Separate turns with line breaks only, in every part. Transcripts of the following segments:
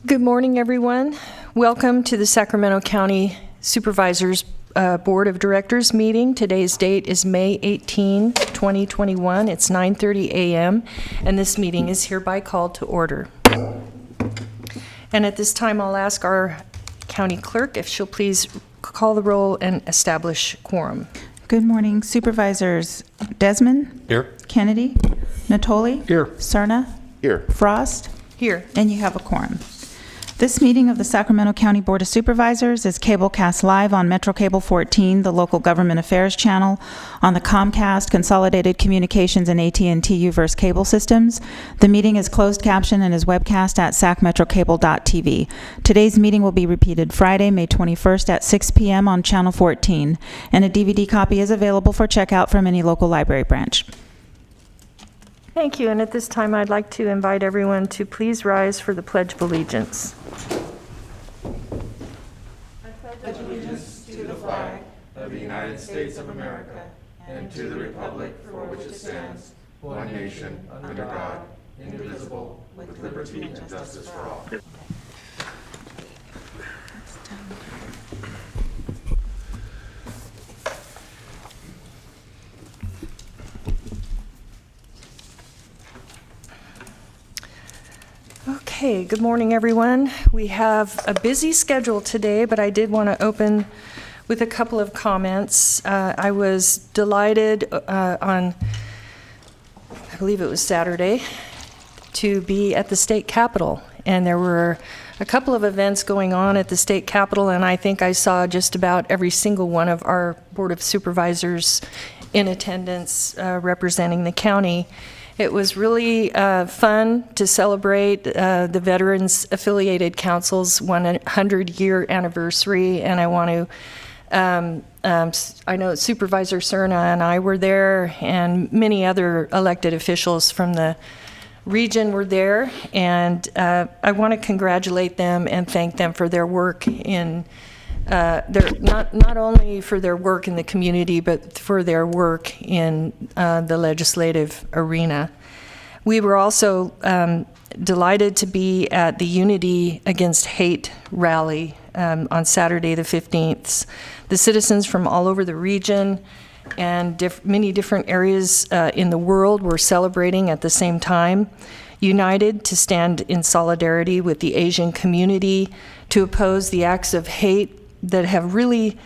Good morning, everyone. Welcome to the Sacramento County Supervisors Board of Directors meeting. Today's date is May 18, 2021. It's 9:30 a.m., and this meeting is hereby called to order. And at this time, I'll ask our county clerk if she'll please call the roll and establish quorum.
Good morning, Supervisors. Desmond?
Here.
Kennedy? Natoli?
Here.
Cerna?
Here.
Frost?
Here.
And you have a quorum. This meeting of the Sacramento County Board of Supervisors is cablecast live on Metro Cable 14, the local government affairs channel, on the Comcast, Consolidated Communications, and AT&T Uverse cable systems. The meeting is closed caption and is webcast at sacmetrocable.tv. Today's meeting will be repeated Friday, May 21st at 6 p.m. on Channel 14, and a DVD copy is available for checkout from any local library branch.
Thank you, and at this time, I'd like to invite everyone to please rise for the Pledge of Allegiance.
I pledge allegiance to the flag of the United States of America and to the republic for which it stands, one nation, under God, indivisible, with liberty and justice for all.
Okay, good morning, everyone. We have a busy schedule today, but I did want to open with a couple of comments. I was delighted on, I believe it was Saturday, to be at the state capitol. And there were a couple of events going on at the state capitol, and I think I saw just about every single one of our Board of Supervisors in attendance representing the county. It was really fun to celebrate the Veterans Affiliated Council's 100-year anniversary, and I want to, I know Supervisor Cerna and I were there, and many other elected officials from the region were there, and I want to congratulate them and thank them for their work in not only for their work in the community, but for their work in the legislative arena. We were also delighted to be at the Unity Against Hate rally on Saturday the 15th. The citizens from all over the region and many different areas in the world were celebrating at the same time, united to stand in solidarity with the Asian community to oppose the acts of hate that have really,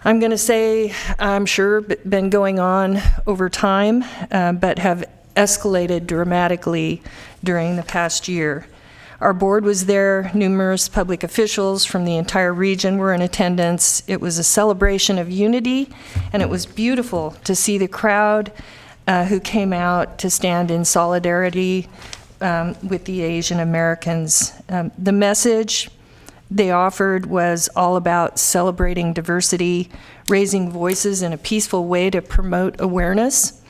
I'm going to say, I'm sure, been going on over time, but have escalated dramatically during the past year. Our board was there. Numerous public officials from the entire region were in attendance. It was a celebration of unity, and it was beautiful to see the crowd who came out to stand in solidarity with the Asian Americans. The message they offered was all about celebrating diversity, raising voices in a peaceful way to promote awareness,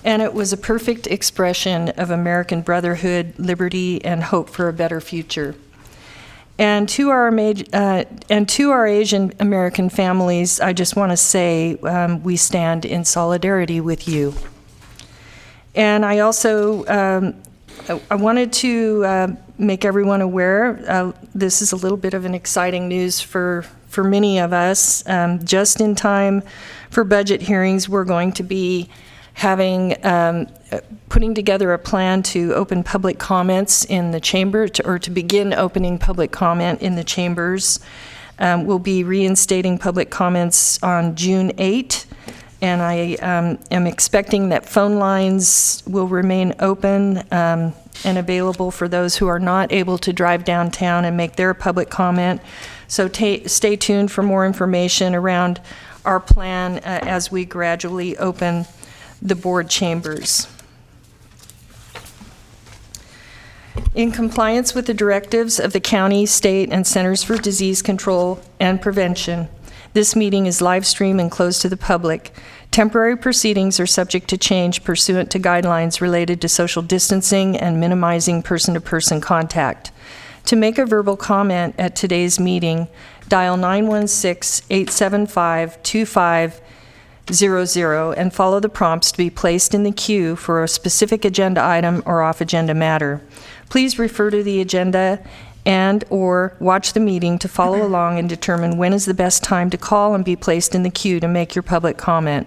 and it was a perfect expression of American brotherhood, liberty, and hope for a better future. And to our Asian American families, I just want to say we stand in solidarity with you. And I also I wanted to make everyone aware, this is a little bit of an exciting news for many of us. Just in time for budget hearings, we're going to be putting together a plan to open public comments in the chamber, or to begin opening public comment in the chambers. We'll be reinstating public comments on June 8, and I am expecting that phone lines will remain open and available for those who are not able to drive downtown and make their public comment. So stay tuned for more information around our plan as we gradually open the board chambers. In compliance with the directives of the county, state, and Centers for Disease Control and Prevention, this meeting is live streamed and closed to the public. Temporary proceedings are subject to change pursuant to guidelines related to social distancing and minimizing person-to-person contact. To make a verbal comment at today's meeting, dial 916-875-2500 and follow the prompts to be placed in the queue for a specific agenda item or off-agenda matter. Please refer to the agenda and/or watch the meeting to follow along and determine when is the best time to call and be placed in the queue to make your public comment.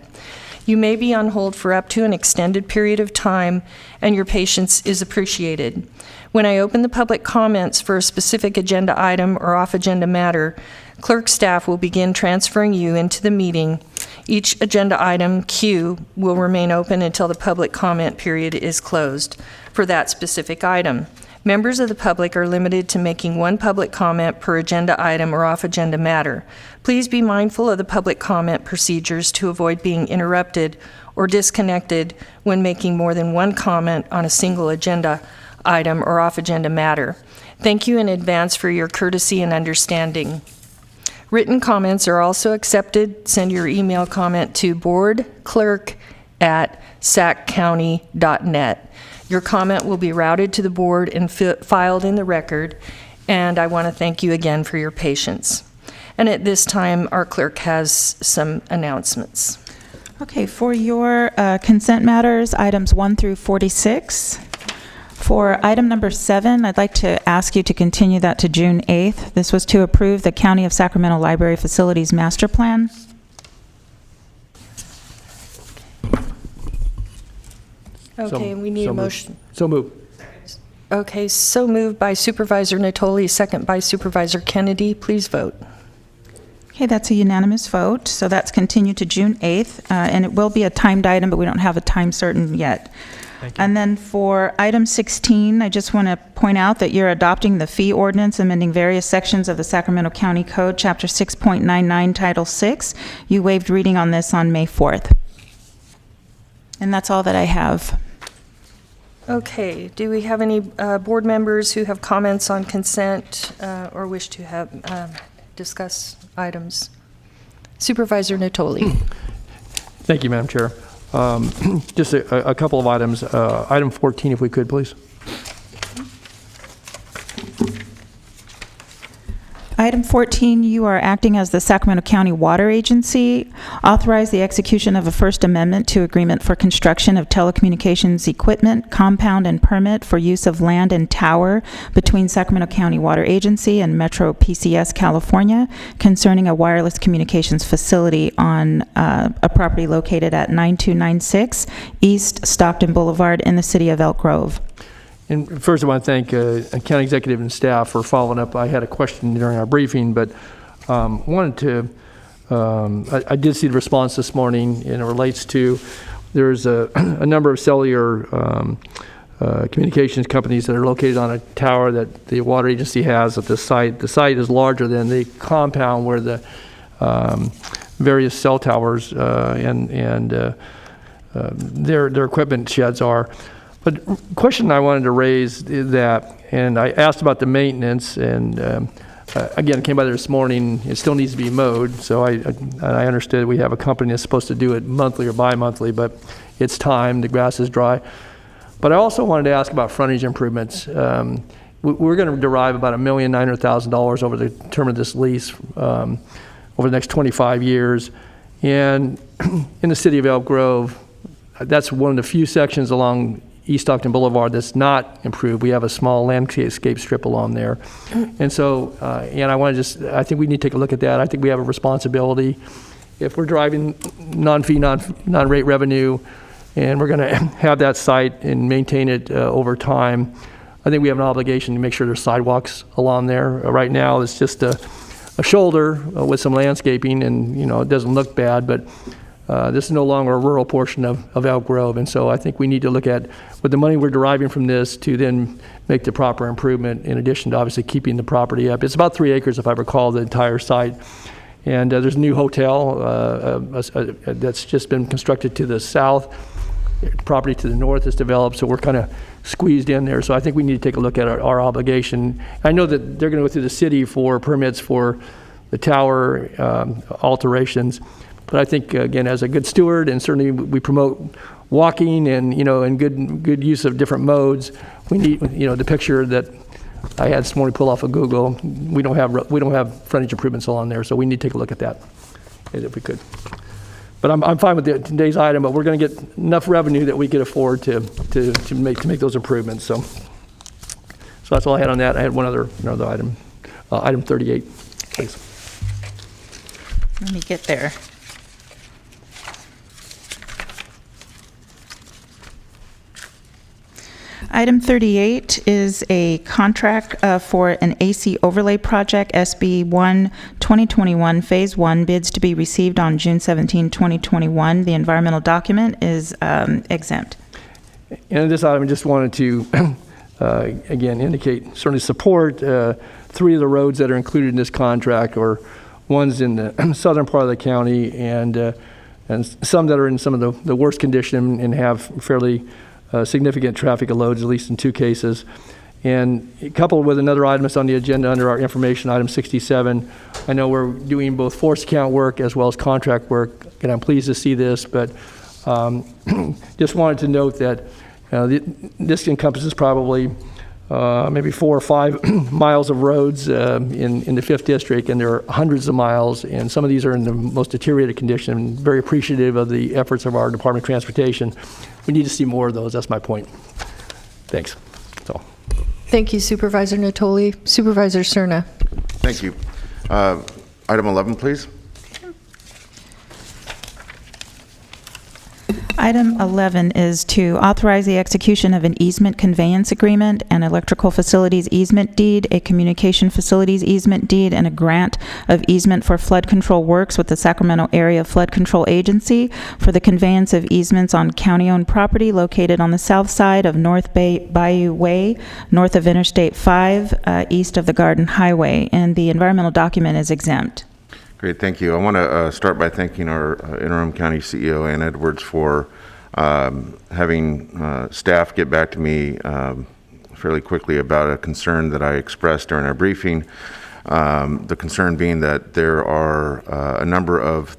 You may be on hold for up to an extended period of time, and your patience is appreciated. When I open the public comments for a specific agenda item or off-agenda matter, clerk staff will begin transferring you into the meeting. Each agenda item queue will remain open until the public comment period is closed for that specific item. Members of the public are limited to making one public comment per agenda item or off-agenda matter. Please be mindful of the public comment procedures to avoid being interrupted or disconnected when making more than one comment on a single agenda item or off-agenda matter. Thank you in advance for your courtesy and understanding. Written comments are also accepted. Send your email comment to boardclerk@saccounty.net. Your comment will be routed to the board and filed in the record, and I want to thank you again for your patience. And at this time, our clerk has some announcements.
Okay, for your consent matters, items 1 through 46. For item number 7, I'd like to ask you to continue that to June 8th. This was to approve the County of Sacramento Library Facilities Master Plan.
Okay, we need a motion.
So moved.
Okay, so moved by Supervisor Natoli, second by Supervisor Kennedy. Please vote.
Okay, that's a unanimous vote. So that's continued to June 8th, and it will be a timed item, but we don't have a time certain yet.
Thank you.
And then for item 16, I just want to point out that you're adopting the fee ordinance, amending various sections of the Sacramento County Code, Chapter 6.99, Title 6. You waived reading on this on May 4th. And that's all that I have.
Okay, do we have any board members who have comments on consent or wish to have discuss items? Supervisor Natoli.
Thank you, Madam Chair. Just a couple of items. Item 14, if we could, please.
Item 14, you are acting as the Sacramento County Water Agency. Authorize the execution of a First Amendment to agreement for construction of telecommunications equipment, compound, and permit for use of land and tower between Sacramento County Water Agency and Metro PCS California concerning a wireless communications facility on a property located at 9296 East Stockton Boulevard in the city of Elk Grove.
And first, I want to thank County Executive and staff for following up. I had a question during our briefing, but wanted to, I did see the response this morning, and it relates to, there's a number of cellular communications companies that are located on a tower that the water agency has at the site. The site is larger than the compound where the various cell towers and their equipment sheds are. But the question I wanted to raise is that, and I asked about the maintenance, and again, it came by there this morning, it still needs to be mowed, so I understood we have a company that's supposed to do it monthly or bi-monthly, but it's time, the grass is dry. But I also wanted to ask about frontage improvements. We're going to derive about $1,900,000 over the term of this lease over the next 25 years. And in the city of Elk Grove, that's one of the few sections along East Stockton Boulevard that's not improved. We have a small landscape strip along there. And so, and I think we need to take a look at that. I think we have a responsibility. If we're driving non-fee, non-rate revenue, and we're going to have that site and maintain it over time, I think we have an obligation to make sure there's sidewalks along there. Right now, it's just a shoulder with some landscaping, and it doesn't look bad, but this is no longer a rural portion of Elk Grove, and so I think we need to look at with the money we're deriving from this to then make the proper improvement in addition to obviously keeping the property up. It's about 3 acres, if I recall, the entire site. And there's a new hotel that's just been constructed to the south. Property to the north is developed, so we're kind of squeezed in there. So I think we need to take a look at our obligation. I know that they're going to go through the city for permits for the tower alterations. But I think, again, as a good steward, and certainly we promote walking and, and good use of different modes, we need, the picture that I had this morning pull off of Google, we don't have frontage improvements along there, so we need to take a look at that, if we could. But I'm fine with today's item, but we're going to get enough revenue that we could afford to make those improvements. So
So that's all I had on that. I had another item, item 38. Please.
Let me get there. Item 38 is a contract for an AC overlay project, SB 1 2021, Phase 1, bids to be received on June 17, 2021. The environmental document is exempt.
And this item, I just wanted to, again, indicate certainly support 3 of the roads that are included in this contract, or ones in the southern part of the county, and some that are in some of the worst condition and have fairly significant traffic loads, at least in 2 cases. And coupled with another item that's on the agenda under our information, item 67, I know we're doing both force account work as well as contract work, and I'm pleased to see this, but just wanted to note that this encompasses probably maybe 4 or 5 miles of roads in the 5th District, and there are hundreds of miles, and some of these are in the most deteriorated condition. Very appreciative of the efforts of our Department of Transportation. We need to see more of those. That's my point. Thanks. That's all.
Thank you, Supervisor Natoli. Supervisor Cerna.
Thank you. Item 11, please.
Item 11 is to authorize the execution of an easement conveyance agreement, an electrical facilities easement deed, a communication facilities easement deed, and a grant of easement for flood control works with the Sacramento Area Flood Control Agency for the conveyance of easements on county-owned property located on the south side of North Bayou Way, north of Interstate 5, east of the Garden Highway, and the environmental document is exempt.
Great, thank you. I want to start by thanking our interim county CEO, Ann Edwards, for having staff get back to me fairly quickly about a concern that I expressed during our briefing. The concern being that there are a number of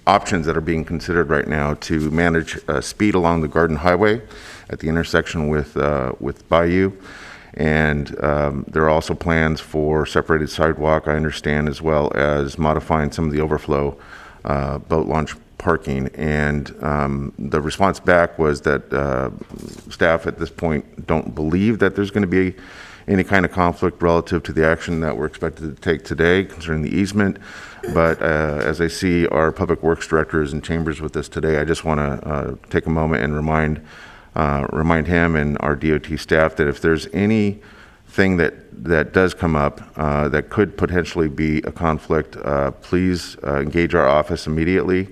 options that are being considered right now to manage speed along the Garden Highway at the intersection with Bayou. And there are also plans for separated sidewalk, I understand, as well as modifying some of the overflow boat launch parking. And the response back was that staff at this point don't believe that there's going to be any kind of conflict relative to the action that we're expected to take today concerning the easement. But as I see our Public Works Director is in chambers with us today, I just want to take a moment and remind him and our DOT staff that if there's anything that does come up that could potentially be a conflict, please engage our office immediately.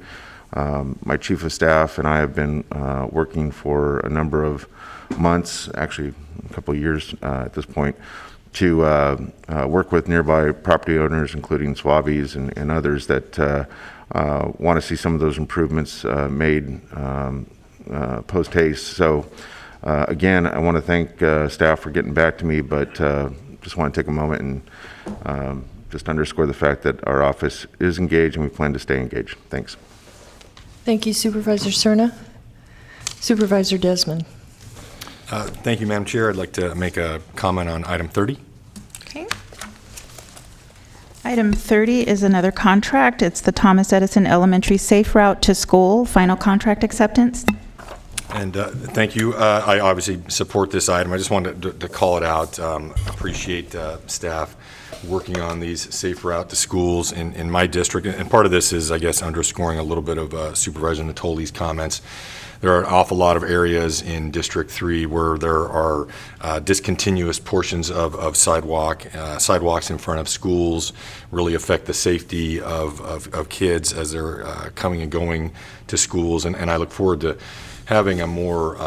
My Chief of Staff and I have been working for a number of months, actually a couple of years at this point, to work with nearby property owners, including Swabies and others that want to see some of those improvements made post haste. So again, I want to thank staff for getting back to me, but just want to take a moment and just underscore the fact that our office is engaged and we plan to stay engaged. Thanks.
Thank you, Supervisor Cerna. Supervisor Desmond.
Thank you, Madam Chair. I'd like to make a comment on item 30.
Okay. Item 30 is another contract. It's the Thomas Edison Elementary Safe Route to School final contract acceptance.
And thank you. I obviously support this item. I just wanted to call it out. Appreciate staff working on these safe route to schools in my district. And part of this is, I guess, underscoring a little bit of Supervisor Natoli's comments. There are an awful lot of areas in District 3 where there are discontinuous portions of sidewalks in front of schools really affect the safety of kids as they're coming and going to schools. And I look forward to having a more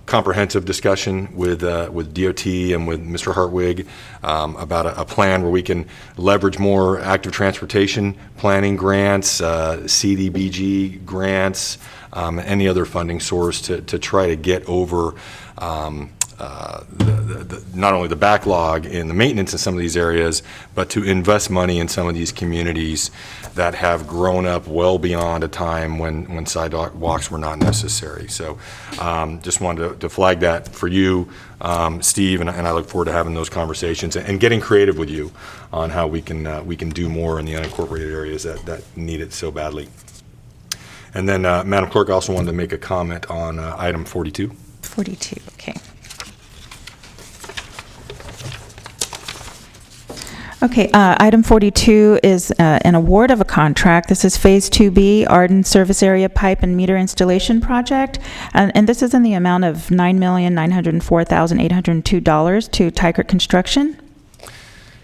comprehensive discussion with DOT and with Mr. Hartwig about a plan where we can leverage more active transportation planning grants, CDBG grants, any other funding source to try to get over not only the backlog in the maintenance in some of these areas, but to invest money in some of these communities that have grown up well beyond a time when sidewalks were not necessary. So just wanted to flag that for you, Steve, and I look forward to having those conversations and getting creative with you on how we can do more in the unincorporated areas that need it so badly. And then, Madam Clerk, I also wanted to make a comment on item 42.
42, okay. Okay, item 42 is an award of a contract. This is Phase 2B, Arden Service Area Pipe and Meter Installation Project, and this is in the amount of $9,904,802 to Tykert Construction.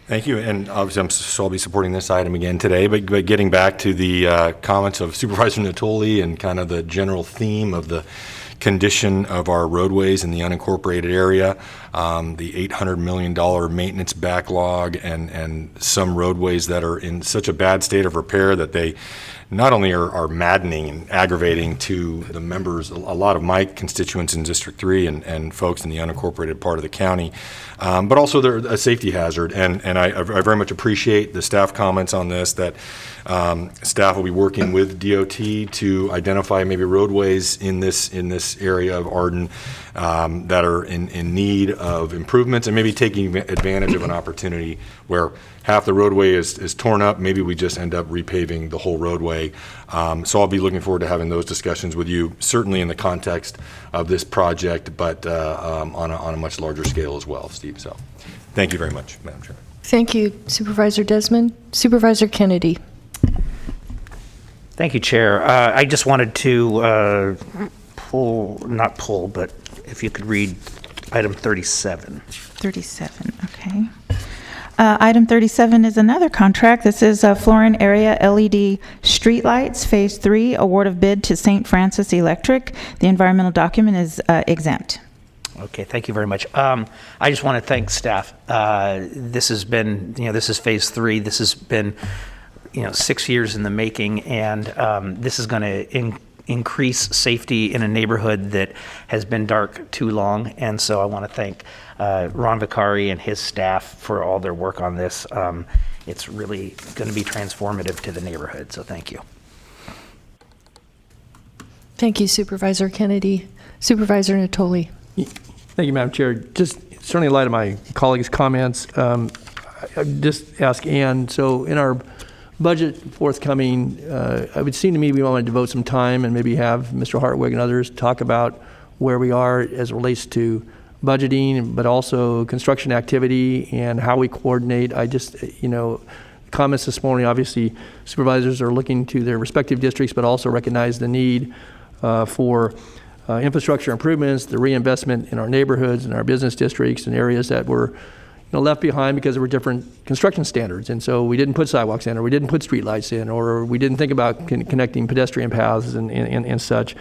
Thank you, and obviously I'll be supporting this item again today, but getting back to the comments of Supervisor Natoli and kind of the general theme of the condition of our roadways in the unincorporated area, the $800 million maintenance backlog, and some roadways that are in such a bad state of repair that they not only are maddening and aggravating to the members, a lot of my constituents in District 3 and folks in the unincorporated part of the county, but also they're a safety hazard. And I very much appreciate the staff comments on this, that staff will be working with DOT to identify maybe roadways in this area of Arden that are in need of improvements, and maybe taking advantage of an opportunity where half the roadway is torn up, maybe we just end up repaving the whole roadway. So I'll be looking forward to having those discussions with you, certainly in the context of this project, but on a much larger scale as well, Steve. So thank you very much, Madam Chair.
Thank you, Supervisor Desmond. Supervisor Kennedy.
Thank you, Chair. I just wanted to but if you could read item 37.
37, okay. Item 37 is another contract. This is Florin Area LED Streetlights, Phase 3, award of bid to St. Francis Electric. The environmental document is exempt.
Okay, thank you very much. I just want to thank staff. This has been, this is Phase 3. This has been, 6 years in the making, and this is going to increase safety in a neighborhood that has been dark too long. And so I want to thank Ron Vicari and his staff for all their work on this. It's really going to be transformative to the neighborhood, so thank you.
Thank you, Supervisor Kennedy. Supervisor Natoli.
Thank you, Madam Chair. Just certainly in light of my colleagues' comments, I just ask Ann, so in our budget forthcoming, it would seem to me we want to devote some time and maybe have Mr. Hartwig and others talk about where we are as it relates to budgeting, but also construction activity and how we coordinate. I just, comments this morning, obviously supervisors are looking to their respective districts, but also recognize the need for infrastructure improvements, the reinvestment in our neighborhoods and our business districts and areas that were left behind because there were different construction standards. And so we didn't put sidewalks in, or we didn't put streetlights in, or we didn't think about connecting pedestrian paths and such.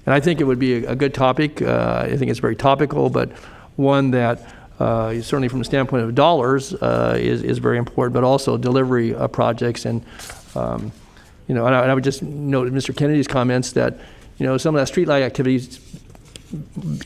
And I think it would be a good topic. I think it's very topical, but one that certainly from the standpoint of dollars is very important, but also delivery of projects. And, and I would just note Mr. Kennedy's comments that, some of that streetlight activities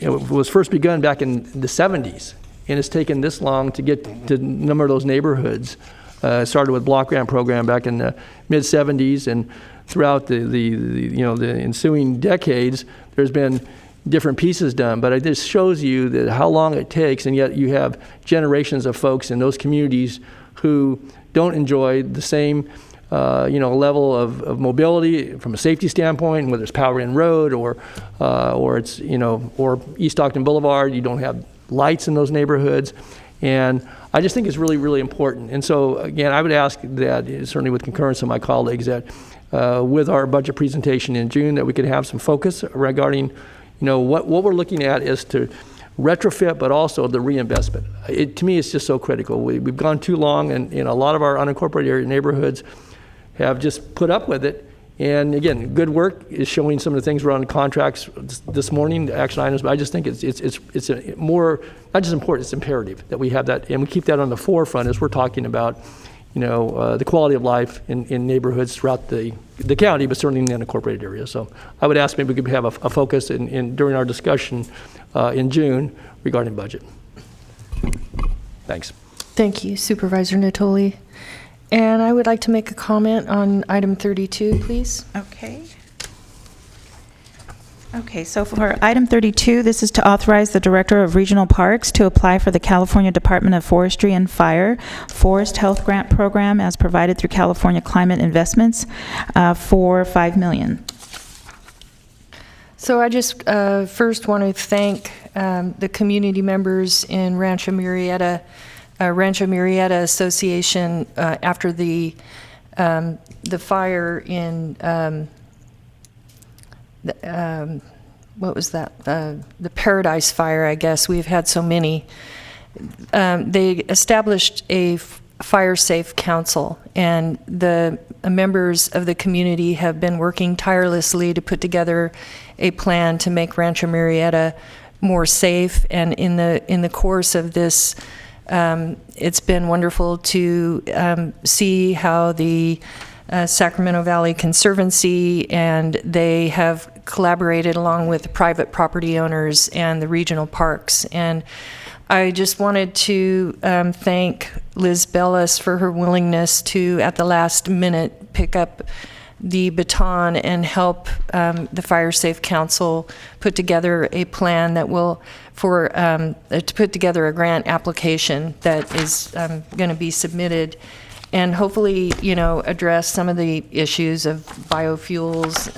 was first begun back in the 70s. And it's taken this long to get to a number of those neighborhoods. It started with block grant program back in the mid 70s, and throughout the ensuing decades, there's been different pieces done. But it just shows you that how long it takes, and yet you have generations of folks in those communities who don't enjoy the same level of mobility from a safety standpoint, whether it's Power Inn Road or it's or East Stockton Boulevard. You don't have lights in those neighborhoods, and I just think it's really, really important. And so again, I would ask that, certainly with concurrence of my colleagues, that with our budget presentation in June, that we could have some focus regarding what we're looking at is to retrofit, but also the reinvestment. To me, it's just so critical. We've gone too long, and a lot of our unincorporated area neighborhoods have just put up with it. And again, good work is showing some of the things we're on contracts this morning, action items, but I just think it's a more, not just important, it's imperative that we have that, and we keep that on the forefront as we're talking about, the quality of life in neighborhoods throughout the county, but certainly in the unincorporated area. So I would ask maybe we could have a focus during our discussion in June regarding budget. Thanks.
Thank you, Supervisor Natoli. And I would like to make a comment on item 32, please.
Okay. Okay, so for item 32, this is to authorize the Director of Regional Parks to apply for the California Department of Forestry and Fire Forest Health Grant Program as provided through California Climate Investments for $5 million.
So I just first want to thank the community members in Rancho Murrieta Rancho Murrieta Association after the fire in what was that? The Paradise Fire, I guess. We've had so many. They established a fire safe council, and the members of the community have been working tirelessly to put together a plan to make Rancho Murrieta more safe. And in the course of this, it's been wonderful to see how the Sacramento Valley Conservancy, and they have collaborated along with private property owners and the regional parks. And I just wanted to thank Liz Bellis for her willingness to, at the last minute, pick up the baton and help the Fire Safe Council put together a plan that will, to put together a grant application that is going to be submitted, and hopefully, address some of the issues of biofuels.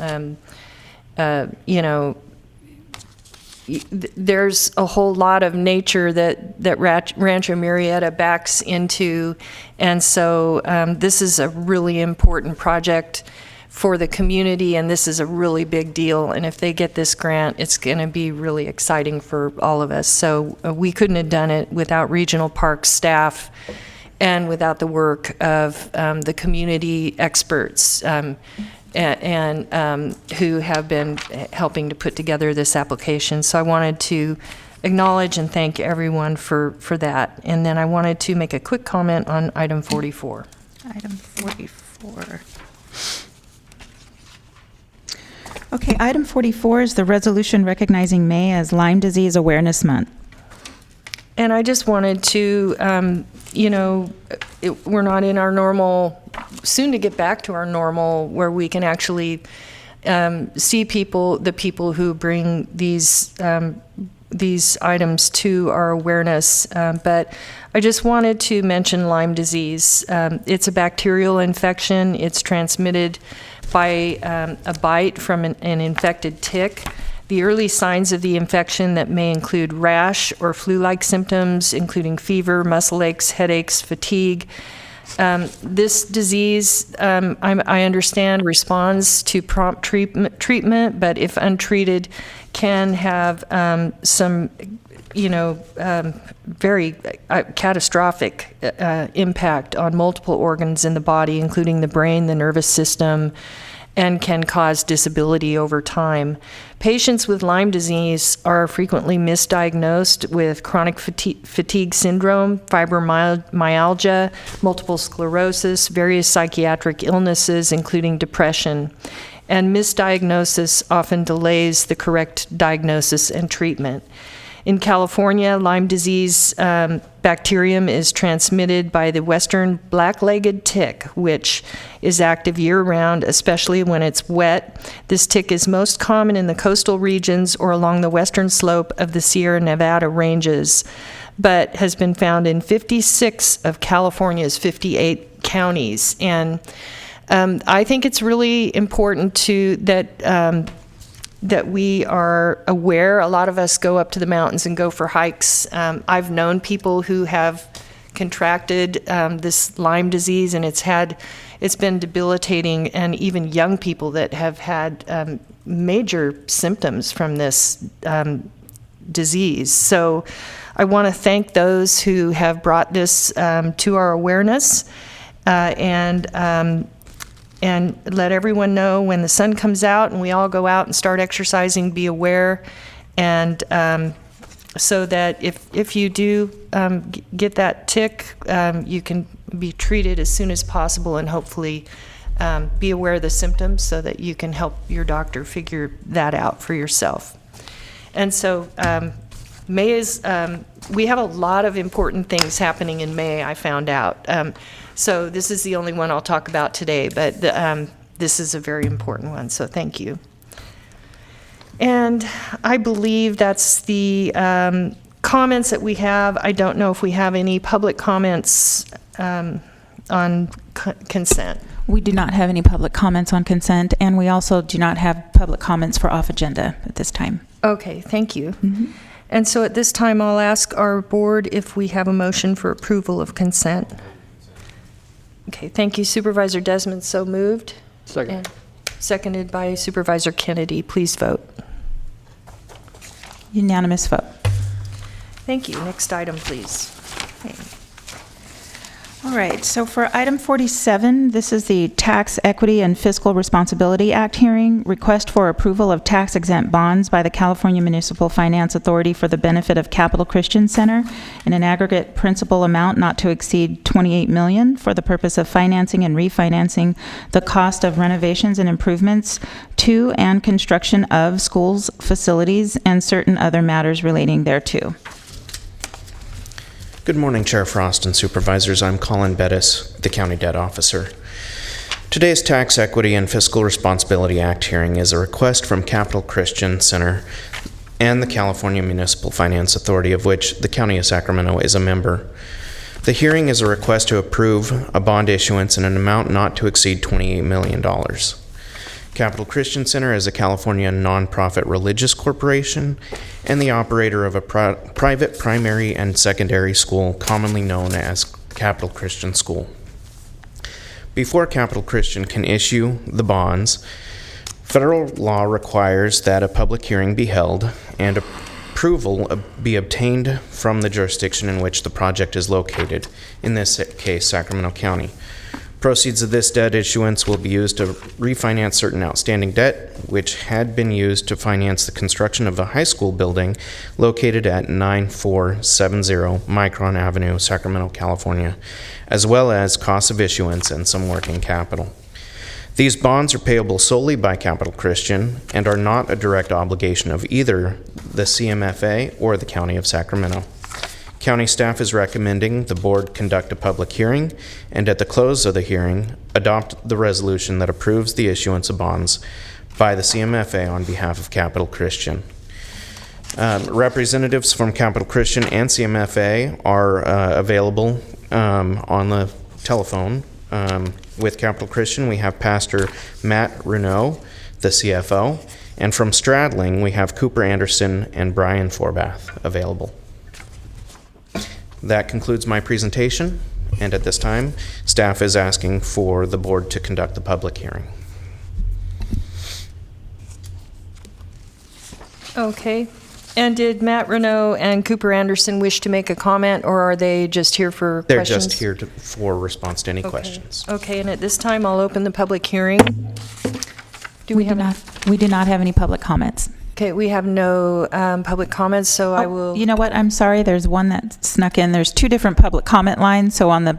There's a whole lot of nature that Rancho Murrieta backs into, and so this is a really important project for the community, and this is a really big deal. And if they get this grant, it's going to be really exciting for all of us. So we couldn't have done it without regional park staff and without the work of the community experts and who have been helping to put together this application. So I wanted to acknowledge and thank everyone for that. And then I wanted to make a quick comment on item 44.
Item 44. Okay, item 44 is the resolution recognizing May as Lyme Disease Awareness Month.
And I just wanted to, we're not in our normal, soon to get back to our normal, where we can actually see the people who bring these items to our awareness. But I just wanted to mention Lyme disease. It's a bacterial infection. It's transmitted by a bite from an infected tick. The early signs of the infection that may include rash or flu-like symptoms, including fever, muscle aches, headaches, fatigue. This disease, I understand, responds to prompt treatment, but if untreated, can have some, very catastrophic impact on multiple organs in the body, including the brain, the nervous system, and can cause disability over time. Patients with Lyme disease are frequently misdiagnosed with chronic fatigue syndrome, fibromyalgia, multiple sclerosis, various psychiatric illnesses, including depression. And misdiagnosis often delays the correct diagnosis and treatment. In California, Lyme disease bacterium is transmitted by the western black-legged tick, which is active year-round, especially when it's wet. This tick is most common in the coastal regions or along the western slope of the Sierra Nevada ranges, but has been found in 56 of California's 58 counties. And I think it's really important that we are aware. A lot of us go up to the mountains and go for hikes. I've known people who have contracted this Lyme disease, and it's been debilitating, and even young people that have had major symptoms from this disease. So I want to thank those who have brought this to our awareness, and let everyone know when the sun comes out and we all go out and start exercising, be aware, and so that if you do get that tick, you can be treated as soon as possible, and hopefully be aware of the symptoms so that you can help your doctor figure that out for yourself. And so May is, we have a lot of important things happening in May, I found out. So this is the only one I'll talk about today, but this is a very important one, so thank you. And I believe that's the comments that we have. I don't know if we have any public comments on consent.
We do not have any public comments on consent, and we also do not have public comments for off agenda at this time.
Okay, thank you.
Mm-hmm.
And so at this time, I'll ask our board if we have a motion for approval of consent. Okay, thank you. Supervisor Desmond, so moved.
Second.
And seconded by Supervisor Kennedy. Please vote.
Unanimous vote.
Thank you. Next item, please.
All right, so for item 47, this is the Tax Equity and Fiscal Responsibility Act hearing, request for approval of tax-exempt bonds by the California Municipal Finance Authority for the benefit of Capital Christian Center in an aggregate principal amount not to exceed $28 million for the purpose of financing and refinancing the cost of renovations and improvements to and construction of schools, facilities, and certain other matters relating thereto.
Good morning, Chair Frost and Supervisors. I'm Colin Bettis, the County Debt Officer. Today's Tax Equity and Fiscal Responsibility Act hearing is a request from Capital Christian Center and the California Municipal Finance Authority, of which the County of Sacramento is a member. The hearing is a request to approve a bond issuance in an amount not to exceed $28 million. Capital Christian Center is a California nonprofit religious corporation and the operator of a private primary and secondary school commonly known as Capital Christian School. Before Capital Christian can issue the bonds, federal law requires that a public hearing be held and approval be obtained from the jurisdiction in which the project is located, in this case, Sacramento County. Proceeds of this debt issuance will be used to refinance certain outstanding debt, which had been used to finance the construction of a high school building located at 9470 Micron Avenue, Sacramento, California, as well as costs of issuance and some working capital. These bonds are payable solely by Capital Christian and are not a direct obligation of either the CMFA or the County of Sacramento. County staff is recommending the board conduct a public hearing and at the close of the hearing, adopt the resolution that approves the issuance of bonds by the CMFA on behalf of Capital Christian. Representatives from Capital Christian and CMFA are available on the telephone. With Capital Christian, we have Pastor Matt Renault, the CFO, and from Stradling, we have Cooper Anderson and Brian Forbath available. That concludes my presentation, and at this time, staff is asking for the board to conduct the public hearing.
Okay. And did Matt Renault and Cooper Anderson wish to make a comment, or are they just here for
They're
questions?
just here for response to any
Okay.
questions.
Okay, and at this time, I'll open the public hearing. Do we have?
We do not have any public comments.
Okay, we have no public comments, so I
Oh,
will.
You know what? I'm sorry. There's one that snuck in. There's two different public comment lines. So on the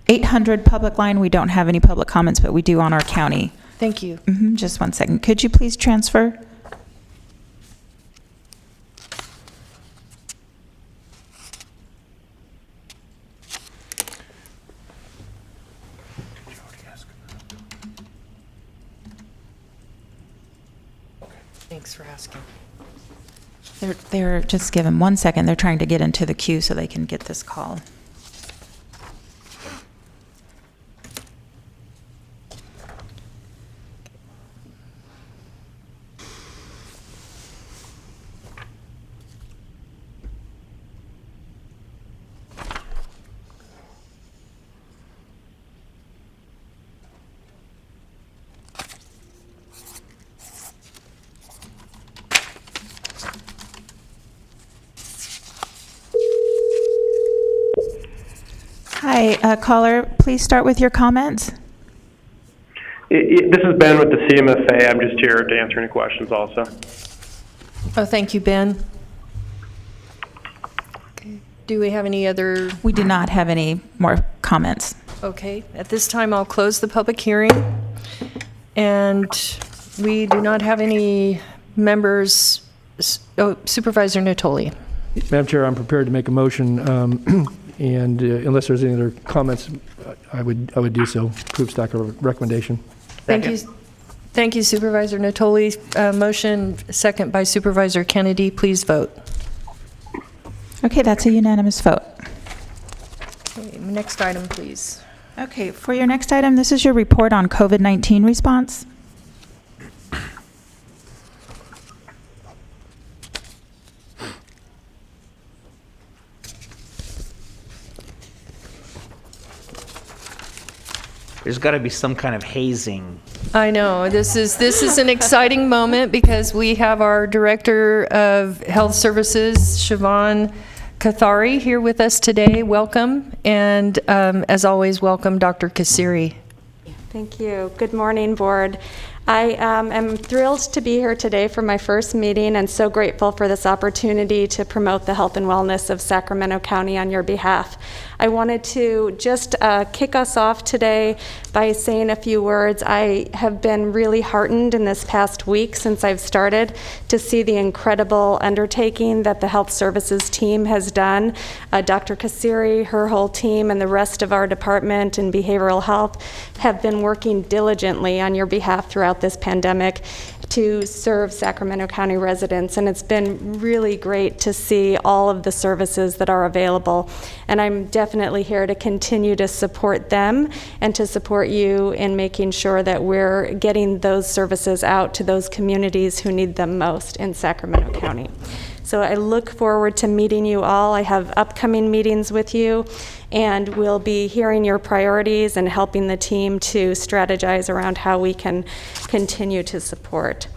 800 public line, we don't have any public comments, but we do on our county.
Thank you.
Just one second. Could you please transfer?
Thanks for asking.
They're just give them 1 second. They're trying to get into the queue so they can get this call. Hi, caller, please start with your comments.
This is Ben with the CMFA. I'm just here to answer any questions also.
Oh, thank you, Ben. Okay. Do we have any other?
We do not have any more comments.
Okay, at this time, I'll close the public hearing. And we do not have any members. Oh, Supervisor Natoli.
Madam Chair, I'm prepared to make a motion, and unless there's any other comments, I would do so. Approve staff recommendation.
Thank you. Thank you, Supervisor Natoli. Motion second by Supervisor Kennedy. Please vote.
Okay, that's a unanimous vote.
Okay, next item, please.
Okay, for your next item, this is your report on COVID-19 response.
there's got to be some kind of hazing.
I know, this is an exciting moment because we have our Director of Health Services, Siobhan Kathari, here with us today. Welcome. And as always, welcome Dr. Kasiri.
Thank you. Good morning, Board. I am thrilled to be here today for my first meeting and so grateful for this opportunity to promote the health and wellness of Sacramento County on your behalf. I wanted to just kick us off today by saying a few words. I have been really heartened in this past week since I've started to see the incredible undertaking that the health services team has done. Dr. Kasiri, her whole team, and the rest of our department in behavioral health have been working diligently on your behalf throughout this pandemic to serve Sacramento County residents, and it's been really great to see all of the services that are available. And I'm definitely here to continue to support them and to support you in making sure that we're getting those services out to those communities who need them most in Sacramento County. So I look forward to meeting you all. I have upcoming meetings with you, and we'll be hearing your priorities and helping the team to strategize around how we can continue to support.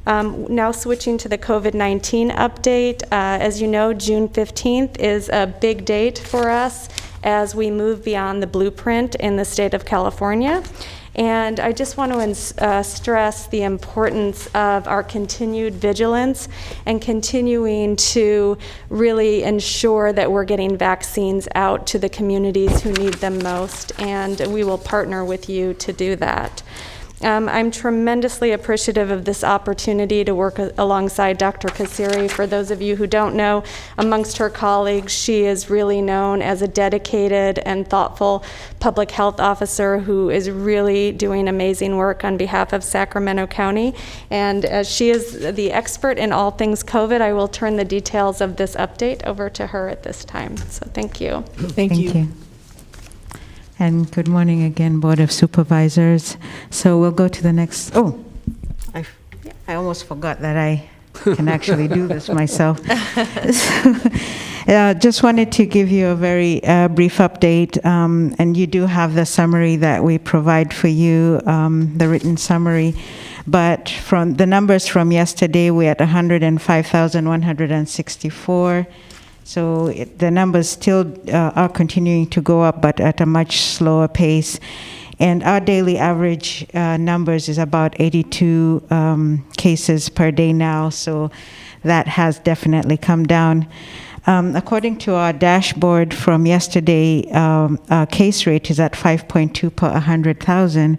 Now switching to the COVID-19 update. As you know, June 15th is a big date for us as we move beyond the blueprint in the state of California. And I just want to stress the importance of our continued vigilance and continuing to really ensure that we're getting vaccines out to the communities who need them most, and we will partner with you to do that. I'm tremendously appreciative of this opportunity to work alongside Dr. Kasiri. For those of you who don't know, amongst her colleagues, she is really known as a dedicated and thoughtful public health officer who is really doing amazing work on behalf of Sacramento County. And as she is the expert in all things COVID, I will turn the details of this update over to her at this time. So thank you.
Thank you.
And good morning again, Board of Supervisors. So we'll go to the next. Oh, I almost forgot that I can actually do this myself. Just wanted to give you a very brief update, and you do have the summary that we provide for you, the written summary. But from the numbers from yesterday, we're at 105,164. So the numbers still are continuing to go up, but at a much slower pace. And our daily average numbers is about 82 cases per day now, so that has definitely come down. According to our dashboard from yesterday, our case rate is at 5.2 per 100,000.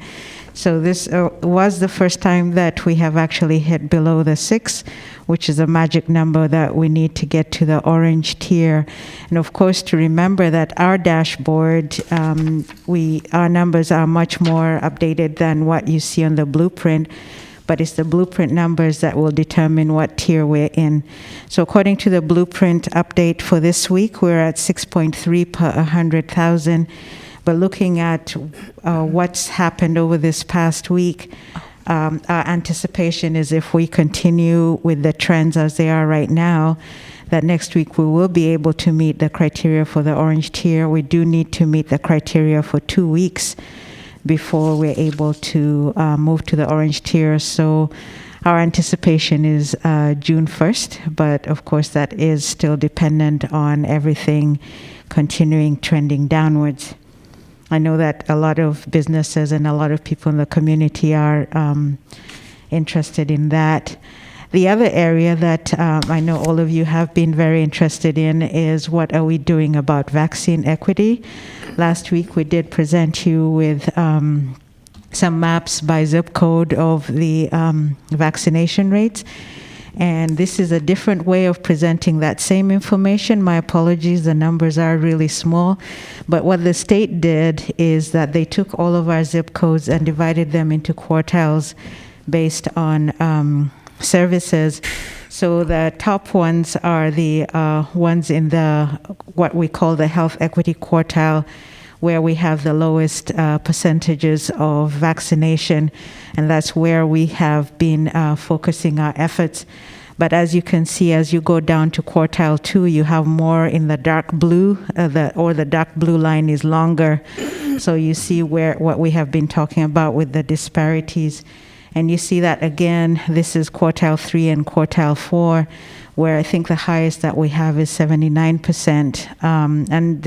So this was the first time that we have actually hit below the 6, which is a magic number that we need to get to the orange tier. And of course, to remember that our dashboard, our numbers are much more updated than what you see on the blueprint, but it's the blueprint numbers that will determine what tier we're in. So according to the blueprint update for this week, we're at 6.3 per 100,000. But looking at what's happened over this past week, our anticipation is if we continue with the trends as they are right now, that next week we will be able to meet the criteria for the orange tier. We do need to meet the criteria for 2 weeks before we're able to move to the orange tier. So our anticipation is June 1st, but of course that is still dependent on everything continuing trending downwards. I know that a lot of businesses and a lot of people in the community are interested in that. The other area that I know all of you have been very interested in is what are we doing about vaccine equity. Last week we did present you with some maps by zip code of the vaccination rates. And this is a different way of presenting that same information. My apologies, the numbers are really small. But what the state did is that they took all of our zip codes and divided them into quartiles based on services. So the top ones are the ones in the what we call the health equity quartile, where we have the lowest percentages of vaccination, and that's where we have been focusing our efforts. But as you can see, as you go down to quartile 2, you have more in the dark blue, the dark blue line is longer. So you see what we have been talking about with the disparities. And you see that again, this is quartile 3 and quartile 4, where I think the highest that we have is 79%. And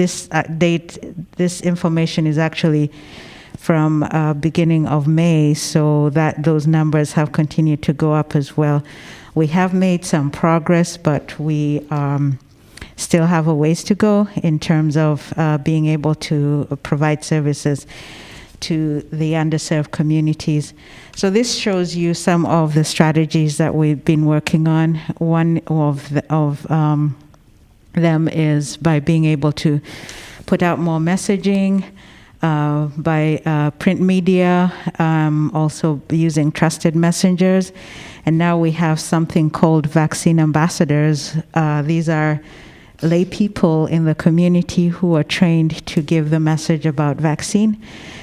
this information is actually from beginning of May, so that those numbers have continued to go up as well. We have made some progress, but we still have a ways to go in terms of being able to provide services to the underserved communities. So this shows you some of the strategies that we've been working on. One of them is by being able to put out more messaging, by print media, also using trusted messengers. And now we have something called vaccine ambassadors. These are lay people in the community who are trained to give the message about vaccine.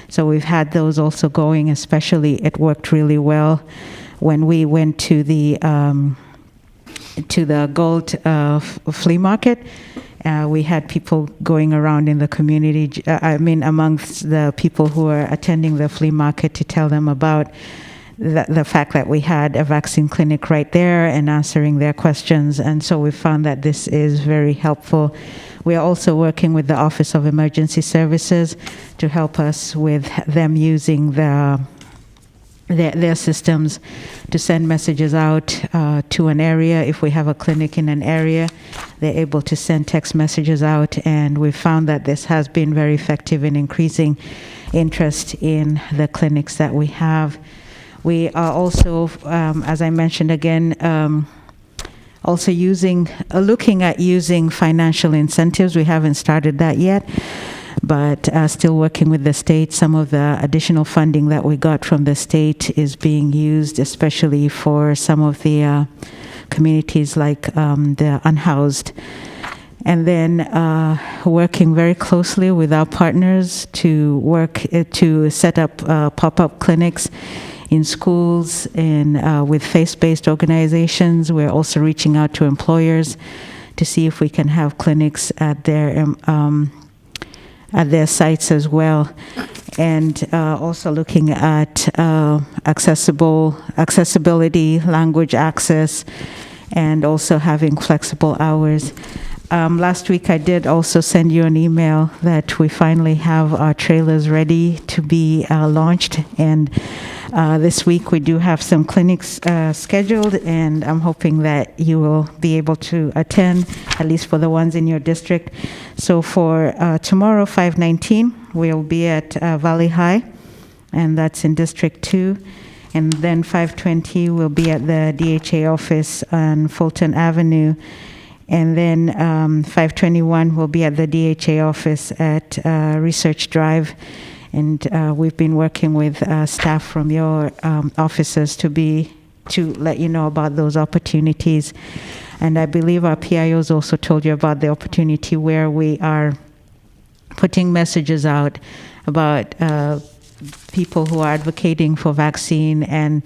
So we've had those also going, especially it worked really well when we went to the gold flea market. We had people going around in the community, amongst the people who are attending the flea market, to tell them about the fact that we had a vaccine clinic right there and answering their questions. And so we found that this is very helpful. We are also working with the Office of Emergency Services to help us with them using their systems to send messages out to an area. If we have a clinic in an area, they're able to send text messages out, and we found that this has been very effective in increasing interest in the clinics that we have. We are also, as I mentioned again, also looking at using financial incentives. We haven't started that yet, but still working with the state. Some of the additional funding that we got from the state is being used, especially for some of the communities like the unhoused. And then working very closely with our partners to set up pop-up clinics in schools and with faith-based organizations. We're also reaching out to employers to see if we can have clinics at their sites as well, and also looking at accessibility, language access, and also having flexible hours. Last week I did also send you an email that we finally have our trailers ready to be launched, and this week we do have some clinics scheduled, and I'm hoping that you will be able to attend, at least for the ones in your district. So for tomorrow, 5/19, we'll be at Valley High, and that's in District 2. And then 5:20, we'll be at the DHA office on Fulton Avenue. And then 5:21, we'll be at the DHA office at Research Drive. And we've been working with staff from your offices to let you know about those opportunities. And I believe our PIOs also told you about the opportunity where we are putting messages out about people who are advocating for vaccine and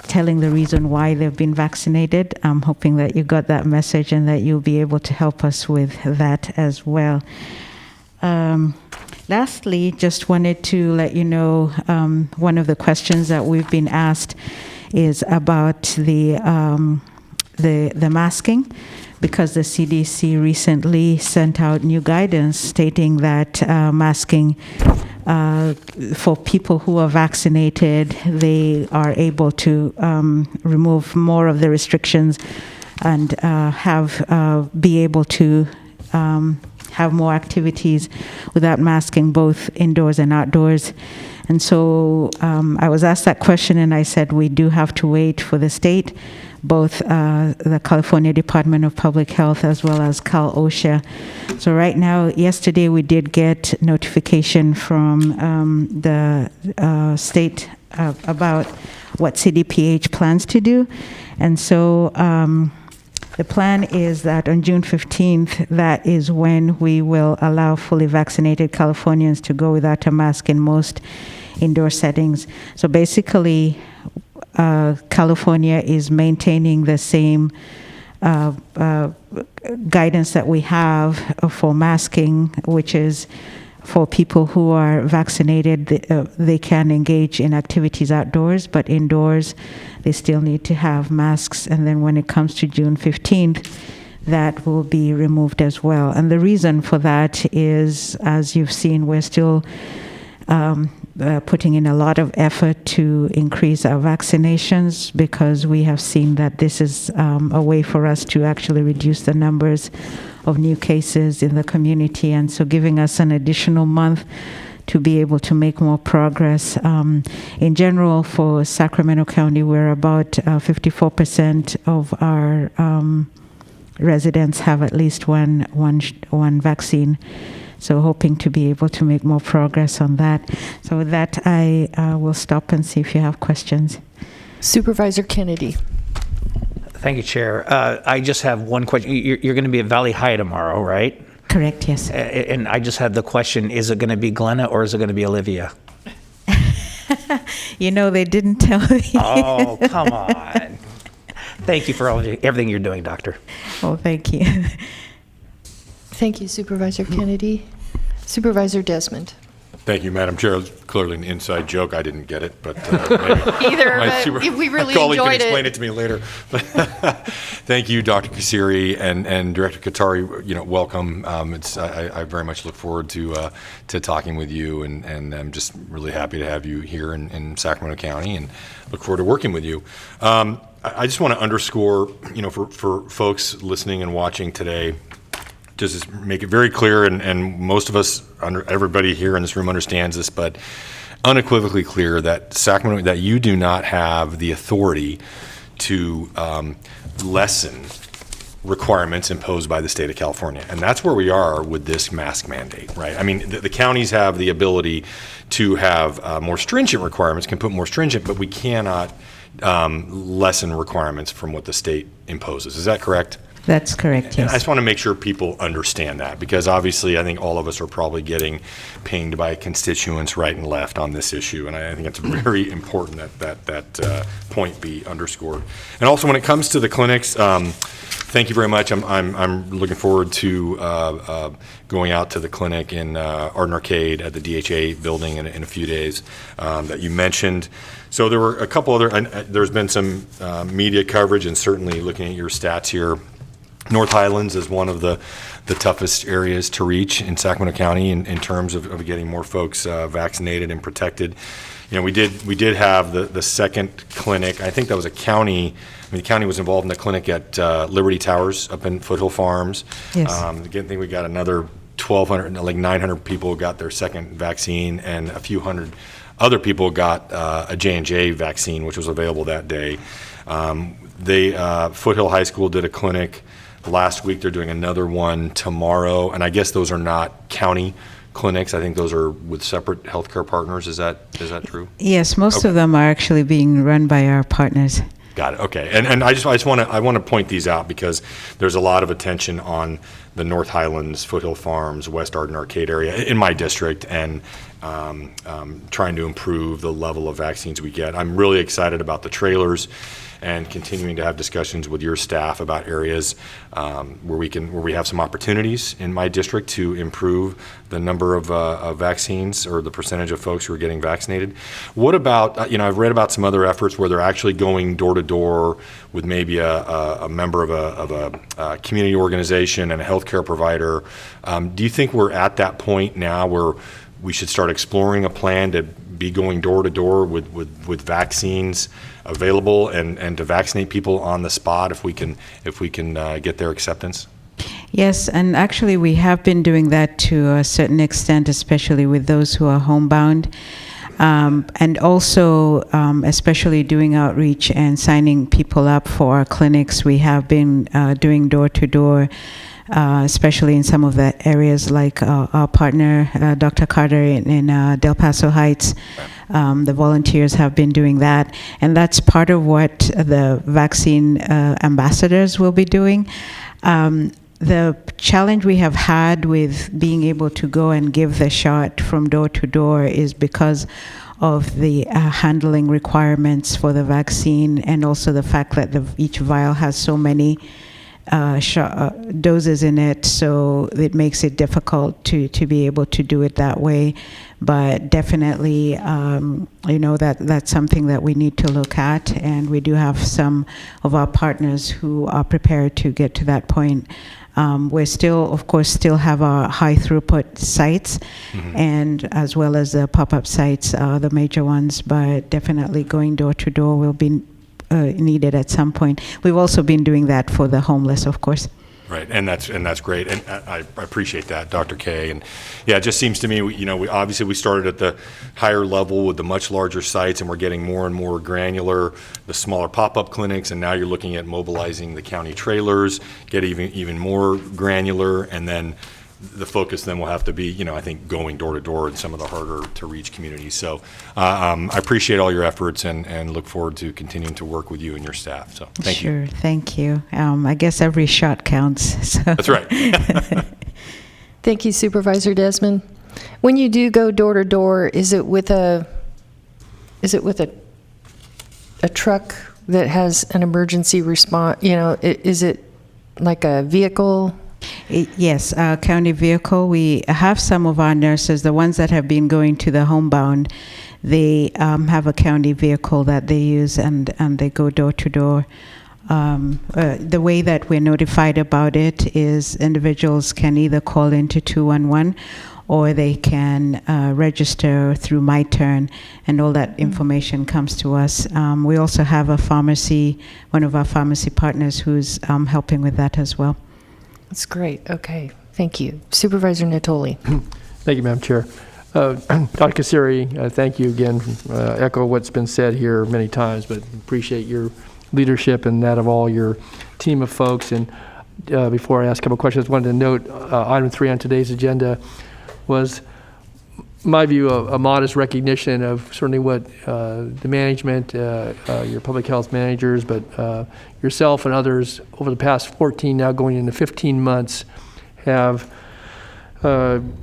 telling the reason why they've been vaccinated. I'm hoping that you got that message and that you'll be able to help us with that as well. Lastly, just wanted to let you know, one of the questions that we've been asked is about the masking, because the CDC recently sent out new guidance stating that masking for people who are vaccinated, they are able to remove more of the restrictions and be able to have more activities without masking, both indoors and outdoors. And so I was asked that question, and I said we do have to wait for the state, both the California Department of Public Health as well as Cal OSHA. So right now, yesterday we did get notification from the state about what CDPH plans to do. And so the plan is that on June 15th, that is when we will allow fully vaccinated Californians to go without a mask in most indoor settings. So basically, California is maintaining the same guidance that we have for masking, which is for people who are vaccinated, they can engage in activities outdoors, but indoors, they still need to have masks. And then when it comes to June 15th, that will be removed as well. And the reason for that is, as you've seen, we're still putting in a lot of effort to increase our vaccinations, because we have seen that this is a way for us to actually reduce the numbers of new cases in the community, and so giving us an additional month to be able to make more progress. In general, for Sacramento County, we're about 54% of our residents have at least one vaccine. So hoping to be able to make more progress on that. So with that, I will stop and see if you have questions.
Supervisor Kennedy.
Thank you, Chair. I just have one question. You're going to be at Valley High tomorrow, right?
Correct, yes.
And I just had the question, is it going to be Glenna or is it going to be Olivia?
You know, they didn't tell me.
Oh, come on. Thank you for everything you're doing, Doctor.
Oh, thank you.
Thank you, Supervisor Kennedy. Supervisor Desmond.
Thank you, Madam Chair. It was clearly an inside joke. I didn't get it, but
Either,
my
but we really
my colleague
enjoyed
can explain
it.
it to me later. Thank you, Dr. Kasiri and Director Qatari. You know, welcome. I very much look forward to talking with you, and I'm just really happy to have you here in Sacramento County, and look forward to working with you. I just want to underscore, you know, for folks listening and watching today, just make it very clear, and most of us, everybody here in this room understands this, but unequivocally clear that Sacramento, that you do not have the authority to lessen requirements imposed by the state of California. And that's where we are with this mask mandate, right? I mean, the counties have the ability to have more stringent requirements, can put more stringent, but we cannot lessen requirements from what the state imposes. Is that correct?
That's correct,
And I
yes.
just want to make sure people understand that, because obviously I think all of us are probably getting pinged by constituents right and left on this issue, and I think it's very important that point be underscored. And also, when it comes to the clinics, thank you very much. I'm looking forward to going out to the clinic in Arden Arcade at the DHA building in a few days that you mentioned. So there were a couple other, there's been some media coverage, and certainly looking at your stats here, North Highlands is one of the toughest areas to reach in Sacramento County in terms of getting more folks vaccinated and protected. You know, we did have the second clinic. I think that was a county. I mean, the county was involved in the clinic at Liberty Towers up in Foothill Farms.
Yes.
Again, I think we got another 1,200, like 900 people got their second vaccine, and a few hundred other people got a J&J vaccine, which was available that day. Foothill High School did a clinic last week. They're doing another one tomorrow, and I guess those are not county clinics. I think those are with separate healthcare partners. Is that true?
Yes, most
Okay.
of them are actually being run by our partners.
Got it. Okay. And I just want to point these out, because there's a lot of attention on the North Highlands, Foothill Farms, West Arden Arcade area in my district, and trying to improve the level of vaccines we get. I'm really excited about the trailers, and continuing to have discussions with your staff about areas where we have some opportunities in my district to improve the number of vaccines, or the percentage of folks who are getting vaccinated. What about, I've read about some other efforts where they're actually going door to door with maybe a member of a community organization and a healthcare provider. Do you think we're at that point now where we should start exploring a plan to be going door to door with vaccines available, and to vaccinate people on the spot if we can get their acceptance?
Yes, and actually we have been doing that to a certain extent, especially with those who are homebound. And also, especially doing outreach and signing people up for our clinics. We have been doing door to door, especially in some of the areas like our partner, Dr. Carter in Del Paso Heights. The volunteers have been doing that, and that's part of what the vaccine ambassadors will be doing. The challenge we have had with being able to go and give the shot from door to door is because of the handling requirements for the vaccine, and also the fact that each vial has so many doses in it, so it makes it difficult to be able to do it that way. But definitely, that's something that we need to look at, and we do have some of our partners who are prepared to get to that point. We're still, of course, still have our high throughput sites, and as well as the pop-up sites, the major ones, but definitely going door to door will be needed at some point. We've also been doing that for the homeless, of course.
Right, and that's great, and I appreciate that, Dr. K. And yeah, it just seems to me, we obviously we started at the higher level with the much larger sites, and we're getting more and more granular, the smaller pop-up clinics, and now you're looking at mobilizing the county trailers, get even more granular, and then the focus then will have to be, I think, going door to door in some of the harder to reach communities. So I appreciate all your efforts and look forward to continuing to work with you and your staff. So thank you.
Sure, thank you. I guess every shot counts. So.
That's right.
Thank you, Supervisor Desmond. When you do go door to door, is it with a truck that has an emergency response? Is it like a vehicle?
Yes, county vehicle. We have some of our nurses, the ones that have been going to the homebound, they have a county vehicle that they use, and they go door to door. The way that we're notified about it is individuals can either call into 211 or they can register through My Turn, and all that information comes to us. We also have a pharmacy, one of our pharmacy partners, who's helping with that as well.
That's great. Okay. Thank you. Supervisor Natoli.
Thank you, Madam Chair. Dr. Kassiri, thank you again. Echo what's been said here many times, but appreciate your leadership and that of all your team of folks. And before I ask a couple questions, I wanted to note item 3 on today's agenda was, in my view, a modest recognition of certainly what the management, your public health managers, but yourself and others over the past 14, now going into 15 months, have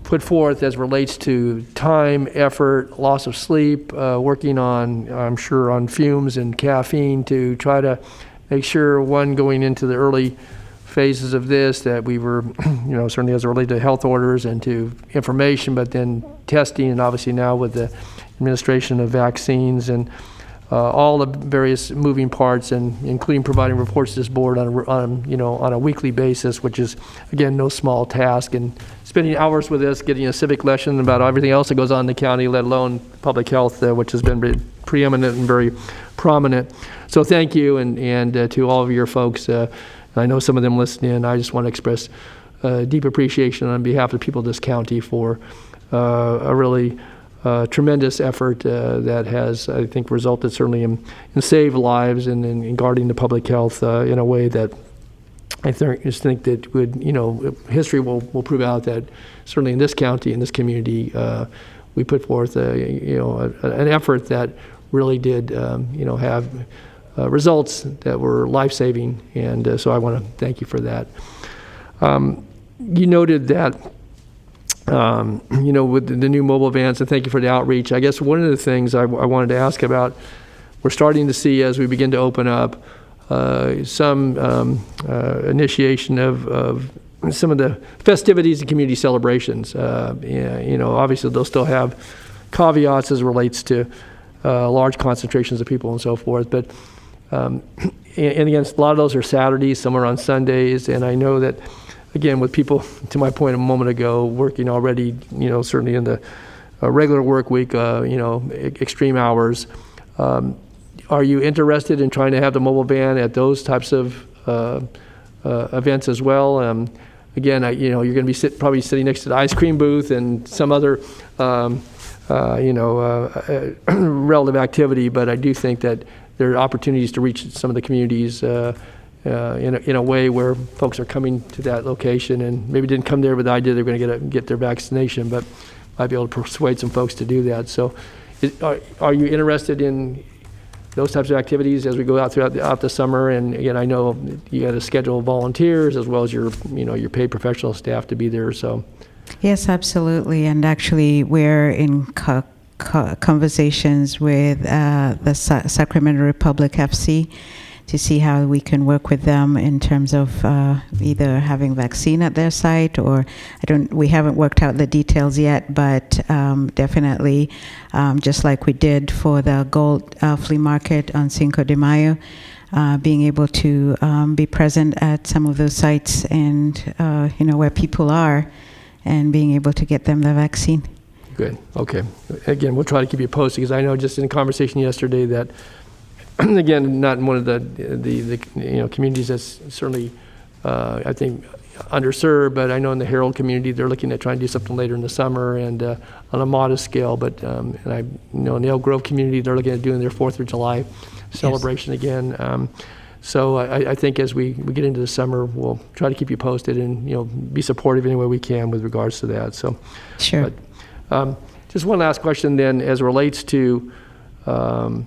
put forth as relates to time, effort, loss of sleep, working on, I'm sure, on fumes and caffeine to try to make sure, one, going into the early phases of this, that we were, certainly as it related to health orders and to information, but then testing, and obviously now with the administration of vaccines and all the various moving parts, and including providing reports to this board on a weekly basis, which is, again, no small task, and spending hours with us, getting a civic lesson about everything else that goes on in the county, let alone public health, which has been preeminent and very prominent. So thank you, and to all of your folks. I know some of them listen in. I just want to express deep appreciation on behalf of the people of this county for a really tremendous effort that has, I think, resulted certainly in saved lives and in guarding the public health in a way that I just think that would, history will prove out that certainly in this county, in this community, we put forth an effort that really did, have results that were life-saving, and so I want to thank you for that. You noted that, with the new mobile vans, and thank you for the outreach. I guess one of the things I wanted to ask about, we're starting to see as we begin to open up some initiation of some of the festivities and community celebrations. Obviously they'll still have caveats as it relates to large concentrations of people and so forth, but and again, a lot of those are Saturdays, some are on Sundays, and I know that, again, with people, to my point a moment ago, working already, certainly in the regular work week, extreme hours, are you interested in trying to have the mobile van at those types of events as well? Again, you're going to be probably sitting next to the ice cream booth and some other, relative activity, but I do think that there are opportunities to reach some of the communities in a way where folks are coming to that location and maybe didn't come there with the idea they're going to get their vaccination, but might be able to persuade some folks to do that. So are you interested in those types of activities as we go out throughout the summer? And again, I know you got to schedule volunteers as well as your paid professional staff to be there. So
yes, absolutely. And actually, we're in conversations with the Sacramento Republic FC to see how we can work with them in terms of either having vaccine at their site, or we haven't worked out the details yet, but definitely just like we did for the gold flea market on Cinco de Mayo, being able to be present at some of those sites and where people are, and being able to get them the vaccine.
Good. Okay. Again, we'll try to keep you posted, because I know just in a conversation yesterday that, again, not in one of the communities that's certainly, I think, underserved, but I know in the Herald community they're looking at trying to do something later in the summer and on a modest scale. But and I know in the Elk Grove community they're looking at doing their 4th of July celebration again. So I think as we get into the summer, we'll try to keep you posted and be supportive any way we can with regards to that. So
sure.
But, just one last question then, as it relates to June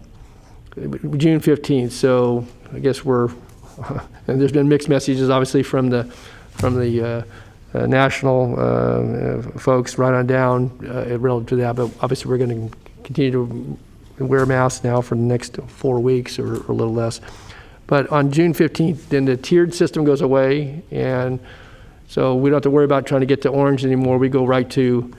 15th. So I guess and there's been mixed messages, obviously, from the national folks right on down relative to that. But obviously, we're going to continue to wear masks now for the next 4 weeks or a little less. But on June 15th, then the tiered system goes away, and so we don't have to worry about trying to get to orange anymore. We go right to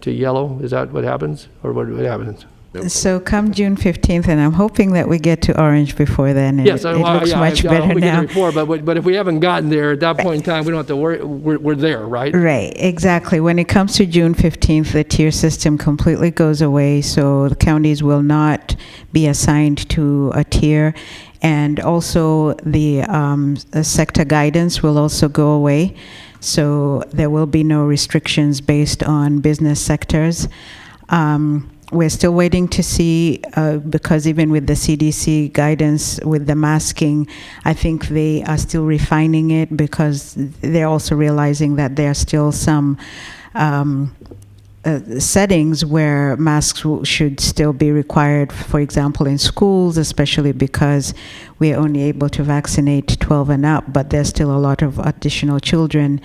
yellow. Is that what happens, or what happens?
So come June 15th, and I'm hoping that we get to orange before then. And
yes,
it looks much better now.
But if we haven't gotten there at that point in time, we don't have to worry. We're there, right?
Right, exactly. When it comes to June 15th, the tier system completely goes away, so the counties will not be assigned to a tier. And also the sector guidance will also go away. So there will be no restrictions based on business sectors. We're still waiting to see, because even with the CDC guidance with the masking, I think they are still refining it, because they're also realizing that there are still some settings where masks should still be required, for example, in schools, especially because we are only able to vaccinate 12 and up, but there's still a lot of additional children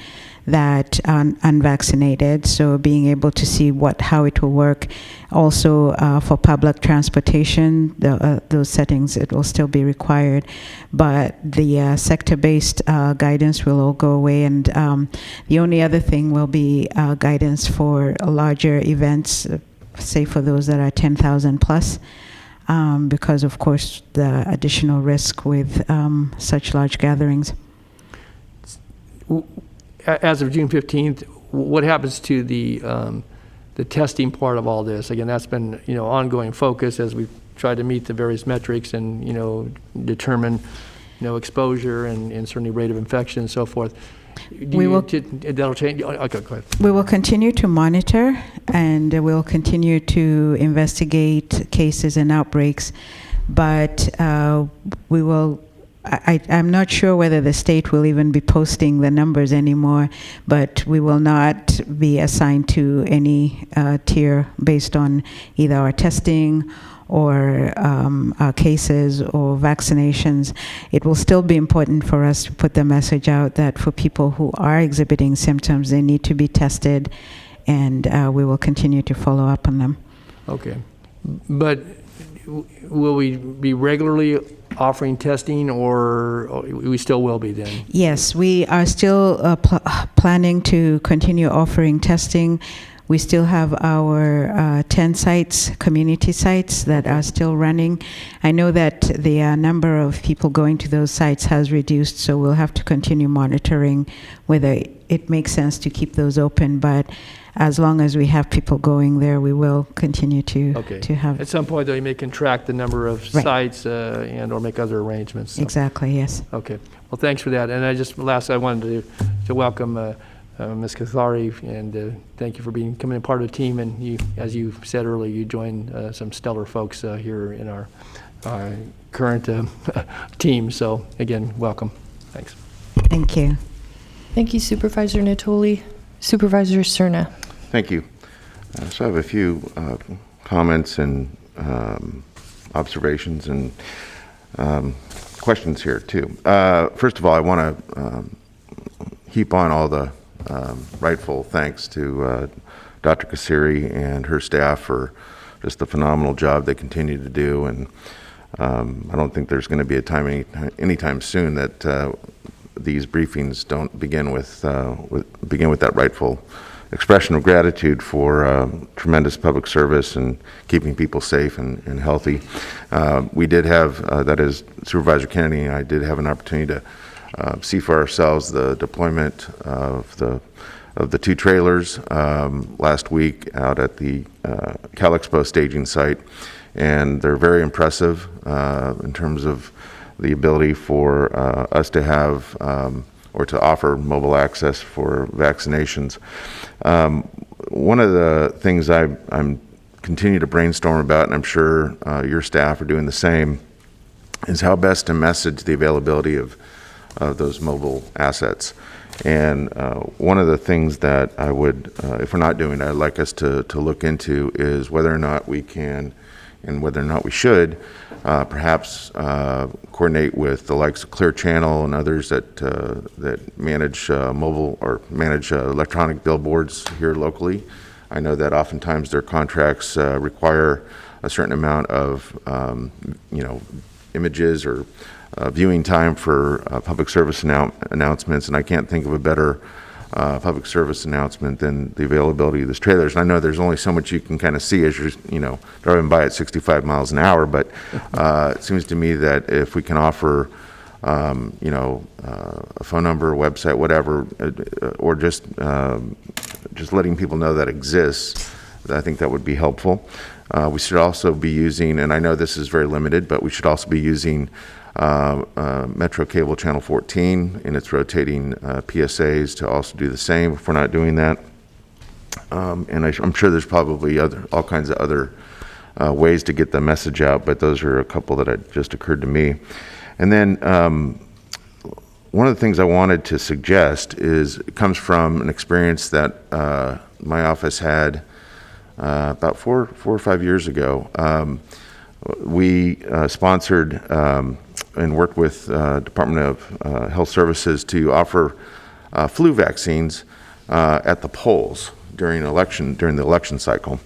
that are unvaccinated. So being able to see how it will work. Also for public transportation, those settings, it will still be required. But the sector-based guidance will all go away. And the only other thing will be guidance for larger events, say for those that are 10,000 plus. Because, of course, the additional risk with such large gatherings.
As of June 15th, what happens to the testing part of all this? Again, that's been ongoing focus as we've tried to meet the various metrics and determine exposure and certainly rate of infection and so forth. That'll change. Okay, go ahead.
We will continue to monitor, and we'll continue to investigate cases and outbreaks, but we will. I'm not sure whether the state will even be posting the numbers anymore, but we will not be assigned to any tier based on either our testing or our cases or vaccinations. It will still be important for us to put the message out that for people who are exhibiting symptoms, they need to be tested, and we will continue to follow up on them.
Okay. But will we be regularly offering testing, or we still will be then?
Yes, we are still planning to continue offering testing. We still have our 10 sites, community sites, that are still running. I know that the number of people going to those sites has reduced, so we'll have to continue monitoring whether it makes sense to keep those open. But as long as we have people going there, we will continue to have.
At some point, though, you may contract the number of sites and or make other arrangements. So.
Exactly, yes.
Okay. Well, thanks for that. And I wanted to welcome Ms. Cathari, and thank you for becoming a part of the team. And you, as you said earlier, you joined some stellar folks here in our current team. So again, welcome. Thanks.
Thank you.
Thank you, Supervisor Natoli. Supervisor Cerna.
Thank you. So I have a few comments and observations and questions here too. First of all, I want to heap on all the rightful thanks to Dr. Kasiri and her staff for just the phenomenal job they continue to do. And I don't think there's going to be a time anytime soon that these briefings don't begin with that rightful expression of gratitude for tremendous public service and keeping people safe and healthy. We did have, that is, Supervisor Kennedy and I did have an opportunity to see for ourselves the deployment of the 2 trailers last week out at the Cal Expo staging site, and they're very impressive in terms of the ability for us to have or to offer mobile access for vaccinations. One of the things I'm continue to brainstorm about, and I'm sure your staff are doing the same, is how best to message the availability of those mobile assets. And one of the things that I would, if we're not doing it, I'd like us to look into is whether or not we can, and whether or not we should, perhaps coordinate with the likes of Clear Channel and others that manage mobile or manage electronic billboards here locally. I know that oftentimes their contracts require a certain amount of images or viewing time for public service announcements, and I can't think of a better public service announcement than the availability of these trailers. And I know there's only so much you can kind of see as you're driving by at 65 miles an hour, but it seems to me that if we can offer a phone number, a website, whatever, or just letting people know that exists, I think that would be helpful. We should also be using, and I know this is very limited, but we should also be using Metro Cable Channel 14 in its rotating PSAs to also do the same if we're not doing that. And I'm sure there's probably all kinds of other ways to get the message out, but those are a couple that just occurred to me. And then one of the things I wanted to suggest it comes from an experience that my office had about four or 5 years ago. We sponsored and worked with Department of Health Services to offer flu vaccines at the polls during the election cycle.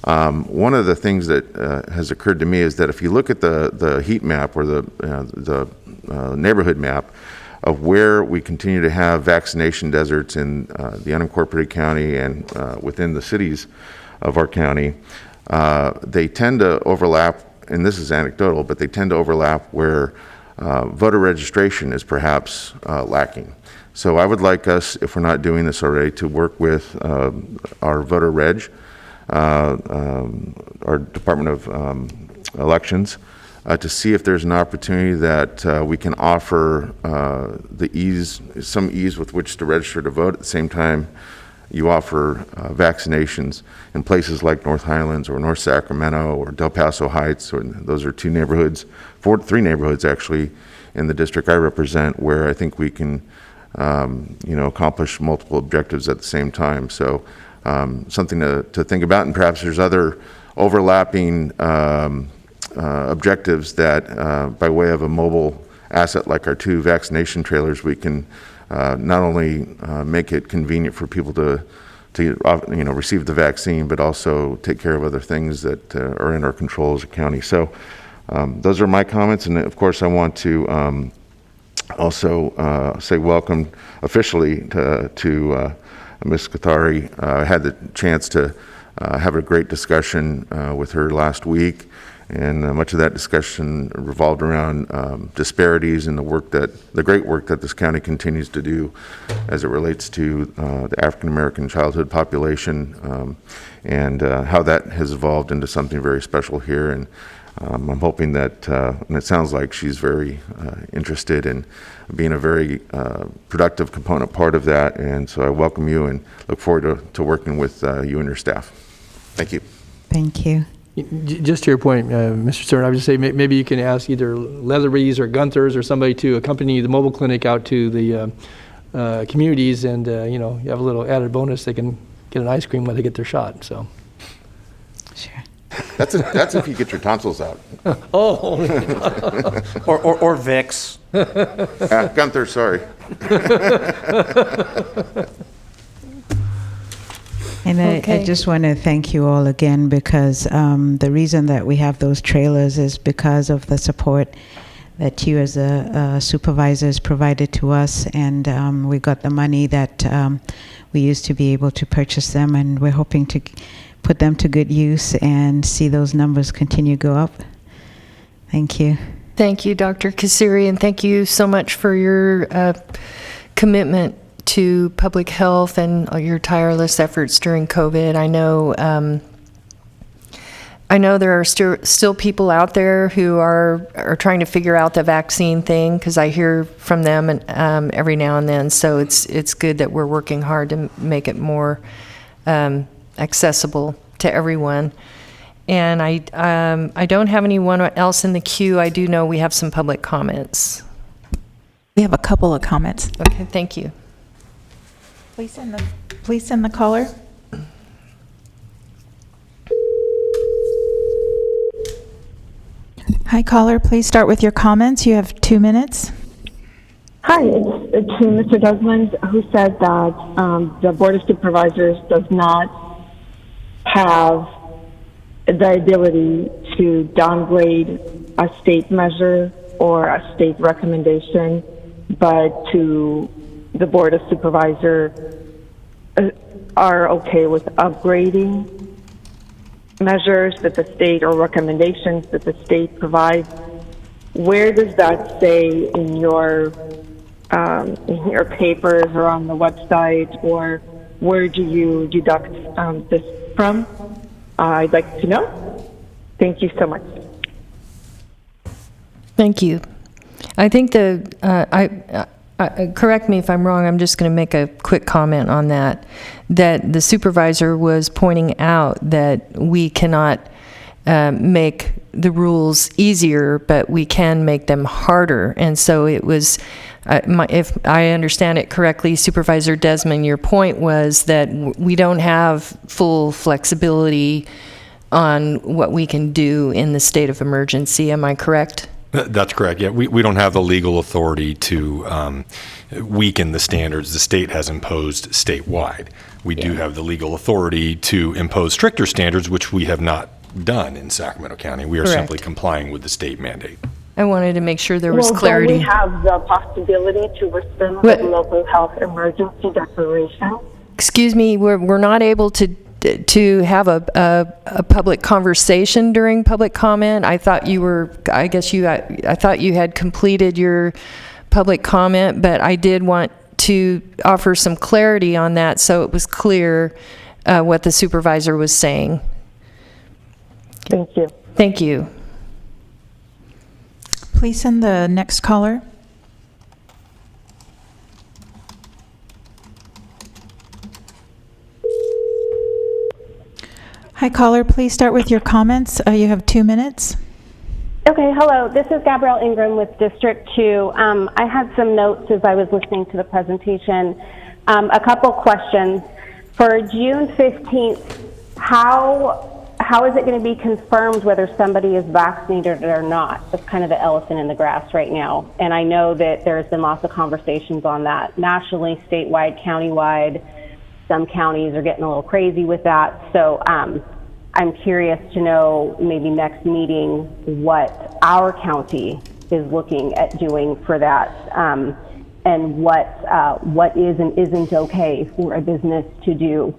One of the things that has occurred to me is that if you look at the heat map or the neighborhood map of where we continue to have vaccination deserts in the unincorporated county and within the cities of our county, they tend to overlap, and this is anecdotal, but they tend to overlap where voter registration is perhaps lacking. So I would like us, if we're not doing this already, to work with our voter reg, our Department of Elections, to see if there's an opportunity that we can offer some ease with which to register to vote. At the same time, you offer vaccinations in places like North Highlands or North Sacramento or Del Paso Heights, or those are three neighborhoods actually in the district I represent, where I think we can accomplish multiple objectives at the same time. So something to think about, and perhaps there's other overlapping objectives that by way of a mobile asset like our 2 vaccination trailers, we can not only make it convenient for people to receive the vaccine, but also take care of other things that are in our control as a county. So those are my comments, and of course I want to also say welcome officially to Ms. Kathari. I had the chance to have a great discussion with her last week, and much of that discussion revolved around disparities in the great work that this county continues to do as it relates to the African American childhood population, and how that has evolved into something very special here. And I'm hoping that, and it sounds like she's very interested in being a very productive component part of that, and so I welcome you and look forward to working with you and your staff. Thank you.
Thank you.
Just to your point, Mr. Stern, I would just say maybe you can ask either Leatherby's or Gunther's or somebody to accompany the mobile clinic out to the communities, and you have a little added bonus. They can get an ice cream when they get their shot. So.
Sure.
That's if you get your tonsils out.
Oh.
Or Vicks.
Gunther, sorry.
And I
Okay.
just want to thank you all again, because the reason that we have those trailers is because of the support that you as supervisors provided to us, and we got the money that we used to be able to purchase them, and we're hoping to put them to good use and see those numbers continue to go up. Thank you.
Thank you, Dr. Kasiri, and thank you so much for your commitment to public health and your tireless efforts during COVID. I know there are still people out there who are trying to figure out the vaccine thing, because I hear from them and every now and then. So it's good that we're working hard to make it more accessible to everyone. And I don't have anyone else in the queue. I do know we have some public comments.
We have a couple of comments.
Okay, thank you.
Please send the caller. Hi, caller. Please start with your comments. You have 2 minutes.
Hi, it's to Mr. Desmond, who said that the Board of Supervisors does not have the ability to downgrade a state measure or a state recommendation, but the Board of Supervisors are okay with upgrading measures that the state, or recommendations that the state provides. Where does that say in your papers or on the website, or where do you deduct this from? I'd like to know. Thank you so much.
Thank you. I think correct me if I'm wrong, I'm just going to make a quick comment on that the supervisor was pointing out that we cannot make the rules easier, but we can make them harder. And so it was, if I understand it correctly, Supervisor Desmond, your point was that we don't have full flexibility on what we can do in the state of emergency. Am I correct?
That's correct. Yeah, we don't have the legal authority to weaken the standards the state has imposed statewide. We do have the legal authority to impose stricter standards, which we have not done in Sacramento County. We are
Correct.
simply complying with the state mandate.
I wanted to make sure there was
Well,
clarity.
don't we have the possibility to rescind
What?
the local health emergency declaration?
Excuse me, we're not able to have a public conversation during public comment. I thought I thought you had completed your public comment, but I did want to offer some clarity on that so it was clear what the supervisor was saying.
Thank you.
Thank you.
Please send the next caller. Hi, caller. Please start with your comments. You have 2 minutes.
Okay, hello. This is Gabrielle Ingram with District 2. I had some notes as I was listening to the presentation. A couple questions. For June 15th, how is it going to be confirmed whether somebody is vaccinated or not? That's kind of the elephant in the grass right now. And I know that there's been lots of conversations on that nationally, statewide, countywide. Some counties are getting a little crazy with that. So I'm curious to know, maybe next meeting, what our county is looking at doing for that, and what is and isn't okay for a business to do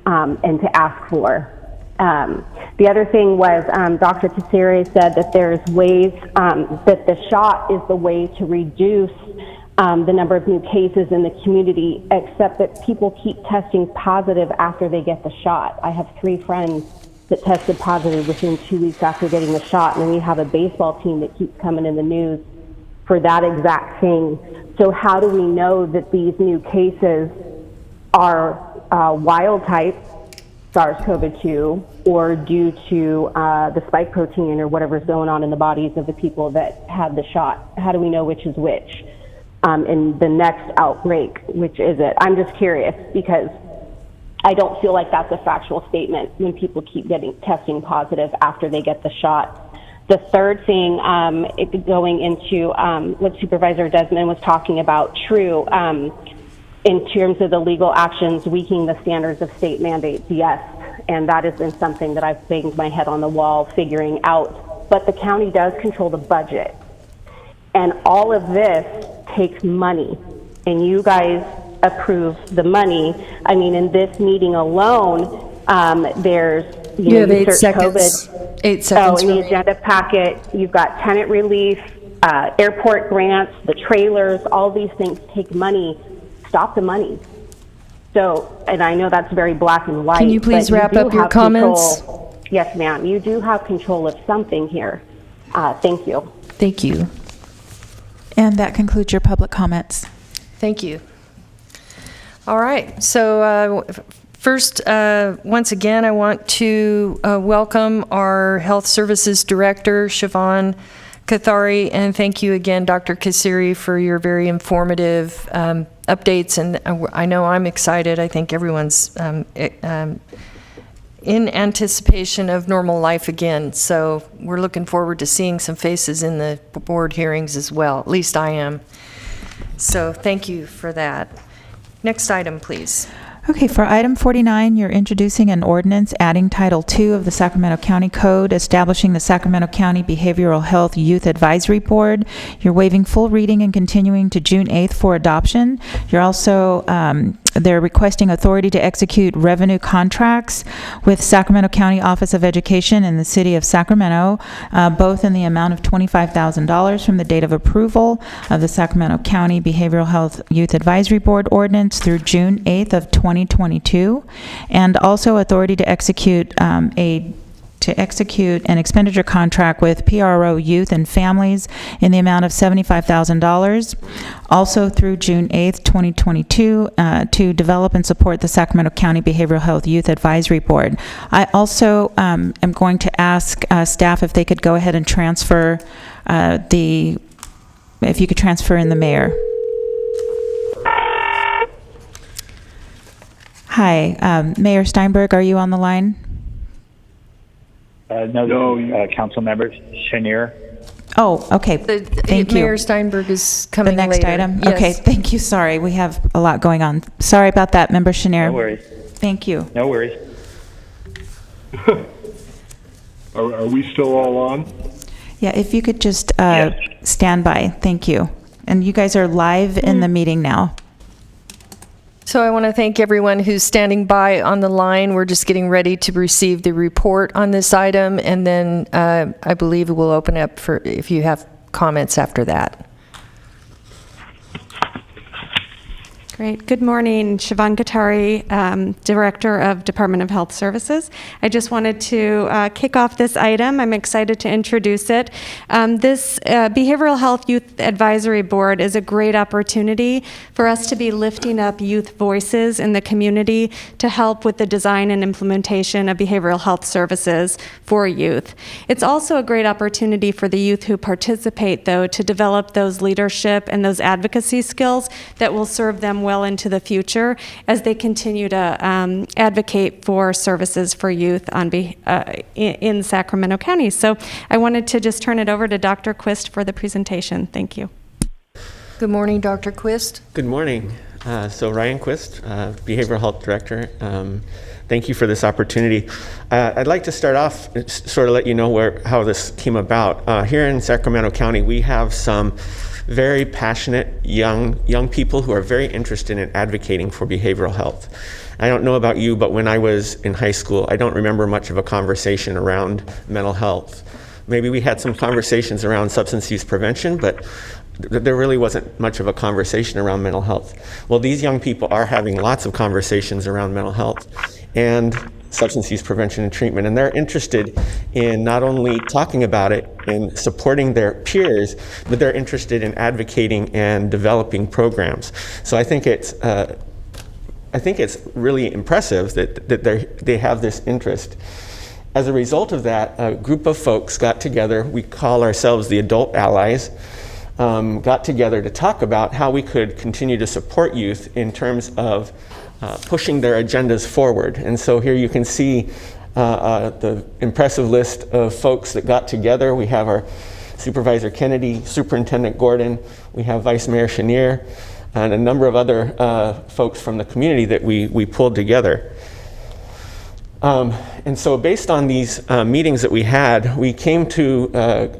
and to ask for. The other thing was Dr. Kasiri said that there's ways that the shot is the way to reduce the number of new cases in the community, except that people keep testing positive after they get the shot. I have 3 friends that tested positive within 2 weeks after getting the shot, and then we have a baseball team that keeps coming in the news for that exact thing. So how do we know that these new cases are wild type SARS-CoV-2 or due to the spike protein or whatever's going on in the bodies of the people that had the shot? How do we know which is which? In the next outbreak, which is it? I'm just curious, because I don't feel like that's a factual statement when people keep testing positive after they get the shot. The third thing, going into what Supervisor Desmond was talking about, true, in terms of the legal actions, weakening the standards of state mandates, yes. And that has been something that I've banged my head on the wall figuring out. But the county does control the budget. And all of this takes money. And you guys approve the money. I mean, in this meeting alone, there's,
You have 8
search
seconds.
COVID.
8 seconds.
In the
remaining.
agenda packet, you've got tenant relief, airport grants, the trailers, all these things take money. Stop the money. So, and I know that's very black and white.
Can you please
but
wrap
do
up your
have
comments?
control. Yes, ma'am. You do have control of something here. Thank you.
Thank you.
And that concludes your public comments.
Thank you. All right. So first, once again, I want to welcome our Health Services Director, Siobhan Kathari, and thank you again, Dr. Kasiri, for your very informative updates. And I know I'm excited. I think everyone's in anticipation of normal life again. So we're looking forward to seeing some faces in the board hearings as well. At least I am. So thank you for that. Next item, please.
Okay, for item 49, you're introducing an ordinance adding Title II of the Sacramento County Code, establishing the Sacramento County Behavioral Health Youth Advisory Board. You're waiving full reading and continuing to June 8th for adoption. You're also, they're requesting authority to execute revenue contracts with Sacramento County Office of Education and the City of Sacramento, both in the amount of $25,000 from the date of approval of the Sacramento County Behavioral Health Youth Advisory Board ordinance through June 8th of 2022, and also authority to execute an expenditure contract with PRO Youth and Families in the amount of $75,000, also through June 8th, 2022, to develop and support the Sacramento County Behavioral Health Youth Advisory Board. I also am going to ask staff if they could go ahead and transfer if you could transfer in the mayor. Hi, Mayor Steinberg, are you on the line?
No, council members, Chenier.
Oh, okay. Thank you.
Mayor Steinberg is coming
The next
later.
item?
Yes.
Okay, thank you. Sorry, we have a lot going on. Sorry about that, Member Chenier.
No worries.
Thank you.
No worries.
Are we still all on?
Yeah, if you could just
Yes.
stand by. Thank you. And you guys are live in the meeting now.
So I want to thank everyone who's standing by on the line. We're just getting ready to receive the report on this item, and then I believe we'll open up for if you have comments after that.
Great. Good morning, Siobhan Katari, Director of Department of Health Services. I just wanted to kick off this item. I'm excited to introduce it. This Behavioral Health Youth Advisory Board is a great opportunity for us to be lifting up youth voices in the community to help with the design and implementation of behavioral health services for youth. It's also a great opportunity for the youth who participate, though, to develop those leadership and those advocacy skills that will serve them well into the future as they continue to advocate for services for youth in Sacramento County. So I wanted to just turn it over to Dr. Quist for the presentation. Thank you.
Good morning, Dr. Quist.
Good morning. So Ryan Quist, Behavioral Health Director. Thank you for this opportunity. I'd like to start off, sort of let you know how this came about. Here in Sacramento County, we have some very passionate young people who are very interested in advocating for behavioral health. I don't know about you, but when I was in high school, I don't remember much of a conversation around mental health. Maybe we had some conversations around substance use prevention, but there really wasn't much of a conversation around mental health. Well, these young people are having lots of conversations around mental health and substance use prevention and treatment, and they're interested in not only talking about it and supporting their peers, but they're interested in advocating and developing programs. So I think it's really impressive that they have this interest. As a result of that, a group of folks got together. We call ourselves the Adult Allies. Got together to talk about how we could continue to support youth in terms of pushing their agendas forward. And so here you can see the impressive list of folks that got together. We have our Supervisor Kennedy, Superintendent Gordon, we have Vice Mayor Chenier, and a number of other folks from the community that we pulled together. And so based on these meetings that we had, we came to,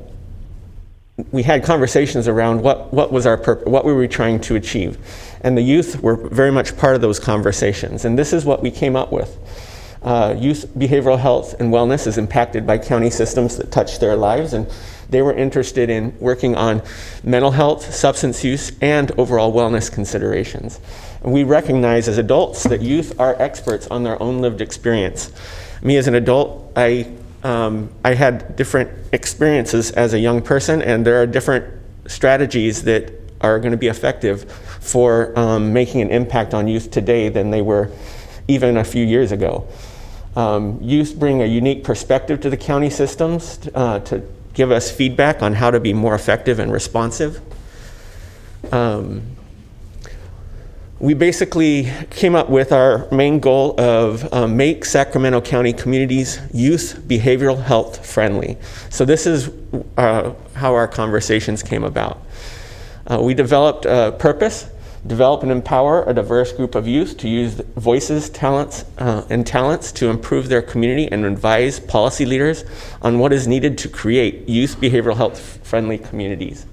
we had conversations around what was our purpose, what were we trying to achieve. And the youth were very much part of those conversations. And this is what we came up with. Youth behavioral health and wellness is impacted by county systems that touch their lives, and they were interested in working on mental health, substance use, and overall wellness considerations. And we recognize as adults that youth are experts on their own lived experience. Me as an adult, I had different experiences as a young person, and there are different strategies that are going to be effective for making an impact on youth today than they were even a few years ago. Youth bring a unique perspective to the county systems to give us feedback on how to be more effective and responsive. We basically came up with our main goal of make Sacramento County communities youth behavioral health friendly. So this is how our conversations came about. We developed a purpose, develop and empower a diverse group of youth to use voices, talents to improve their community and advise policy leaders on what is needed to create youth behavioral health friendly communities.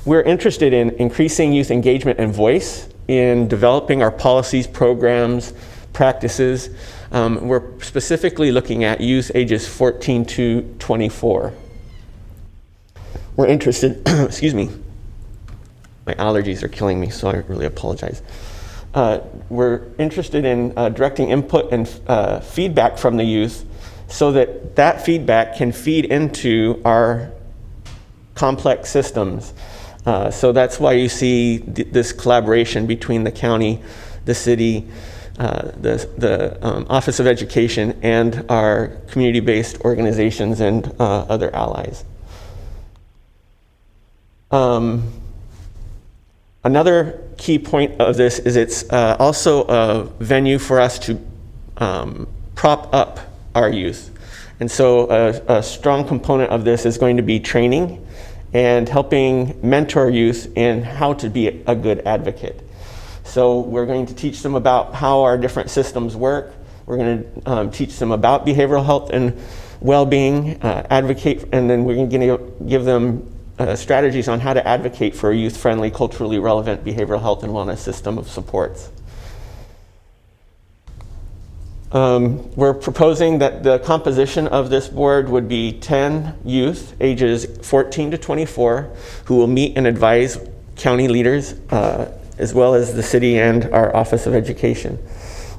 We're interested in increasing youth engagement and voice in developing our policies, programs, practices. We're specifically looking at youth ages 14 to 24. We're interested, excuse me, my allergies are killing me, so I really apologize. We're interested in directing input and feedback from the youth so that that feedback can feed into our complex systems. So that's why you see this collaboration between the county, the city, the Office of Education, and our community-based organizations and other allies. Another key point of this is it's also a venue for us to prop up our youth. And so a strong component of this is going to be training and helping mentor youth in how to be a good advocate. So we're going to teach them about how our different systems work. We're going to teach them about behavioral health and well-being, advocate, and then we're going to give them strategies on how to advocate for a youth-friendly, culturally relevant behavioral health and wellness system of supports. We're proposing that the composition of this board would be 10 youth ages 14 to 24 who will meet and advise county leaders as well as the city and our Office of Education.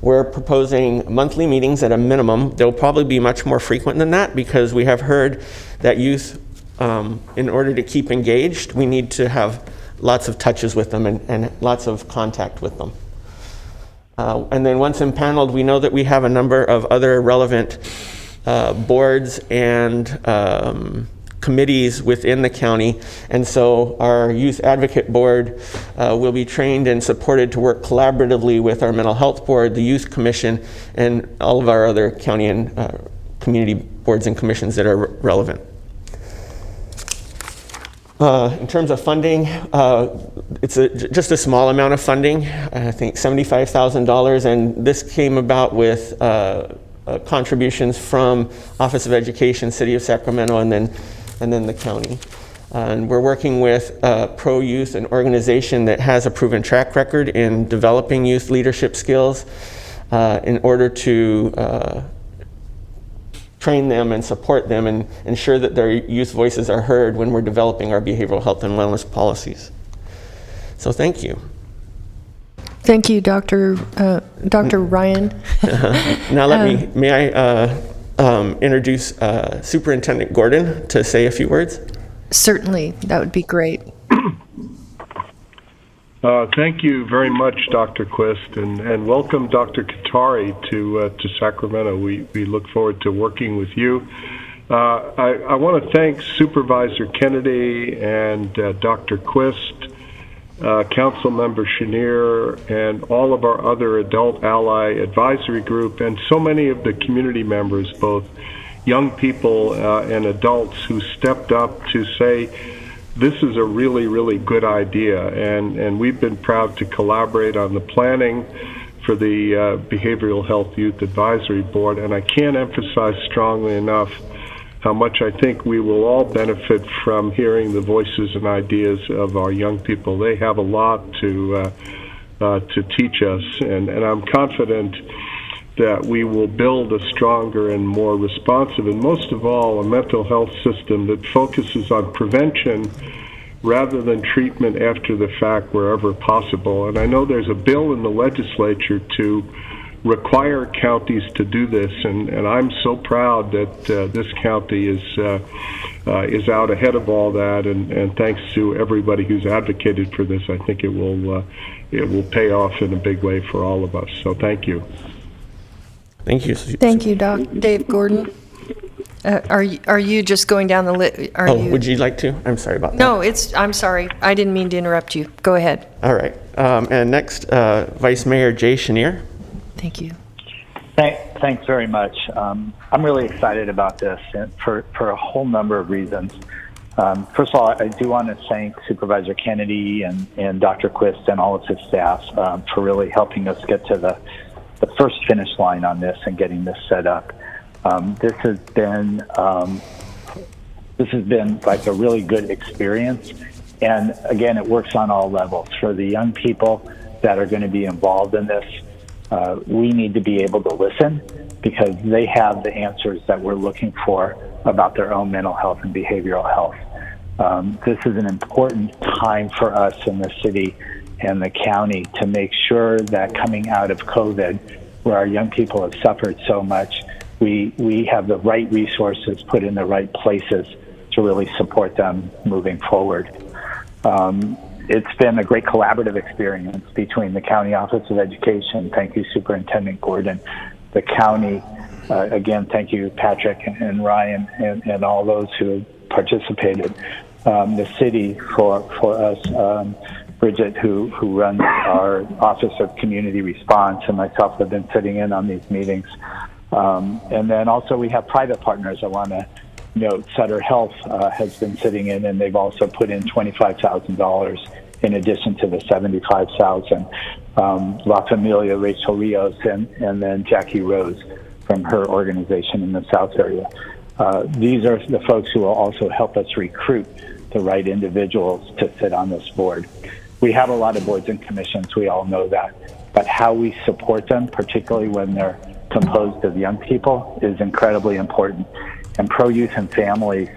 We're proposing monthly meetings at a minimum. They'll probably be much more frequent than that because we have heard that youth, in order to keep engaged, we need to have lots of touches with them and lots of contact with them. And then once impaneled, we know that we have a number of other relevant boards and committees within the county. And so our Youth Advocate Board will be trained and supported to work collaboratively with our Mental Health Board, the Youth Commission, and all of our other county and community boards and commissions that are relevant. In terms of funding, it's just a small amount of funding, I think $75,000, and this came about with contributions from Office of Education, City of Sacramento, and then the county. And we're working with Pro Youth, an organization that has a proven track record in developing youth leadership skills in order to train them and support them and ensure that their youth voices are heard when we're developing our behavioral health and wellness policies. So thank you.
Thank you, Dr. Ryan.
Now may I introduce Superintendent Gordon to say a few words?
Certainly, that would be great.
Thank you very much, Dr. Quist, and welcome Dr. Katari to Sacramento. We look forward to working with you. I want to thank Supervisor Kennedy and Dr. Quist, Council Member Chenier, and all of our other Adult Ally Advisory Group, and so many of the community members, both young people and adults, who stepped up to say this is a really, really good idea, and we've been proud to collaborate on the planning for the Behavioral Health Youth Advisory Board, and I can't emphasize strongly enough how much I think we will all benefit from hearing the voices and ideas of our young people. They have a lot to teach us, and I'm confident that we will build a stronger and more responsive, and most of all, a mental health system that focuses on prevention rather than treatment after the fact wherever possible. And I know there's a bill in the legislature to require counties to do this, and I'm so proud that this county is out ahead of all that, and thanks to everybody who's advocated for this. I think it will pay off in a big way for all of us. So thank you.
Thank you.
Thank you, Doc. Dave Gordon. Are you just going down the list?
Would you like to? I'm sorry about that.
No, I'm sorry. I didn't mean to interrupt you. Go ahead.
All right. And next, Vice Mayor Jay Chenier.
Thank you.
Thanks very much. I'm really excited about this and for a whole number of reasons. First of all, I do want to thank Supervisor Kennedy and Dr. Quist and all of his staff for really helping us get to the first finish line on this and getting this set up. This has been like a really good experience, and again, it works on all levels. For the young people that are going to be involved in this, we need to be able to listen because they have the answers that we're looking for about their own mental health and behavioral health. This is an important time for us in the city and the county to make sure that coming out of COVID, where our young people have suffered so much, we have the right resources put in the right places to really support them moving forward. It's been a great collaborative experience between the County Office of Education. Thank you, Superintendent Gordon. The county, again, thank you, Patrick and Ryan and all those who have participated. The city for us, Bridget, who runs our Office of Community Response, and myself have been sitting in on these meetings. And then also we have private partners. I want to note Sutter Health has been sitting in, and they've also put in $25,000 in addition to the $75,000. La Familia, Rachel Rios, and then Jackie Rose from her organization in the South area. These are the folks who will also help us recruit the right individuals to sit on this board. We have a lot of boards and commissions, we all know that, but how we support them, particularly when they're composed of young people, is incredibly important. And Pro Youth and Families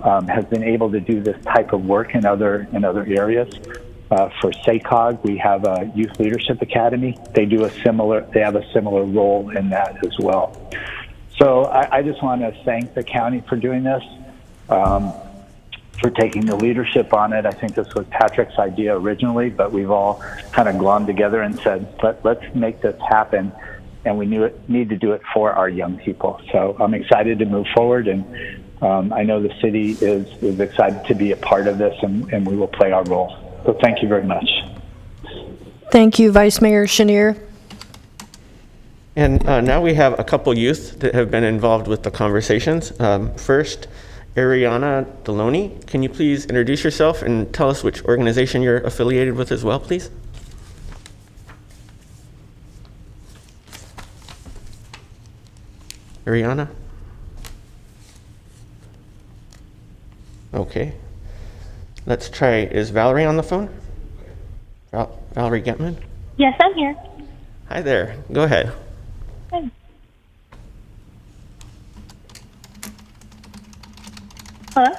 has been able to do this type of work in other areas. For SACOG, we have a Youth Leadership Academy. They have a similar role in that as well. So I just want to thank the county for doing this, for taking the leadership on it. I think this was Patrick's idea originally, but we've all kind of glommed together and said, let's make this happen. And we need to do it for our young people. So I'm excited to move forward, and I know the city is excited to be a part of this, and we will play our role. So thank you very much.
Thank you, Vice Mayor Chenier.
And now we have a couple youth that have been involved with the conversations. First, Ariana Deloney, can you please introduce yourself and tell us which organization you're affiliated with as well, please? Ariana? Okay. Let's try, is Valerie on the phone? Valerie Getman?
Yes, I'm here.
Hi there, go ahead.
Hi. Hello?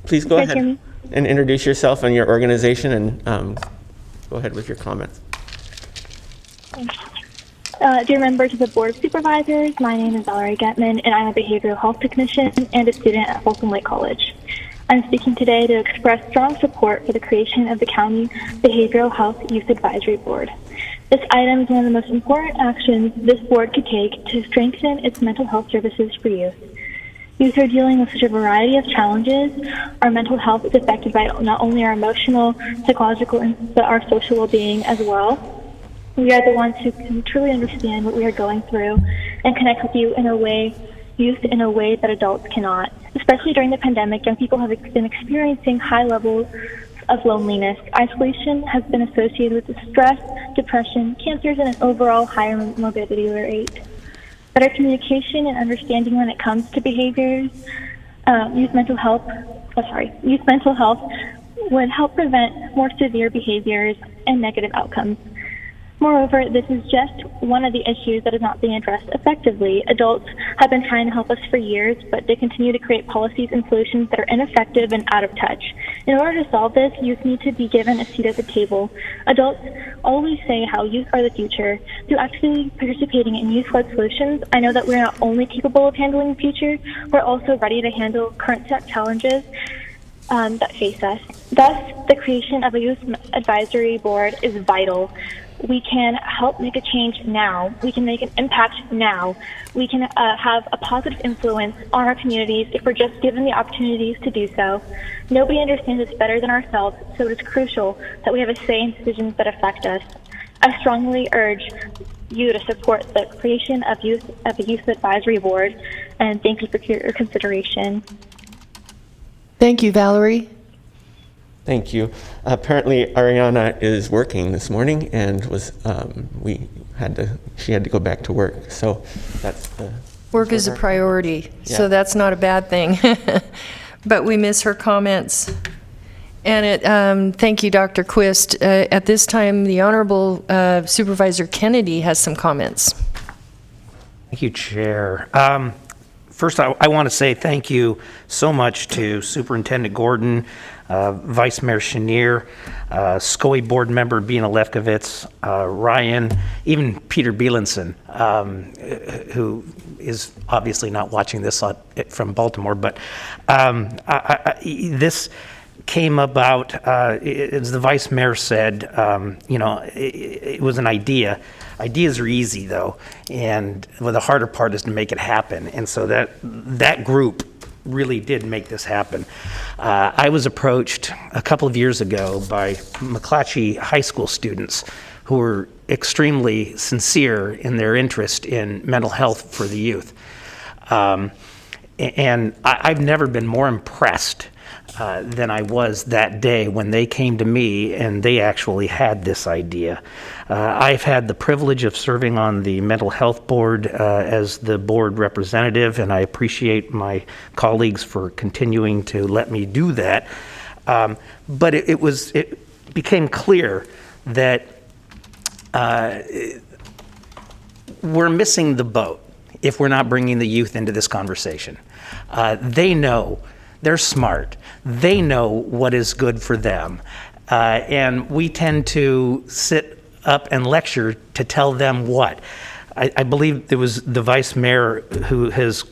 Please go
You guys hear
ahead
me?
and introduce yourself and your organization, and go ahead with your comments.
Dear members of the Board of Supervisors, my name is Valerie Getman, and I'm a behavioral health technician and a student at Folsom Lake College. I'm speaking today to express strong support for the creation of the County Behavioral Health Youth Advisory Board. This item is one of the most important actions this board could take to strengthen its mental health services for youth. Youth are dealing with such a variety of challenges. Our mental health is affected by not only our emotional, psychological, but our social well-being as well. We are the ones who can truly understand what we are going through and connect with youth in a way that adults cannot. Especially during the pandemic, young people have been experiencing high levels of loneliness. Isolation has been associated with stress, depression, cancers, and an overall higher morbidity rate. Better communication and understanding when it comes to behaviors, youth mental health would help prevent more severe behaviors and negative outcomes. Moreover, this is just one of the issues that is not being addressed effectively. Adults have been trying to help us for years, but they continue to create policies and solutions that are ineffective and out of touch. In order to solve this, youth need to be given a seat at the table. Adults always say how youth are the future. Through actively participating in youth-led solutions, I know that we're not only capable of handling the future, we're also ready to handle current challenges that face us. Thus, the creation of a youth advisory board is vital. We can help make a change now. We can make an impact now. We can have a positive influence on our communities if we're just given the opportunities to do so. Nobody understands this better than ourselves, so it is crucial that we have a say in decisions that affect us. I strongly urge you to support the creation of a youth advisory board, and thank you for your consideration.
Thank you, Valerie.
Thank you. Apparently, Ariana is working this morning, and she had to go back to work. So that's
work is a priority,
Yeah.
so that's not a bad thing. But we miss her comments. And thank you, Dr. Quist. At this time, the Honorable Supervisor Kennedy has some comments.
Thank you, Chair. First, I want to say thank you so much to Superintendent Gordon, Vice Mayor Chenier, SCOE Board Member Bina Lefkowitz, Ryan, even Peter Bielenson, who is obviously not watching this from Baltimore, but this came about, as the Vice Mayor said, it was an idea. Ideas are easy, though, and the harder part is to make it happen. And so that group really did make this happen. I was approached a couple of years ago by McClatchy High School students who were extremely sincere in their interest in mental health for the youth. And I've never been more impressed than I was that day when they came to me and they actually had this idea. I've had the privilege of serving on the mental health board as the board representative, and I appreciate my colleagues for continuing to let me do that. But it became clear that we're missing the boat if we're not bringing the youth into this conversation. They know. They're smart. They know what is good for them. And we tend to sit up and lecture to tell them what. I believe it was the Vice Mayor who has,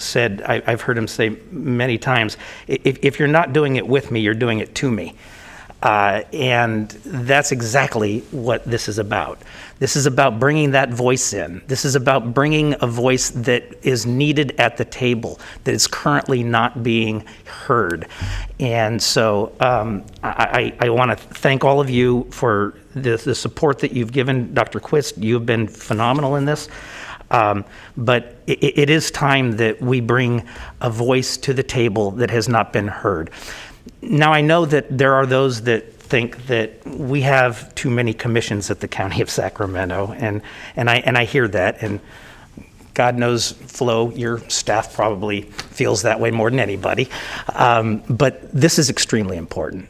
said, I've heard him say many times, if you're not doing it with me, you're doing it to me. And that's exactly what this is about. This is about bringing that voice in. This is about bringing a voice that is needed at the table, that is currently not being heard. And so I want to thank all of you for the support that you've given. Dr. Quist, you've been phenomenal in this. But it is time that we bring a voice to the table that has not been heard. Now, I know that there are those that think that we have too many commissions at the County of Sacramento, and I hear that, and God knows, Flo, your staff probably feels that way more than anybody, but this is extremely important.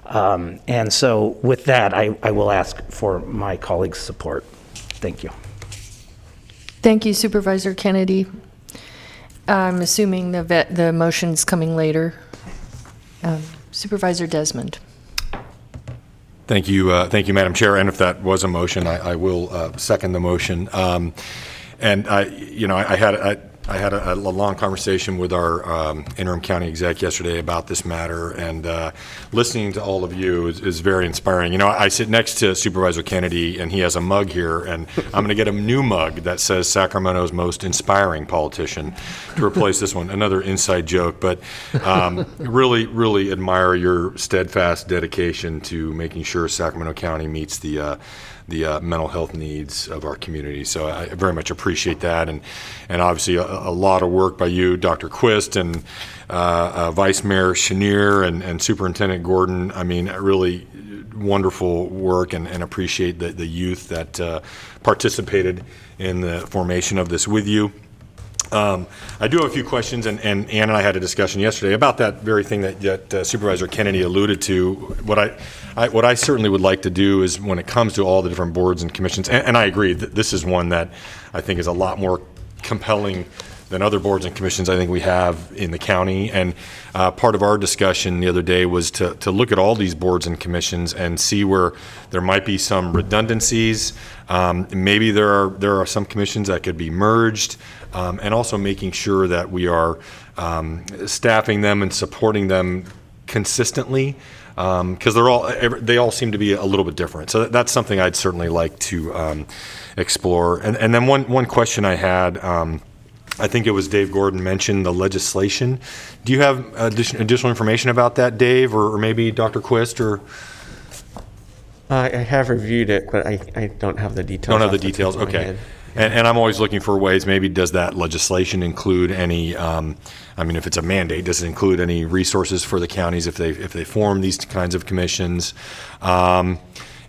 And so with that, I will ask for my colleagues' support. Thank you.
Thank you, Supervisor Kennedy. I'm assuming the motion's coming later. Supervisor Desmond.
Thank you, Madam Chair. And if that was a motion, I will second the motion. And I had a long conversation with our interim county exec yesterday about this matter, and listening to all of you is very inspiring. I sit next to Supervisor Kennedy, and he has a mug here, and I'm going to get a new mug that says Sacramento's most inspiring politician to replace this one. Another inside joke, but really, really admire your steadfast dedication to making sure Sacramento County meets the the mental health needs of our community. So I very much appreciate that, and obviously a lot of work by you, Dr. Quist, and Vice Mayor Chenier and Superintendent Gordon. I mean, really wonderful work, and appreciate the youth that participated in the formation of this with you. I do have a few questions, and Ann and I had a discussion yesterday about that very thing that Supervisor Kennedy alluded to. What I certainly would like to do is, when it comes to all the different boards and commissions, and I agree that this is one that I think is a lot more compelling than other boards and commissions I think we have in the county. And part of our discussion the other day was to look at all these boards and commissions and see where there might be some redundancies. Maybe there are some commissions that could be merged, and also making sure that we are staffing them and supporting them consistently, because they all seem to be a little bit different. So that's something I'd certainly like to explore. And then one question I had, I think it was Dave Gordon mentioned the legislation. Do you have additional information about that, Dave, or maybe Dr. Quist? Or
I have reviewed it, but I don't have the details.
Don't have the details. Okay. And I'm always looking for ways. Maybe does that legislation include any? I mean, if it's a mandate, does it include any resources for the counties if they form these kinds of commissions?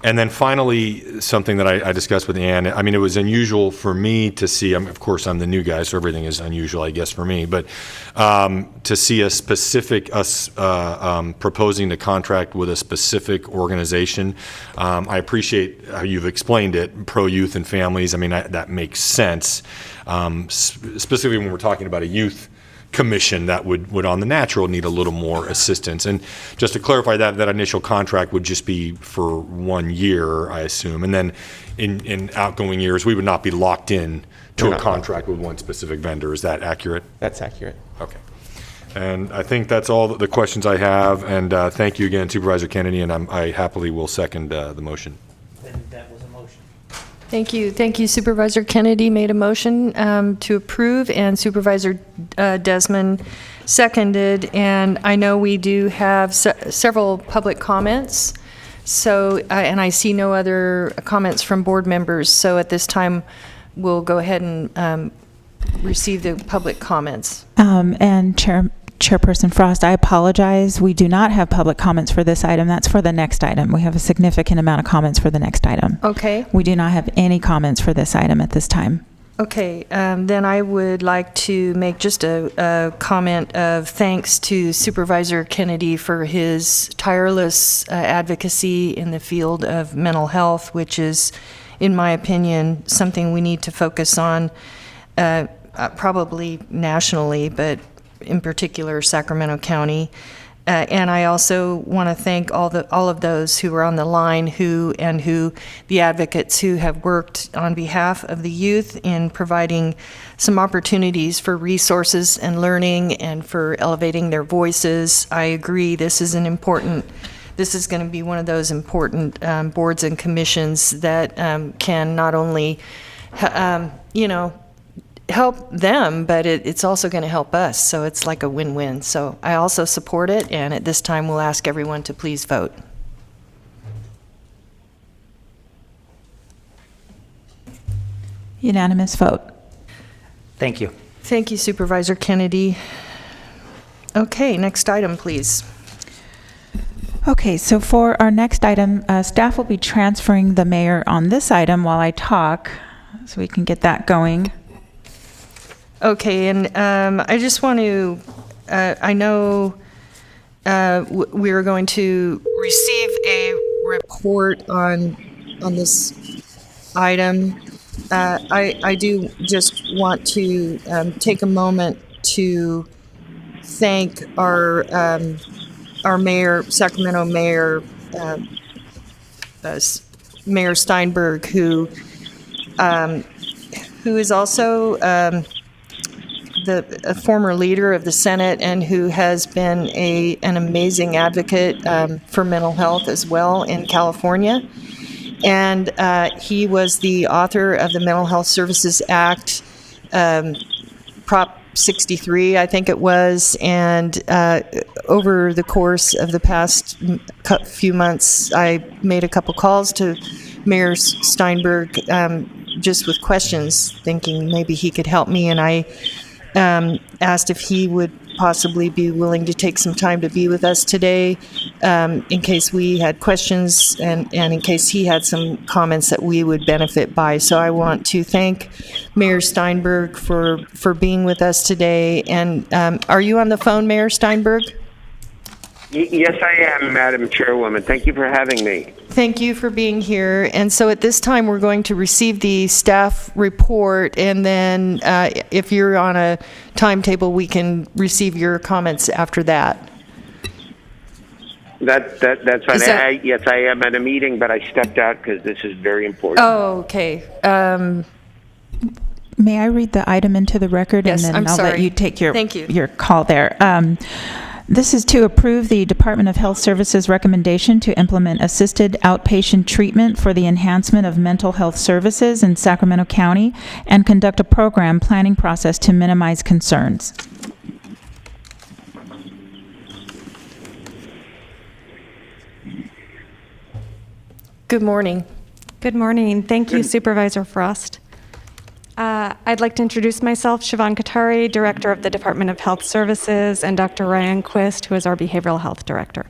And then finally, something that I discussed with Ann, I mean, it was unusual for me to see, of course, I'm the new guy, so everything is unusual, I guess, for me, but to see a specific, proposing to contract with a specific organization. I appreciate how you've explained it, pro-youth and families. I mean, that makes sense, specifically when we're talking about a youth commission that would on the natural need a little more assistance. And just to clarify, that initial contract would just be for 1 year, I assume, and then in outgoing years we would not be locked in to a contract with one specific vendor. Is that accurate?
That's accurate.
Okay. And I think that's all the questions I have, and thank you again, Supervisor Kennedy, and I happily will second the motion.
Then that was a motion.
Thank you. Thank you. Supervisor Kennedy made a motion to approve, and Supervisor Desmond seconded. And I know we do have several public comments. So, and I see no other comments from board members. So at this time, we'll go ahead and receive the public comments.
And Chairperson Frost, I apologize. We do not have public comments for this item. That's for the next item. We have a significant amount of comments for the next item.
Okay.
We do not have any comments for this item at this time.
Okay, then I would like to make just a comment of thanks to Supervisor Kennedy for his tireless advocacy in the field of mental health, which is, in my opinion, something we need to focus on, probably nationally, but in particular Sacramento County. And I also want to thank all of those who are on the line, the advocates who have worked on behalf of the youth in providing some opportunities for resources and learning and for elevating their voices. I agree, this is going to be one of those important boards and commissions that can not only, help them, but it's also going to help us. So it's like a win-win. So I also support it, and at this time we'll ask everyone to please vote.
Unanimous vote.
Thank you.
Thank you, Supervisor Kennedy. Okay, next item, please.
Okay, so for our next item, staff will be transferring the mayor on this item while I talk, so we can get that going.
Okay, and I just want to, I know we are going to receive a report on this item. I do just want to take a moment to thank our mayor, Sacramento Mayor, Mayor Steinberg, who is also a former leader of the Senate and who has been an amazing advocate for mental health as well in California. And he was the author of the Mental Health Services Act, Prop 63, I think it was. And over the course of the past few months, I made a couple calls to Mayor Steinberg just with questions, thinking maybe he could help me, and I asked if he would possibly be willing to take some time to be with us today in case we had questions and in case he had some comments that we would benefit by. So I want to thank Mayor Steinberg for being with us today. And are you on the phone, Mayor Steinberg?
Yes, I am, Madam Chairwoman. Thank you for having me.
Thank you for being here. And so at this time, we're going to receive the staff report, and then if you're on a timetable, we can receive your comments after that.
That's fine. Yes, I am at a meeting, but I stepped out because this is very important.
Oh, okay.
May I read the item into the record?
Yes,
and then I'll let you take your call there. This is to approve the Department of Health Services recommendation to implement assisted outpatient treatment for the enhancement of mental health services in Sacramento County and conduct a program planning process to minimize concerns. Good morning.
Good morning. Thank you, Supervisor Frost. I'd like to introduce myself, Siobhan Katari, Director of the Department of Health Services, and Dr. Ryan Quist, who is our Behavioral Health Director.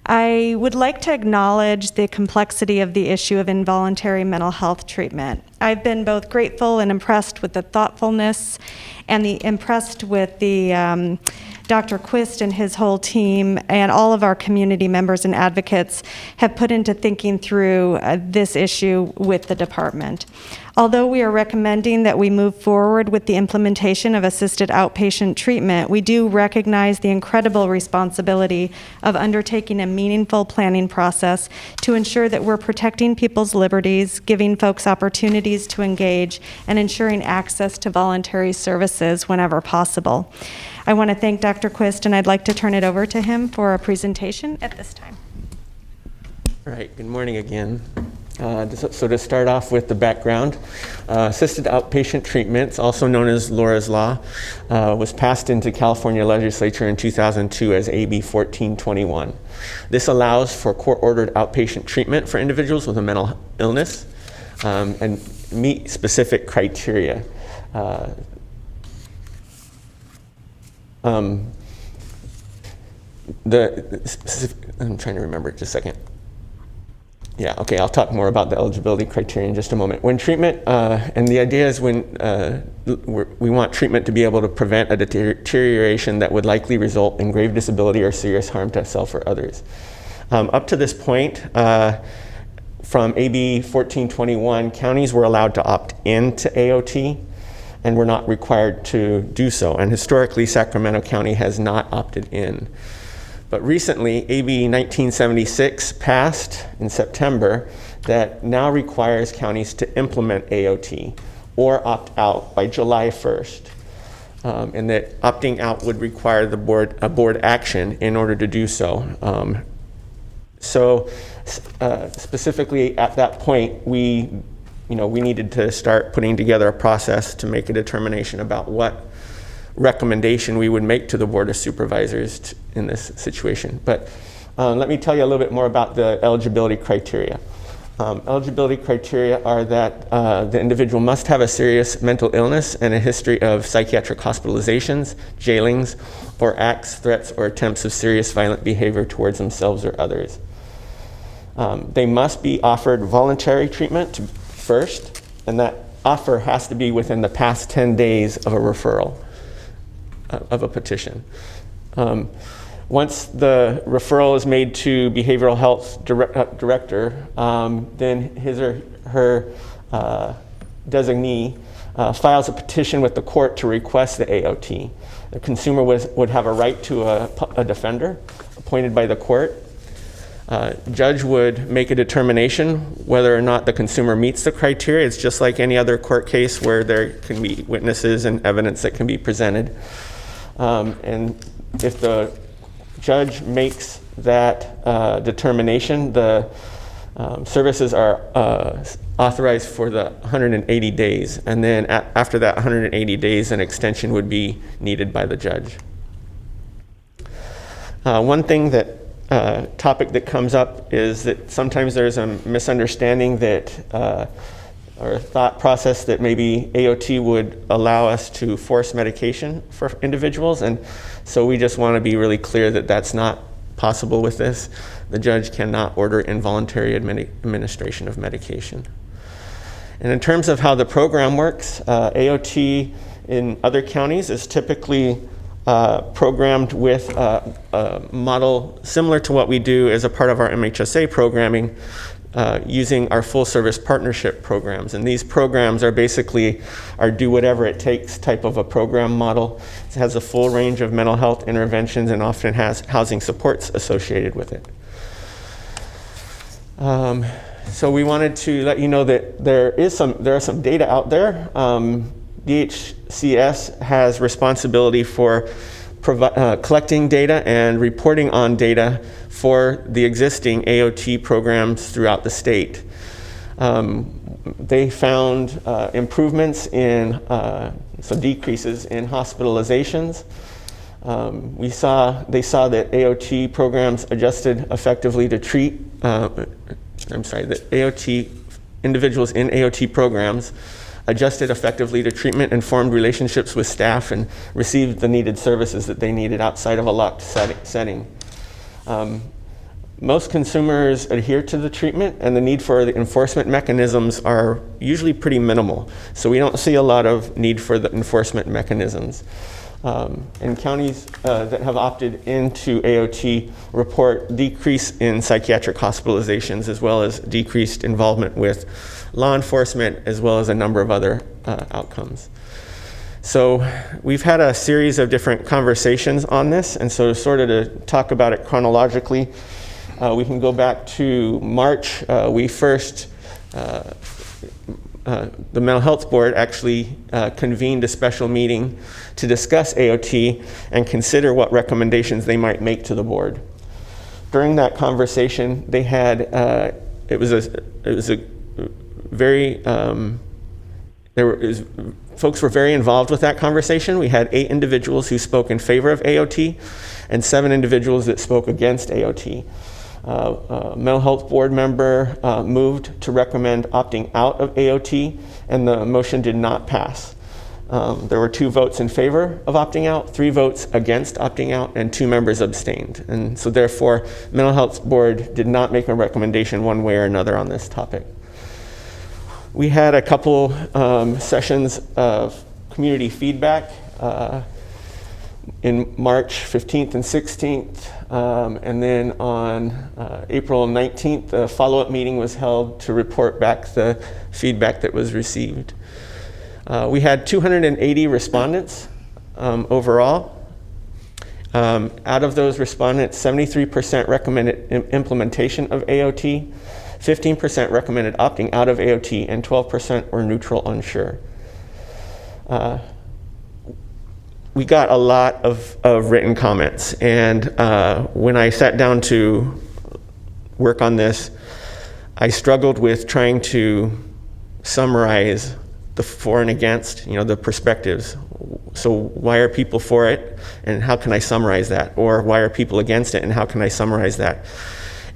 I would like to acknowledge the complexity of the issue of involuntary mental health treatment. I've been both grateful and impressed with the thoughtfulness and impressed with the Dr. Quist and his whole team and all of our community members and advocates have put into thinking through this issue with the department. Although we are recommending that we move forward with the implementation of assisted outpatient treatment, we do recognize the incredible responsibility of undertaking a meaningful planning process to ensure that we're protecting people's liberties, giving folks opportunities to engage, and ensuring access to voluntary services whenever possible. I want to thank Dr. Quist, and I'd like to turn it over to him for a presentation at this time.
All right, good morning again. So to start off with the background, assisted outpatient treatments, also known as Laura's Law, was passed into California legislature in 2002 as AB 1421. This allows for court-ordered outpatient treatment for individuals with a mental illness and meet specific criteria. I'm trying to remember just a second. Yeah, okay, I'll talk more about the eligibility criteria in just a moment. When treatment, and the idea is when we want treatment to be able to prevent a deterioration that would likely result in grave disability or serious harm to self or others. Up to this point, from AB 1421, counties were allowed to opt into AOT and were not required to do so. And historically, Sacramento County has not opted in. But recently, AB 1976 passed in September that now requires counties to implement AOT or opt out by July 1st. And that opting out would require a board action in order to do so. Specifically at that point, we needed to start putting together a process to make a determination about what recommendation we would make to the Board of Supervisors in this situation. But let me tell you a little bit more about the eligibility criteria. Eligibility criteria are that the individual must have a serious mental illness and a history of psychiatric hospitalizations, jailings, or acts, threats, or attempts of serious violent behavior towards themselves or others. They must be offered voluntary treatment first, and that offer has to be within the past 10 days of a referral of a petition. Once the referral is made to behavioral health director, then his or her designee files a petition with the court to request the AOT. The consumer would have a right to a defender appointed by the court. Judge would make a determination whether or not the consumer meets the criteria. It's just like any other court case where there can be witnesses and evidence that can be presented. And if the judge makes that determination, the services are authorized for the 180 days. And then after that 180 days, an extension would be needed by the judge. One thing that topic that comes up is that sometimes there's a misunderstanding that or a thought process that maybe AOT would allow us to force medication for individuals, and so we just want to be really clear that that's not possible with this. The judge cannot order involuntary administration of medication. And in terms of how the program works, AOT in other counties is typically programmed with a model similar to what we do as a part of our MHSA programming, using our full service partnership programs. And these programs are basically our do whatever it takes type of a program model. It has a full range of mental health interventions and often has housing supports associated with it. So we wanted to let you know that there are some data out there. DHCS has responsibility for collecting data and reporting on data for the existing AOT programs throughout the state. They found improvements in some decreases in hospitalizations. They saw that AOT programs adjusted effectively to treat, that AOT individuals in AOT programs adjusted effectively to treatment and formed relationships with staff and received the needed services that they needed outside of a locked setting. Most consumers adhere to the treatment, and the need for the enforcement mechanisms are usually pretty minimal. So we don't see a lot of need for the enforcement mechanisms. And counties that have opted into AOT report decrease in psychiatric hospitalizations, as well as decreased involvement with law enforcement, as well as a number of other outcomes. So we've had a series of different conversations on this, and so sort of to talk about it chronologically, we can go back to March. We first, the Mental Health Board actually convened a special meeting to discuss AOT and consider what recommendations they might make to the board. During that conversation, they had, it was a very, folks were very involved with that conversation. We had 8 individuals who spoke in favor of AOT and 7 individuals that spoke against AOT. Mental Health Board member moved to recommend opting out of AOT, and the motion did not pass. There were 2 votes in favor of opting out, 3 votes against opting out, and 2 members abstained. And so therefore, Mental Health Board did not make a recommendation one way or another on this topic. We had a couple sessions of community feedback in March 15th and 16th. And then on April 19th, a follow-up meeting was held to report back the feedback that was received. We had 280 respondents overall. Out of those respondents, 73% recommended implementation of AOT, 15% recommended opting out of AOT, and 12% were neutral, unsure. We got a lot of written comments, and when I sat down to work on this, I struggled with trying to summarize the for and against, the perspectives. So why are people for it, and how can I summarize that? Or why are people against it, and how can I summarize that?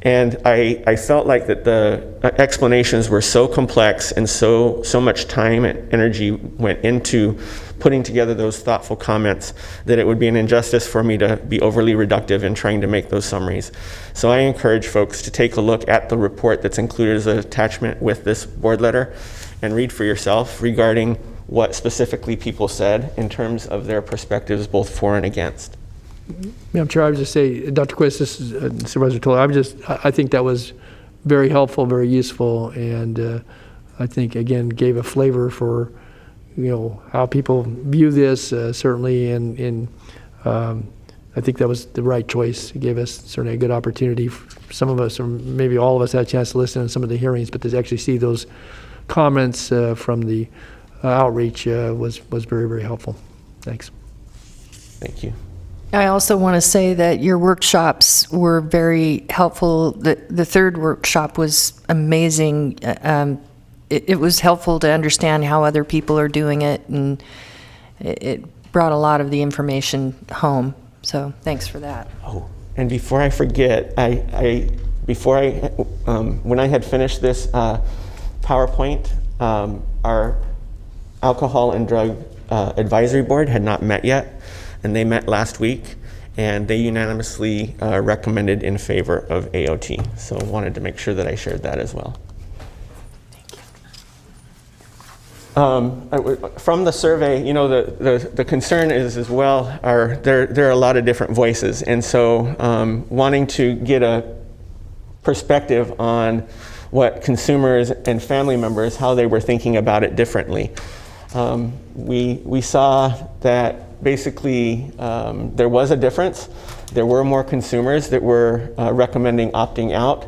And I felt like that the explanations were so complex and so much time and energy went into putting together those thoughtful comments that it would be an injustice for me to be overly reductive in trying to make those summaries. So I encourage folks to take a look at the report that's included as an attachment with this board letter and read for yourself regarding what specifically people said in terms of their perspectives, both for and against.
Madam Chair, I would just say, Dr. Quist, this is Supervisor Toller, I think that was very helpful, very useful, and I think, again, gave a flavor for, how people view this, certainly, and I think that was the right choice. It gave us certainly a good opportunity. Some of us, or maybe all of us, had a chance to listen to some of the hearings, but to actually see those comments from the outreach was very, very helpful. Thanks.
Thank you.
I also want to say that your workshops were very helpful. The third workshop was amazing. It was helpful to understand how other people are doing it, and it brought a lot of the information home. So thanks for that.
Oh, And before I forget, when I had finished this PowerPoint, our Alcohol and Drug Advisory Board had not met yet, and they met last week, and they unanimously recommended in favor of AOT. So wanted to make sure that I shared that as well. From the survey, you know, the concern is as well, there are a lot of different voices, and so wanting to get a perspective on what consumers and family members, how they were thinking about it differently. We saw that basically there was a difference. There were more consumers that were recommending opting out.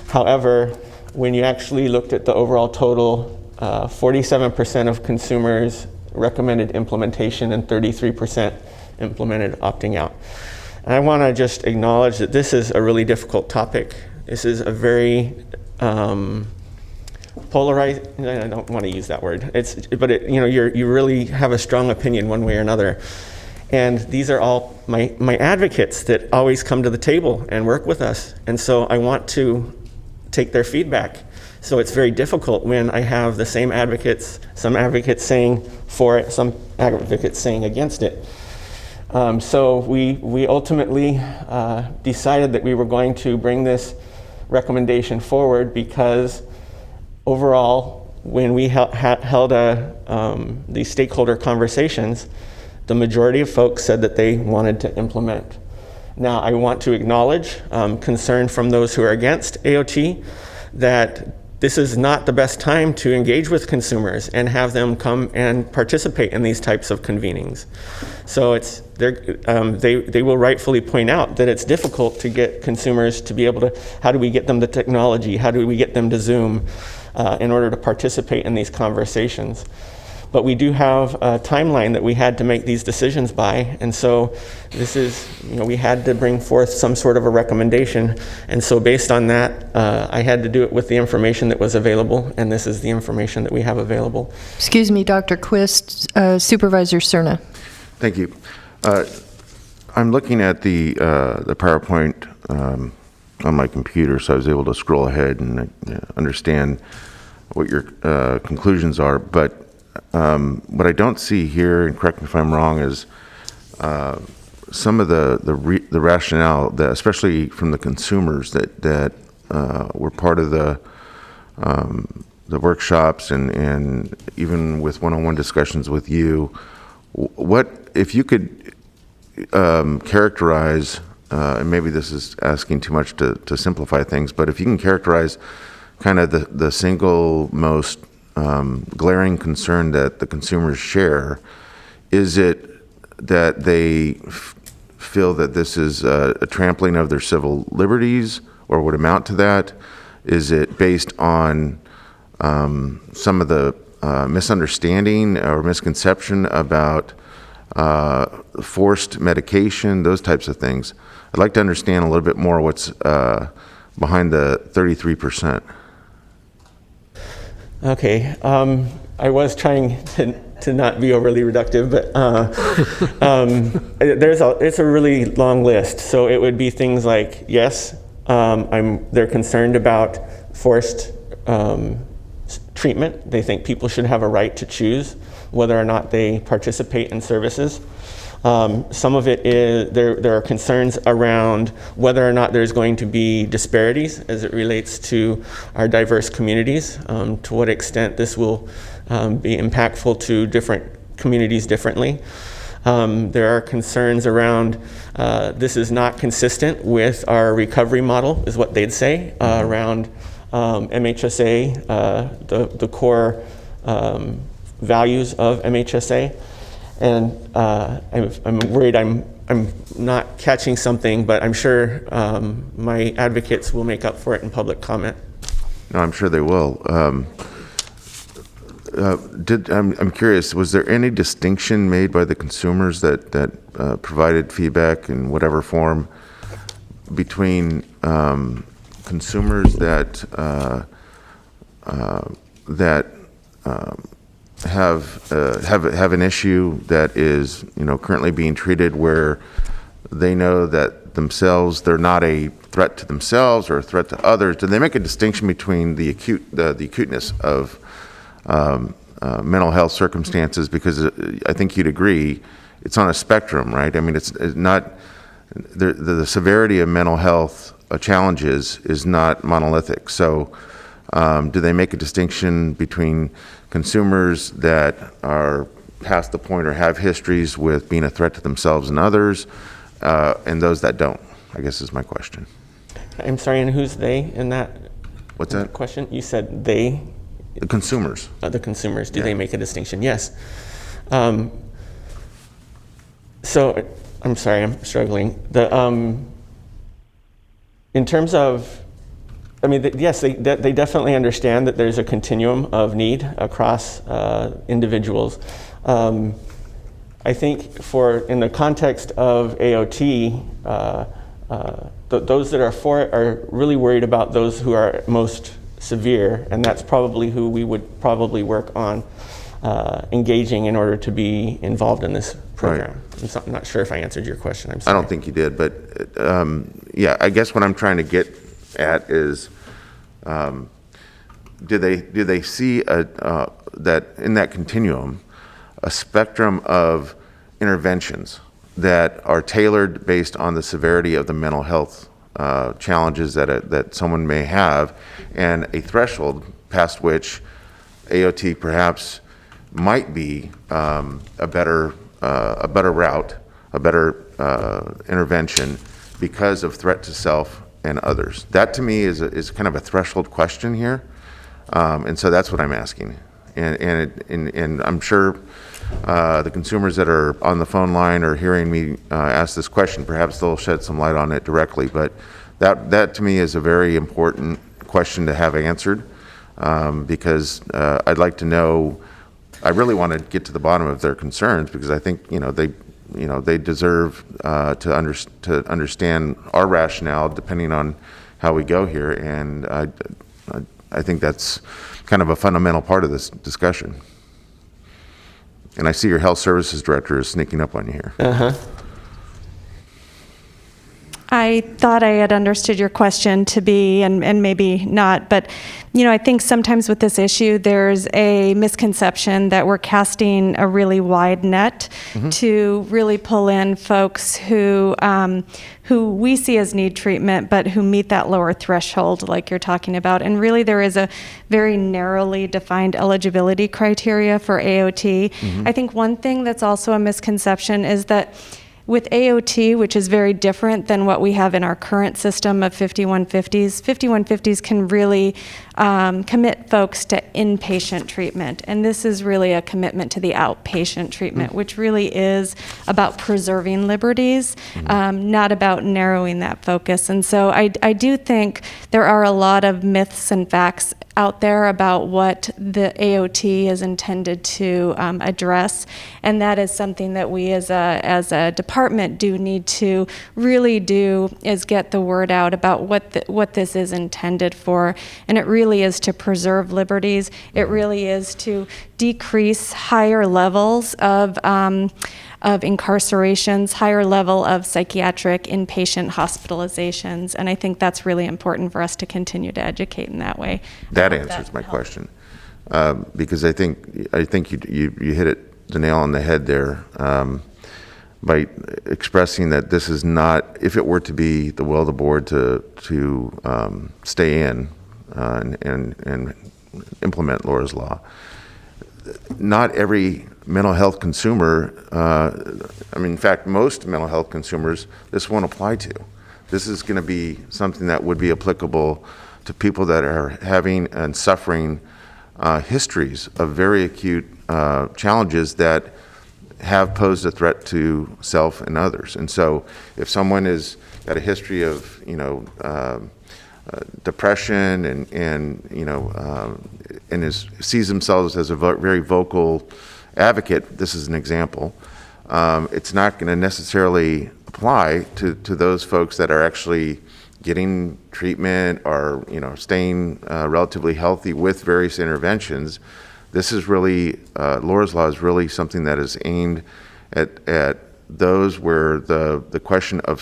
However, when you actually looked at the overall total, 47% of consumers recommended implementation and 33% implemented opting out. And I want to just acknowledge that this is a really difficult topic. This is a very polarized, I don't want to use that word, you really have a strong opinion one way or another. And these are all my advocates that always come to the table and work with us. And so I want to take their feedback. So it's very difficult when I have the same advocates, some advocates saying for it, some advocates saying against it. So we ultimately decided that we were going to bring this recommendation forward because overall, when we held these stakeholder conversations, the majority of folks said that they wanted to implement. Now, I want to acknowledge concern from those who are against AOT that this is not the best time to engage with consumers and have them come and participate in these types of convenings. So they will rightfully point out that it's difficult to get consumers to be able to, how do we get them the technology? How do we get them to Zoom in order to participate in these conversations? But we do have a timeline that we had to make these decisions by, and so this is, we had to bring forth some sort of a recommendation, and so based on that, I had to do it with the information that was available, and this is the information that we have available.
Excuse me, Dr. Quist, Supervisor Cerna.
Thank you. I'm looking at the PowerPoint on my computer, so I was able to scroll ahead and understand what your conclusions are, but what I don't see here, and correct me if I'm wrong, is some of the rationale, that, especially from the consumers that were part of the workshops and even with one-on-one discussions with you. What if you could characterize, and maybe this is asking too much to simplify things, but if you can characterize kind of the single most glaring concern that the consumers share, is it that they feel that this is a trampling of their civil liberties or would amount to that? Is it based on some of the misunderstanding or misconception about forced medication, those types of things? I'd like to understand a little bit more what's behind the 33%.
Okay, I was trying to not be overly reductive, but it's a really long list. So it would be things like, yes, they're concerned about forced treatment. They think people should have a right to choose whether or not they participate in services. Some of it is, there are concerns around whether or not there's going to be disparities as it relates to our diverse communities, to what extent this will be impactful to different communities differently. There are concerns around this is not consistent with our recovery model, is what they'd say, around MHSA, the core values of MHSA. And I'm worried I'm not catching something, but I'm sure my advocates will make up for it in public comment.
No, I'm sure they will. I'm curious, was there any distinction made by the consumers that provided feedback in whatever form between consumers that have an issue that is currently being treated where they know that themselves, they're not a threat to themselves or a threat to others? Do they make a distinction between the acuteness of mental health circumstances? Because I think you'd agree, it's on a spectrum, right? I mean, it's not, the severity of mental health challenges is not monolithic. So do they make a distinction between consumers that are past the point or have histories with being a threat to themselves and others, and those that don't, I guess is my question.
I'm sorry, and who's they in that?
What's that
question? You said they?
The consumers.
The consumers. Do they make a distinction? Yes. So, I'm sorry, I'm struggling. In terms of, I mean, yes, they definitely understand that there's a continuum of need across individuals. I think in the context of AOT, those that are for it are really worried about those who are most severe, and that's probably who we would probably work on engaging in order to be involved in this program. Right. I'm not sure if I answered your question. I'm sorry.
I don't think you did, but yeah, I guess what I'm trying to get at is, do they see that in that continuum, a spectrum of interventions that are tailored based on the severity of the mental health challenges that someone may have, and a threshold past which AOT perhaps might be a better route, a better intervention because of threat to self and others. That to me is kind of a threshold question here, and so that's what I'm asking. And I'm sure the consumers that are on the phone line or hearing me ask this question, perhaps they'll shed some light on it directly. But that to me is a very important question to have answered, because I'd like to know. I really want to get to the bottom of their concerns, because I think they deserve to understand our rationale depending on how we go here, and I think that's kind of a fundamental part of this discussion. And I see your health services director is sneaking up on you here.
I thought I had understood your question to be, and maybe not, but I think sometimes with this issue, there's a misconception that we're casting a really wide net to really pull in folks who we see as need treatment, but who meet that lower threshold like you're talking about. And really there is a very narrowly defined eligibility criteria for AOT. I think one thing that's also a misconception is that with AOT, which is very different than what we have in our current system of 5150s, 5150s can really commit folks to inpatient treatment. And this is really a commitment to the outpatient treatment, which really is about preserving liberties, not about narrowing that focus. And so I do think there are a lot of myths and facts out there about what the AOT is intended to address, and that is something that we as a department do need to really do, is get the word out about what this is intended for. And it really is to preserve liberties. It really is to decrease higher levels of incarcerations, higher level of psychiatric inpatient hospitalizations, and I think that's really important for us to continue to educate in that way.
That answers my question, because I think you hit the nail on the head there by expressing that this is not, if it were to be the will of the board to stay in and implement Laura's law, not every mental health consumer, in fact, most mental health consumers, this won't apply to. This is going to be something that would be applicable to people that are having and suffering histories of very acute challenges that have posed a threat to self and others. And so if someone has got a history of, depression and sees themselves as a very vocal advocate, this is an example, it's not going to necessarily apply to those folks that are actually getting treatment or staying relatively healthy with various interventions. This is really, Laura's Law is really something that is aimed at those where the question of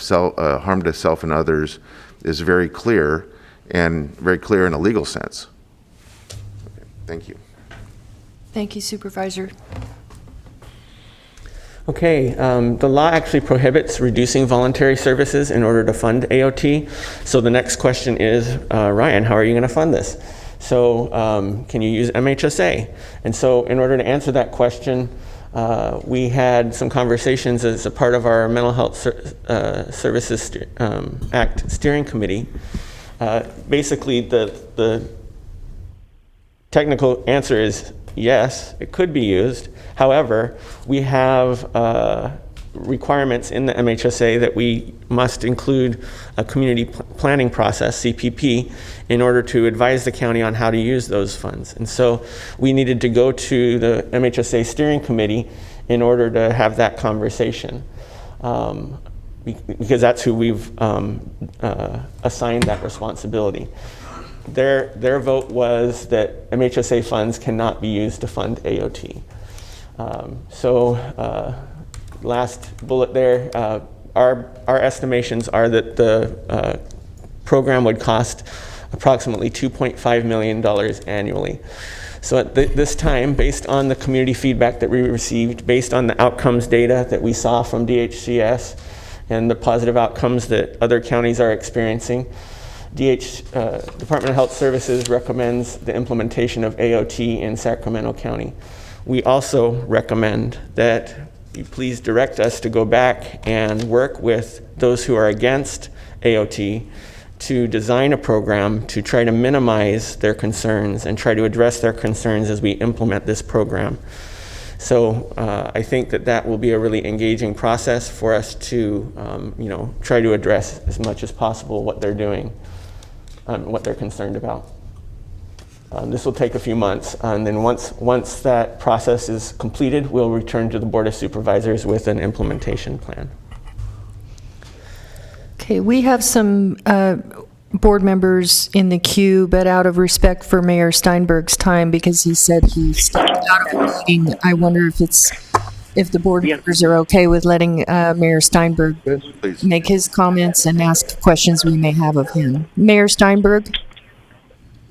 harm to self and others is very clear, and very clear in a legal sense. Thank you.
Thank you, Supervisor.
Okay, the law actually prohibits reducing voluntary services in order to fund AOT. So the next question is, Ryan, how are you going to fund this? So can you use MHSA? And so in order to answer that question, we had some conversations as a part of our Mental Health Services Act Steering Committee. Basically, the technical answer is yes, it could be used. However, we have requirements in the MHSA that we must include a community planning process, CPP, in order to advise the county on how to use those funds. And so we needed to go to the MHSA steering committee in order to have that conversation, because that's who we've assigned that responsibility. Their vote was that MHSA funds cannot be used to fund AOT. Last bullet there, our estimations are that the program would cost approximately $2.5 million annually. So at this time, based on the community feedback that we received, based on the outcomes data that we saw from DHCS and the positive outcomes that other counties are experiencing, Department of Health Services recommends the implementation of AOT in Sacramento County. We also recommend that you please direct us to go back and work with those who are against AOT to design a program to try to minimize their concerns and try to address their concerns as we implement this program. So I think that will be a really engaging process for us to try to address as much as possible what they're doing, what they're concerned about. This will take a few months, and then once that process is completed, we'll return to the Board of Supervisors with an implementation plan.
Okay, we have some board members in the queue, but out of respect for Mayor Steinberg's time, because he said he stepped out of the meeting, I wonder if the board members are okay with letting Mayor Steinberg make his comments and ask questions we may have of him. Mayor Steinberg?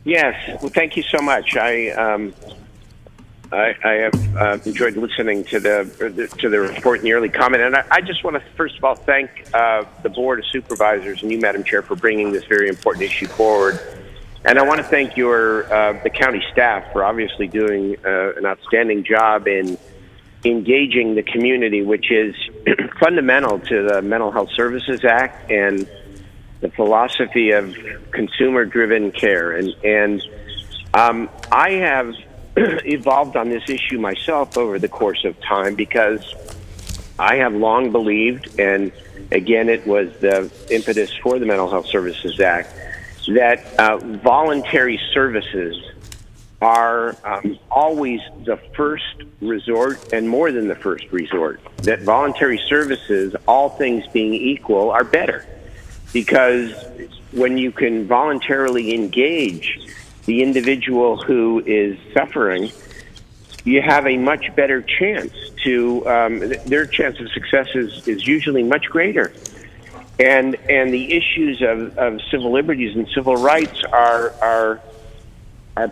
Yes, well, thank you so much. I have enjoyed listening to the report and the early comment, and I just want to first of all thank the Board of Supervisors and you, Madam Chair, for bringing this very important issue forward. And I want to thank the county staff for obviously doing an outstanding job in engaging the community, which is fundamental to the Mental Health Services Act and the philosophy of consumer-driven care. And I have evolved on this issue myself over the course of time, because I have long believed, and again, it was the impetus for the Mental Health Services Act, that voluntary services are always the first resort, and more than the first resort. That voluntary services, all things being equal, are better. Because when you can voluntarily engage the individual who is suffering, you have a much better chance to, their chance of success is usually much greater. And the issues of civil liberties and civil rights are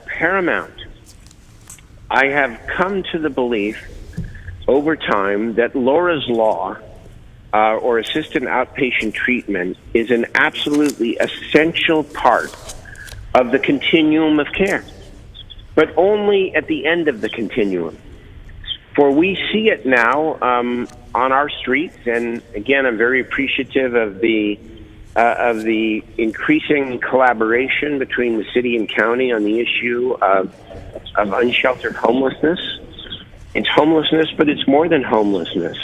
paramount. I have come to the belief over time that Laura's Law, or assisted outpatient treatment, is an absolutely essential part of the continuum of care, but only at the end of the continuum. For we see it now on our streets, and again, I'm very appreciative of the increasing collaboration between the city and county on the issue of unsheltered homelessness. It's homelessness, but it's more than homelessness.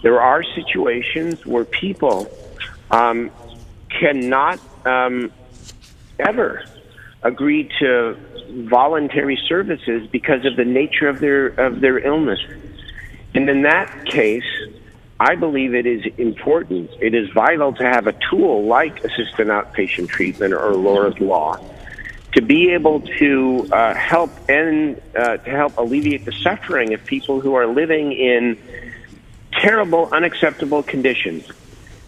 There are situations where people cannot ever agree to voluntary services because of the nature of their illness. And in that case, I believe it is important, it is vital to have a tool like assisted outpatient treatment or Laura's Law to be able to help alleviate the suffering of people who are living in terrible, unacceptable conditions.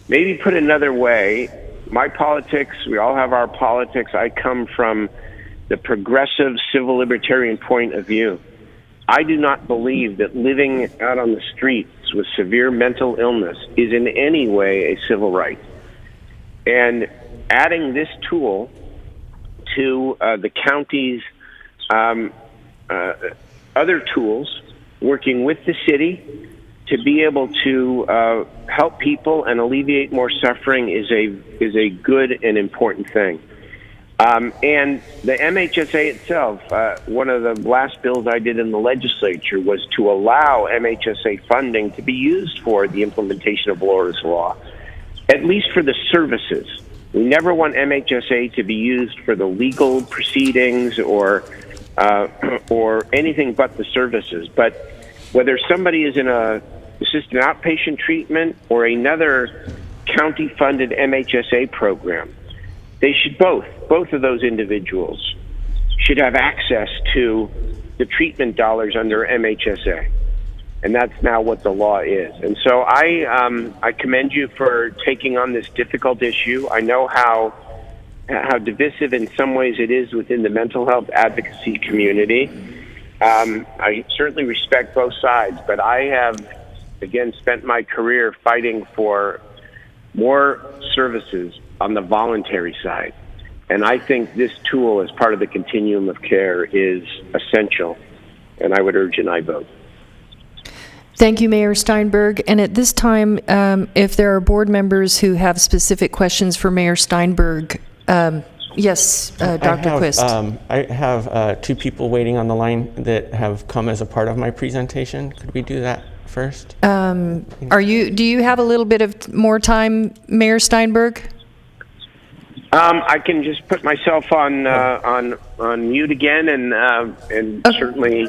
Maybe put another way, my politics, we all have our politics. I come from the progressive civil libertarian point of view. I do not believe that living out on the streets with severe mental illness is in any way a civil right. And adding this tool to the county's other tools, working with the city to be able to help people and alleviate more suffering is a good and important thing. And the MHSA itself, one of the last bills I did in the legislature was to allow MHSA funding to be used for the implementation of Laura's Law, at least for the services. We never want MHSA to be used for the legal proceedings or anything but the services. But whether somebody is in a assisted outpatient treatment or another county-funded MHSA program, they should both of those individuals should have access to the treatment dollars under MHSA. And that's now what the law is. And so I commend you for taking on this difficult issue. I know how divisive in some ways it is within the mental health advocacy community. I certainly respect both sides, but I have, again, spent my career fighting for more services on the voluntary side. And I think this tool as part of the continuum of care is essential, and I would urge an aye vote.
Thank you, Mayor Steinberg. And at this time, if there are board members who have specific questions for Mayor Steinberg, yes, Dr. Quist.
I have 2 people waiting on the line that have come as a part of my presentation. Could we do that first?
Do you have a little bit of more time, Mayor Steinberg?
I can just put myself on mute again and okay. Certainly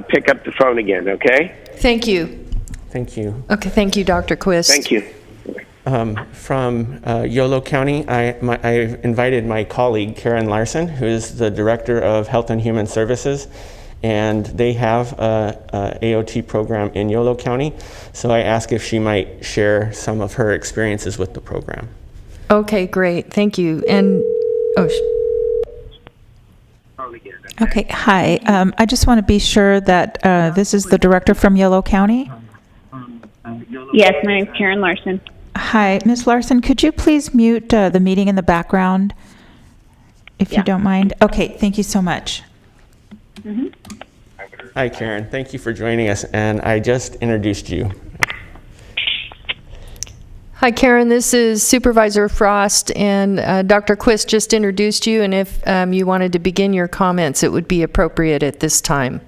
pick up the phone again, okay?
Thank you.
Thank you.
Okay, thank you, Dr. Quist.
Thank you.
From Yolo County, I invited my colleague, Karen Larson, who is the Director of Health and Human Services, and they have a AOT program in Yolo County. So I asked if she might share some of her experiences with the program.
Okay, great. Thank you. And,
Okay, hi. I just want to be sure that this is the director from Yolo County.
Yes, my name is Karen Larson.
Hi, Ms. Larson, could you please mute the meeting in the background, if you don't mind? Okay, thank you so much.
Mm-hmm.
Hi, Karen. Thank you for joining us, and I just introduced you.
hi, Karen. This is Supervisor Frost, and Dr. Quist just introduced you, and if you wanted to begin your comments, it would be appropriate at this time.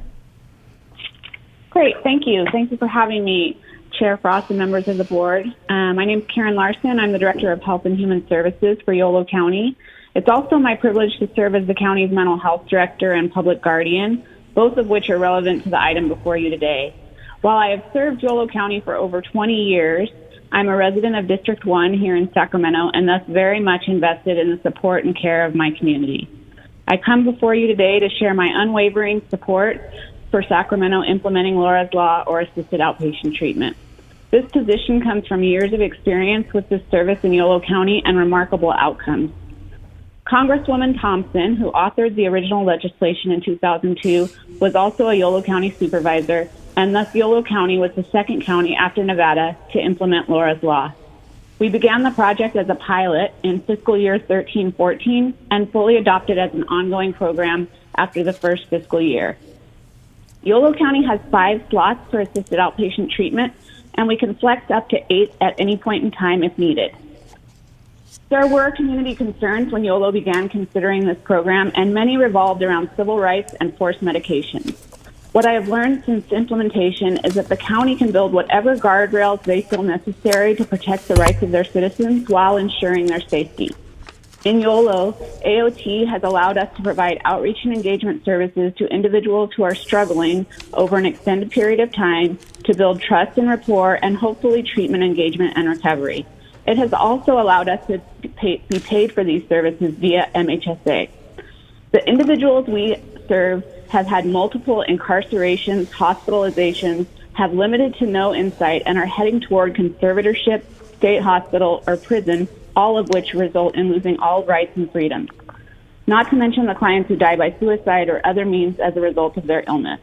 Great, thank you. Thank you for having me, Chair Frost and members of the board. My name is Karen Larson. I'm the Director of Health and Human Services for Yolo County. It's also my privilege to serve as the county's mental health director and public guardian, both of which are relevant to the item before you today. While I have served Yolo County for over 20 years, I'm a resident of District 1 here in Sacramento and thus very much invested in the support and care of my community. I come before you today to share my unwavering support for Sacramento implementing Laura's Law or assisted outpatient treatment. This position comes from years of experience with this service in Yolo County and remarkable outcomes. Congresswoman Thompson, who authored the original legislation in 2002, was also a Yolo County supervisor, and thus Yolo County was the second county after Nevada to implement Laura's Law. We began the project as a pilot in fiscal year 13-14 and fully adopted as an ongoing program after the first fiscal year. Yolo County has 5 slots for assisted outpatient treatment, and we can flex up to 8 at any point in time if needed. There were community concerns when Yolo began considering this program, and many revolved around civil rights and forced medications. What I have learned since implementation is that the county can build whatever guardrails they feel necessary to protect the rights of their citizens while ensuring their safety. In Yolo, AOT has allowed us to provide outreach and engagement services to individuals who are struggling over an extended period of time to build trust and rapport and hopefully treatment, engagement, and recovery. It has also allowed us to be paid for these services via MHSA. The individuals we serve have had multiple incarcerations, hospitalizations, have limited to no insight and are heading toward conservatorship, state hospital, or prison, all of which result in losing all rights and freedoms. Not to mention the clients who die by suicide or other means as a result of their illness.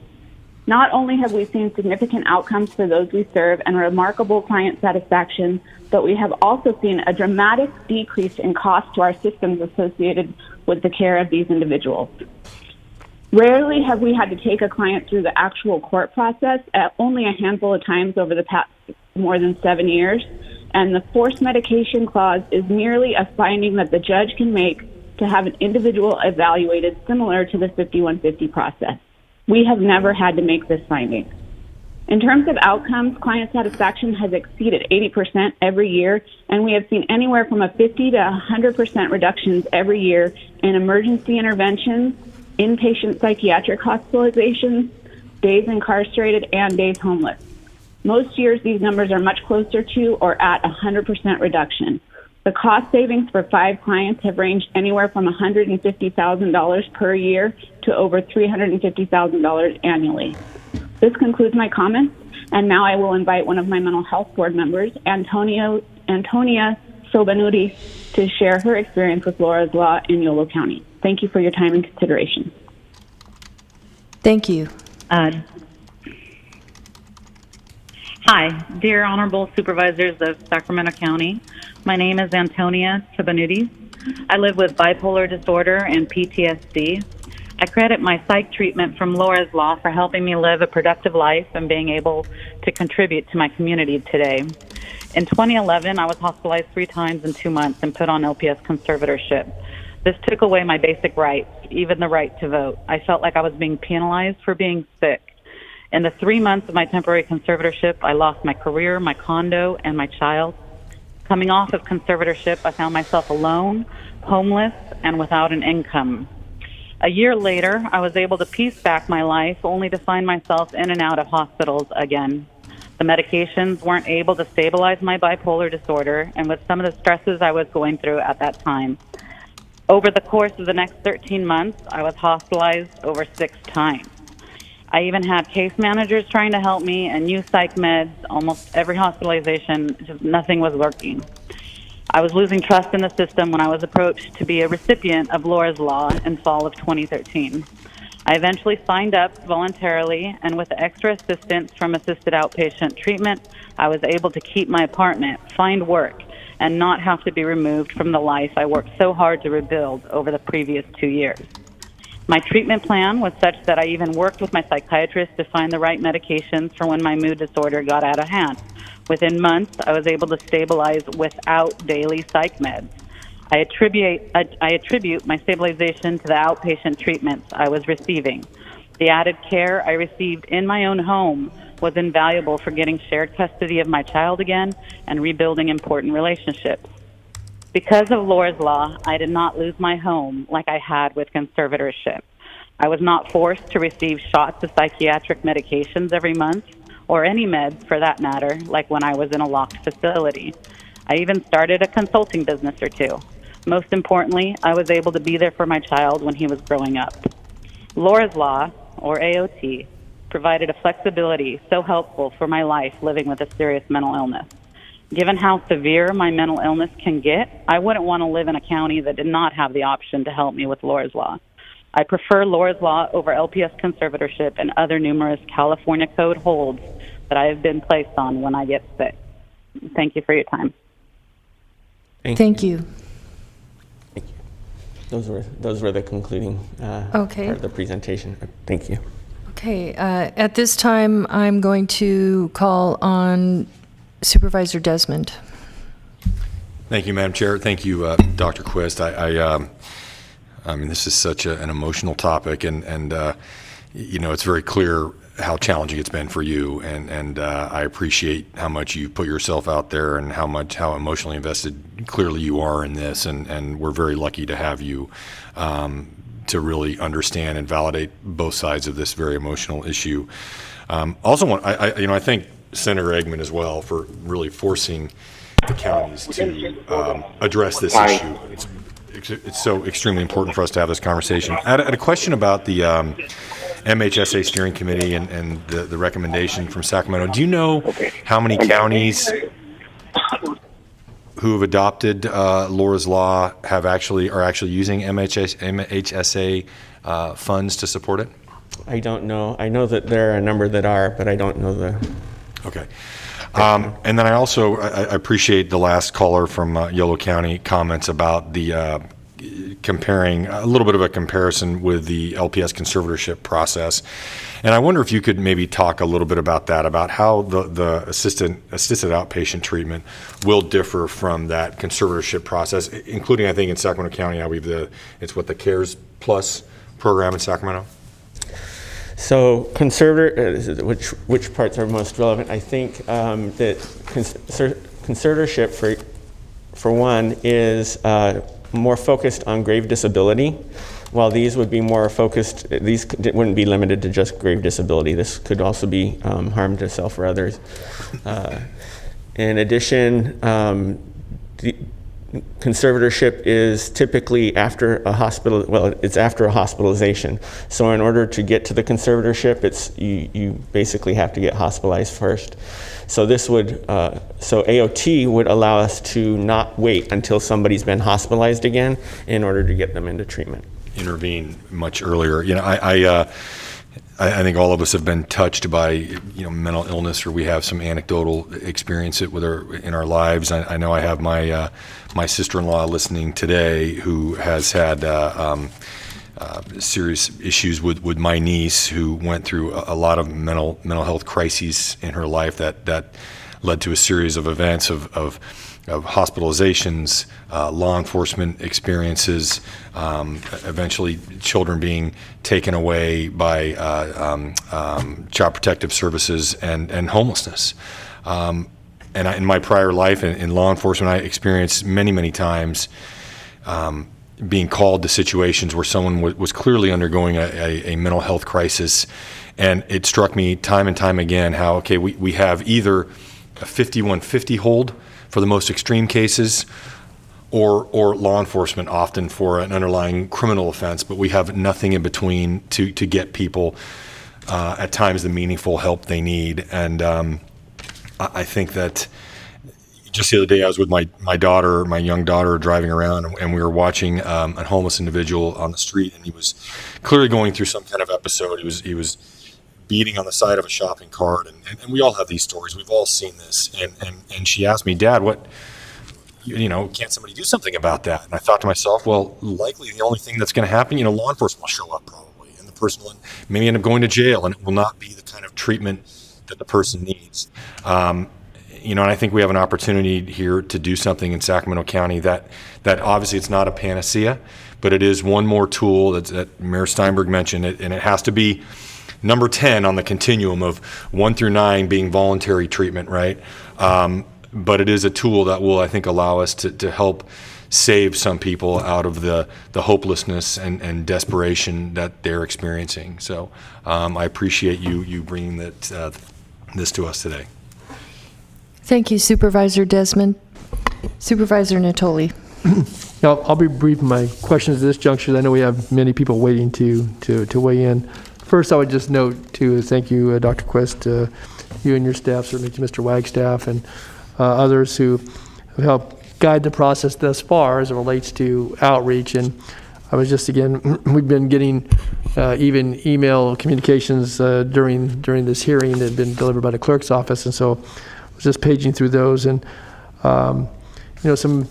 Not only have we seen significant outcomes for those we serve and remarkable client satisfaction, but we have also seen a dramatic decrease in cost to our systems associated with the care of these individuals. Rarely have we had to take a client through the actual court process, only a handful of times over the past more than 7 years, and the forced medication clause is merely a finding that the judge can make to have an individual evaluated similar to the 5150 process. We have never had to make this finding. In terms of outcomes, client satisfaction has exceeded 80% every year, and we have seen anywhere from a 50 to 100% reductions every year in emergency interventions, inpatient psychiatric hospitalizations, days incarcerated, and days homeless. Most years, these numbers are much closer to or at 100% reduction. The cost savings for 5 clients have ranged anywhere from $150,000 per year to over $350,000 annually. This concludes my comments, and now I will invite one of my mental health board members, Antonia Sobanuti, to share her experience with Laura's Law in Yolo County. Thank you for your time and consideration.
Thank you.
Hi, dear Honorable Supervisors of Sacramento County. My name is Antonia Tabanutis. I live with bipolar disorder and PTSD. I credit my psych treatment from Laura's Law for helping me live a productive life and being able to contribute to my community today. In 2011, I was hospitalized 3 times in 2 months and put on LPS conservatorship. This took away my basic rights, even the right to vote. I felt like I was being penalized for being sick. In the 3 months of my temporary conservatorship, I lost my career, my condo, and my child. Coming off of conservatorship, I found myself alone, homeless, and without an income. A year later, I was able to piece back my life, only to find myself in and out of hospitals again. The medications weren't able to stabilize my bipolar disorder, and with some of the stresses I was going through at that time. Over the course of the next 13 months, I was hospitalized over 6 times. I even had case managers trying to help me and new psych meds. Almost every hospitalization, just nothing was working. I was losing trust in the system when I was approached to be a recipient of Laura's Law in fall of 2013. I eventually signed up voluntarily, and with extra assistance from assisted outpatient treatment, I was able to keep my apartment, find work, and not have to be removed from the life I worked so hard to rebuild over the previous 2 years. My treatment plan was such that I even worked with my psychiatrist to find the right medications for when my mood disorder got out of hand. Within months, I was able to stabilize without daily psych meds. I attribute my stabilization to the outpatient treatments I was receiving. The added care I received in my own home was invaluable for getting shared custody of my child again and rebuilding important relationships. Because of Laura's Law, I did not lose my home like I had with conservatorship. I was not forced to receive shots of psychiatric medications every month, or any meds for that matter, like when I was in a locked facility. I even started a consulting business or 2. Most importantly, I was able to be there for my child when he was growing up. Laura's Law, or AOT, provided a flexibility so helpful for my life living with a serious mental illness. Given how severe my mental illness can get, I wouldn't want to live in a county that did not have the option to help me with Laura's Law. I prefer Laura's Law over LPS conservatorship and other numerous California code holds that I have been placed on when I get sick. Thank you for your time.
Thank you.
Those were the concluding
Okay.
part of the presentation. Thank you.
Okay, at this time, I'm going to call on Supervisor Desmond.
Thank you, Madam Chair. Thank you, Dr. Quist. I mean, this is such an emotional topic, and you know, it's very clear how challenging it's been for you, and I appreciate how much you put yourself out there and how emotionally invested clearly you are in this, and we're very lucky to have you to really understand and validate both sides of this very emotional issue. Also, I thank Senator Eggman as well for really forcing the counties to address this issue. It's so extremely important for us to have this conversation. I had a question about the MHSA steering committee and the recommendation from Sacramento. Do you know how many counties who have adopted Laura's Law are actually using MHSA funds to support it?
I don't know. I know that there are a number that are, but I don't know the...
Okay. And then I appreciate the last caller from Yolo County comments about the comparing, a little bit of a comparison with the LPS conservatorship process. And I wonder if you could maybe talk a little bit about that, about how the assisted outpatient treatment will differ from that conservatorship process, including, I think, in Sacramento County, how it's what the CARES Plus program in Sacramento?
So which parts are most relevant? I think that conservatorship, for one, is more focused on grave disability, while these would be more focused, these wouldn't be limited to just grave disability. This could also be harm to self or others. In addition, the conservatorship is typically after a it's after a hospitalization. So in order to get to the conservatorship, you basically have to get hospitalized first. So this would, so AOT would allow us to not wait until somebody's been hospitalized again in order to get them into treatment.
Intervene much earlier. I think all of us have been touched by mental illness, or we have some anecdotal experience in our lives. I know I have my sister-in-law listening today who has had serious issues with my niece, who went through a lot of mental health crises in her life that led to a series of events of hospitalizations, law enforcement experiences, eventually children being taken away by Child Protective Services, and homelessness. And in my prior life in law enforcement, I experienced many times being called to situations where someone was clearly undergoing a mental health crisis. And it struck me time and time again how, we have either a 5150 hold for the most extreme cases, or law enforcement often for an underlying criminal offense, but we have nothing in between to get people at times the meaningful help they need. And I think that just the other day I was with my young daughter, driving around, and we were watching a homeless individual on the street, and he was clearly going through some kind of episode. He was beating on the side of a shopping cart, and we all have these stories. We've all seen this. And she asked me, "Dad, what, can't somebody do something about that?" And I thought to myself, well, likely the only thing that's going to happen, law enforcement will show up probably, and the person will maybe end up going to jail, and it will not be the kind of treatment that the person needs. And I think we have an opportunity here to do something in Sacramento County that obviously it's not a panacea, but it is one more tool that Mayor Steinberg mentioned, and it has to be number 10 on the continuum of 1 through 9 being voluntary treatment, right? But it is a tool that will, I think, allow us to help save some people out of the hopelessness and desperation that they're experiencing. So I appreciate you bringing this to us today.
Thank you, Supervisor Desmond. Supervisor Natoli.
Now, I'll be brief in my questions at this juncture. I know we have many people waiting to weigh in. First, I would just note, too, thank you, Dr. Quist, you and your staff, certainly to Mr. Wagstaff and others who have helped guide the process thus far as it relates to outreach. And I was just, again, we've been getting even email communications during this hearing that have been delivered by the clerk's office. And so I was just paging through those, and some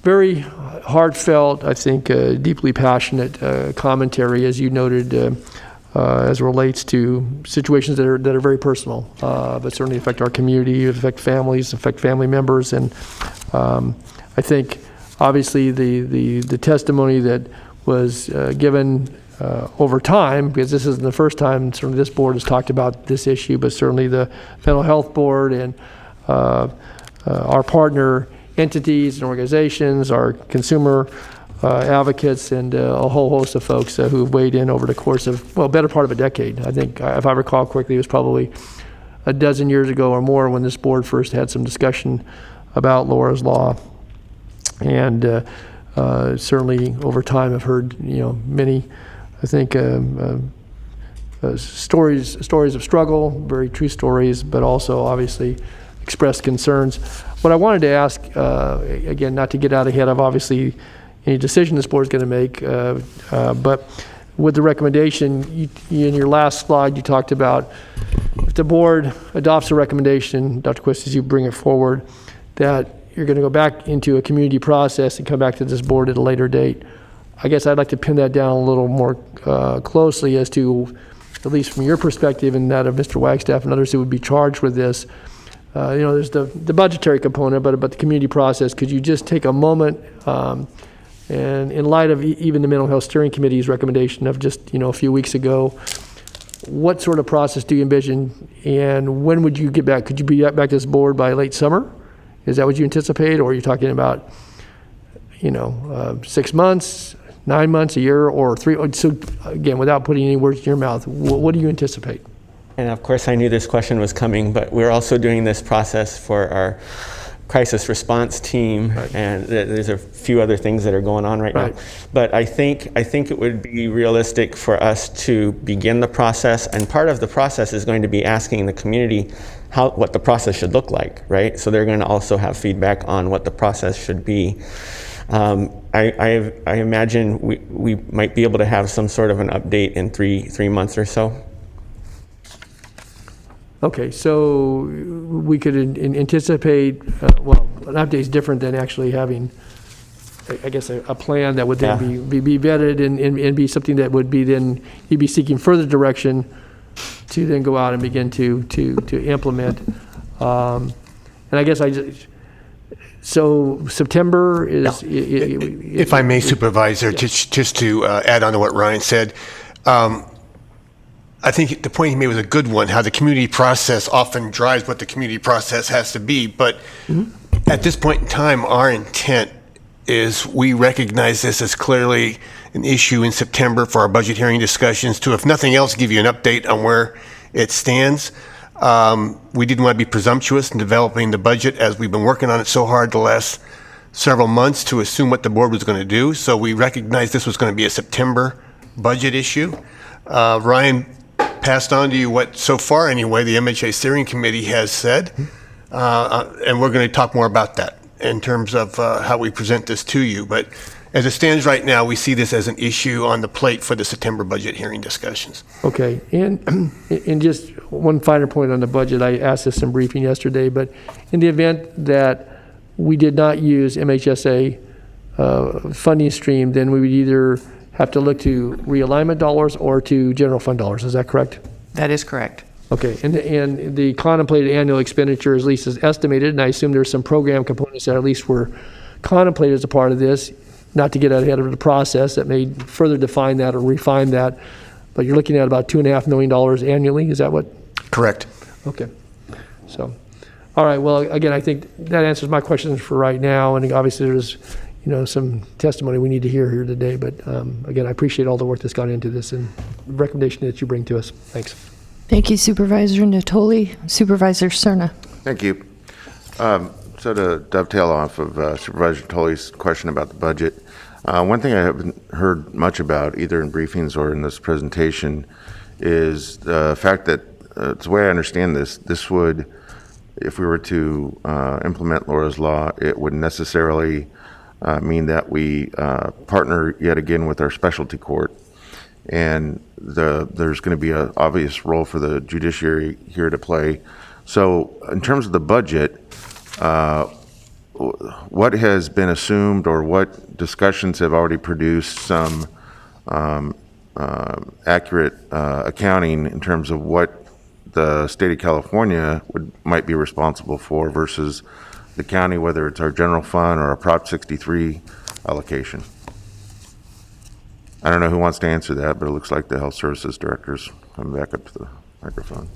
very heartfelt, I think, deeply passionate commentary, as you noted, as it relates to situations that are very personal, but certainly affect our community, affect families, affect family members. And I think, obviously, the testimony that was given over time, because this isn't the first time certainly this board has talked about this issue, but certainly the Mental Health Board and our partner entities and organizations, our consumer advocates, and a whole host of folks who have weighed in over the course of, better part of a decade. I think, if I recall correctly, it was probably a dozen years ago or more when this board first had some discussion about Laura's Law. And certainly over time I've heard, many, I think, stories of struggle, very true stories, but also obviously expressed concerns. What I wanted to ask, again, not to get out ahead of obviously any decision this board is going to make, but with the recommendation, in your last slide, you talked about if the board adopts a recommendation, Dr. Quist, as you bring it forward, that you're going to go back into a community process and come back to this board at a later date. I guess I'd like to pin that down a little more closely as to, at least from your perspective and that of Mr. Wagstaff and others who would be charged with this. There's the budgetary component, but about the community process, could you just take a moment and in light of even the Mental Health Steering Committee's recommendation of just, a few weeks ago, what sort of process do you envision, and when would you get back? Could you be back to this board by late summer? Is that what you anticipate, or are you talking about, 6 months, 9 months, a year, or 3? So again, without putting any words in your mouth, what do you anticipate?
And of course, I knew this question was coming, but we're also doing this process for our crisis response team, right. And there's a few other things that are going on right now. But I think it would be realistic for us to begin the process, and part of the process is going to be asking the community what the process should look like, right? So they're going to also have feedback on what the process should be. I imagine we might be able to have some sort of an update in three months or so.
Okay, so we could anticipate, an update is different than actually having, I guess, a plan that would then be vetted and be something that would be then, you'd be seeking further direction to then go out and begin to implement. And I guess so September is...
If I may, Supervisor, just to add on to what Ryan said, I think the point he made was a good one, how the community process often drives what the community process has to be. But at this point in time, our intent is we recognize this as clearly an issue in September for our budget hearing discussions to, if nothing else, give you an update on where it stands. We didn't want to be presumptuous in developing the budget, as we've been working on it so hard the last several months to assume what the board was going to do. So we recognized this was going to be a September budget issue. Ryan passed on to you what, so far anyway, the MHA Steering Committee has said, and we're going to talk more about that in terms of how we present this to you. But as it stands right now, we see this as an issue on the plate for the September budget hearing discussions.
Okay, and just one finer point on the budget, I asked this in briefing yesterday, but in the event that we did not use MHSA funding stream, then we would either have to look to realignment dollars or to general fund dollars. Is that correct?
That is correct.
Okay, and the contemplated annual expenditure, at least is estimated, and I assume there's some program components that at least were contemplated as a part of this, not to get ahead of the process, that may further define that or refine that, but you're looking at about $2.5 million annually. Is that what?
Correct.
Okay, so, all right, well, again, I think that answers my questions for right now, and obviously there's some testimony we need to hear here today. But again, I appreciate all the work that's gone into this and the recommendation that you bring to us. Thanks.
Thank you, Supervisor Natoli. Supervisor Cerna.
Thank you. So to dovetail off of Supervisor Natoli's question about the budget, one thing I haven't heard much about, either in briefings or in this presentation, is the fact that, it's the way I understand this would, if we were to implement Laura's Law, it would necessarily mean that we partner yet again with our specialty court, and there's going to be an obvious role for the judiciary here to play. So in terms of the budget, what has been assumed, or what discussions have already produced some accurate accounting in terms of what the state of California might be responsible for versus the county, whether it's our general fund or a Prop 63 allocation? I don't know who wants to answer that, but it looks like the Health Services Director's coming back up to the microphone.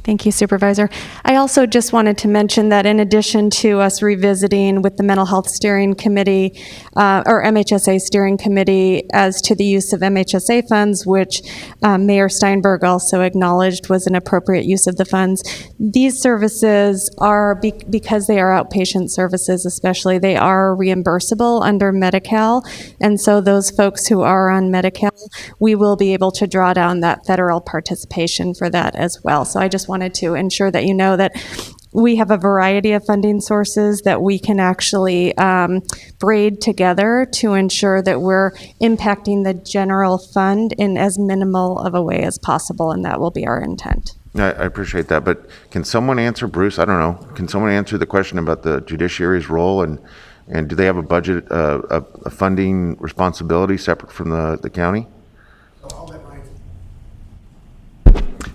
Thank you, Supervisor. I also just wanted to mention that in addition to us revisiting with the Mental Health Steering Committee, or MHSA Steering Committee, as to the use of MHSA funds, which Mayor Steinberg also acknowledged was an appropriate use of the funds, these services are, because they are outpatient services especially, they are reimbursable under Medi-Cal. And so those folks who are on Medi-Cal, we will be able to draw down that federal participation for that as well. So I just wanted to ensure that you know that we have a variety of funding sources that we can actually braid together to ensure that we're impacting the general fund in as minimal of a way as possible, and that will be our intent.
I appreciate that, but can someone answer, Bruce, I don't know, can someone answer the question about the judiciary's role, and do they have a budget, a funding responsibility separate from the county?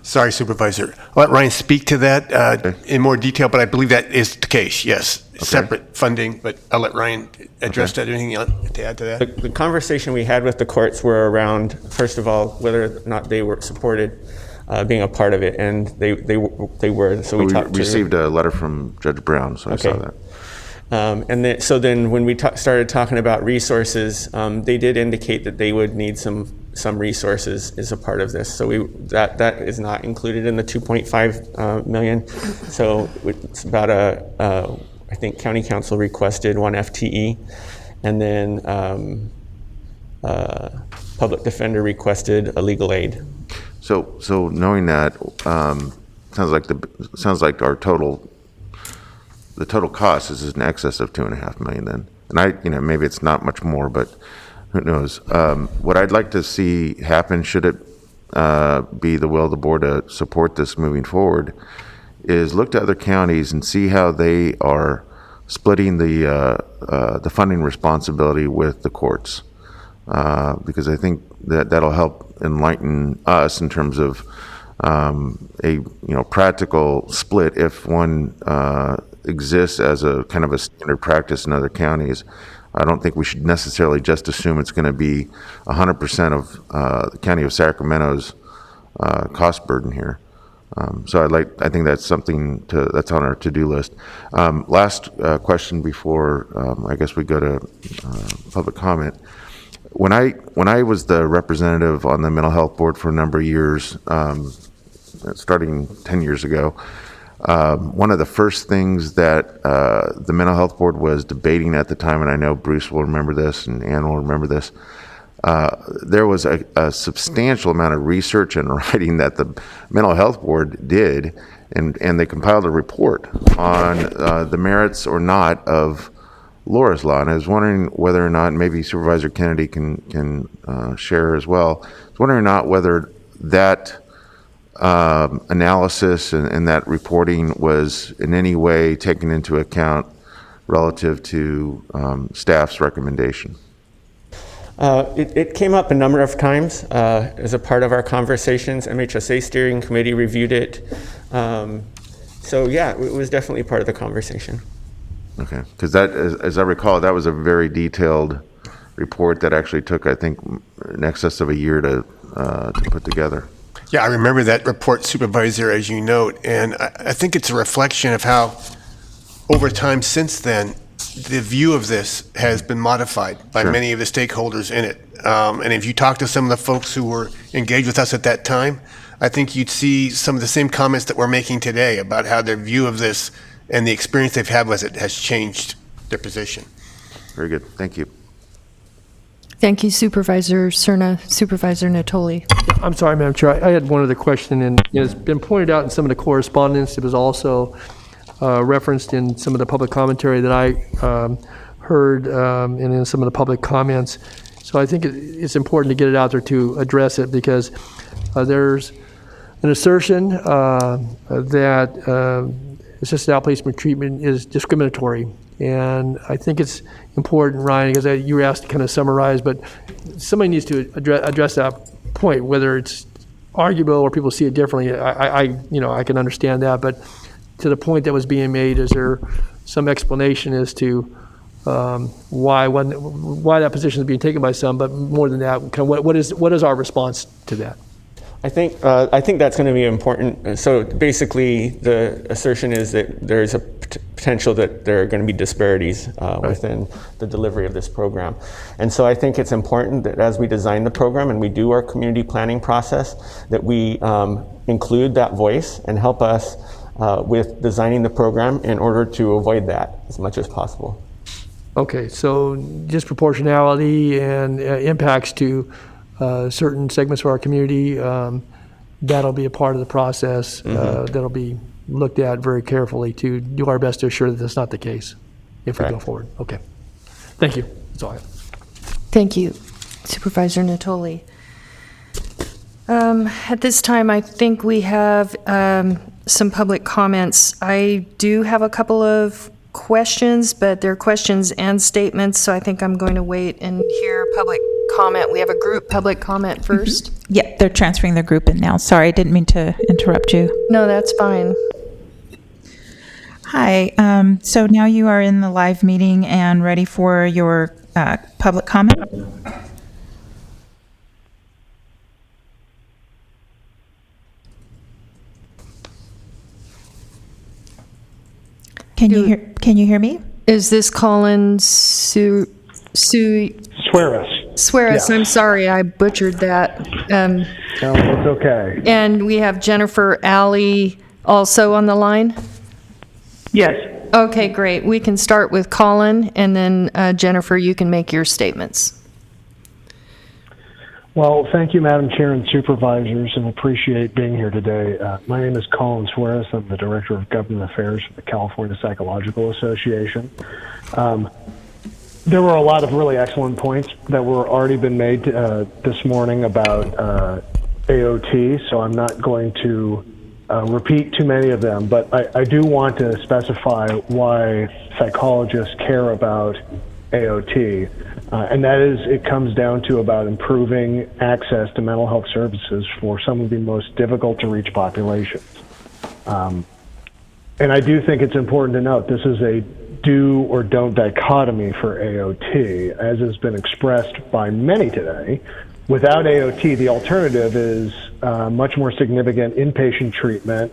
Sorry, Supervisor. I'll let Ryan speak to that in more detail, but I believe that is the case, yes. Separate funding, but I'll let Ryan address that. Anything to add to that?
The conversation we had with the courts were around, first of all, whether or not they were supported being a part of it, and they were. So we
received a letter from Judge Brown, so I saw that.
So then when we started talking about resources, they did indicate that they would need some resources as a part of this. So that is not included in the 2.5 million. So it's about I think County Council requested 1 FTE, and then Public Defender requested a legal aid.
So knowing that, sounds like our total. The total cost is in excess of $2.5 million then. And maybe it's not much more, but who knows? What I'd like to see happen, should it be the will of the board to support this moving forward, is look to other counties and see how they are splitting the funding responsibility with the courts. Because I think that'll help enlighten us in terms of a practical split if one exists as a kind of a standard practice in other counties. I don't think we should necessarily just assume it's going to be 100% of the County of Sacramento's cost burden here. So I think that's something that's on our to-do list. Last question before I guess we go to public comment. When I was the representative on the mental health board for a number of years, starting 10 years ago, one of the first things that the mental health board was debating at the time, and I know Bruce will remember this and Ann will remember this, there was a substantial amount of research and writing that the mental health board did, and they compiled a report on the merits or not of Laura's Law. And I was wondering whether or not, maybe Supervisor Kennedy can share as well, I was wondering or not whether that analysis and that reporting was in any way taken into account relative to staff's recommendation.
It came up a number of times as a part of our conversations. MHSA Steering Committee reviewed it. So yeah, it was definitely part of the conversation.
Okay, because that, as I recall, that was a very detailed report that actually took, I think, in excess of a year to put together.
Yeah, I remember that report, Supervisor, as you note, and I think it's a reflection of how, over time since then, the view of this has been modified by many of the stakeholders in it. And if you talk to some of the folks who were engaged with us at that time, I think you'd see some of the same comments that we're making today about how their view of this and the experience they've had with it has changed their position.
Very good. Thank you.
Thank you, Supervisor Cerna. Supervisor Natoli.
I'm sorry, Madam Chair. I had one other question, and it's been pointed out in some of the correspondence. It was also referenced in some of the public commentary that I heard and in some of the public comments. So I think it's important to get it out there to address it, because there's an assertion that assisted outplacement treatment is discriminatory. And I think it's important, Ryan, because you were asked to kind of summarize, but somebody needs to address that point, whether it's arguable or people see it differently. I can understand that, but to the point that was being made, is there some explanation as to why that position is being taken by some, but more than that, kind of what is our response to that?
I think that's going to be important. So basically, the assertion is that there's a potential that there are going to be disparities within the delivery of this program. And so I think it's important that as we design the program and we do our community planning process, that we include that voice and help us with designing the program in order to avoid that as much as possible.
Okay, so disproportionality and impacts to certain segments of our community, that'll be a part of the process that'll be looked at very carefully to do our best to assure that that's not the case if we go forward. Okay. Thank you. That's all I have.
Thank you, Supervisor Natoli. At this time, I think we have some public comments. I do have a couple of questions, but they're questions and statements, so I think I'm going to wait and hear public comment. We have a group public comment first.
Yeah, they're transferring their group in now. Sorry, I didn't mean to interrupt you.
No, that's fine.
Hi, so now you are in the live meeting and ready for your public comment? Can you hear me?
Is this Colin Suarez?
Suarez.
I'm sorry, I butchered that.
No, it's okay.
And we have Jennifer Alley also on the line?
Yes.
Okay, great. We can start with Colin, and then Jennifer, you can make your statements.
Well, thank you, Madam Chair and Supervisors, and appreciate being here today. My name is Colin Suarez. I'm the Director of Government Affairs for the California Psychological Association. There were a lot of really excellent points that were already been made this morning about AOT, so I'm not going to repeat too many of them, but I do want to specify why psychologists care about AOT, and that is it comes down to about improving access to mental health services for some of the most difficult to reach populations. And I do think it's important to note this is a do or don't dichotomy for AOT, as has been expressed by many today. Without AOT, the alternative is much more significant inpatient treatment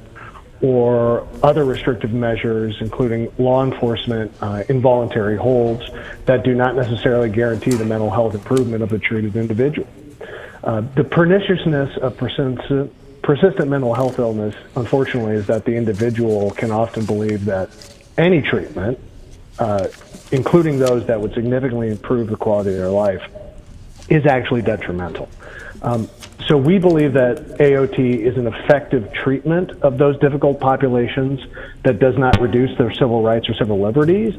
or other restrictive measures, including law enforcement, involuntary holds that do not necessarily guarantee the mental health improvement of the treated individual. The perniciousness of persistent mental health illness, unfortunately, is that the individual can often believe that any treatment, including those that would significantly improve the quality of their life, is actually detrimental. So we believe that AOT is an effective treatment of those difficult populations that does not reduce their civil rights or civil liberties,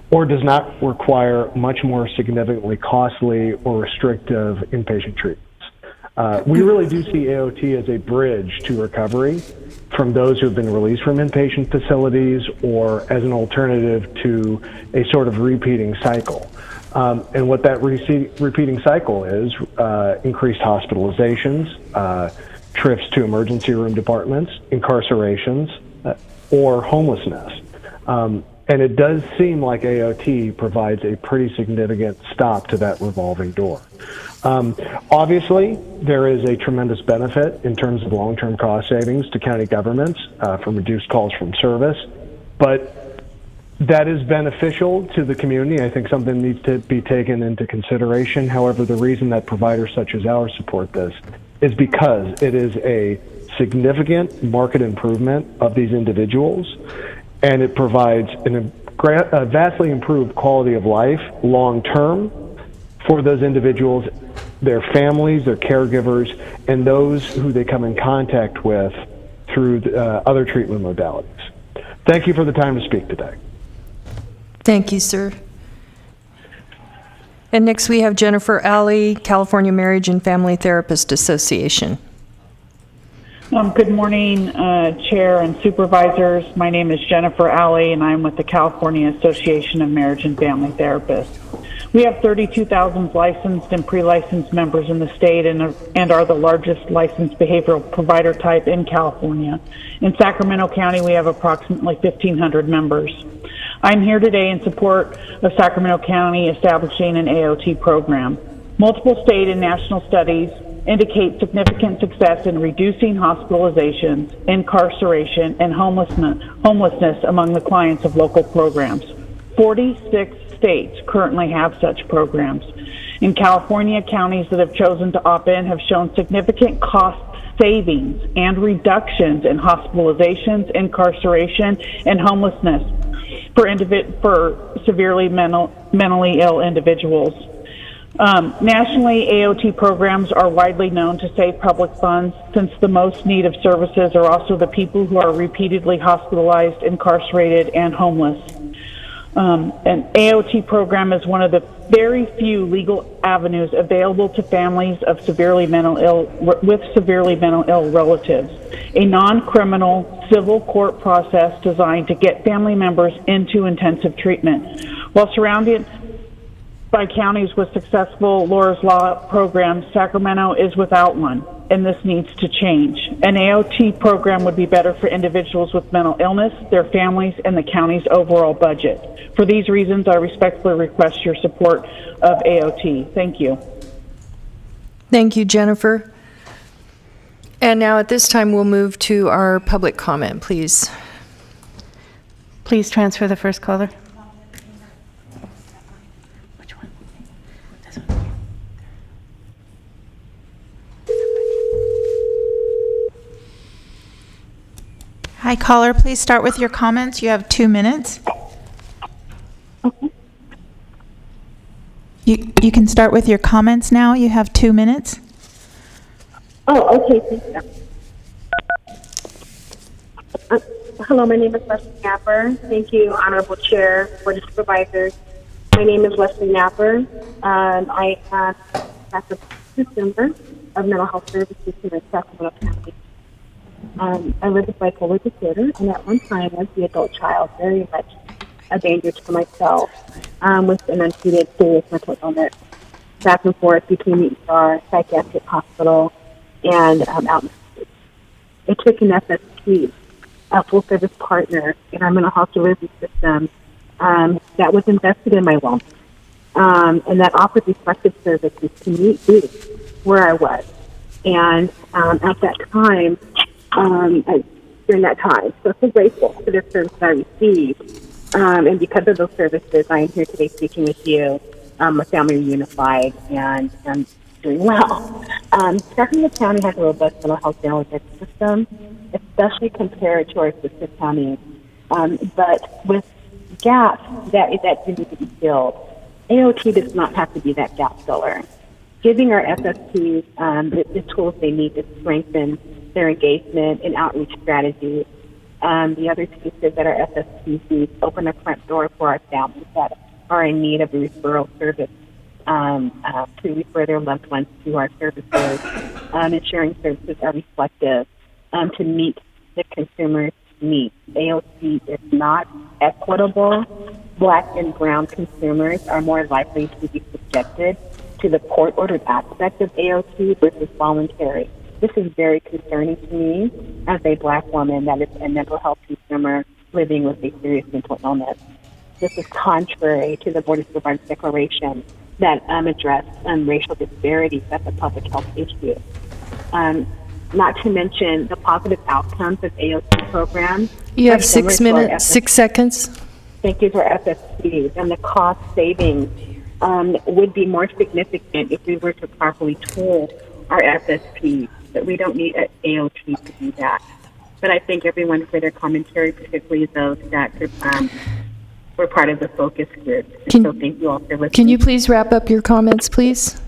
or does not require much more significantly costly or restrictive inpatient treatments. We really do see AOT as a bridge to recovery from those who have been released from inpatient facilities, or as an alternative to a sort of repeating cycle. And what that repeating cycle is, increased hospitalizations, trips to emergency room departments, incarcerations, or homelessness. And it does seem like AOT provides a pretty significant stop to that revolving door. Obviously, there is a tremendous benefit in terms of long-term cost savings to county governments from reduced calls from service, but that is beneficial to the community. I think something needs to be taken into consideration. However, the reason that providers such as ours support this is because it is a significant market improvement of these individuals, and it provides a vastly improved quality of life long-term for those individuals, their families, their caregivers, and those who they come in contact with through other treatment modalities. Thank you for the time to speak today.
Thank you, sir. And next we have Jennifer Alley, California Marriage and Family Therapist Association.
Good morning, Chair and Supervisors. My name is Jennifer Alley, and I'm with the California Association of Marriage and Family Therapists. We have 32,000 licensed and pre-licensed members in the state, and are the largest licensed behavioral provider type in California. In Sacramento County, we have approximately 1,500 members. I'm here today in support of Sacramento County establishing an AOT program. Multiple state and national studies indicate significant success in reducing hospitalizations, incarceration, and homelessness among the clients of local programs. 46 states currently have such programs. In California, counties that have chosen to opt in have shown significant cost savings and reductions in hospitalizations, incarceration, and homelessness for severely mentally ill individuals. Nationally, AOT programs are widely known to save public funds, since the most need of services are also the people who are repeatedly hospitalized, incarcerated, and homeless. An AOT program is one of the very few legal avenues available to families of severely mental ill relatives. A non-criminal civil court process designed to get family members into intensive treatment. While surrounded by counties with successful Laura's Law programs, Sacramento is without one, and this needs to change. An AOT program would be better for individuals with mental illness, their families, and the county's overall budget. For these reasons, I respectfully request your support of AOT. Thank you.
Thank you, Jennifer. And now at this time, we'll move to our public comment, please.
Please transfer the first caller. Hi, caller. Please start with your comments. You have 2 minutes.
Okay.
You can start with your comments now. You have 2 minutes.
Oh, okay. Thank you. Hello, my name is Leslie Napper. Thank you, Honorable Chair, Board of Supervisors. My name is Leslie Napper. I am a member of mental health services in Sacramento County. I live with bipolar disorder, and at one time, as the adult child, very much a danger to myself with an untreated serious mental illness, back and forth between the ER, psychiatric hospital, and out in the streets. It took an FSP, a full-service partner in our mental health delivery system that was invested in my wellness, and that offered reflective services to meet me where I was. And at that time, during that time, so grateful for the service I received. And because of those services, I am here today speaking with you, a family reunified and doing well. Sacramento County has a robust mental health delivery system, especially compared to our sister counties. But with gaps that need to be filled, AOT does not have to be that gap filler. Giving our FSPs the tools they need to strengthen their engagement and outreach strategies. The other piece is that our FSPs need to open a front door for our families that are in need of a referral service to refer their loved ones to our services, ensuring services are reflective to meet the consumer's needs. AOT is not equitable. Black and brown consumers are more likely to be subjected to the court-ordered aspect of AOT versus voluntary. This is very concerning to me as a Black woman that is a mental health consumer living with a serious mental illness. This is contrary to the Board of Supervisors declaration that addressed racial disparities as a public health issue. Not to mention the positive outcomes of AOT programs.
You have 6 minutes, 6 seconds.
Thank you for FSPs, and the cost savings would be more significant if we were to properly tool our FSPs, but we don't need an AOT to do that. But I thank everyone for their commentary, particularly those that were part of the focus group. So thank you all for listening.
Can you please wrap up your comments, please?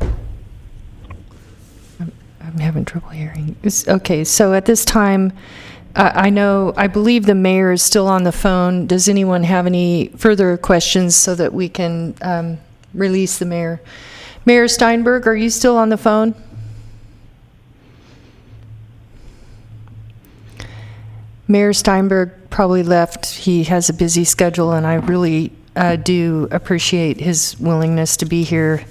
I'm having trouble hearing. Okay, so at this time, I believe the mayor is still on the phone. Does anyone have any further questions so that we can release the mayor? Mayor Steinberg, are you still on the phone? Mayor Steinberg probably left. He has a busy schedule, and I really do appreciate his willingness to be here.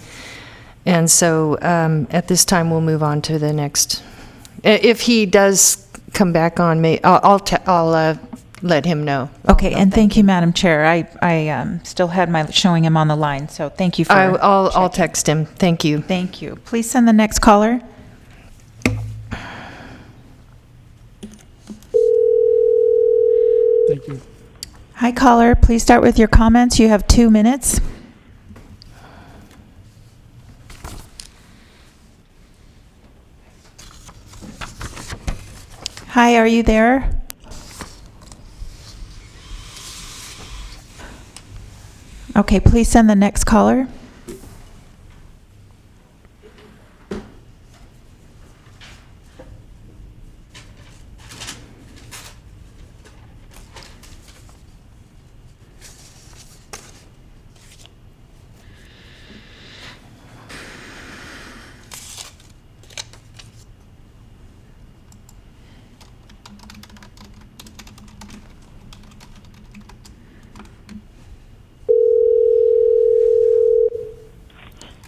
And so at this time, we'll move on to the next. If he does come back on, I'll let him know.
Okay, and thank you, Madam Chair. I still had showing him on the line, so thank you for.
I'll text him. Thank you.
Thank you. Please send the next caller.
Thank you.
Hi, caller. Please start with your comments. You have 2 minutes. Hi, are you there? Okay, please send the next caller.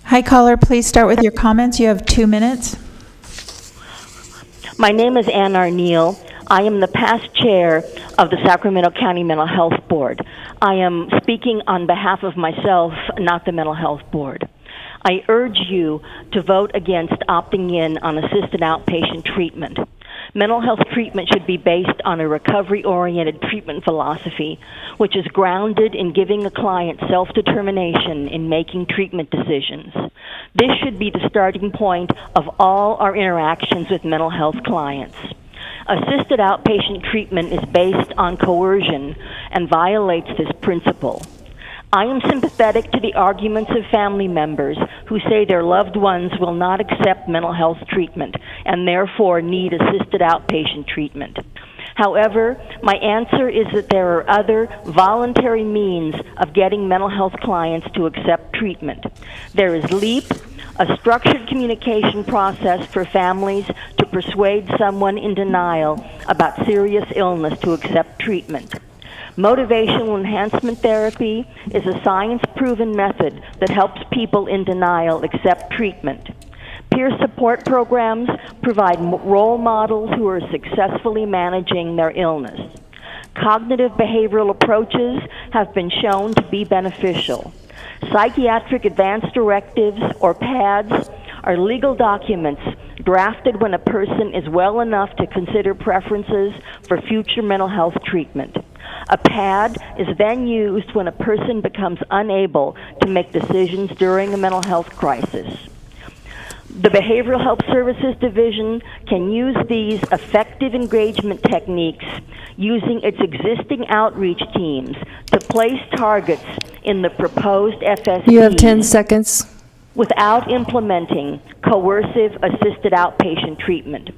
Hi, caller. Please start with your comments. You have 2 minutes.
My name is Ann Arneal. I am the past chair of the Sacramento County Mental Health Board. I am speaking on behalf of myself, not the Mental Health Board. I urge you to vote against opting in on assisted outpatient treatment. Mental health treatment should be based on a recovery-oriented treatment philosophy, which is grounded in giving a client self-determination in making treatment decisions. This should be the starting point of all our interactions with mental health clients. Assisted outpatient treatment is based on coercion and violates this principle. I am sympathetic to the arguments of family members who say their loved ones will not accept mental health treatment and therefore need assisted outpatient treatment. However, my answer is that there are other voluntary means of getting mental health clients to accept treatment. There is LEAP, a structured communication process for families to persuade someone in denial about serious illness to accept treatment. Motivational enhancement therapy is a science-proven method that helps people in denial accept treatment. Peer support programs provide role models who are successfully managing their illness. Cognitive behavioral approaches have been shown to be beneficial. Psychiatric advance directives, or PADs, are legal documents drafted when a person is well enough to consider preferences for future mental health treatment. A PAD is then used when a person becomes unable to make decisions during a mental health crisis. The Behavioral Health Services Division can use these effective engagement techniques using its existing outreach teams to place targets in the proposed FSP.
You have 10 seconds.
Without implementing coercive assisted outpatient treatment.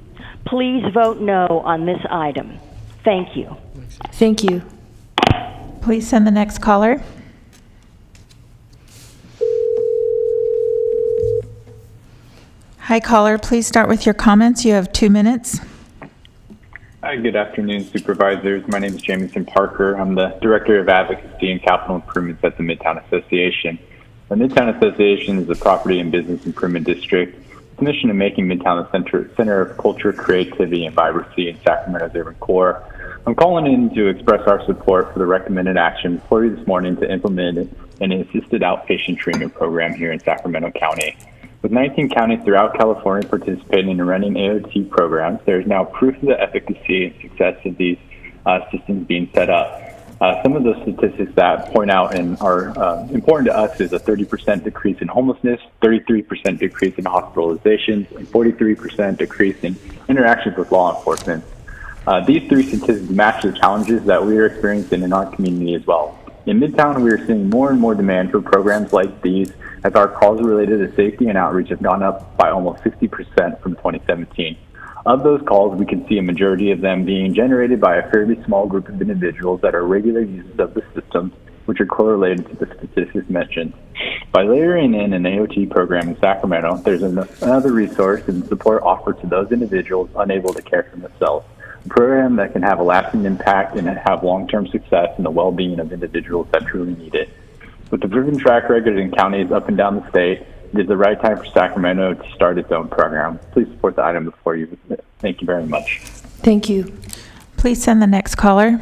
Please vote no on this item. Thank you.
Thank you.
Please send the next caller. Hi, caller. Please start with your comments. You have 2 minutes.
Hi, good afternoon, supervisors. My name is Jamison Parker. I'm the Director of Advocacy and Capital Improvements at the Midtown Association. The Midtown Association is a property and business improvement district with the mission of making Midtown a center of culture, creativity, and vibrancy in Sacramento's urban core. I'm calling in to express our support for the recommended action before you this morning to implement an assisted outpatient treatment program here in Sacramento County. With 19 counties throughout California participating in running AOT programs, there is now proof of the efficacy and success of these systems being set up. Some of those statistics that point out and are important to us is a 30% decrease in homelessness, 33% decrease in hospitalizations, and 43% decrease in interactions with law enforcement. These three statistics match the challenges that we are experiencing in our community as well. In Midtown, we are seeing more and more demand for programs like these as our calls related to safety and outreach have gone up by almost 60% from 2017. Of those calls, we can see a majority of them being generated by a fairly small group of individuals that are regular users of the system, which are correlated to the statistics mentioned. By layering in an AOT program in Sacramento, there's another resource and support offered to those individuals unable to care for themselves. A program that can have a lasting impact and have long-term success in the well-being of individuals that truly need it. With the proven track record in counties up and down the state, it is the right time for Sacramento to start its own program. Please support the item before you. Thank you very much.
Thank you.
Please send the next caller.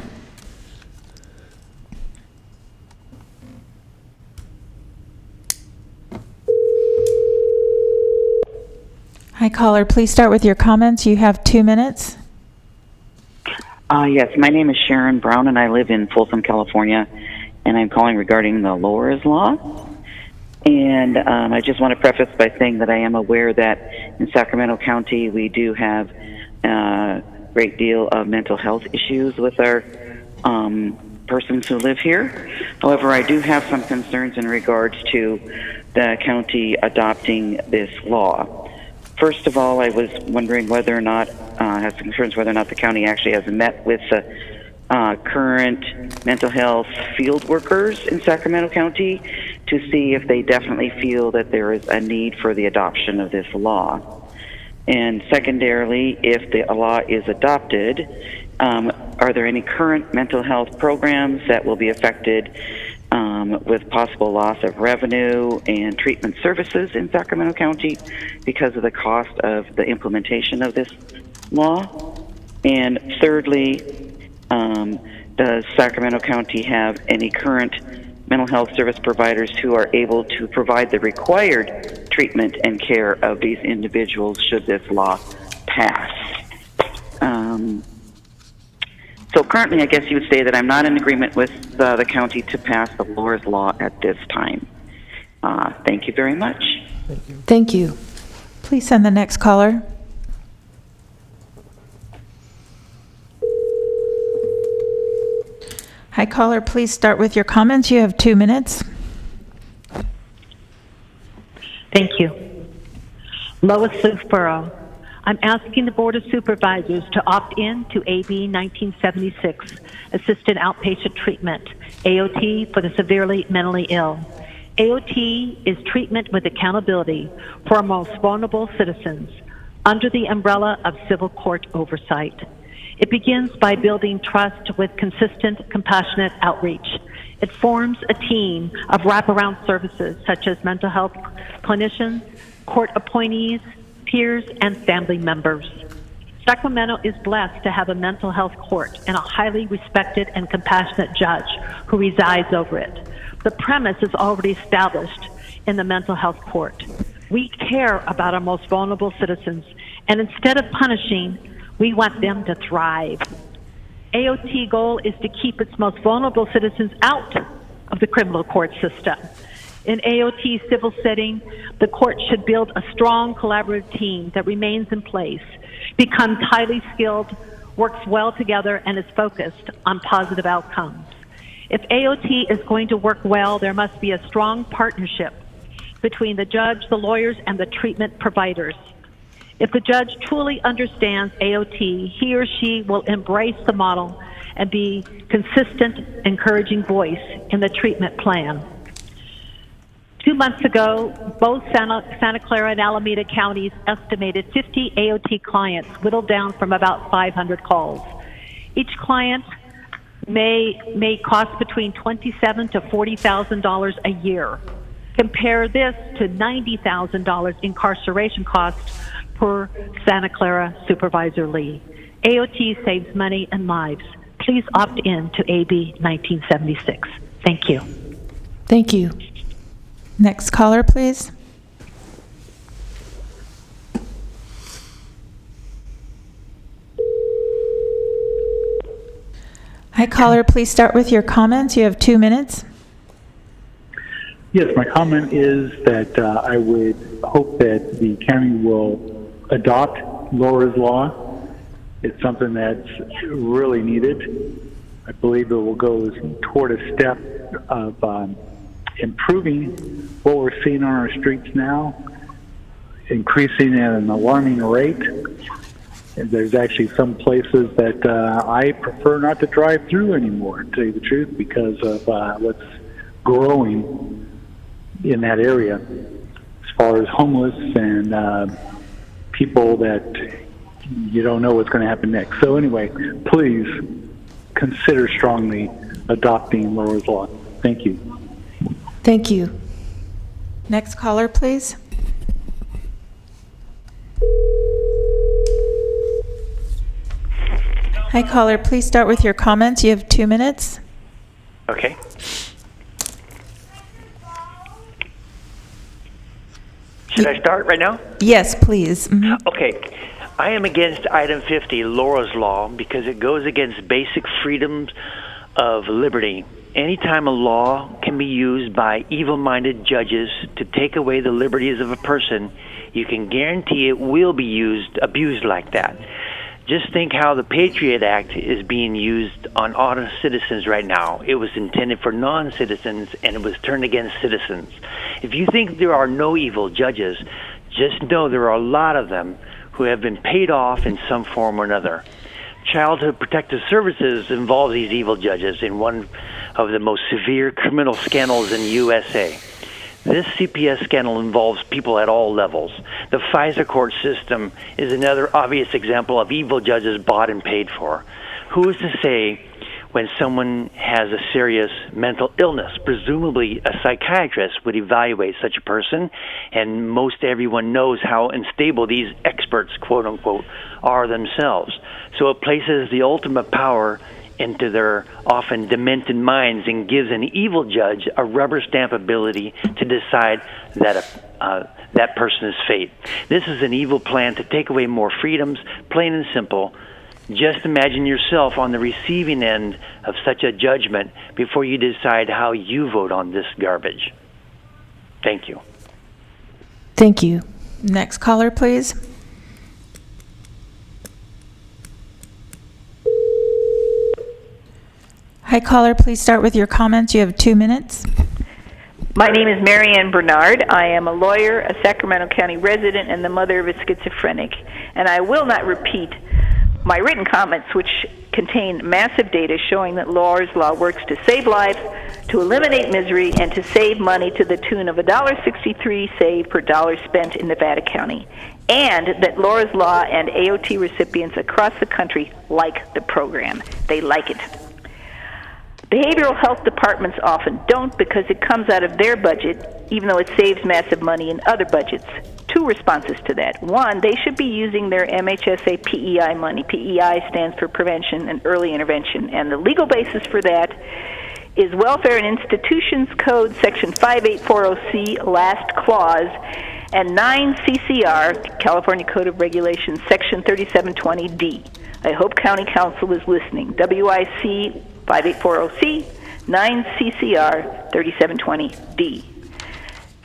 Hi, caller. Please start with your comments. You have 2 minutes.
Yes, my name is Sharon Brown, and I live in Folsom, California, and I'm calling regarding the Laura's Law. And I just want to preface by saying that I am aware that in Sacramento County we do have a great deal of mental health issues with our persons who live here. However, I do have some concerns in regards to the county adopting this law. First of all, I was wondering whether or not, has concerns whether or not the county actually has met with the current mental health field workers in Sacramento County to see if they definitely feel that there is a need for the adoption of this law. And secondarily, if the law is adopted, are there any current mental health programs that will be affected with possible loss of revenue and treatment services in Sacramento County because of the cost of the implementation of this law? And thirdly, does Sacramento County have any current mental health service providers who are able to provide the required treatment and care of these individuals should this law pass? So currently, I guess you would say that I'm not in agreement with the county to pass the Laura's Law at this time. Thank you very much.
Thank you.
Please send the next caller. Hi, caller, please start with your comments. You have 2 minutes.
Thank you. Lois Sleuthborough. I'm asking the Board of Supervisors to opt in to AB 1976, Assisted Outpatient Treatment, AOT, for the severely mentally ill. AOT is treatment with accountability for our most vulnerable citizens under the umbrella of civil court oversight. It begins by building trust with consistent, compassionate outreach. It forms a team of wraparound services such as mental health clinicians, court appointees, peers, and family members. Sacramento is blessed to have a mental health court and a highly respected and compassionate judge who resides over it. The premise is already established in the mental health court. We care about our most vulnerable citizens, and instead of punishing, we want them to thrive. AOT goal is to keep its most vulnerable citizens out of the criminal court system. In AOT's civil setting, the court should build a strong collaborative team that remains in place, becomes highly skilled, works well together, and is focused on positive outcomes. If AOT is going to work well, there must be a strong partnership between the judge, the lawyers, and the treatment providers. If the judge truly understands AOT, he or she will embrace the model and be consistent, encouraging voice in the treatment plan. 2 months ago, both Santa Clara and Alameda counties estimated 50 AOT clients, whittled down from about 500 calls. Each client may cost between $27,000 to $40,000 a year. Compare this to $90,000 incarceration costs per Santa Clara Supervisor Lee. AOT saves money and lives. Please opt in to AB 1976. Thank you.
Thank you.
Next caller, please. Hi, caller, please start with your comments. You have 2 minutes.
Yes, my comment is that I would hope that the county will adopt Laura's Law. It's something that's really needed. I believe it will go toward a step of improving what we're seeing on our streets now, increasing at an alarming rate. And there's actually some places that I prefer not to drive through anymore, to tell you the truth, because of what's growing in that area as far as homeless and people that you don't know what's going to happen next. So anyway, please consider strongly adopting Laura's Law. Thank you.
Thank you.
Next caller, please. Hi, caller, please start with your comments. You have 2 minutes.
Okay. Should I start right now?
Yes, please. Mm-hmm.
Okay.
I am against item 50, Laura's Law, because it goes against basic freedoms of liberty. Anytime a law can be used by evil-minded judges to take away the liberties of a person, you can guarantee it will be abused like that. Just think how the Patriot Act is being used on honest citizens right now. It was intended for non-citizens, and it was turned against citizens. If you think there are no evil judges, just know there are a lot of them who have been paid off in some form or another. Childhood Protective Services involves these evil judges in one of the most severe criminal scandals in the USA. This CPS scandal involves people at all levels. The FISA court system is another obvious example of evil judges bought and paid for. Who is to say when someone has a serious mental illness? Presumably a psychiatrist would evaluate such a person, and most everyone knows how unstable these experts, quote unquote, are themselves. So it places the ultimate power into their often demented minds and gives an evil judge a rubber stamp ability to decide that that person's fate. This is an evil plan to take away more freedoms, plain and simple. Just imagine yourself on the receiving end of such a judgment before you decide how you vote on this garbage. Thank you.
Thank you.
Next caller, please. Hi, caller, please start with your comments. You have 2 minutes.
My name is Marianne Bernard. I am a lawyer, a Sacramento County resident, and the mother of a schizophrenic. And I will not repeat my written comments, which contain massive data showing that Laura's Law works to save lives, to eliminate misery, and to save money to the tune of $1.63 saved per dollar spent in Nevada County. And that Laura's Law and AOT recipients across the country like the program. They like it. Behavioral health departments often don't because it comes out of their budget, even though it saves massive money in other budgets. 2 responses to that. 1, they should be using their MHSA PEI money. PEI stands for Prevention and Early Intervention, and the legal basis for that is Welfare and Institutions Code, Section 5840C, last clause, and 9 CCR, California Code of Regulations, Section 3720D. I hope County Council is listening. WIC 5840C, 9 CCR 3720D.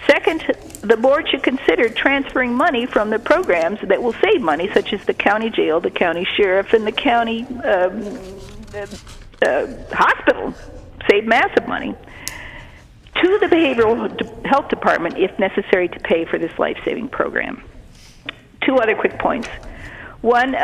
Second, the board should consider transferring money from the programs that will save money, such as the county jail, the county sheriff, and the county hospital, save massive money, to the behavioral health department if necessary to pay for this life-saving program. 2 other quick points. 1,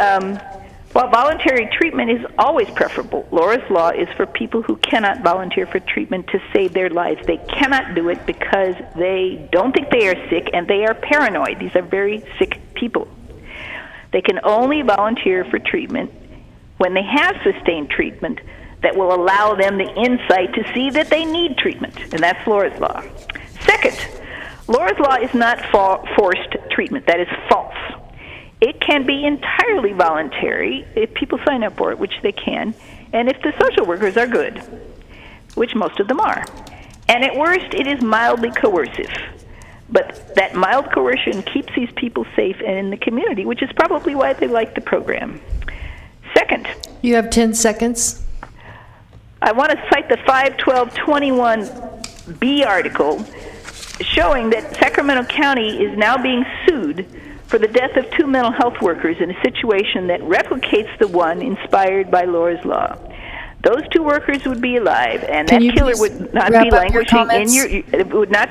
while voluntary treatment is always preferable, Laura's Law is for people who cannot volunteer for treatment to save their lives. They cannot do it because they don't think they are sick and they are paranoid. These are very sick people. They can only volunteer for treatment when they have sustained treatment that will allow them the insight to see that they need treatment, and that's Laura's Law. Second, Laura's Law is not forced treatment. That is false. It can be entirely voluntary if people sign up for it, which they can, and if the social workers are good, which most of them are. And at worst, it is mildly coercive. But that mild coercion keeps these people safe and in the community, which is probably why they like the program. Second,
you have 10 seconds.
I want to cite the 51221B article showing that Sacramento County is now being sued for the death of 2 mental health workers in a situation that replicates the one inspired by Laura's Law. Those 2 workers would be alive, and that killer would not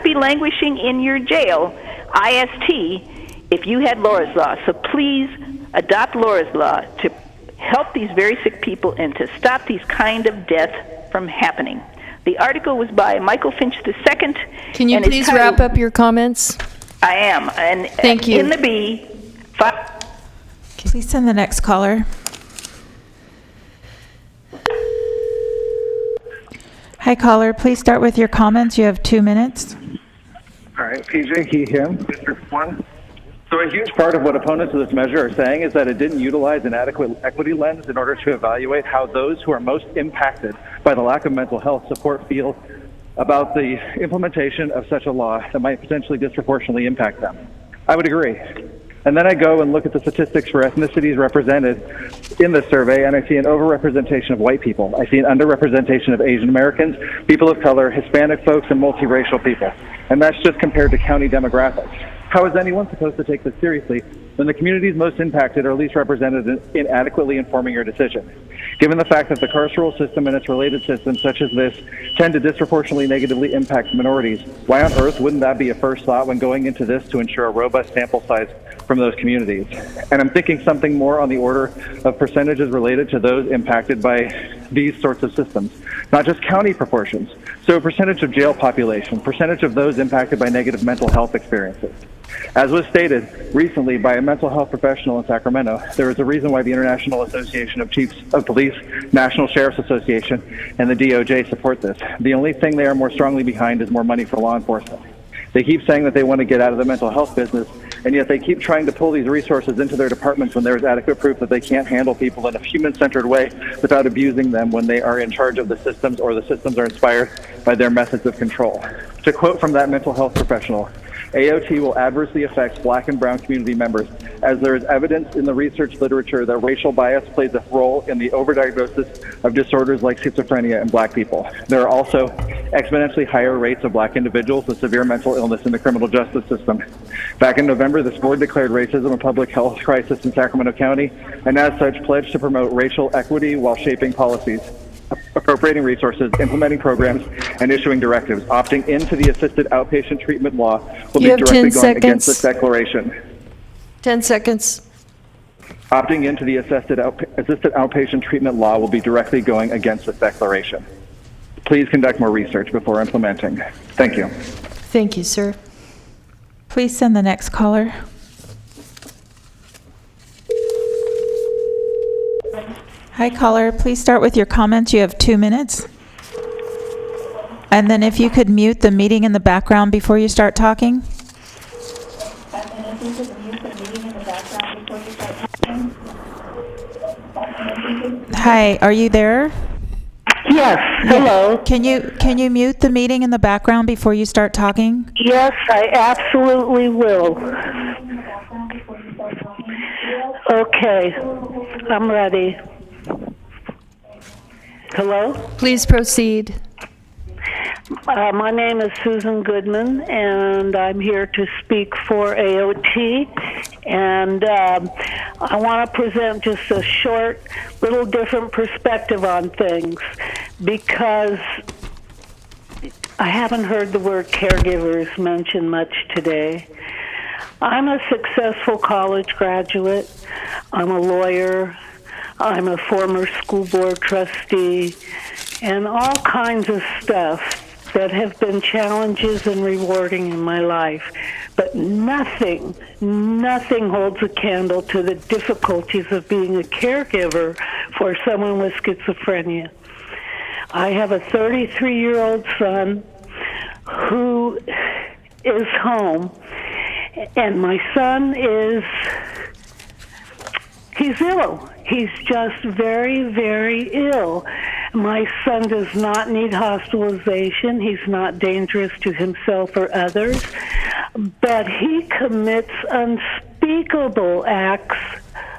be languishing in your jail, IST, if you had Laura's Law. So please adopt Laura's Law to help these very sick people and to stop these kind of deaths from happening. The article was by Michael Finch II.
Can you please wrap up your comments?
I am. And
thank you.
In the B,
please send the next caller. Hi, caller. Please start with your comments. You have 2 minutes.
All right. PJ Key here, District 1. So a huge part of what opponents of this measure are saying is that it didn't utilize an adequate equity lens in order to evaluate how those who are most impacted by the lack of mental health support feel about the implementation of such a law that might potentially disproportionately impact them. I would agree. And then I go and look at the statistics for ethnicities represented in the survey, and I see an overrepresentation of white people. I see an underrepresentation of Asian Americans, people of color, Hispanic folks, and multiracial people. And that's just compared to county demographics. How is anyone supposed to take this seriously when the communities most impacted are least represented in adequately informing your decision? Given the fact that the carceral system and its related systems, such as this, tend to disproportionately negatively impact minorities, why on earth wouldn't that be a first thought when going into this to ensure a robust sample size from those communities? And I'm thinking something more on the order of percentages related to those impacted by these sorts of systems, not just county proportions. So a percentage of jail population, percentage of those impacted by negative mental health experiences. As was stated recently by a mental health professional in Sacramento, there is a reason why the International Association of Chiefs of Police, National Sheriff's Association, and the DOJ support this. The only thing they are more strongly behind is more money for law enforcement. They keep saying that they want to get out of the mental health business, and yet they keep trying to pull these resources into their departments when there is adequate proof that they can't handle people in a human-centered way without abusing them when they are in charge of the systems or the systems are inspired by their methods of control. To quote from that mental health professional, AOT will adversely affect Black and Brown community members, as there is evidence in the research literature that racial bias plays a role in the overdiagnosis of disorders like schizophrenia in Black people. There are also exponentially higher rates of Black individuals with severe mental illness in the criminal justice system. Back in November, this board declared racism a public health crisis in Sacramento County, and as such, pledged to promote racial equity while shaping policies, appropriating resources, implementing programs, and issuing directives. Opting into the assisted outpatient treatment law will be directly going against this declaration.
10 seconds.
Opting into the assisted outpatient treatment law will be directly going against this declaration. Please conduct more research before implementing. Thank you.
Thank you, sir.
Please send the next caller. Hi, caller. Please start with your comments. You have 2 minutes. And then if you could mute the meeting in the background before you start talking. Hi, are you there?
Yes, hello.
Yeah. Can you mute the meeting in the background before you start talking?
Yes, I absolutely will. Okay, I'm ready. Hello?
Please proceed.
My name is Susan Goodman, and I'm here to speak for AOT. And I want to present just a short, little different perspective on things, because I haven't heard the word caregivers mentioned much today. I'm a successful college graduate. I'm a lawyer. I'm a former school board trustee, and all kinds of stuff that have been challenges and rewarding in my life. But nothing holds a candle to the difficulties of being a caregiver for someone with schizophrenia. I have a 33-year-old son who is home, and my son he's ill. He's just very, very ill. My son does not need hospitalization. He's not dangerous to himself or others, but he commits unspeakable acts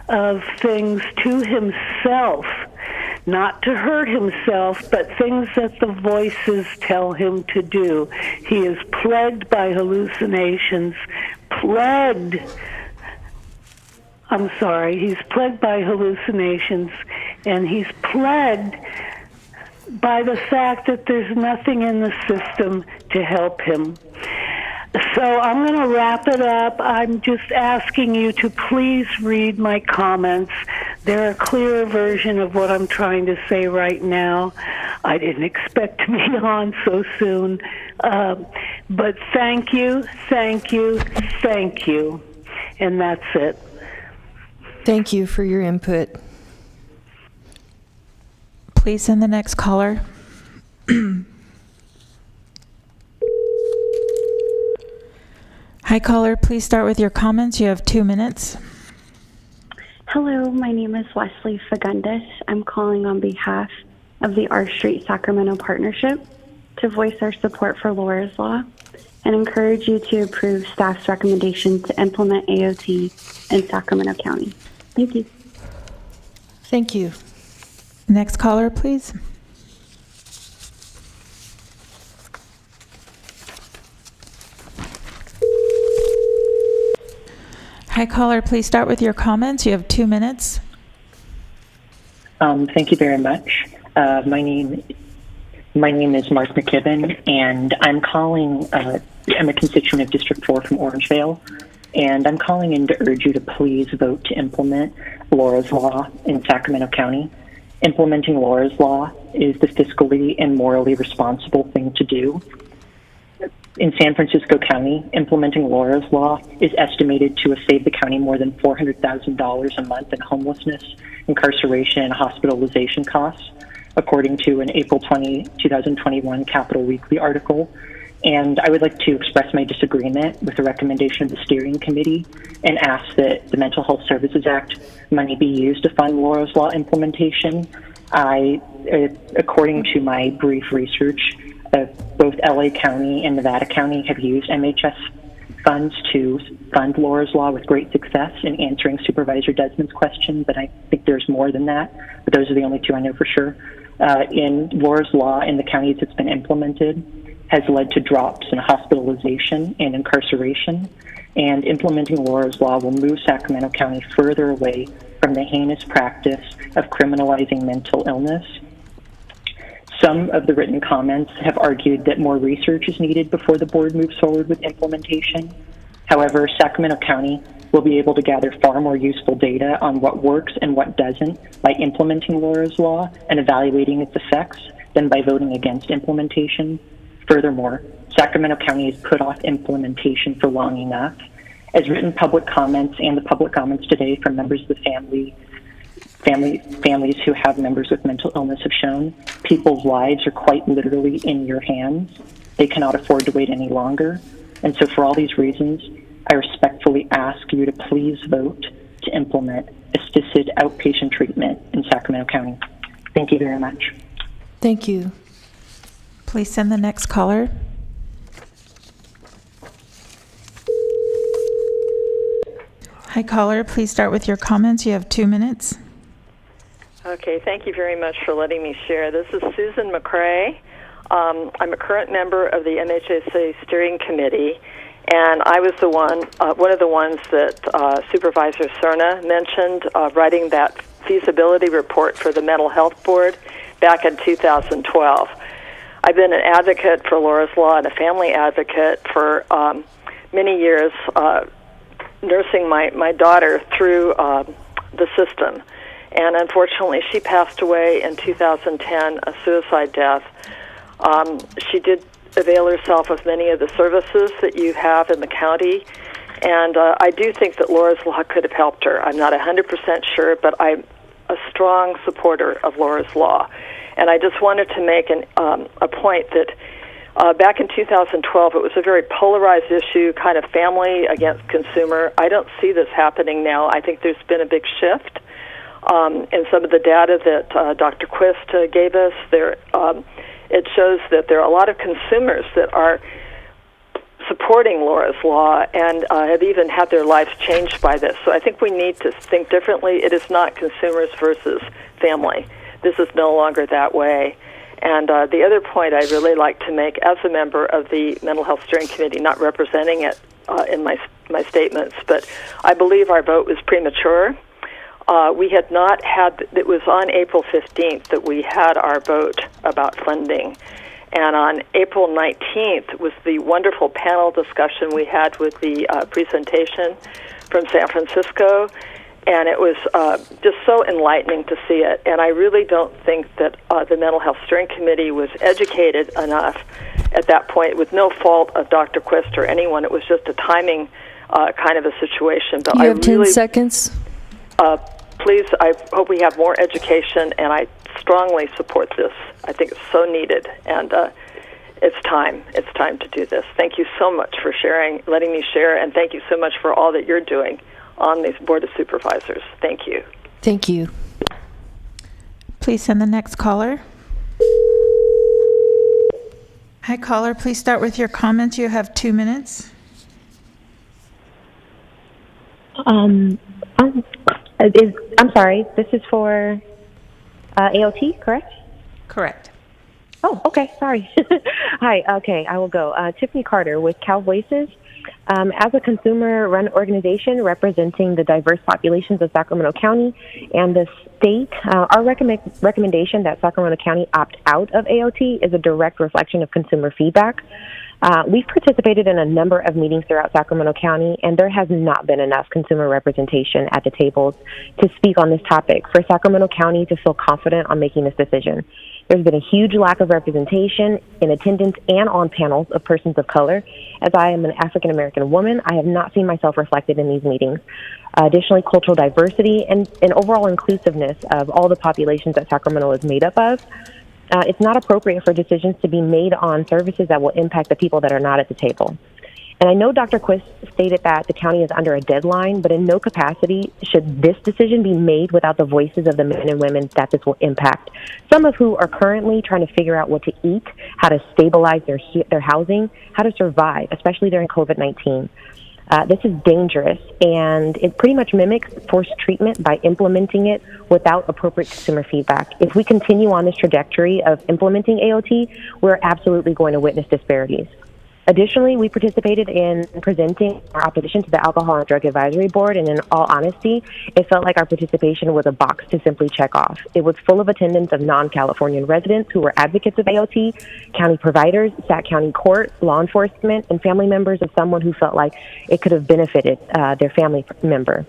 of things to himself, not to hurt himself, but things that the voices tell him to do. He is plagued by hallucinations, he's plagued by hallucinations, and he's plagued by the fact that there's nothing in the system to help him. So I'm going to wrap it up. I'm just asking you to please read my comments. They're a clearer version of what I'm trying to say right now. I didn't expect to be on so soon. But thank you. And that's it.
Thank you for your input.
Please send the next caller. Hi, caller. Please start with your comments. You have 2 minutes.
Hello, my name is Wesley Fagundis. I'm calling on behalf of the R Street Sacramento Partnership to voice our support for Laura's Law. and encourage you to approve staff's recommendation to implement AOT in Sacramento County. Thank you.
Thank you.
Next caller, please. Hi, caller, please start with your comments. You have 2 minutes.
Thank you very much. My name is Mark McKibben, and I'm calling. I'm a constituent of District 4 from Orangevale, and I'm calling in to urge you to please vote to implement Laura's Law in Sacramento County. Implementing Laura's Law is the fiscally and morally responsible thing to do. In San Francisco County, implementing Laura's Law is estimated to have saved the county more than $400,000 a month in homelessness, incarceration, and hospitalization costs, according to an April 2021 Capital Weekly article. And I would like to express my disagreement with the recommendation of the steering committee and ask that the Mental Health Services Act money be used to fund Laura's Law implementation. According to my brief research, both LA County and Nevada County have used MHS funds to fund Laura's Law with great success in answering Supervisor Desmond's question, but I think there's more than that. But those are the only two I know for sure. In Laura's Law in the counties it's been implemented has led to drops in hospitalization and incarceration, and implementing Laura's Law will move Sacramento County further away from the heinous practice of criminalizing mental illness. Some of the written comments have argued that more research is needed before the board moves forward with implementation. However, Sacramento County will be able to gather far more useful data on what works and what doesn't by implementing Laura's Law and evaluating its effects than by voting against implementation. Furthermore, Sacramento County has put off implementation for long enough. As written public comments and the public comments today from members of the families who have members with mental illness have shown, people's lives are quite literally in your hands. They cannot afford to wait any longer. And so for all these reasons, I respectfully ask you to please vote to implement assisted outpatient treatment in Sacramento County. Thank you very much.
Thank you.
Please send the next caller. Hi, caller, please start with your comments. You have 2 minutes.
Okay, thank you very much for letting me share. This is Susan McCrae. I'm a current member of the MHSA Steering Committee, and I was one of the ones that Supervisor Cerna mentioned writing that feasibility report for the Mental Health Board back in 2012. I've been an advocate for Laura's Law and a family advocate for many years, nursing my daughter through the system. And unfortunately, she passed away in 2010, a suicide death. She did avail herself of many of the services that you have in the county, and I do think that Laura's Law could have helped her. I'm not 100% sure, but I'm a strong supporter of Laura's Law. And I just wanted to make a point that back in 2012, it was a very polarized issue, kind of family against consumer. I don't see this happening now. I think there's been a big shift. And some of the data that Dr. Quist gave us, it shows that there are a lot of consumers that are supporting Laura's Law and have even had their lives changed by this. So I think we need to think differently. It is not consumers versus family. This is no longer that way. And the other point I'd really like to make as a member of the Mental Health Steering Committee, not representing it in my statements, but I believe our vote was premature. We had not had, it was on April 15th that we had our vote about funding. And on April 19th was the wonderful panel discussion we had with the presentation from San Francisco. And it was just so enlightening to see it. And I really don't think that the Mental Health Steering Committee was educated enough at that point, with no fault of Dr. Quist or anyone. It was just a timing kind of a situation. But
You have 10 seconds.
Please, I hope we have more education, and I strongly support this. I think it's so needed, and it's time. It's time to do this. Thank you so much for sharing, letting me share, and thank you so much for all that you're doing on this Board of Supervisors. Thank you.
Thank you.
Please send the next caller. Hi, caller. Please start with your comments. You have 2 minutes.
I'm sorry. This is for AOT, correct?
Correct.
Oh, okay. Sorry. Hi. Okay, I will go. Tiffany Carter with Cal Voices. As a consumer-run organization representing the diverse populations of Sacramento County and the state, our recommendation that Sacramento County opt out of AOT is a direct reflection of consumer feedback. We've participated in a number of meetings throughout Sacramento County, and there has not been enough consumer representation at the tables to speak on this topic for Sacramento County to feel confident on making this decision. There's been a huge lack of representation in attendance and on panels of persons of color. As I am an African-American woman, I have not seen myself reflected in these meetings. Additionally, cultural diversity and overall inclusiveness of all the populations that Sacramento is made up of. It's not appropriate for decisions to be made on services that will impact the people that are not at the table. And I know Dr. Quist stated that the county is under a deadline, but in no capacity should this decision be made without the voices of the men and women that this will impact, some of who are currently trying to figure out what to eat, how to stabilize their housing, how to survive, especially during COVID-19. This is dangerous, and it pretty much mimics forced treatment by implementing it without appropriate consumer feedback. If we continue on this trajectory of implementing AOT, we're absolutely going to witness disparities. Additionally, we participated in presenting our opposition to the Alcohol and Drug Advisory Board, and in all honesty, it felt like our participation was a box to simply check off. It was full of attendance of non-Californian residents who were advocates of AOT, county providers, Sac County Court, law enforcement, and family members of someone who felt like it could have benefited their family member.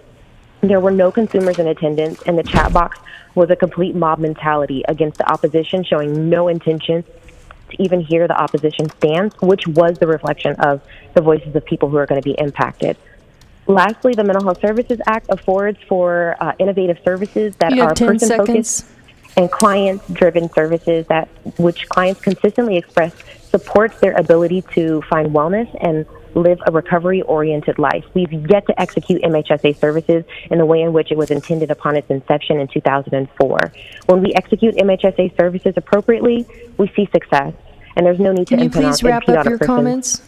There were no consumers in attendance, and the chat box was a complete mob mentality against the opposition, showing no intention to even hear the opposition stance, which was the reflection of the voices of people who are going to be impacted. Lastly, the Mental Health Services Act affords for innovative services that are person-focused and client-driven services that which clients consistently express supports their ability to find wellness and live a recovery-oriented life. We've yet to execute MHSA services in the way in which it was intended upon its inception in 2004. When we execute MHSA services appropriately, we see success, and there's no need to impede on a person.
Can you please wrap up your comments?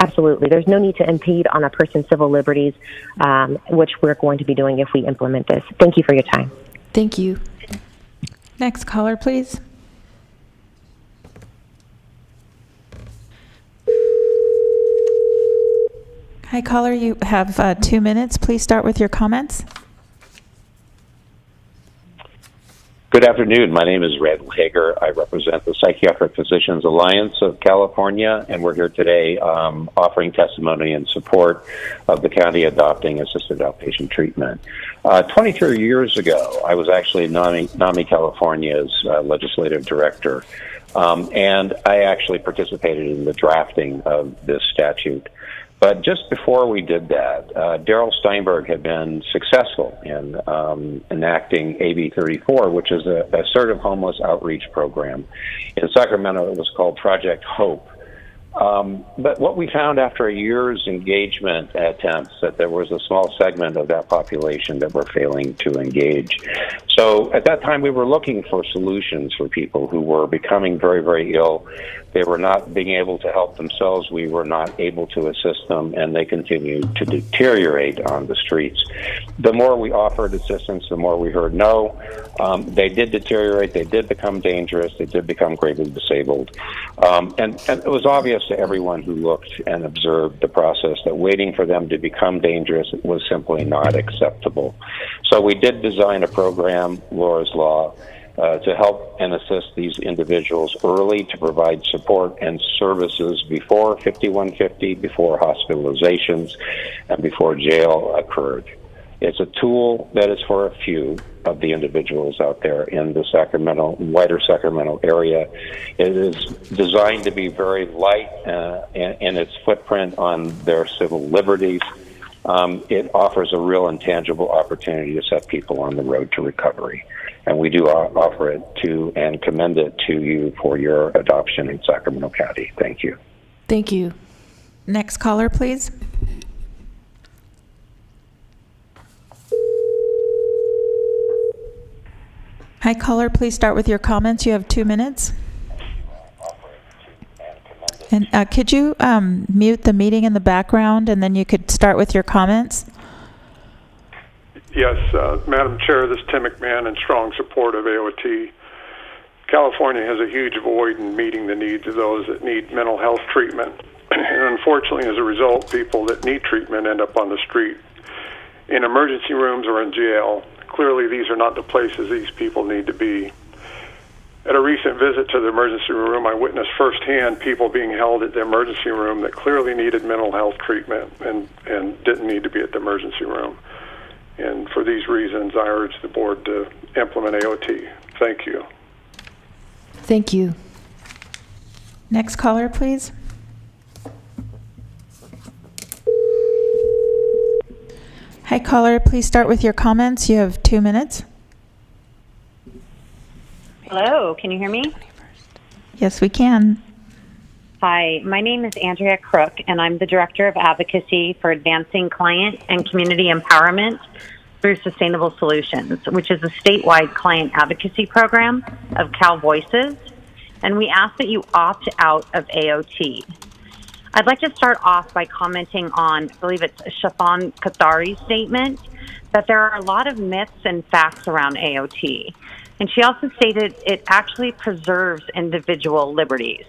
Absolutely. There's no need to impede on a person's civil liberties, which we're going to be doing if we implement this. Thank you for your time.
Thank you.
Next caller, please. Hi, caller. You have 2 minutes. Please start with your comments.
Good afternoon. My name is Randall Hager. I represent the Psychiatric Physicians Alliance of California, and we're here today offering testimony in support of the county adopting assisted outpatient treatment. 23 years ago, I was actually NAMI California's legislative director, and I actually participated in the drafting of this statute. But just before we did that, Darrell Steinberg had been successful in enacting AB 34, which is a assertive homeless outreach program. In Sacramento, it was called Project Hope. But what we found after a year's engagement attempts, that there was a small segment of that population that were failing to engage. So at that time, we were looking for solutions for people who were becoming very, very ill. They were not being able to help themselves. We were not able to assist them, and they continued to deteriorate on the streets. The more we offered assistance, the more we heard no. They did deteriorate. They did become dangerous. They did become gravely disabled. And it was obvious to everyone who looked and observed the process that waiting for them to become dangerous was simply not acceptable. So we did design a program, Laura's Law, to help and assist these individuals early, to provide support and services before 5150, before hospitalizations, and before jail occurred. It's a tool that is for a few of the individuals out there in the wider Sacramento area. It is designed to be very light in its footprint on their civil liberties. It offers a real and tangible opportunity to set people on the road to recovery. And we do offer it to and commend it to you for your adoption in Sacramento County. Thank you.
Thank you.
Next caller, please. Hi, caller. Please start with your comments. You have 2 minutes. And could you mute the meeting in the background, and then you could start with your comments?
Yes, Madam Chair, this is Tim McMahon in strong support of AOT. California has a huge void in meeting the needs of those that need mental health treatment. And unfortunately, as a result, people that need treatment end up on the street, in emergency rooms or in jail. Clearly, these are not the places these people need to be. At a recent visit to the emergency room, I witnessed firsthand people being held at the emergency room that clearly needed mental health treatment and didn't need to be at the emergency room. And for these reasons, I urge the board to implement AOT. Thank you.
Thank you.
Next caller, please. Hi, caller. Please start with your comments. You have 2 minutes.
Hello, can you hear me?
Yes, we can.
Hi, my name is Andrea Crook, and I'm the Director of Advocacy for Advancing Client and Community Empowerment through Sustainable Solutions, which is a statewide client advocacy program of Cal Voices, and we ask that you opt out of AOT. I'd like to start off by commenting on, I believe it's Shafan Kathari's statement, that there are a lot of myths and facts around AOT. And she also stated it actually preserves individual liberties.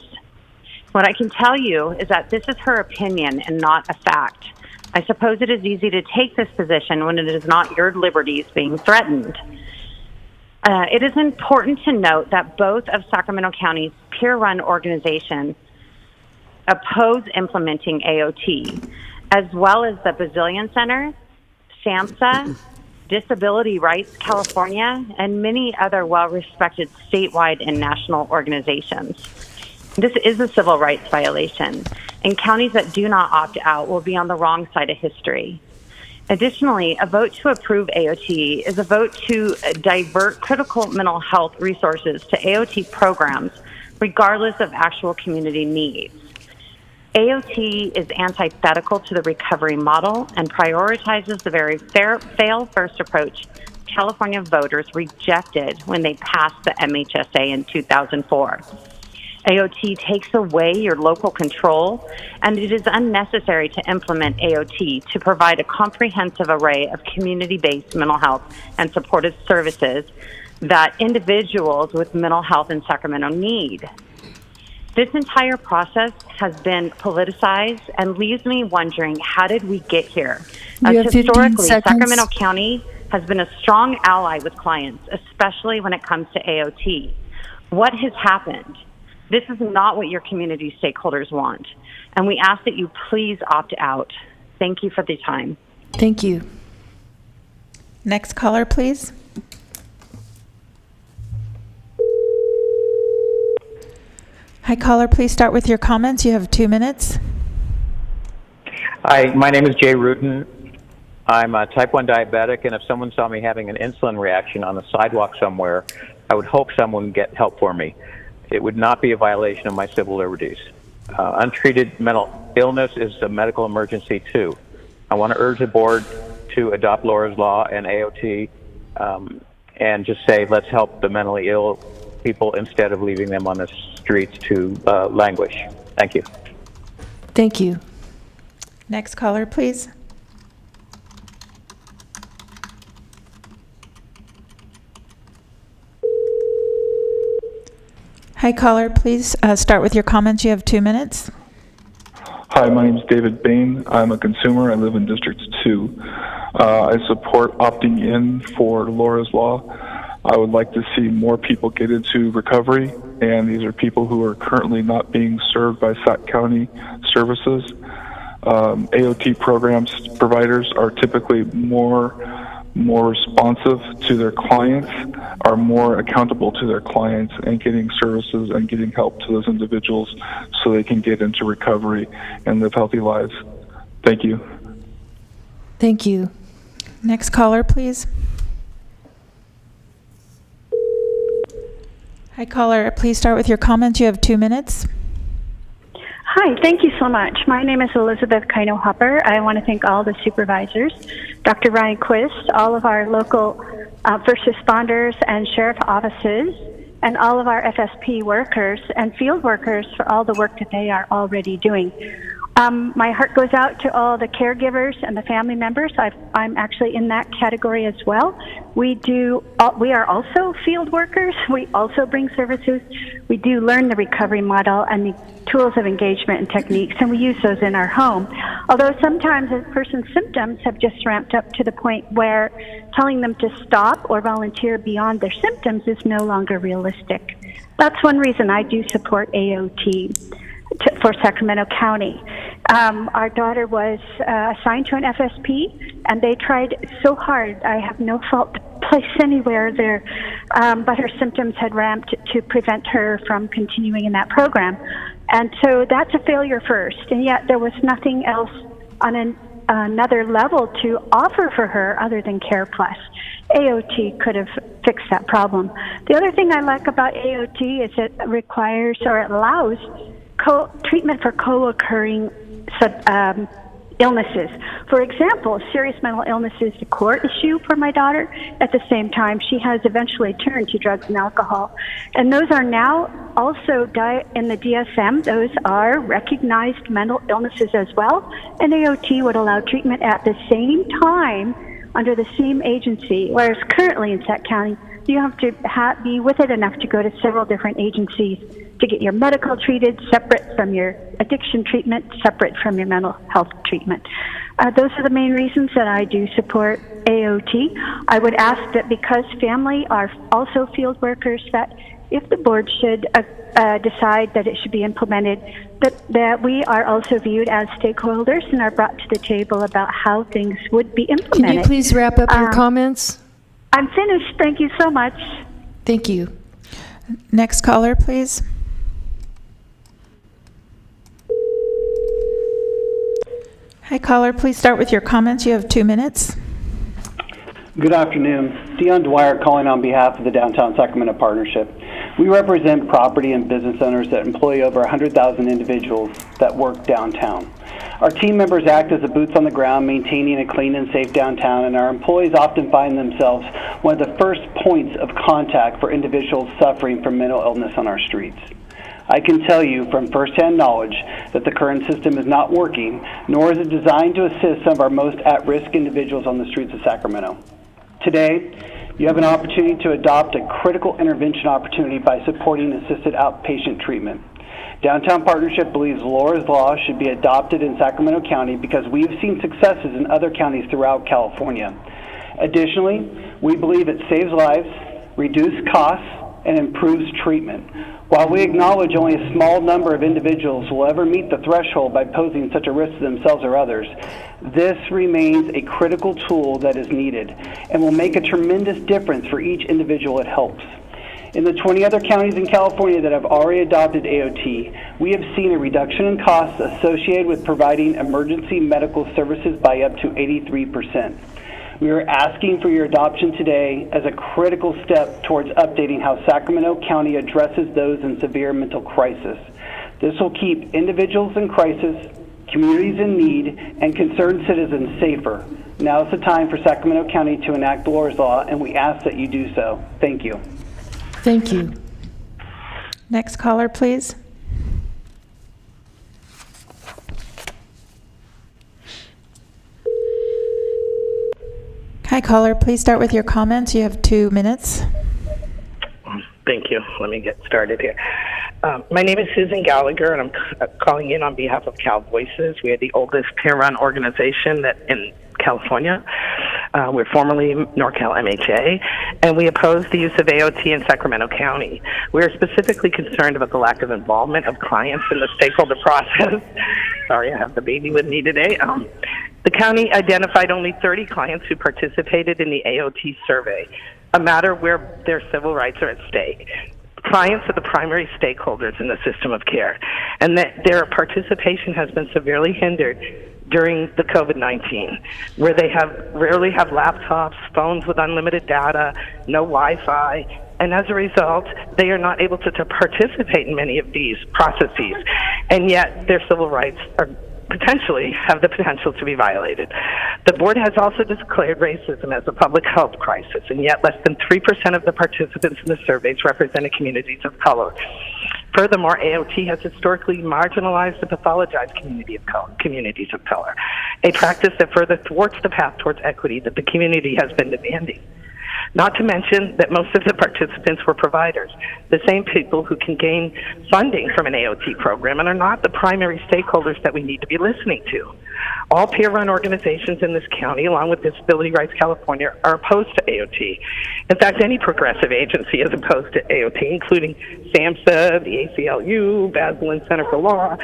What I can tell you is that this is her opinion and not a fact. I suppose it is easy to take this position when it is not your liberties being threatened. It is important to note that both of Sacramento County's peer-run organizations oppose implementing AOT, as well as the Bazillion Center, SAMHSA, Disability Rights California, and many other well-respected statewide and national organizations. This is a civil rights violation, and counties that do not opt out will be on the wrong side of history. Additionally, a vote to approve AOT is a vote to divert critical mental health resources to AOT programs, regardless of actual community needs. AOT is antithetical to the recovery model and prioritizes the very fail-first approach California voters rejected when they passed the MHSA in 2004. AOT takes away your local control, and it is unnecessary to implement AOT to provide a comprehensive array of community-based mental health and supportive services that individuals with mental health in Sacramento need. This entire process has been politicized and leaves me wondering, how did we get here?
You have 15
historically,
seconds.
Sacramento County has been a strong ally with clients, especially when it comes to AOT. What has happened? This is not what your community stakeholders want, and we ask that you please opt out. Thank you for the time.
Thank you.
Next caller, please. Hi, caller. Please start with your comments. You have 2 minutes.
Hi, my name is Jay Rutan. I'm a type 1 diabetic, and if someone saw me having an insulin reaction on the sidewalk somewhere, I would hope someone would get help for me. It would not be a violation of my civil liberties. Untreated mental illness is a medical emergency, too. I want to urge the board to adopt Laura's Law and AOT and just say, let's help the mentally ill people instead of leaving them on the streets to languish. Thank you.
Thank you.
Next caller, please. Hi, caller. Please start with your comments. You have 2 minutes.
Hi, my name is David Bain. I'm a consumer. I live in District 2. I support opting in for Laura's Law. I would like to see more people get into recovery, and these are people who are currently not being served by Sac County services. AOT programs providers are typically more responsive to their clients, are more accountable to their clients, and getting services and getting help to those individuals so they can get into recovery and live healthy lives. Thank you.
Thank you.
Next caller, please. Hi, caller. Please start with your comments. You have 2 minutes.
Hi, thank you so much. My name is Elizabeth Kaino Hopper. I want to thank all the supervisors, Dr. Ryan Quist, all of our local first responders and sheriff offices, and all of our FSP workers and field workers for all the work that they are already doing. My heart goes out to all the caregivers and the family members. I'm actually in that category as well. We are also field workers. We also bring services. We do learn the recovery model and the tools of engagement and techniques, and we use those in our home. Although sometimes a person's symptoms have just ramped up to the point where telling them to stop or volunteer beyond their symptoms is no longer realistic. That's one reason I do support AOT for Sacramento County. Our daughter was assigned to an FSP, and they tried so hard. I have no fault to place anywhere there, but her symptoms had ramped to prevent her from continuing in that program. And so that's a failure first, and yet there was nothing else on another level to offer for her other than Care Plus. AOT could have fixed that problem. The other thing I like about AOT is it requires or it allows treatment for co-occurring illnesses. For example, serious mental illness is a core issue for my daughter. At the same time, she has eventually turned to drugs and alcohol. And those are now also in the DSM. Those are recognized mental illnesses as well. And AOT would allow treatment at the same time under the same agency, whereas currently in Sac County, you have to be with it enough to go to several different agencies to get your medical treated, separate from your addiction treatment, separate from your mental health treatment. Those are the main reasons that I do support AOT. I would ask that because family are also field workers, that if the board should decide that it should be implemented, that we are also viewed as stakeholders and are brought to the table about how things would be implemented.
Can you please wrap up your comments?
I'm finished. Thank you so much.
Thank you.
Next caller, please. Hi, caller. Please start with your comments. You have 2 minutes.
Good afternoon. Dion Dwyer calling on behalf of the Downtown Sacramento Partnership. We represent property and business owners that employ over 100,000 individuals that work downtown. Our team members act as the boots on the ground, maintaining a clean and safe downtown, and our employees often find themselves one of the first points of contact for individuals suffering from mental illness on our streets. I can tell you from firsthand knowledge that the current system is not working, nor is it designed to assist some of our most at-risk individuals on the streets of Sacramento. Today, you have an opportunity to adopt a critical intervention opportunity by supporting assisted outpatient treatment. Downtown Partnership believes Laura's Law should be adopted in Sacramento County because we've seen successes in other counties throughout California. Additionally, we believe it saves lives, reduces costs, and improves treatment. While we acknowledge only a small number of individuals will ever meet the threshold by posing such a risk to themselves or others, this remains a critical tool that is needed and will make a tremendous difference for each individual it helps. In the 20 other counties in California that have already adopted AOT, we have seen a reduction in costs associated with providing emergency medical services by up to 83%. We are asking for your adoption today as a critical step towards updating how Sacramento County addresses those in severe mental crisis. This will keep individuals in crisis, communities in need, and concerned citizens safer. Now is the time for Sacramento County to enact Laura's Law, and we ask that you do so. Thank you.
Thank you.
Next caller, please. Hi, caller. Please start with your comments. You have 2 minutes.
Thank you. Let me get started here. My name is Susan Gallagher, and I'm calling in on behalf of Cal Voices. We are the oldest peer-run organization in California. We're formerly NorCal MHA, and we oppose the use of AOT in Sacramento County. We're specifically concerned about the lack of involvement of clients in the stakeholder process. Sorry, I have the baby with me today. The county identified only 30 clients who participated in the AOT survey, a matter where their civil rights are at stake. Clients are the primary stakeholders in the system of care, and that their participation has been severely hindered during the COVID-19, where they rarely have laptops, phones with unlimited data, no Wi-Fi, and as a result, they are not able to participate in many of these processes, and yet their civil rights are potentially have the potential to be violated. The board has also declared racism as a public health crisis, and yet less than 3% of the participants in the surveys represented communities of color. Furthermore, AOT has historically marginalized and pathologized communities of color, a practice that further thwarts the path towards equity that the community has been demanding. Not to mention that most of the participants were providers, the same people who can gain funding from an AOT program and are not the primary stakeholders that we need to be listening to. All peer-run organizations in this county, along with Disability Rights California, are opposed to AOT. In fact, any progressive agency is opposed to AOT, including SAMHSA, the ACLU, Basel Center for Law,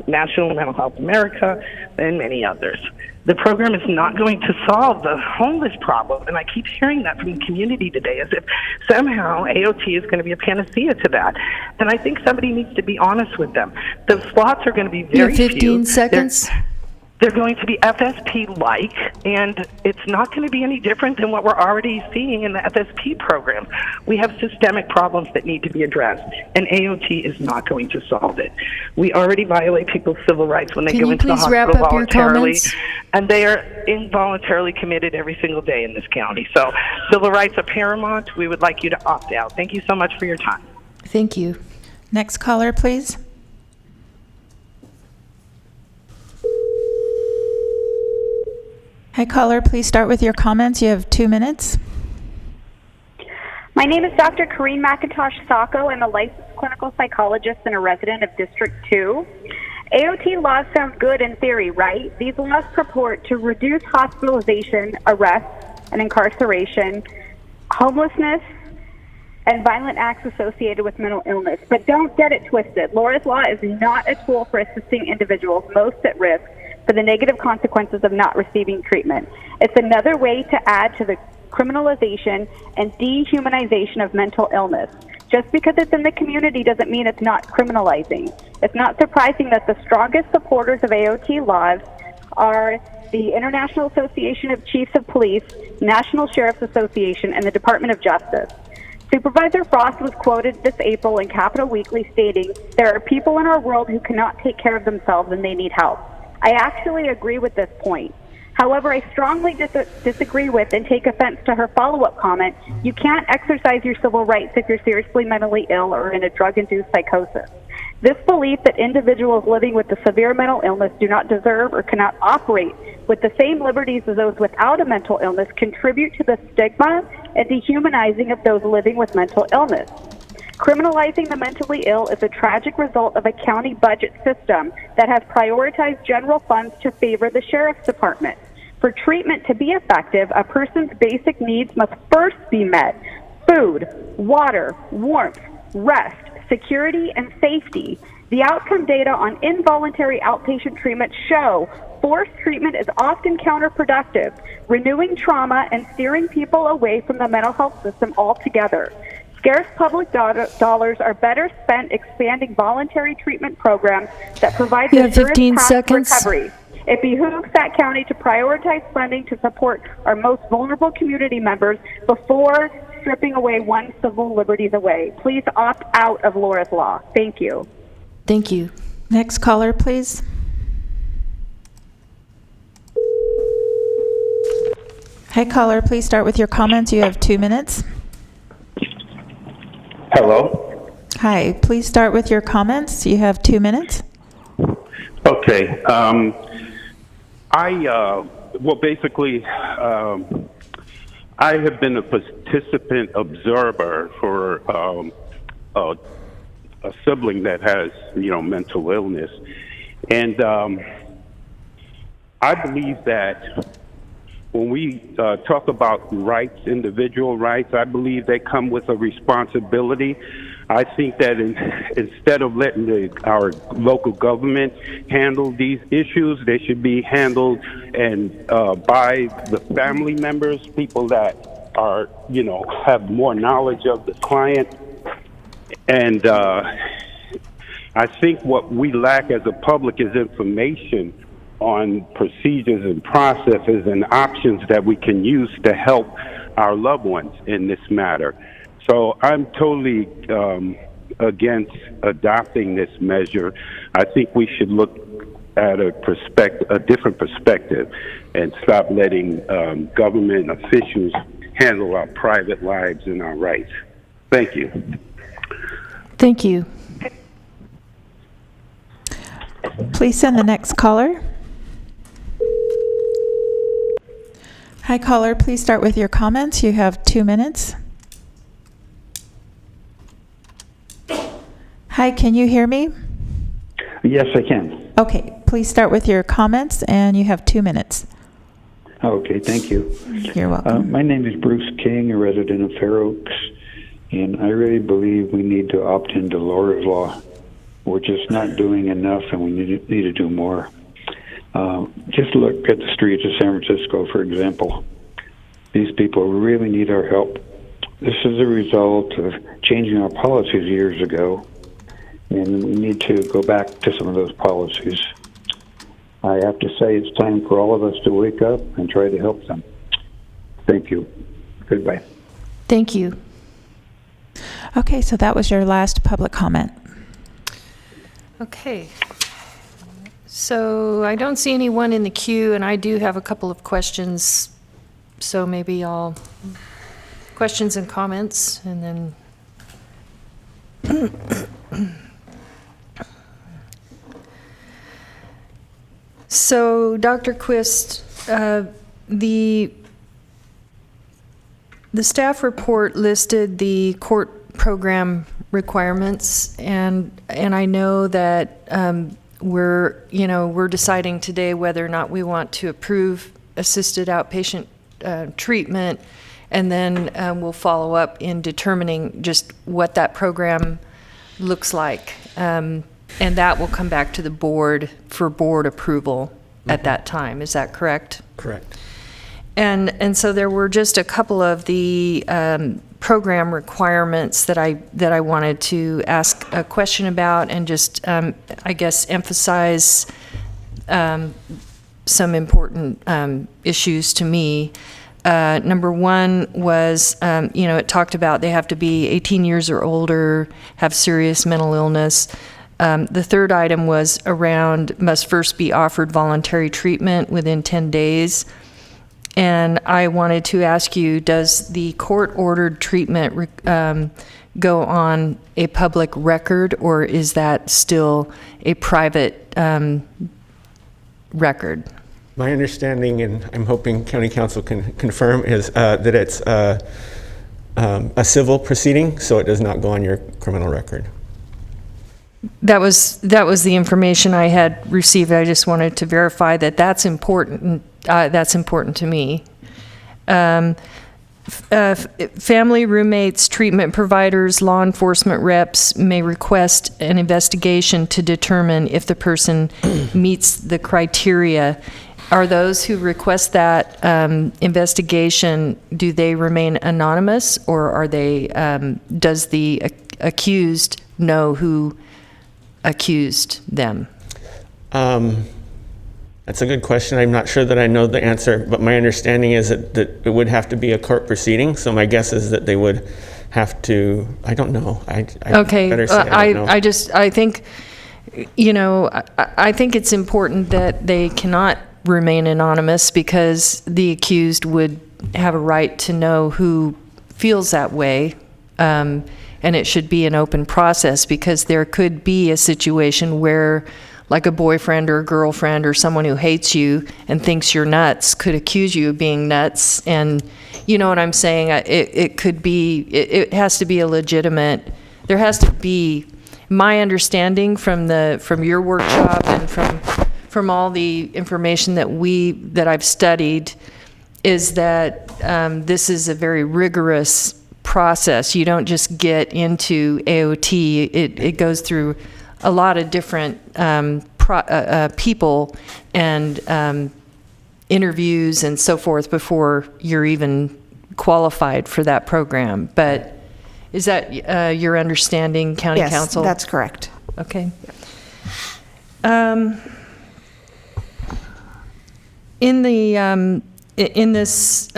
National Mental Health America, and many others. The program is not going to solve the homeless problem, and I keep hearing that from the community today, as if somehow AOT is going to be a panacea to that. And I think somebody needs to be honest with them. The slots are going to be very few.
15 seconds.
They're going to be FSP-like, and it's not going to be any different than what we're already seeing in the FSP program. We have systemic problems that need to be addressed, and AOT is not going to solve it. We already violate people's civil rights when they go into the hospital voluntarily, and they are involuntarily committed every single day in this county. So civil rights are paramount. We would like you to opt out. Thank you so much for your time.
Thank you.
Next caller, please. Hi, caller, please start with your comments. You have 2 minutes.
My name is Dr. Karine McIntosh Sacco. I'm a licensed clinical psychologist and a resident of District 2. AOT laws sound good in theory, right? These laws purport to reduce hospitalization, arrest, and incarceration, homelessness, and violent acts associated with mental illness. But don't get it twisted. Laura's Law is not a tool for assisting individuals most at risk for the negative consequences of not receiving treatment. It's another way to add to the criminalization and dehumanization of mental illness. Just because it's in the community doesn't mean it's not criminalizing. It's not surprising that the strongest supporters of AOT laws are the International Association of Chiefs of Police, National Sheriff's Association, and the Department of Justice. Supervisor Frost was quoted this April in Capital Weekly stating, "There are people in our world who cannot take care of themselves and they need help." I actually agree with this point. However, I strongly disagree with and take offense to her follow-up comment, "You can't exercise your civil rights if you're seriously mentally ill or in a drug-induced psychosis." This belief that individuals living with a severe mental illness do not deserve or cannot operate with the same liberties as those without a mental illness contribute to the stigma and dehumanizing of those living with mental illness. Criminalizing the mentally ill is a tragic result of a county budget system that has prioritized general funds to favor the sheriff's department. For treatment to be effective, a person's basic needs must first be met: food, water, warmth, rest, security, and safety. The outcome data on involuntary outpatient treatment show forced treatment is often counterproductive, renewing trauma and steering people away from the mental health system altogether. Scarce public dollars are better spent expanding voluntary treatment programs that provide the surest path to recovery. It behooves that county to prioritize funding to support our most vulnerable community members before stripping away one's civil liberties away. Please opt out of Laura's Law. Thank you.
Thank you.
Next caller, please. Hi, caller, please start with your comments. You have 2 minutes.
Hello.
Hi, please start with your comments. You have 2 minutes.
Okay. I have been a participant observer for a sibling that has, mental illness, and I believe that when we talk about rights, individual rights, I believe they come with a responsibility. I think that instead of letting our local government handle these issues, they should be handled by the family members, people that are, have more knowledge of the client. And I think what we lack as a public is information on procedures and processes and options that we can use to help our loved ones in this matter. So I'm totally against adopting this measure. I think we should look at a different perspective, and stop letting government officials handle our private lives and our rights. Thank you.
Thank you.
Please send the next caller. Hi, caller. Please start with your comments. You have 2 minutes. Hi, can you hear me?
Yes, I can.
Okay, please start with your comments, and you have 2 minutes.
Okay, thank you.
You're welcome.
My name is Bruce King, a resident of Fair Oaks, and I really believe we need to opt into Laura's Law. We're just not doing enough, and we need to do more. Just look at the streets of San Francisco, for example. These people really need our help. This is a result of changing our policies years ago, and we need to go back to some of those policies. I have to say it's time for all of us to wake up and try to help them. Thank you. Goodbye.
Thank you.
Okay, so that was your last public comment.
Okay. So I don't see anyone in the queue, and I do have a couple of questions. So maybe I'll questions and comments, and then so Dr. Quist, the staff report listed the court program requirements, and I know that we're deciding today whether or not we want to approve assisted outpatient treatment, and then we'll follow up in determining just what that program looks like, and that will come back to the board for board approval at that time. Is that correct?
Correct.
And so there were just a couple of the program requirements that I wanted to ask a question about, and just I guess emphasize some important issues to me. Number one was, it talked about they have to be 18 years or older, have serious mental illness. The third item was around must first be offered voluntary treatment within 10 days. And I wanted to ask you, does the court-ordered treatment go on a public record, or is that still a private record?
My understanding, and I'm hoping County Council can confirm, is that it's a civil proceeding, so it does not go on your criminal record.
That was the information I had received. I just wanted to verify that that's important. That's important to me. Family, roommates, treatment providers, law enforcement reps may request an investigation to determine if the person meets the criteria. Are those who request that investigation, do they remain anonymous, or are they? Does the accused know who accused them?
That's a good question. I'm not sure that I know the answer, but my understanding is that it would have to be a court proceeding. So my guess is that they would have to. I don't know.
Okay.
Better say I don't know.
I think, I think it's important that they cannot remain anonymous, because the accused would have a right to know who feels that way. And it should be an open process, because there could be a situation where, like, a boyfriend or a girlfriend or someone who hates you and thinks you're nuts could accuse you of being nuts. And you know what I'm saying? It could be, it has to be a legitimate, there has to be, my understanding from your workshop and from all the information that I've studied, is that this is a very rigorous process. You don't just get into AOT. It goes through a lot of different people and interviews and so forth before you're even qualified for that program. But is that your understanding, County Council?
Yes, that's correct.
Okay. In this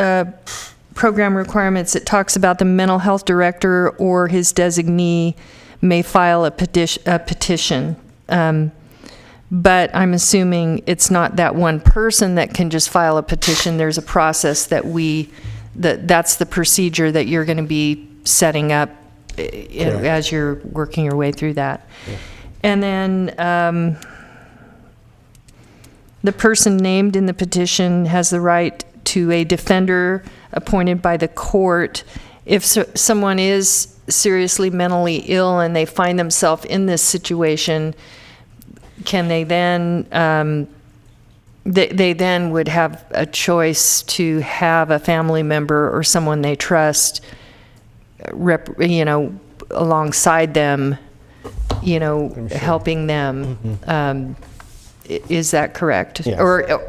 program requirements, it talks about the mental health director or his designee may file a petition. But I'm assuming it's not that one person that can just file a petition. There's a process that's the procedure that you're going to be setting up as you're working your way through that. Yeah. And then the person named in the petition has the right to a defender appointed by the court. If someone is seriously mentally ill and they find themselves in this situation, can they then, they then would have a choice to have a family member or someone they trust, alongside them, helping them. Mm-hmm. Is that correct? Yes. Or,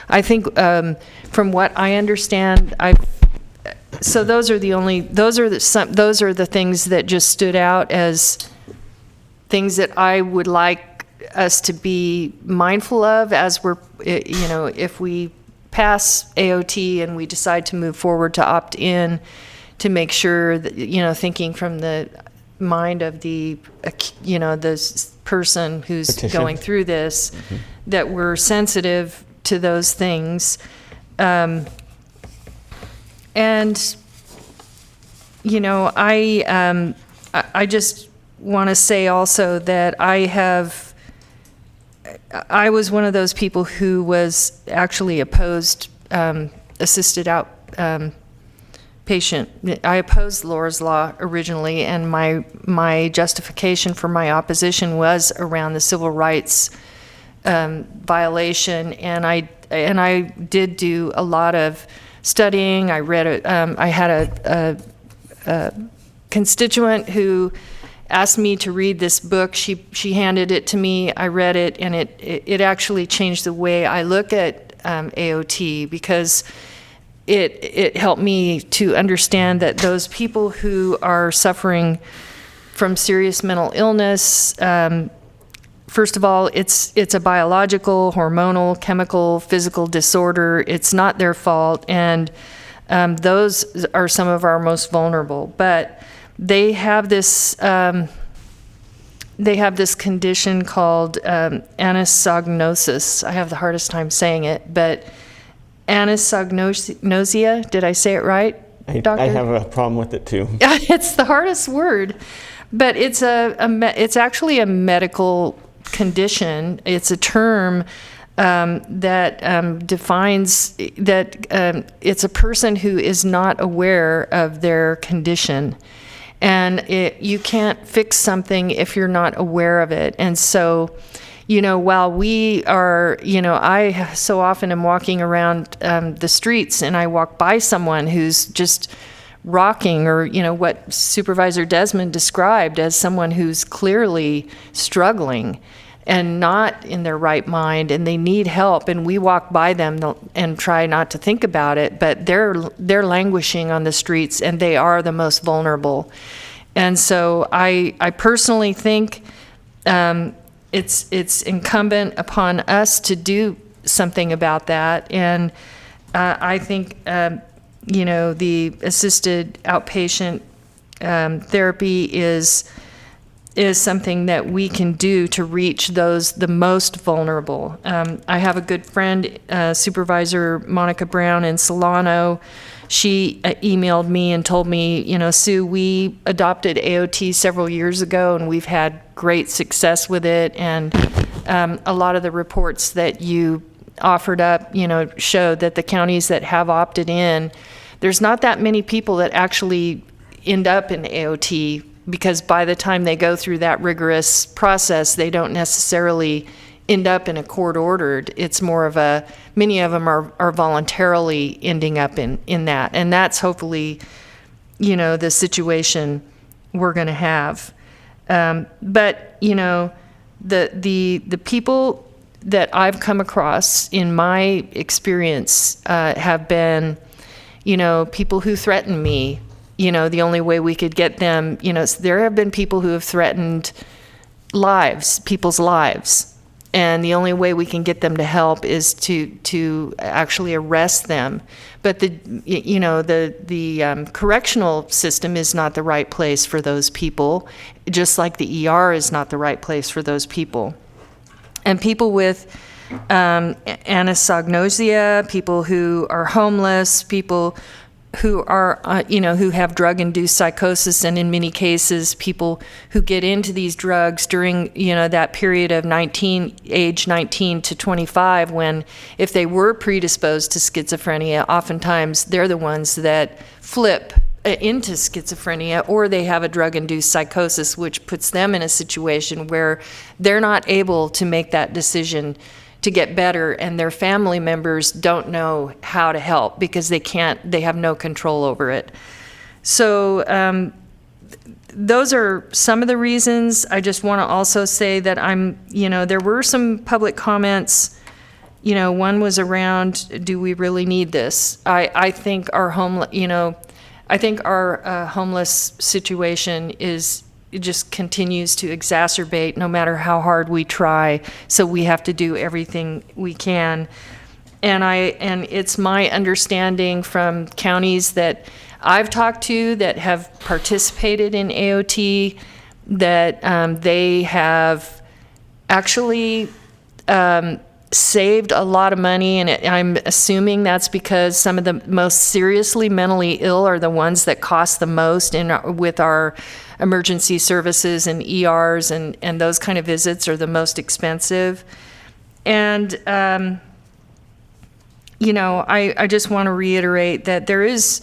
I think from what I understand, so those are the things that just stood out as things that I would like us to be mindful of as we're, if we pass AOT and we decide to move forward to opt in, to make sure that, thinking from the mind of the, the person who's going through this, mm-hmm. that we're sensitive to those things. And, I just want to say also that I was one of those people who was actually opposed assisted outpatient. I opposed Laura's Law originally, and my justification for my opposition was around the civil rights violation, and I did do a lot of studying. I read I had a constituent who asked me to read this book. She handed it to me. I read it, and it actually changed the way I look at AOT, because it helped me to understand that those people who are suffering from serious mental illness, first of all, it's a biological, hormonal, chemical, physical disorder. It's not their fault, and those are some of our most vulnerable. But they have this condition called anosognosis. I have the hardest time saying it, but anosognosia. Did I say it right, Doctor?
I have a problem with it too.
It's the hardest word, but it's actually a medical condition. It's a term that defines that it's a person who is not aware of their condition. And you can't fix something if you're not aware of it. And so, while we are, I so often am walking around the streets and I walk by someone who's just rocking, or, what Supervisor Desmond described as someone who's clearly struggling and not in their right mind, and they need help, and we walk by them and try not to think about it, but they're languishing on the streets, and they are the most vulnerable. And so I personally think it's incumbent upon us to do something about that, and I think the assisted outpatient therapy is something that we can do to reach the most vulnerable. I have a good friend, Supervisor Monica Brown in Solano. She emailed me and told me, Sue, we adopted AOT several years ago, and we've had great success with it. And a lot of the reports that you offered up, showed that the counties that have opted in, there's not that many people that actually end up in AOT, because by the time they go through that rigorous process, they don't necessarily end up in a court-ordered. It's more of many of them are voluntarily ending up in that. And that's hopefully, the situation we're going to have. But, the people that I've come across in my experience have been, people who threaten me. The only way we could get them, there have been people who have threatened people's lives. And the only way we can get them to help is to actually arrest them. But the correctional system is not the right place for those people, just like the ER is not the right place for those people. And people with anosognosia, people who are homeless, people who are, who have drug-induced psychosis, and in many cases, people who get into these drugs during, that period of age 19 to 25, when if they were predisposed to schizophrenia, oftentimes they're the ones that flip into schizophrenia, or they have a drug-induced psychosis, which puts them in a situation where they're not able to make that decision to get better, and their family members don't know how to help because they have no control over it. So those are some of the reasons. I just want to also say that there were some public comments. One was around, do we really need this? I think our homeless situation it just continues to exacerbate no matter how hard we try. So we have to do everything we can. And it's my understanding from counties that I've talked to that have participated in AOT that they have actually saved a lot of money, and I'm assuming that's because some of the most seriously mentally ill are the ones that cost the most with our emergency services and ERs, and those kind of visits are the most expensive. And, I just want to reiterate that there is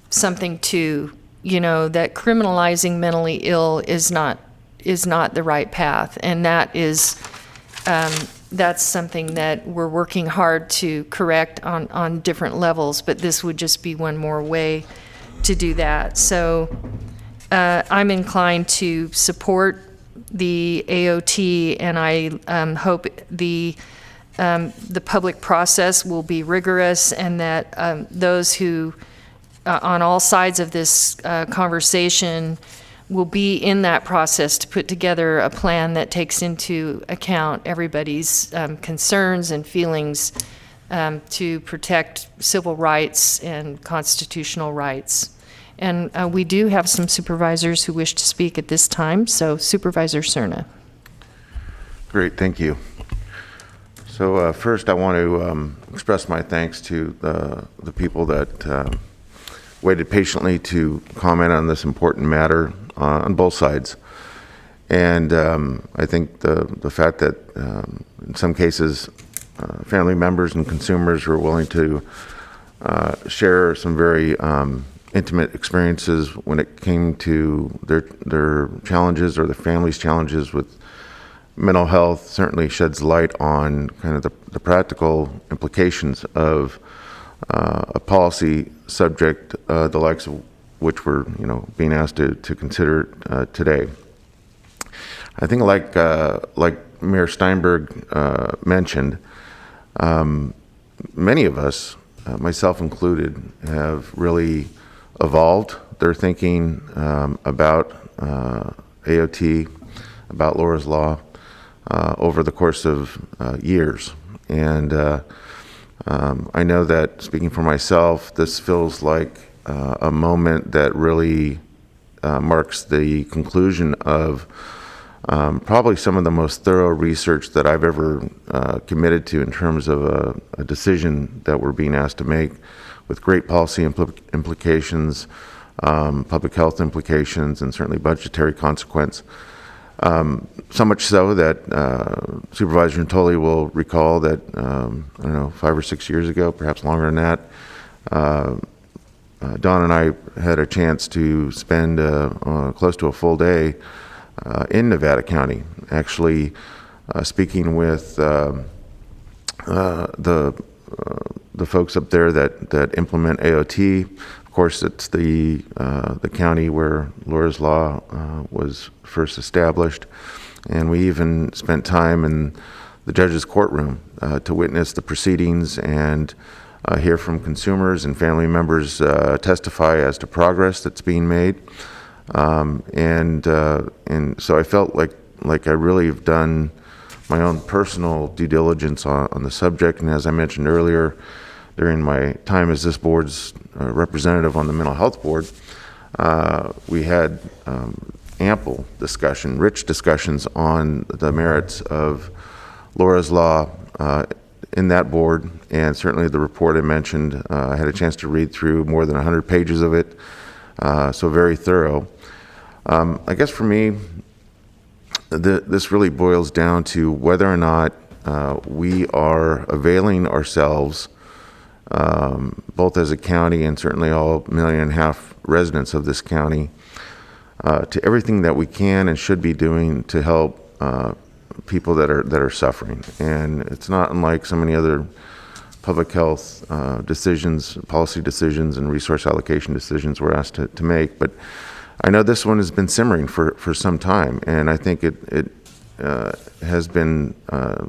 something to, that criminalizing mentally ill is not the right path. And that is, that's something that we're working hard to correct on different levels, but this would just be one more way to do that. So I'm inclined to support the AOT, and I hope the public process will be rigorous, and that those who, on all sides of this conversation, will be in that process to put together a plan that takes into account everybody's concerns and feelings to protect civil rights and constitutional rights. And we do have some supervisors who wish to speak at this time. So Supervisor Cerna.
Great, thank you. So first I want to express my thanks to the people that waited patiently to comment on this important matter on both sides. And I think the fact that in some cases family members and consumers were willing to share some very intimate experiences when it came to their challenges or the family's challenges with mental health certainly sheds light on kind of the practical implications of a policy subject the likes of which we're being asked to consider today. I think like Mayor Steinberg mentioned, many of us, myself included, have really evolved their thinking about AOT, about Laura's Law, over the course of years. And I know that, speaking for myself, this feels like a moment that really marks the conclusion of probably some of the most thorough research that I've ever committed to in terms of a decision that we're being asked to make, with great policy implications, public health implications, and certainly budgetary consequence. So much so that Supervisor Natoli will recall that, 5 or 6 years ago, perhaps longer than that, Don and I had a chance to spend close to a full day in Nevada County, actually speaking with the folks up there that implement AOT. Of course, it's the county where Laura's Law was first established, and we even spent time in the judge's courtroom to witness the proceedings and hear from consumers and family members testify as to progress that's being made. And so I felt like I really have done my own personal due diligence on the subject. And as I mentioned earlier, during my time as this board's representative on the Mental Health Board, we had ample discussion, rich discussions on the merits of Laura's Law in that board, and certainly the report I mentioned. I had a chance to read through more than 100 pages of it, so very thorough. I guess for me, this really boils down to whether or not we are availing ourselves, both as a county and certainly all 1.5 million residents of this county, to everything that we can and should be doing to help people that are suffering. And it's not unlike so many other public health decisions, policy decisions, and resource allocation decisions we're asked to make. But I know this one has been simmering for some time, and I think it has been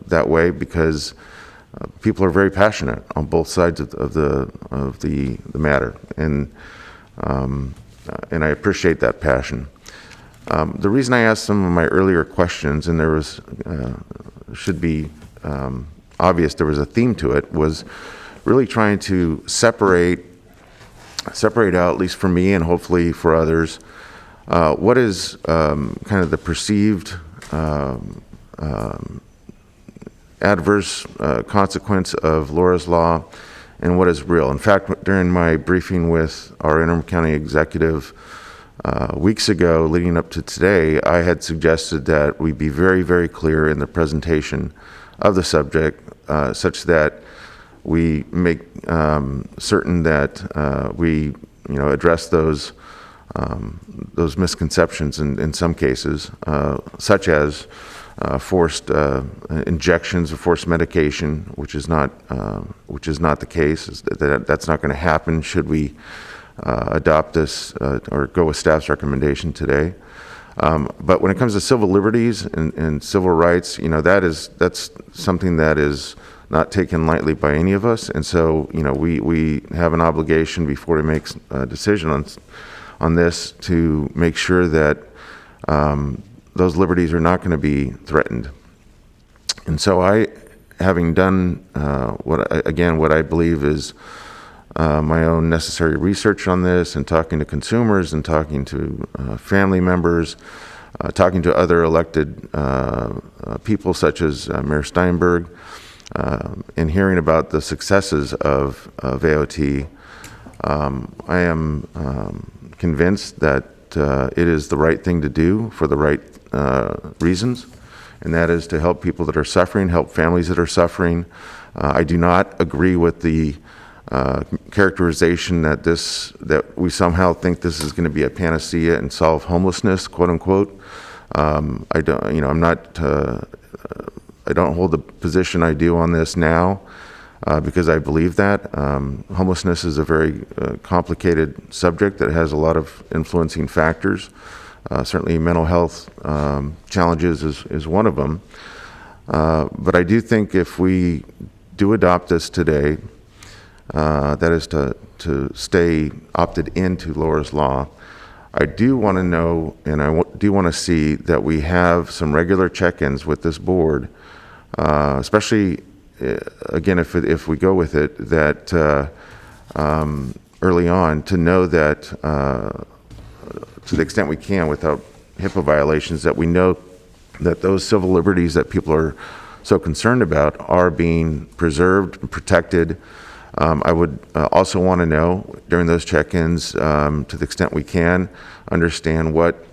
that way because people are very passionate on both sides of the matter, and I appreciate that passion. The reason I asked some of my earlier questions, and there was should be obvious there was a theme to it, was really trying to separate out, at least for me and hopefully for others, what is kind of the perceived adverse consequence of Laura's Law and what is real. In fact, during my briefing with our interim county executive weeks ago leading up to today, I had suggested that we be very, very clear in the presentation of the subject such that we make certain that we address those misconceptions in some cases, such as forced injections of forced medication, which is not the case. That's not going to happen should we adopt this or go with staff's recommendation today. But when it comes to civil liberties and civil rights, that's something that is not taken lightly by any of us. And so, we have an obligation before we make a decision on this to make sure that those liberties are not going to be threatened. And so having done what I believe is my own necessary research on this, and talking to consumers and talking to family members, talking to other elected people such as Mayor Steinberg, and hearing about the successes of AOT, I am convinced that it is the right thing to do for the right reasons, and that is to help people that are suffering, help families that are suffering. I do not agree with the characterization that we somehow think this is going to be a panacea and solve homelessness, quote unquote. I don't hold the position I do on this now because I believe that homelessness is a very complicated subject that has a lot of influencing factors. Certainly, mental health challenges is one of them. But I do think if we do adopt this today, that is to stay opted into Laura's Law, I do want to know, and I do want to see that we have some regular check-ins with this board, especially, again, if we go with it, that early on, to know that to the extent we can without HIPAA violations, that we know that those civil liberties that people are so concerned about are being preserved and protected. I would also want to know during those check-ins, to the extent we can, understand what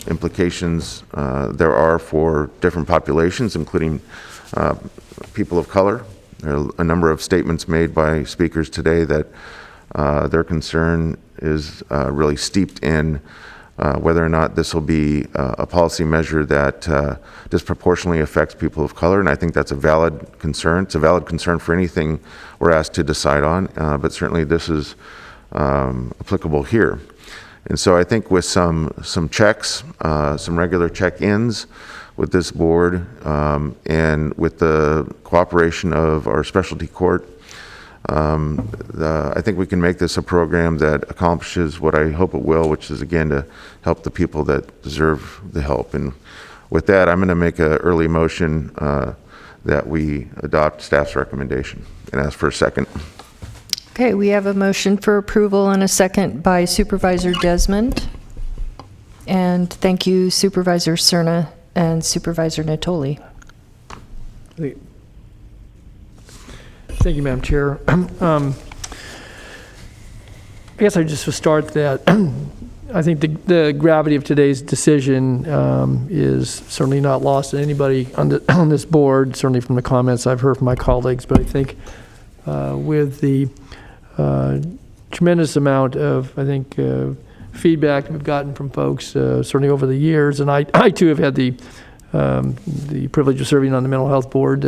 implications there are for different populations, including people of color. There are a number of statements made by speakers today that their concern is really steeped in whether or not this will be a policy measure that disproportionately affects people of color, and I think that's a valid concern. It's a valid concern for anything we're asked to decide on, but certainly this is applicable here. And so I think with some checks, some regular check-ins with this board, and with the cooperation of our specialty court, I think we can make this a program that accomplishes what I hope it will, which is, again, to help the people that deserve the help. And with that, I'm going to make an early motion that we adopt staff's recommendation and ask for a second.
Okay, we have a motion for approval and a second by Supervisor Desmond. And thank you, Supervisor Cerna and Supervisor Natoli.
Thank you, Madam Chair. I guess I just would start that I think the gravity of today's decision is certainly not lost on anybody on this board, certainly from the comments I've heard from my colleagues, but I think with the tremendous amount of, I think, feedback we've gotten from folks certainly over the years, and I too have had the privilege of serving on the mental health board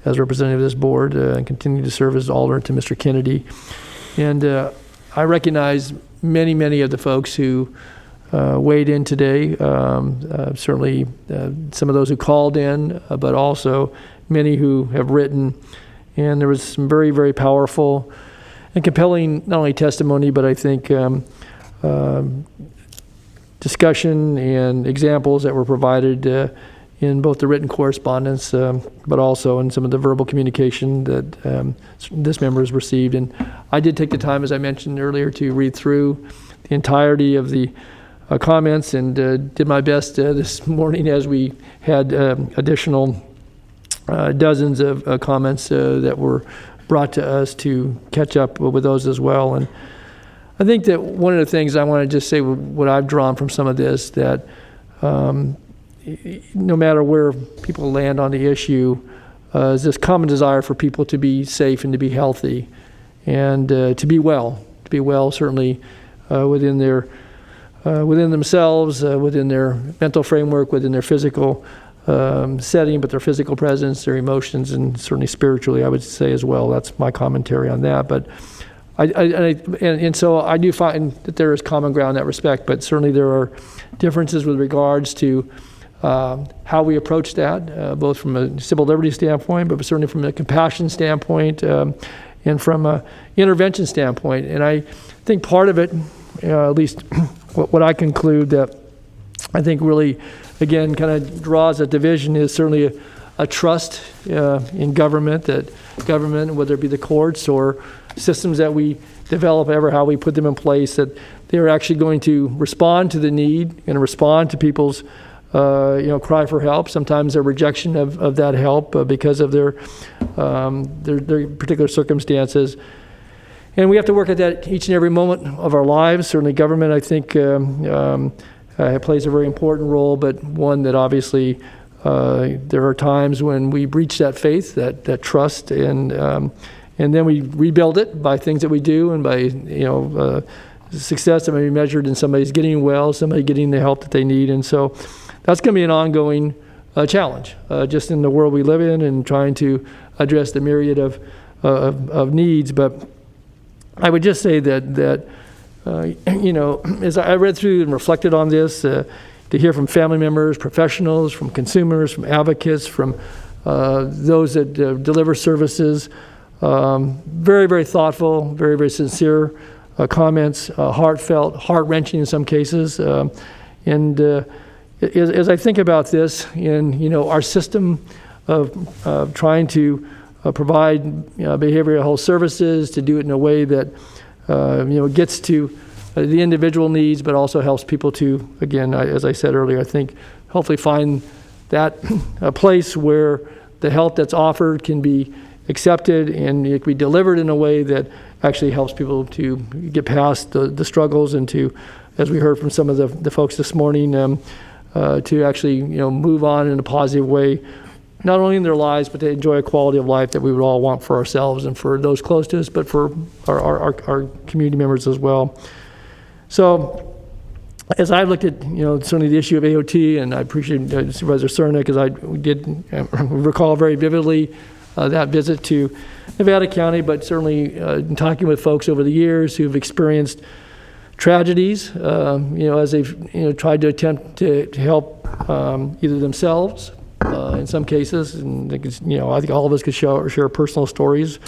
as representative of this board and continue to serve as alternate to Mr. Kennedy. And I recognize many of the folks who weighed in today, certainly some of those who called in, but also many who have written. And there was some very powerful and compelling, not only testimony, but I think discussion and examples that were provided in both the written correspondence, but also in some of the verbal communication that this member has received. And I did take the time, as I mentioned earlier, to read through the entirety of the comments and did my best this morning as we had additional dozens of comments that were brought to us to catch up with those as well. And I think that one of the things I want to just say, what I've drawn from some of this, that no matter where people land on the issue, is this common desire for people to be safe and to be healthy and to be well certainly within themselves, within their mental framework, within their physical setting, but their physical presence, their emotions, and certainly spiritually, I would say as well. That's my commentary on that. But and so I do find that there is common ground in that respect, but certainly there are differences with regards to how we approach that, both from a civil liberty standpoint, but certainly from a compassion standpoint, and from an intervention standpoint. And I think part of it, at least what I conclude that I think really, again, kind of draws that division is certainly a trust in government, that government, whether it be the courts or systems that we develop, ever how we put them in place, that they're actually going to respond to the need and respond to people's cry for help. Sometimes their rejection of that help because of their particular circumstances. And we have to work at that each and every moment of our lives. Certainly government, I think, plays a very important role, but one that obviously there are times when we breach that faith, that trust, and then we rebuild it by things that we do and by success that may be measured in somebody's getting well, somebody getting the help that they need. And so that's going to be an ongoing challenge, just in the world we live in and trying to address the myriad of needs. But I would just say that as I read through and reflected on this, to hear from family members, professionals, from consumers, from advocates, from those that deliver services, very thoughtful, very sincere comments, heartfelt, heart-wrenching in some cases. And as I think about this in our system of trying to provide behavioral health services, to do it in a way that gets to the individual needs, but also helps people to, again, as I said earlier, I think hopefully find that a place where the help that's offered can be accepted and it can be delivered in a way that actually helps people to get past the struggles and to, as we heard from some of the folks this morning, to actually move on in a positive way, not only in their lives, but to enjoy a quality of life that we would all want for ourselves and for those close to us, but for our community members as well. So as I looked at certainly the issue of AOT, and I appreciate Supervisor Cerna, because I did recall very vividly that visit to Nevada County, but certainly in talking with folks over the years who've experienced tragedies, as they've tried to attempt to help either themselves in some cases, and I think all of us could share personal stories,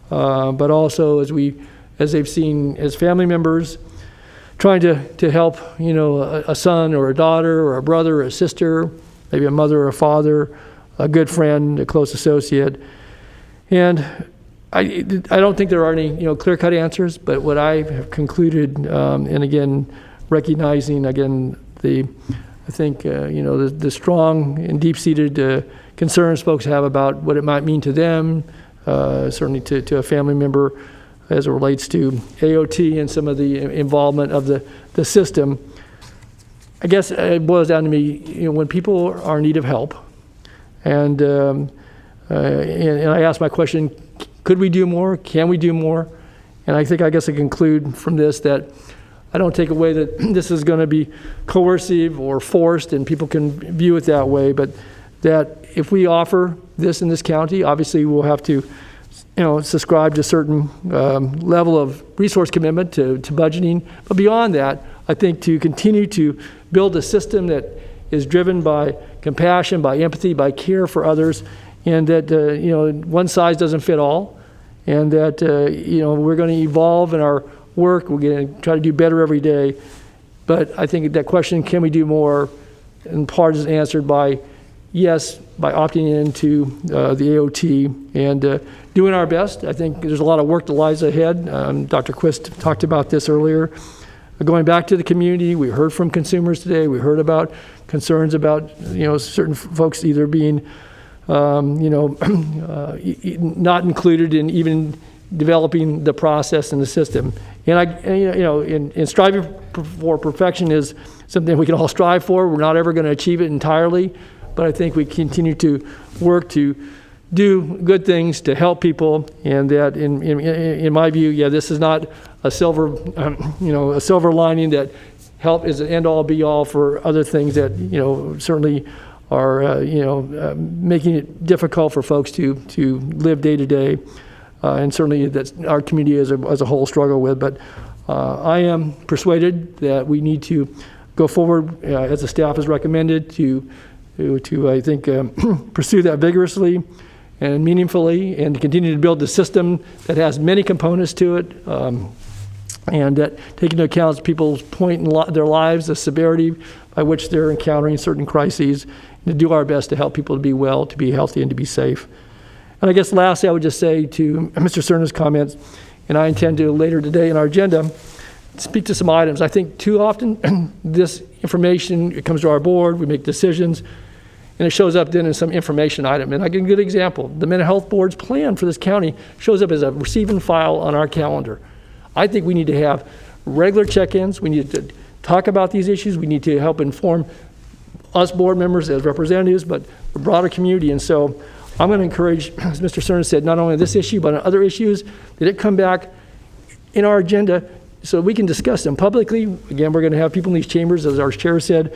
but also as they've seen as family members trying to help a son or a daughter or a brother or a sister, maybe a mother or a father, a good friend, a close associate. And I don't think there are any clear-cut answers, but what I have concluded, and again recognizing again the strong and deep-seated concerns folks have about what it might mean to them, certainly to a family member as it relates to AOT and some of the involvement of the system. I guess it boils down to me, when people are in need of help, and I ask my question, could we do more? Can we do more? And I guess I conclude from this that I don't take away that this is going to be coercive or forced, and people can view it that way, but that if we offer this in this county, obviously we'll have to subscribe to a certain level of resource commitment to budgeting. But beyond that, I think to continue to build a system that is driven by compassion, by empathy, by care for others, and that one size doesn't fit all, and that we're going to evolve in our work. We're going to try to do better every day. But I think that question, can we do more, in part is answered by yes, by opting into the AOT and doing our best. I think there's a lot of work that lies ahead. Dr. Quist talked about this earlier. Going back to the community, we heard from consumers today. We heard about concerns about certain folks either being not included in even developing the process and the system. And striving for perfection is something we can all strive for. We're not ever going to achieve it entirely, but I think we continue to work to do good things to help people, and that in my view, this is not a silver lining that help is an end-all be-all for other things that certainly are making it difficult for folks to live day to day, and certainly that our community as a whole struggle with. But I am persuaded that we need to go forward as the staff has recommended to I think pursue that vigorously and meaningfully, and to continue to build the system that has many components to it, and that take into account people's point in their lives, the severity by which they're encountering certain crises, and to do our best to help people to be well, to be healthy, and to be safe. And I guess lastly, I would just say to Mr. Cerna's comments, and I intend to later today in our agenda speak to some items. I think too often this information, it comes to our board, we make decisions, and it shows up then in some information item. And I give a good example. The Mental Health Board's plan for this county shows up as a receive and file on our calendar. I think we need to have regular check-ins. We need to talk about these issues. We need to help inform us board members as representatives, but the broader community. And so I'm going to encourage, as Mr. Cerna said, not only this issue, but on other issues, that it come back in our agenda so we can discuss them publicly. Again, we're going to have people in these chambers, as our chair said,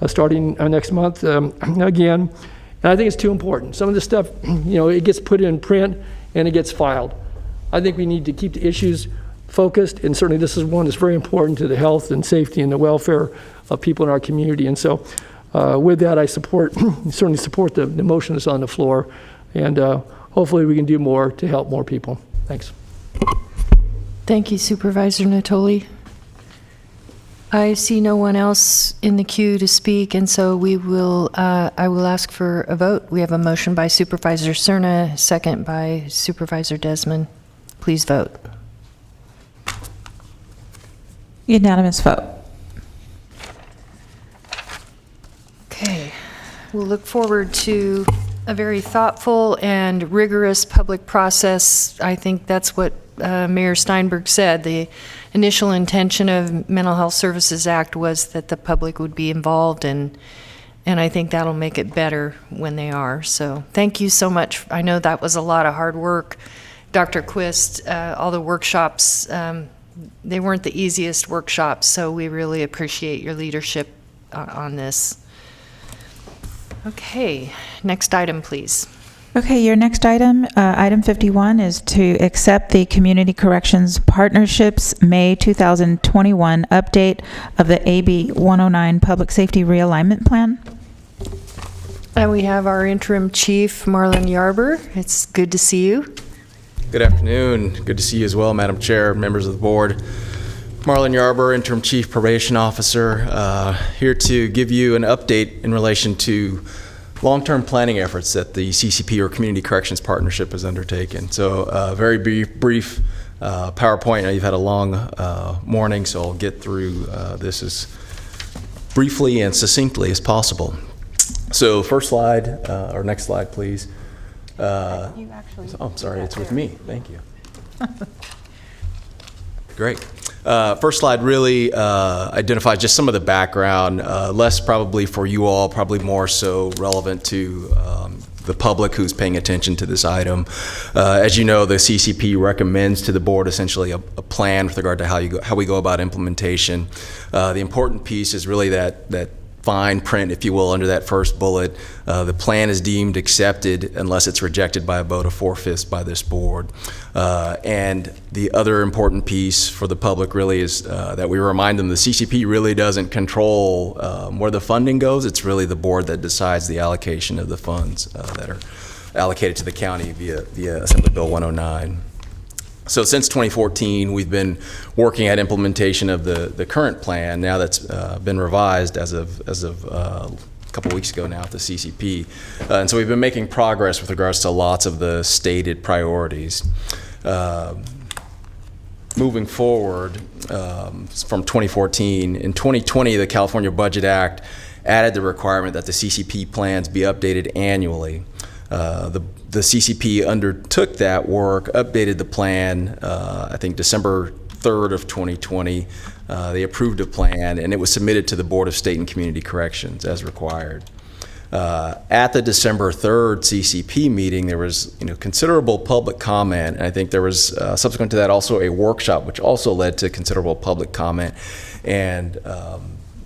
starting next month again. And I think it's too important. Some of this stuff, it gets put in print and it gets filed. I think we need to keep the issues focused, and certainly this is one that's very important to the health and safety and the welfare of people in our community. And so with that, I certainly support the motion that's on the floor, and hopefully we can do more to help more people. Thanks.
Thank you, Supervisor Natoli. I see no one else in the queue to speak, and so I will ask for a vote. We have a motion by Supervisor Cerna, second by Supervisor Desmond. Please vote.
Unanimous vote.
Okay. We'll look forward to a very thoughtful and rigorous public process. I think that's what Mayor Steinberg said. The initial intention of Mental Health Services Act was that the public would be involved, and I think that'll make it better when they are. So thank you so much. I know that was a lot of hard work. Dr. Quist, all the workshops, they weren't the easiest workshops, so we really appreciate your leadership on this. Okay, next item, please.
Okay, your next item, item 51, is to accept the Community Corrections Partnerships May 2021 update of the AB 109 Public Safety Realignment Plan.
And we have our interim chief, Marlon Yarber. It's good to see you.
Good afternoon. Good to see you as well, Madam Chair, members of the board. Marlon Yarber, interim chief probation officer, here to give you an update in relation to long-term planning efforts that the CCP, or Community Corrections Partnership, has undertaken. So very brief PowerPoint. Now, you've had a long morning, so I'll get through this as briefly and succinctly as possible. So first slide, or next slide, please. Oh, I'm sorry, it's with me. Thank you. Great. First slide really identifies just some of the background, less probably for you all, probably more so relevant to the public who's paying attention to this item. As you know, the CCP recommends to the board essentially a plan with regard to how we go about implementation. The important piece is really that fine print, if you will, under that first bullet. The plan is deemed accepted unless it's rejected by a vote of 4/5 by this board. And the other important piece for the public really is that we remind them the CCP really doesn't control where the funding goes. It's really the board that decides the allocation of the funds that are allocated to the county via Assembly Bill 109. So since 2014, we've been working at implementation of the current plan. Now that's been revised as of a couple weeks ago now at the CCP. And so we've been making progress with regards to lots of the stated priorities. Moving forward from 2014, in 2020, the California Budget Act added the requirement that the CCP plans be updated annually. The CCP undertook that work, updated the plan, I think December 3rd of 2020. They approved a plan, and it was submitted to the Board of State and Community Corrections as required. At the December 3rd CCP meeting, there was considerable public comment, and I think there was subsequent to that also a workshop, which also led to considerable public comment. And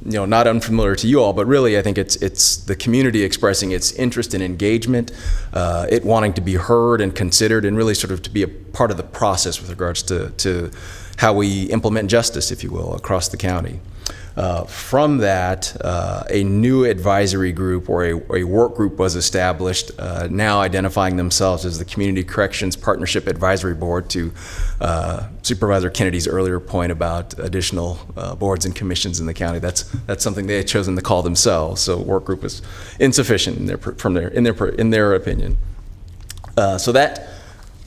not unfamiliar to you all, but really I think it's the community expressing its interest and engagement, it wanting to be heard and considered, and really sort of to be a part of the process with regards to how we implement justice, if you will, across the county. From that, a new advisory group or a work group was established, now identifying themselves as the Community Corrections Partnership Advisory Board, to Supervisor Kennedy's earlier point about additional boards and commissions in the county. That's something they had chosen to call themselves. So work group was insufficient in their opinion. So that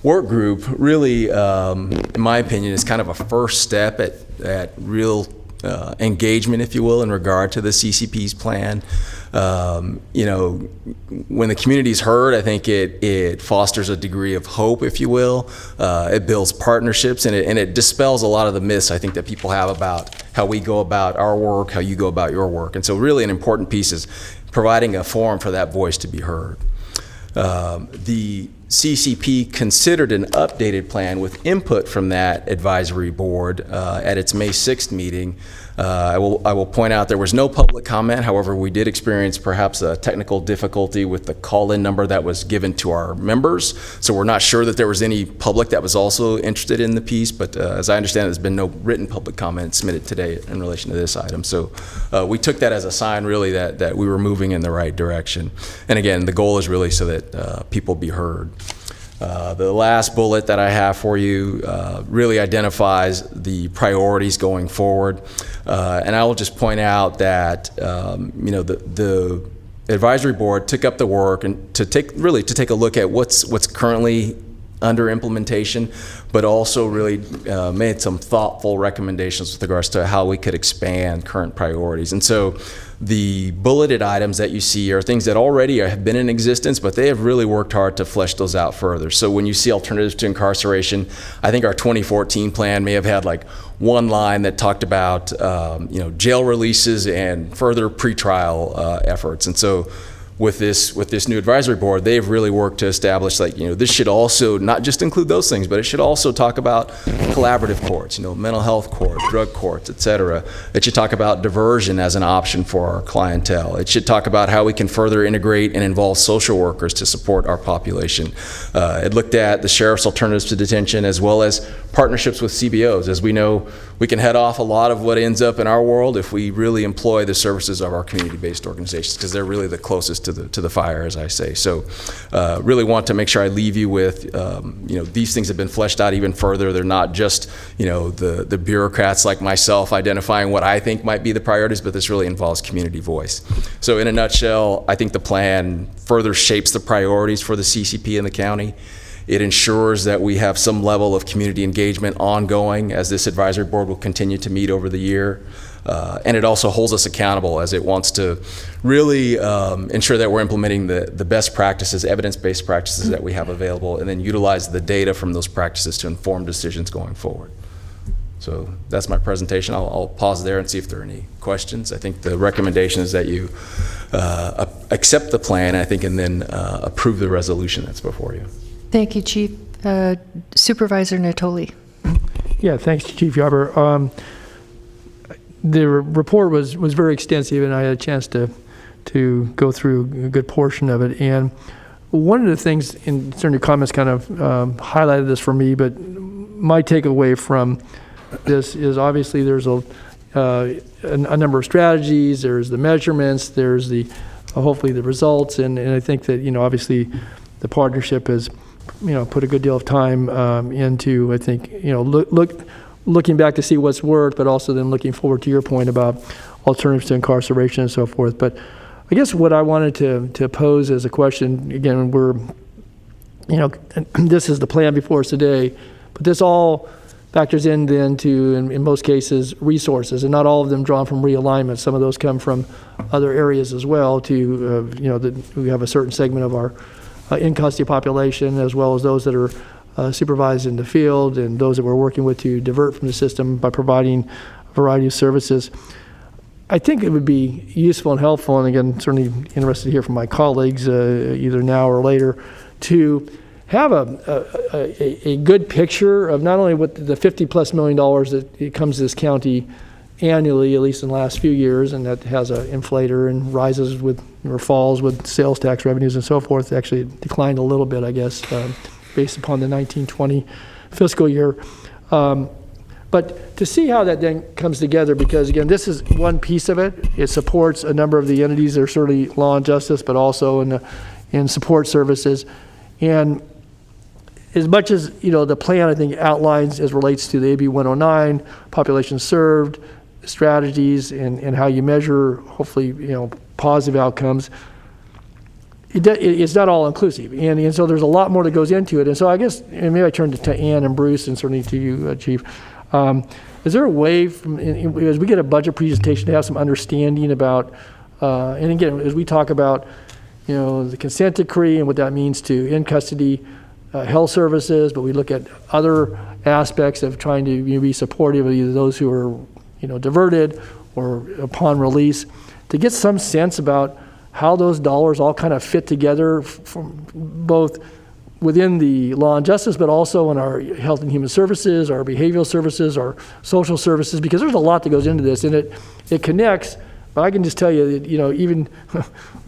work group really, in my opinion, is kind of a first step at real engagement, if you will, in regard to the CCP's plan. When the community's heard, I think it fosters a degree of hope, if you will. It builds partnerships, and it dispels a lot of the myths I think that people have about how we go about our work, how you go about your work. And so really an important piece is providing a forum for that voice to be heard. The CCP considered an updated plan with input from that advisory board at its May 6th meeting. I will point out there was no public comment. However, we did experience perhaps a technical difficulty with the call-in number that was given to our members. So we're not sure that there was any public that was also interested in the piece, but as I understand it, there's been no written public comment submitted today in relation to this item. So we took that as a sign really that we were moving in the right direction. And again, the goal is really so that people be heard. The last bullet that I have for you really identifies the priorities going forward. And I will just point out that the advisory board took up the work and to take a look at what's currently under implementation, but also really made some thoughtful recommendations with regards to how we could expand current priorities. And so the bulleted items that you see are things that already have been in existence, but they have really worked hard to flesh those out further. So when you see alternatives to incarceration, I think our 2014 plan may have had like one line that talked about jail releases and further pretrial efforts. And so with this new advisory board, they've really worked to establish this should also not just include those things, but it should also talk about collaborative courts, mental health courts, drug courts, et cetera. It should talk about diversion as an option for our clientele. It should talk about how we can further integrate and involve social workers to support our population. It looked at the sheriff's alternatives to detention as well as partnerships with CBOs. As we know, we can head off a lot of what ends up in our world if we really employ the services of our community-based organizations, because they're really the closest to the fire, as I say. So really want to make sure I leave you with, these things have been fleshed out even further. They're not just, the bureaucrats like myself identifying what I think might be the priorities, but this really involves community voice. So in a nutshell, I think the plan further shapes the priorities for the CCP in the county. It ensures that we have some level of community engagement ongoing as this advisory board will continue to meet over the year. And it also holds us accountable as it wants to really ensure that we're implementing the best practices, evidence-based practices that we have available, and then utilize the data from those practices to inform decisions going forward. So that's my presentation. I'll pause there and see if there are any questions. I think the recommendation is that you accept the plan, I think, and then approve the resolution that's before you.
Thank you, Chief. Supervisor Natoli.
Yeah, thanks, Chief Yarber. The report was very extensive, and I had a chance to go through a good portion of it. And one of the things, in certain comments kind of highlighted this for me, but my takeaway from this is obviously there's a number of strategies, there's the measurements, there's the hopefully the results, and I think that, obviously the partnership has, put a good deal of time into, I think, looking back to see what's worked, but also then looking forward to your point about alternatives to incarceration and so forth. But I guess what I wanted to pose as a question, again, this is the plan before us today, but this all factors in then to, in most cases, resources, and not all of them drawn from realignment. Some of those come from other areas as well to, we have a certain segment of our in-custody population, as well as those that are supervised in the field, and those that we're working with to divert from the system by providing a variety of services. I think it would be useful and helpful, and again, certainly interested to hear from my colleagues, either now or later, to have a good picture of not only what the $50+ million that it comes to this county annually, at least in the last few years, and that has an inflator and rises with, or falls with sales tax revenues and so forth. It actually declined a little bit, I guess, based upon the 1920 fiscal year. But to see how that then comes together, because again, this is one piece of it. It supports a number of the entities that are certainly law and justice, but also in support services. And as much as, the plan, I think, outlines as relates to the AB 109, population served, strategies, and how you measure, hopefully, positive outcomes, it's not all inclusive. And so there's a lot more that goes into it. And so I guess, and maybe I turn to Ann and Bruce, and certainly to you, Chief. Is there a way, as we get a budget presentation, to have some understanding about, and again, as we talk about, the consent decree and what that means to in-custody health services, but we look at other aspects of trying to be supportive of either those who are, diverted or upon release, to get some sense about how those dollars all kind of fit together from both within the law and justice, but also in our health and human services, our behavioral services, our social services, because there's a lot that goes into this, and it connects. But I can just tell you that, even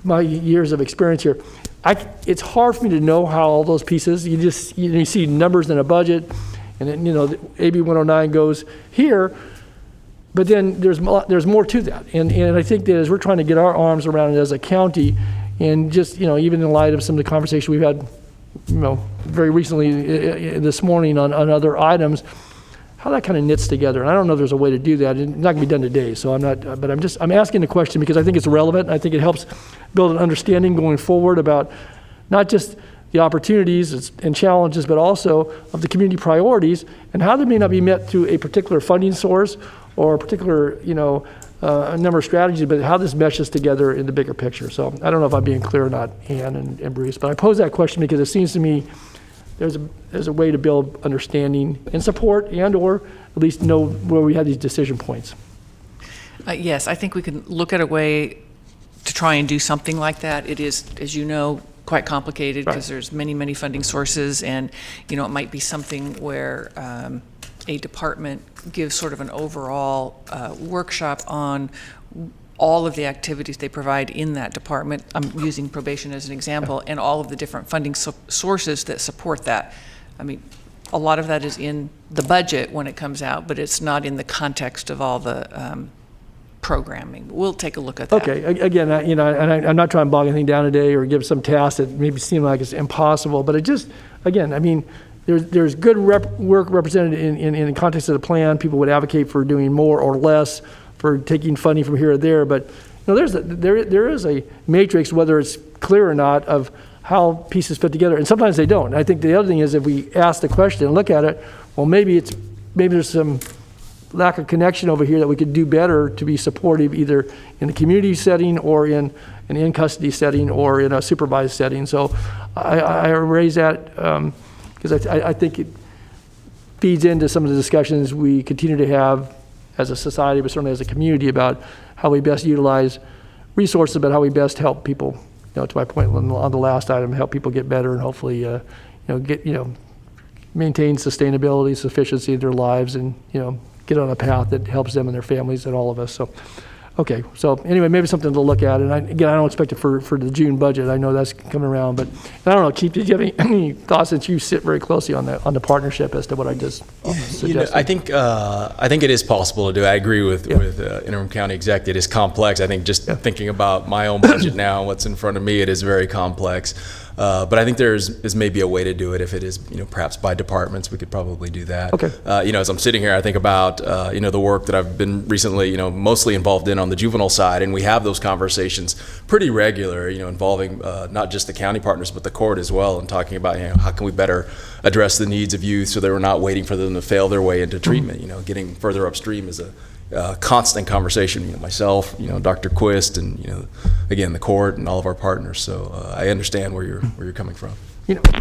my years of experience here, it's hard for me to know how all those pieces, you see numbers in a budget, and then, AB 109 goes here, but then there's more to that. And I think that as we're trying to get our arms around it as a county, and just, even in light of some of the conversation we've had, very recently this morning on other items, how that kind of knits together. And I don't know if there's a way to do that. It's not going to be done today, so I'm asking the question because I think it's relevant, and I think it helps build an understanding going forward about not just the opportunities and challenges, but also of the community priorities and how they may not be met through a particular funding source or a particular, a number of strategies, but how this meshes together in the bigger picture. So I don't know if I'm being clear or not, Ann and Bruce, but I pose that question because it seems to me there's a way to build understanding and support, and or at least know where we have these decision points.
Yes, I think we can look at a way to try and do something like that. It is, as you know, quite complicated because there's many funding sources, and it might be something where a department gives sort of an overall workshop on all of the activities they provide in that department. I'm using probation as an example, and all of the different funding sources that support that. I mean, a lot of that is in the budget when it comes out, but it's not in the context of all the programming. We'll take a look at that.
Okay, again, I'm not trying to bog anything down today or give some task that maybe seem like it's impossible, but it just, again, I mean, there's good work represented in the context of the plan. People would advocate for doing more or less, for taking funding from here or there, but there is a matrix, whether it's clear or not, of how pieces fit together, and sometimes they don't. I think the other thing is if we ask the question and look at it, well, maybe there's some lack of connection over here that we could do better to be supportive either in the community setting or in an in-custody setting or in a supervised setting. So I raise that because I think it feeds into some of the discussions we continue to have as a society, but certainly as a community, about how we best utilize resources, but how we best help people. To my point on the last item, help people get better and hopefully, maintain sustainability, sufficiency in their lives, and get on a path that helps them and their families and all of us. So, okay. So anyway, maybe something to look at. And I don't expect it for the June budget. I know that's coming around, but I don't know, Keith, did you have any thoughts, since you sit very closely on the partnership, as to what I just suggested?
I think it is possible to do. I agree with Interim County Exec. It is complex. I think just thinking about my own budget now, what's in front of me, it is very complex. But I think is maybe a way to do it. If it is, perhaps by departments, we could probably do that.
Okay.
As I'm sitting here, I think about, the work that I've been recently, mostly involved in on the juvenile side, and we have those conversations pretty regular, involving not just the county partners, but the court as well, and talking about, how can we better address the needs of youth so that we're not waiting for them to fail their way into treatment. Getting further upstream is a constant conversation, myself, Dr. Quist, and again, the court and all of our partners. So I understand where you're coming from.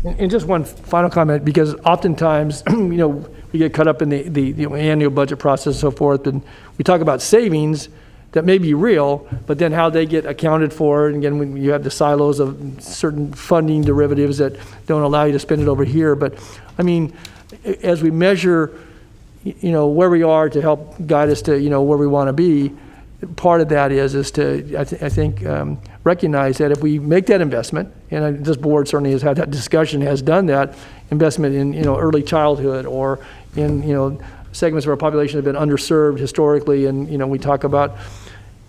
And just one final comment, because oftentimes, we get caught up in the annual budget process and so forth, and we talk about savings that may be real, but then how they get accounted for. And again, when you have the silos of certain funding derivatives that don't allow you to spend it over here. But I mean, as we measure where we are to help guide us to, where we want to be, part of that is to, I think, recognize that if we make that investment, and this board certainly has had that discussion, has done that investment in, early childhood, or in, segments of our population that have been underserved historically, and, we talk about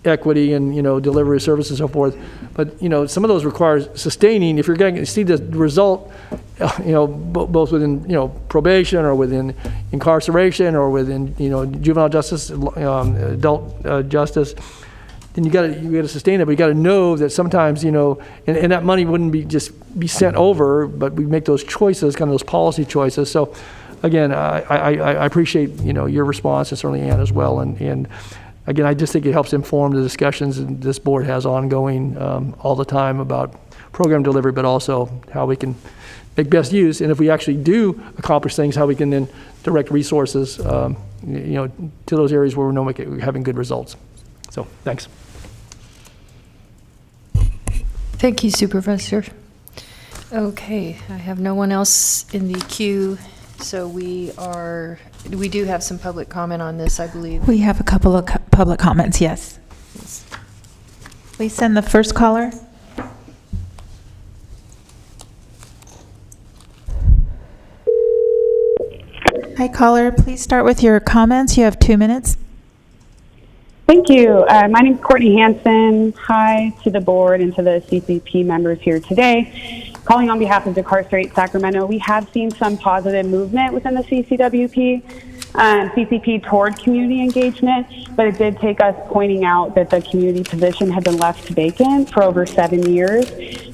equity and, delivery of services and so forth. But, some of those require sustaining. If you're going to see the result, both within, probation, or within incarceration, or within, juvenile justice, adult justice, then you got to sustain it. But you got to know that sometimes, and that money wouldn't be sent over, but we make those choices, kind of those policy choices. So, again, I appreciate, your response, and certainly Ann as well, and again, I just think it helps inform the discussions and this board has ongoing all the time about program delivery, but also how we can make best use, and if we actually do accomplish things, how we can then direct resources, to those areas where we know we're having good results. So, thanks.
Thank you, Supervisor. Okay, I have no one else in the queue, so we do have some public comment on this, I believe.
We have a couple of public comments, yes. Please send the first caller. Hi, caller. Please start with your comments. You have 2 minutes.
Thank you. My name is Courtney Hansen. Hi to the board and to the CCP members here today. Calling on behalf of Decarcerate Sacramento, we have seen some positive movement within the CCP toward community engagement, but it did take us pointing out that the community position had been left vacant for over 7 years.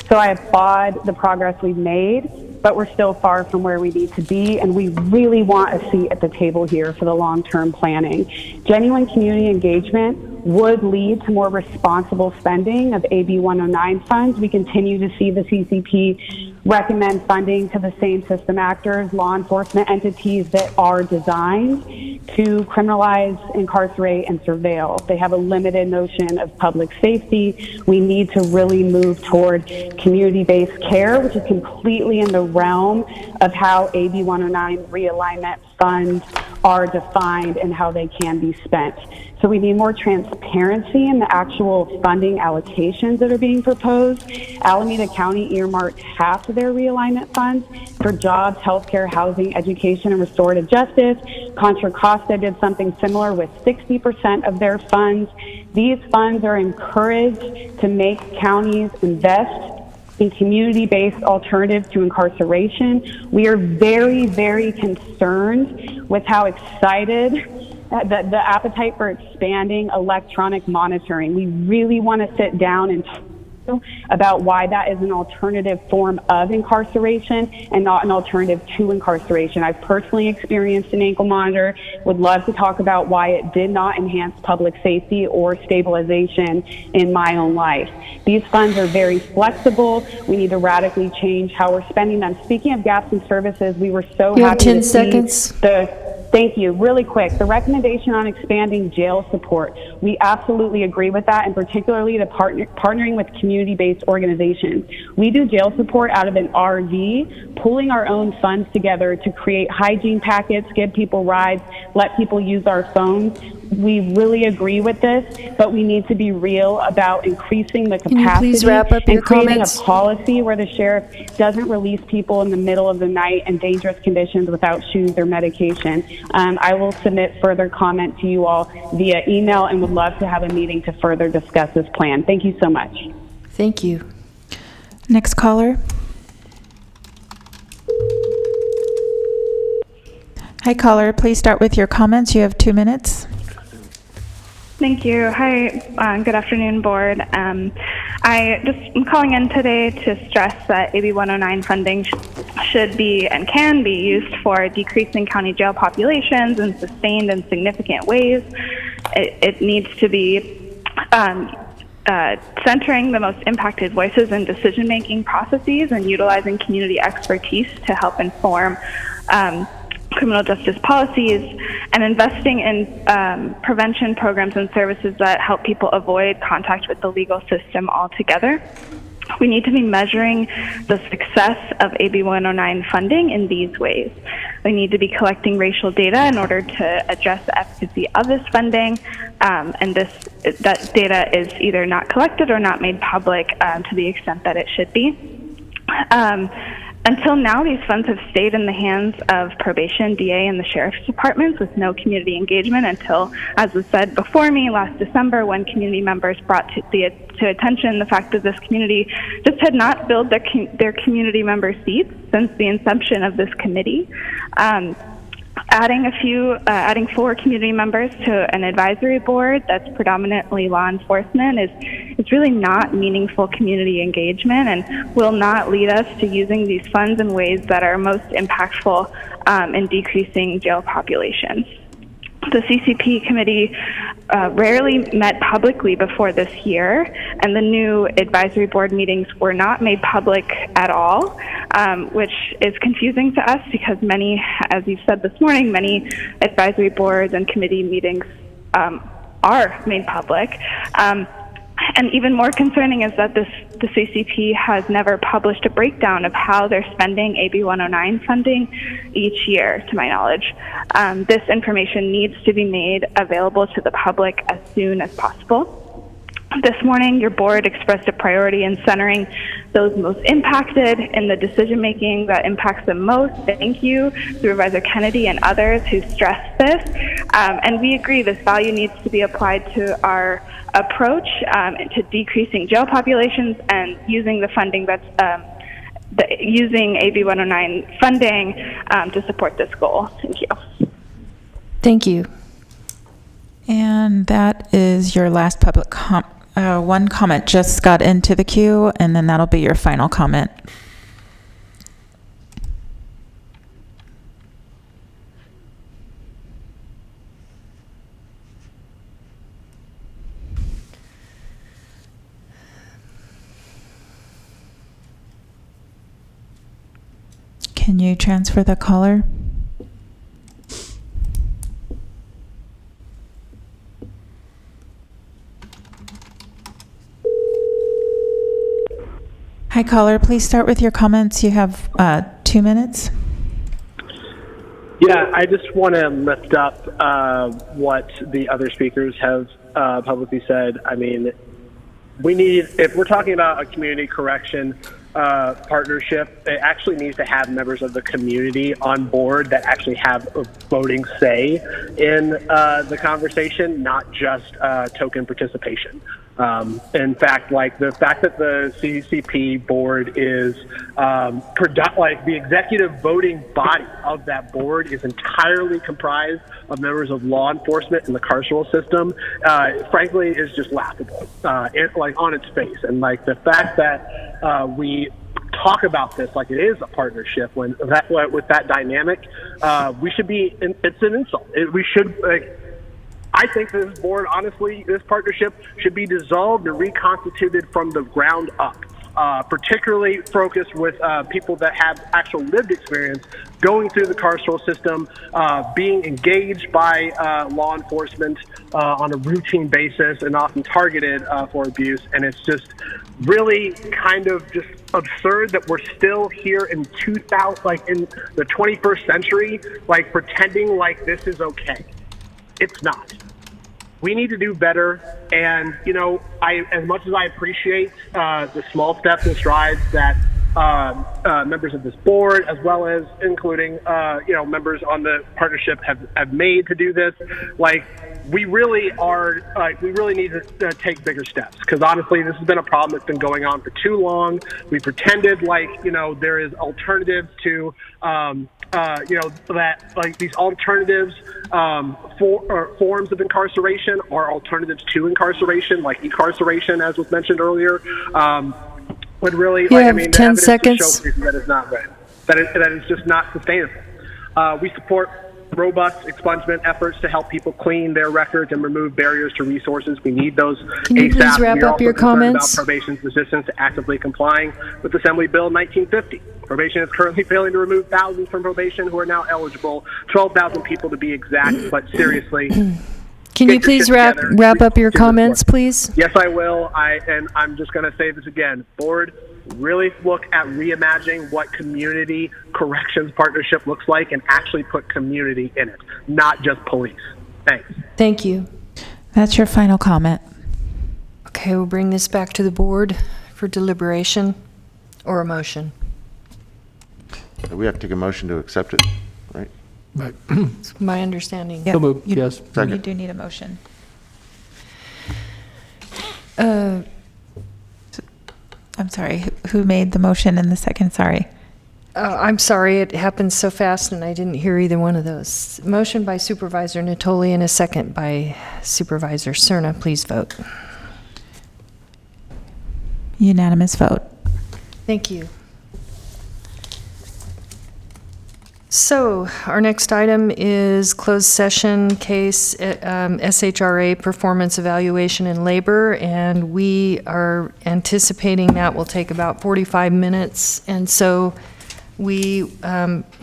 So I applaud the progress we've made, but we're still far from where we need to be, and we really want a seat at the table here for the long-term planning. Genuine community engagement would lead to more responsible spending of AB 109 funds. We continue to see the CCP recommend funding to the same system actors, law enforcement entities that are designed to criminalize, incarcerate, and surveil. They have a limited notion of public safety. We need to really move toward community-based care, which is completely in the realm of how AB 109 realignment funds are defined and how they can be spent. So we need more transparency in the actual funding allocations that are being proposed. Alameda County earmarked half of their realignment funds for jobs, healthcare, housing, education, and restorative justice. Contra Costa did something similar with 60% of their funds. These funds are encouraged to make counties invest in community-based alternatives to incarceration. We are very, very concerned with how excited the appetite for expanding electronic monitoring. We really want to sit down and about why that is an alternative form of incarceration and not an alternative to incarceration. I've personally experienced an ankle monitor, would love to talk about why it did not enhance public safety or stabilization in my own life. These funds are very flexible. We need to radically change how we're spending them. Speaking of gaps in services, we were so
You have
happy
10
to
seconds.
see Thank you. Really quick, the recommendation on expanding jail support. We absolutely agree with that, and particularly the partnering with community-based organizations. We do jail support out of an RV, pulling our own funds together to create hygiene packets, give people rides, let people use our phones. We really agree with this, but we need to be real about increasing the capacity.
Can you please wrap up your
and creating
comments?
a policy where the sheriff doesn't release people in the middle of the night in dangerous conditions without shoes or medication. I will submit further comment to you all via email and would love to have a meeting to further discuss this plan. Thank you so much.
Thank you.
Next caller. Hi, caller. Please start with your comments. You have 2 minutes.
Thank you. Hi, good afternoon, board. I'm calling in today to stress that AB 109 funding should be and can be used for decreasing county jail populations in sustained and significant ways. It needs to be centering the most impacted voices in decision-making processes and utilizing community expertise to help inform criminal justice policies, and investing in prevention programs and services that help people avoid contact with the legal system altogether. We need to be measuring the success of AB 109 funding in these ways. We need to be collecting racial data in order to address the efficacy of this funding, and that data is either not collected or not made public to the extent that it should be. Until now, these funds have stayed in the hands of probation, DA, and the sheriff's departments with no community engagement until, as was said before me, last December when community members brought to attention the fact that this community just had not filled their community member seats since the inception of this committee. Adding 4 community members to an advisory board that's predominantly law enforcement is really not meaningful community engagement and will not lead us to using these funds in ways that are most impactful in decreasing jail populations. The CCP committee rarely met publicly before this year, and the new advisory board meetings were not made public at all, which is confusing to us because many, as you've said this morning, many advisory boards and committee meetings are made public. And even more concerning is that the CCP has never published a breakdown of how they're spending AB 109 funding each year, to my knowledge. This information needs to be made available to the public as soon as possible. This morning, your board expressed a priority in centering those most impacted in the decision-making that impacts them most. Thank you, Supervisor Kennedy and others who stressed this. And we agree this value needs to be applied to our approach to decreasing jail populations and using the funding that's using AB 109 funding to support this goal. Thank you.
Thank you.
And that is your last public one comment just got into the queue, and then that'll be your final comment. Can you transfer the caller? Hi, caller. Please start with your comments. You have 2 minutes.
Yeah, I just want to lift up what the other speakers have publicly said. I mean, if we're talking about a community correction partnership, it actually needs to have members of the community on board that actually have a voting say in the conversation, not just token participation. In fact, like the fact that the CCP board is the executive voting body of that board is entirely comprised of members of law enforcement and the carceral system, frankly, is just laughable, on its face. And like the fact that we talk about this like it is a partnership with that dynamic, it's an insult. I think this board, honestly, this partnership should be dissolved and reconstituted from the ground up, particularly focused with people that have actual lived experience going through the carceral system, being engaged by law enforcement on a routine basis and often targeted for abuse. And it's just really kind of just absurd that we're still here in 2000, like in the 21st century, like pretending like this is okay. It's not. We need to do better. And, as much as I appreciate the small steps and strides that members of this board, as well as including, members on the partnership have made to do this, we really need to take bigger steps. Because honestly, this has been a problem that's been going on for too long. We pretended there is alternatives to, these alternatives forms of incarceration are alternatives to incarceration, like incarceration, as was mentioned earlier. But really,
you have 10 seconds.
That is not right. That is just not sustainable. We support robust expungement efforts to help people clean their records and remove barriers to resources. We need those.
Can you please wrap up your comments?
About probation's resistance to actively complying with Assembly Bill 1950. Probation is currently failing to remove thousands from probation who are now eligible, 12,000 people to be exact, but seriously.
Can you please wrap up your comments, please?
Yes, I will. I'm just going to say this again. Board, really look at reimagining what community corrections partnership looks like and actually put community in it, not just police. Thanks.
Thank you.
That's your final comment.
Okay, we'll bring this back to the board for deliberation or a motion.
We have to take a motion to accept it, right?
Right.
It's my understanding.
So moved. Yes.
You do need a motion. I'm sorry, who made the motion in the second? Sorry.
I'm sorry, it happened so fast and I didn't hear either one of those. Motion by Supervisor Natoli and a second by Supervisor Cerna. Please vote.
Unanimous vote.
Thank you. So our next item is closed session case, SHRA performance evaluation and labor, and we are anticipating that will take about 45 minutes. And so we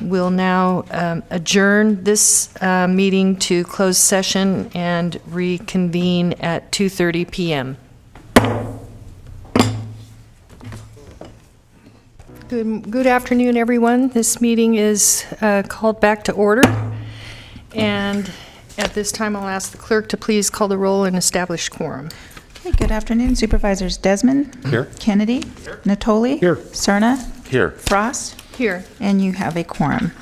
will now adjourn this meeting to closed session and reconvene at 2:30 p.m. Good afternoon, everyone. This meeting is called back to order. And at this time, I'll ask the clerk to please call the roll and establish quorum.
Okay, good afternoon, Supervisors Desmond.
Here.
Kennedy. Here. Natoli.
Here.
Cerna.
Here.
Frost.
Here.
And you have a quorum.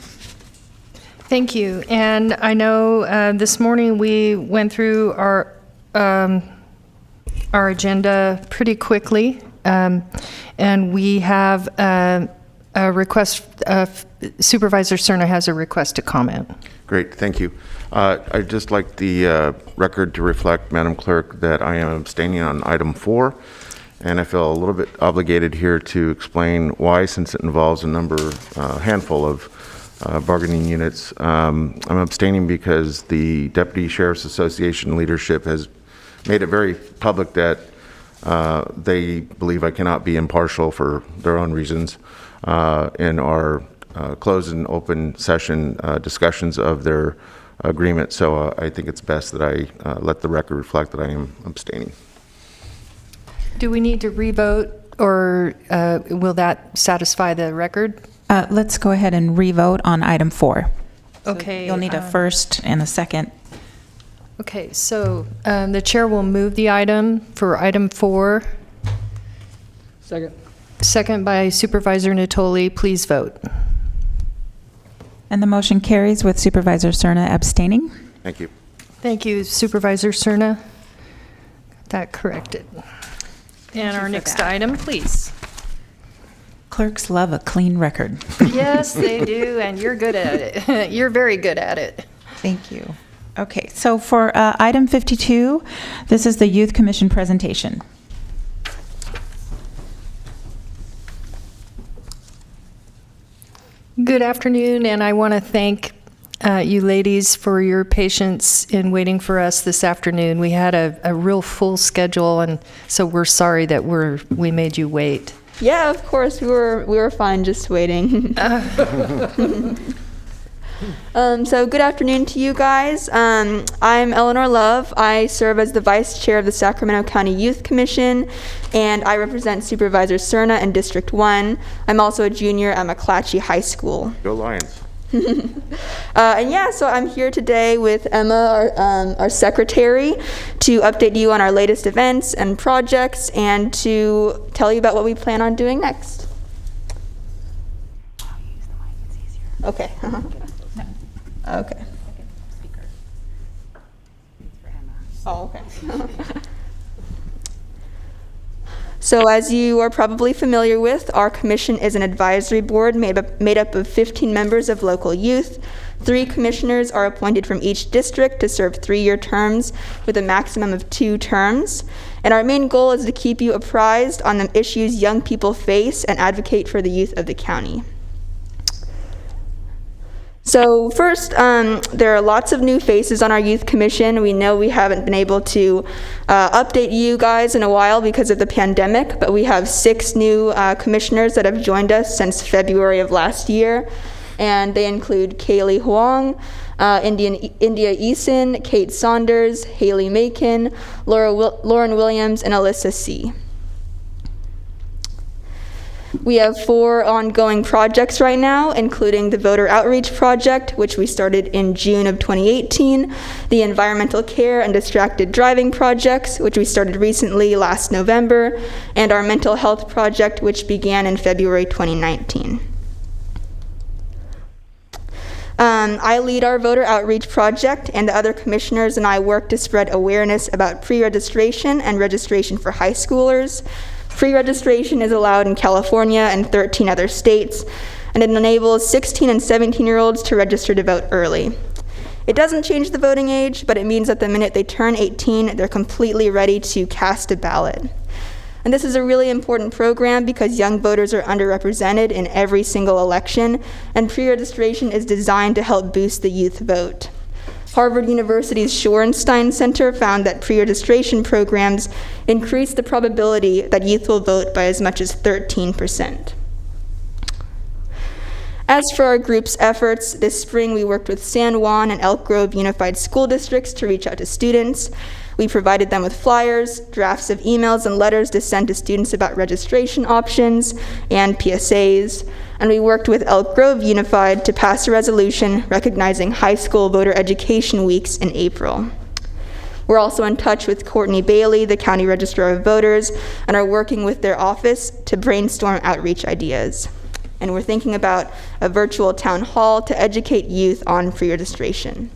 Thank you. And I know this morning we went through our agenda pretty quickly. And we have a request, Supervisor Cerna has a request to comment.
Great, thank you. I'd just like the record to reflect, Madam Clerk, that I am abstaining on item 4, and I feel a little bit obligated here to explain why, since it involves a handful of bargaining units. I'm abstaining because the Deputy Sheriff's Association leadership has made it very public that they believe I cannot be impartial for their own reasons in our closed and open session discussions of their agreement. So I think it's best that I let the record reflect that I am abstaining.
Do we need to revote, or will that satisfy the record?
Let's go ahead and revote on item 4.
Okay.
So you'll need a first and a second.
Okay, so the chair will move the item for item 4.
Second.
Second by Supervisor Natoli. Please vote.
And the motion carries with Supervisor Cerna abstaining.
Thank you.
Thank you, Supervisor Cerna. that corrected. And
you
our
for
next
that.
item, please.
Clerks love a clean record.
Yes, they do, and you're good at it. You're very good at it.
Thank you. Okay, so for item 52, this is the Youth Commission presentation.
Good afternoon, and I want to thank you ladies for your patience in waiting for us this afternoon. We had a real full schedule, and so we're sorry that we made you wait.
Yeah, of course. We were fine just waiting. So good afternoon to you guys. I'm Eleanor Love. I serve as the Vice Chair of the Sacramento County Youth Commission, and I represent Supervisors Cerna in District 1. I'm also a junior at McClatchy High School.
Go Lions.
And yeah, so I'm here today with Emma, our secretary, to update you on our latest events and projects and to tell you about what we plan on doing next. Okay. Okay. Oh, okay. So as you are probably familiar with, our commission is an advisory board made up of 15 members of local youth. 3 commissioners are appointed from each district to serve 3-year terms with a maximum of 2 terms. And our main goal is to keep you apprised on the issues young people face and advocate for the youth of the county. So first, there are lots of new faces on our youth commission. We know we haven't been able to update you guys in a while because of the pandemic, but we have 6 new commissioners that have joined us since February of last year, and they include Kaylee Huang, India Eason, Kate Saunders, Haley Macon, Lauren Williams, and Alyssa C. We have 4 ongoing projects right now, including the Voter Outreach Project, which we started in June of 2018, the Environmental Care and Distracted Driving Projects, which we started recently last November, and our Mental Health Project, which began in February 2019. I lead our Voter Outreach Project, and the other commissioners and I work to spread awareness about pre-registration and registration for high schoolers. Pre-registration is allowed in California and 13 other states, and it enables 16 and 17-year-olds to register to vote early. It doesn't change the voting age, but it means that the minute they turn 18, they're completely ready to cast a ballot. And this is a really important program because young voters are underrepresented in every single election, and pre-registration is designed to help boost the youth vote. Harvard University's Shorenstein Center found that pre-registration programs increase the probability that youth will vote by as much as 13%. As for our group's efforts, this spring we worked with San Juan and Elk Grove Unified School Districts to reach out to students. We provided them with flyers, drafts of emails and letters to send to students about registration options and PSAs. And we worked with Elk Grove Unified to pass a resolution recognizing high school voter education weeks in April. We're also in touch with Courtney Bailey, the County Registrar of Voters, and are working with their office to brainstorm outreach ideas. And we're thinking about a virtual town hall to educate youth on pre-registration.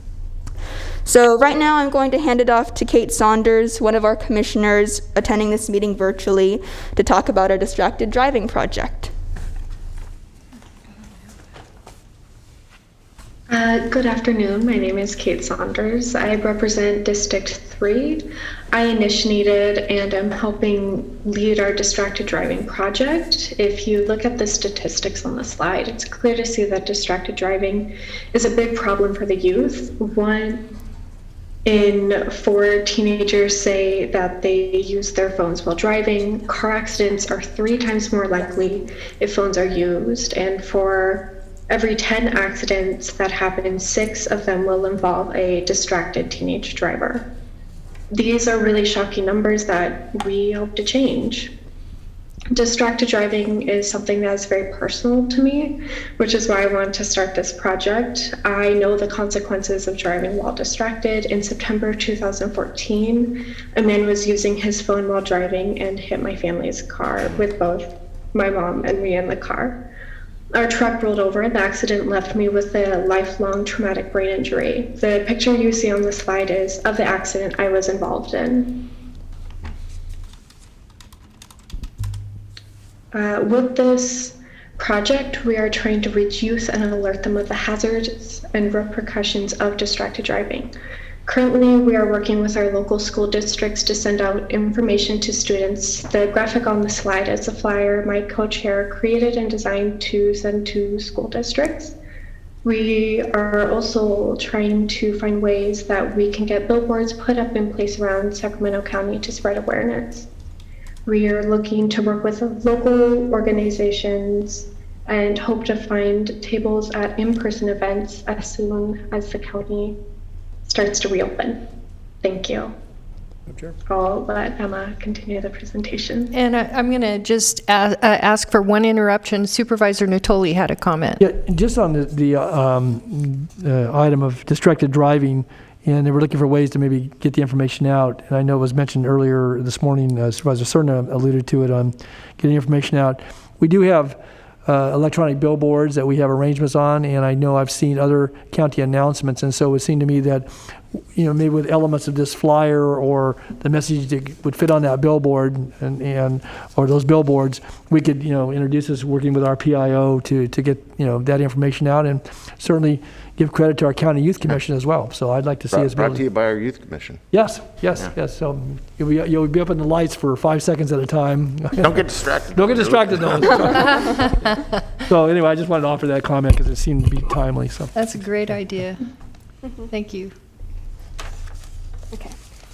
So right now I'm going to hand it off to Kate Saunders, one of our commissioners attending this meeting virtually, to talk about our distracted driving project.
Good afternoon. My name is Kate Saunders. I represent District 3. I initiated and I'm helping lead our distracted driving project. If you look at the statistics on the slide, it's clear to see that distracted driving is a big problem for the youth. 1 in 4 teenagers say that they use their phones while driving. Car accidents are 3 times more likely if phones are used, and for every 10 accidents that happen, 6 of them will involve a distracted teenage driver. These are really shocking numbers that we hope to change. Distracted driving is something that is very personal to me, which is why I wanted to start this project. I know the consequences of driving while distracted. In September 2014, a man was using his phone while driving and hit my family's car with both my mom and me in the car. Our truck rolled over. The accident left me with a lifelong traumatic brain injury. The picture you see on the slide is of the accident I was involved in. With this project, we are trying to reach youth and alert them of the hazards and repercussions of distracted driving. Currently, we are working with our local school districts to send out information to students. The graphic on the slide is a flyer my co-chair created and designed to send to school districts. We are also trying to find ways that we can get billboards put up in place around Sacramento County to spread awareness. We are looking to work with local organizations and hope to find tables at in-person events as soon as the county starts to reopen. Thank you. I'll let Emma continue the presentation.
And I'm going to just ask for one interruption. Supervisor Natoli had a comment.
Yeah, just on the item of distracted driving, and they were looking for ways to maybe get the information out. And I know it was mentioned earlier this morning, Supervisor Cerna alluded to it on getting information out. We do have electronic billboards that we have arrangements on, and I know I've seen other county announcements, and so it seemed to me that, you know, maybe with elements of this flyer or the message that would fit on that billboard and or those billboards, we could, you know, introduce us working with our PIO to get, you know, that information out, and certainly give credit to our county youth commission as well. So I'd like to see us
brought to you by our youth commission.
Yes. So you'll be up in the lights for 5 seconds at a time.
Don't get distracted.
Don't get distracted, though. So anyway, I just wanted to offer that comment because it seemed to be timely. So
That's a great idea. Thank you.
Okay.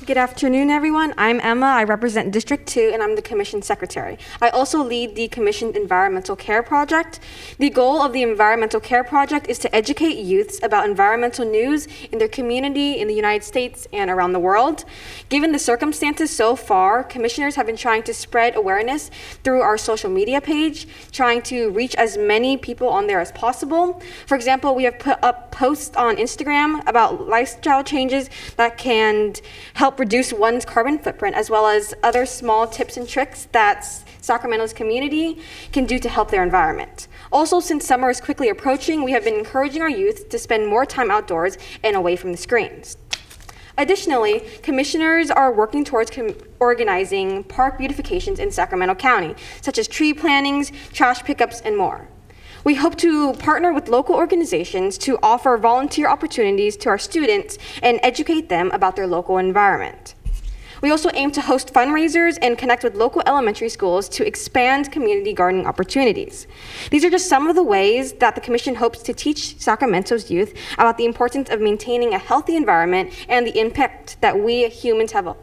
Good afternoon, everyone. I'm Emma. I represent District 2, and I'm the Commission Secretary. I also lead the Commissioned Environmental Care Project. The goal of the Environmental Care Project is to educate youths about environmental news in their community, in the United States, and around the world. Given the circumstances so far, commissioners have been trying to spread awareness through our social media page, trying to reach as many people on there as possible. For example, we have put up posts on Instagram about lifestyle changes that can help reduce one's carbon footprint, as well as other small tips and tricks that Sacramento's community can do to help their environment. Also, since summer is quickly approaching, we have been encouraging our youth to spend more time outdoors and away from the screens. Additionally, commissioners are working towards organizing park beautifications in Sacramento County, such as tree plantings, trash pickups, and more. We hope to partner with local organizations to offer volunteer opportunities to our students and educate them about their local environment. We also aim to host fundraisers and connect with local elementary schools to expand community gardening opportunities. These are just some of the ways that the Commission hopes to teach Sacramento's youth about the importance of maintaining a healthy environment and the impact that we humans have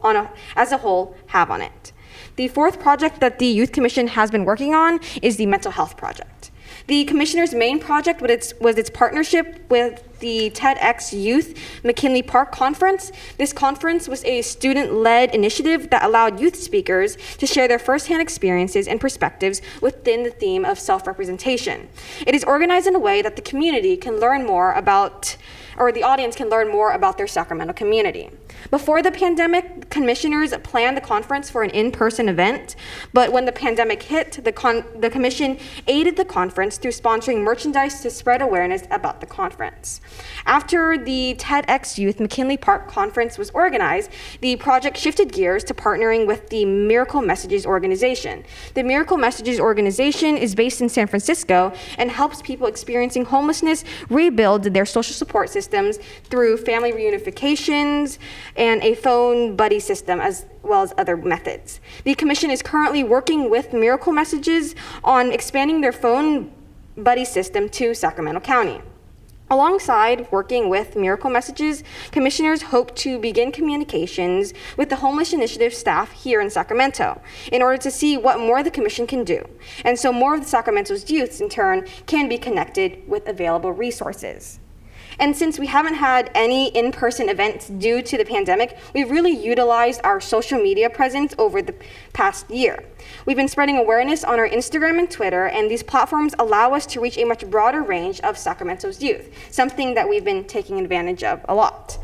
as a whole have on it. The fourth project that the Youth Commission has been working on is the Mental Health Project. The Commissioner's main project was its partnership with the TEDx Youth McKinley Park Conference. This conference was a student-led initiative that allowed youth speakers to share their firsthand experiences and perspectives within the theme of self-representation. It is organized in a way that the community can learn more about, or the audience can learn more about their Sacramento community. Before the pandemic, commissioners planned the conference for an in-person event, but when the pandemic hit, the commission aided the conference through sponsoring merchandise to spread awareness about the conference. After the TEDx Youth McKinley Park Conference was organized, the project shifted gears to partnering with the Miracle Messages organization. The Miracle Messages organization is based in San Francisco and helps people experiencing homelessness rebuild their social support systems through family reunifications and a phone buddy system, as well as other methods. The Commission is currently working with Miracle Messages on expanding their phone buddy system to Sacramento County. Alongside working with Miracle Messages, commissioners hope to begin communications with the Homeless Initiative staff here in Sacramento in order to see what more the commission can do. And so more of the Sacramento's youths, in turn, can be connected with available resources. And since we haven't had any in-person events due to the pandemic, we've really utilized our social media presence over the past year. We've been spreading awareness on our Instagram and Twitter, and these platforms allow us to reach a much broader range of Sacramento's youth, something that we've been taking advantage of a lot.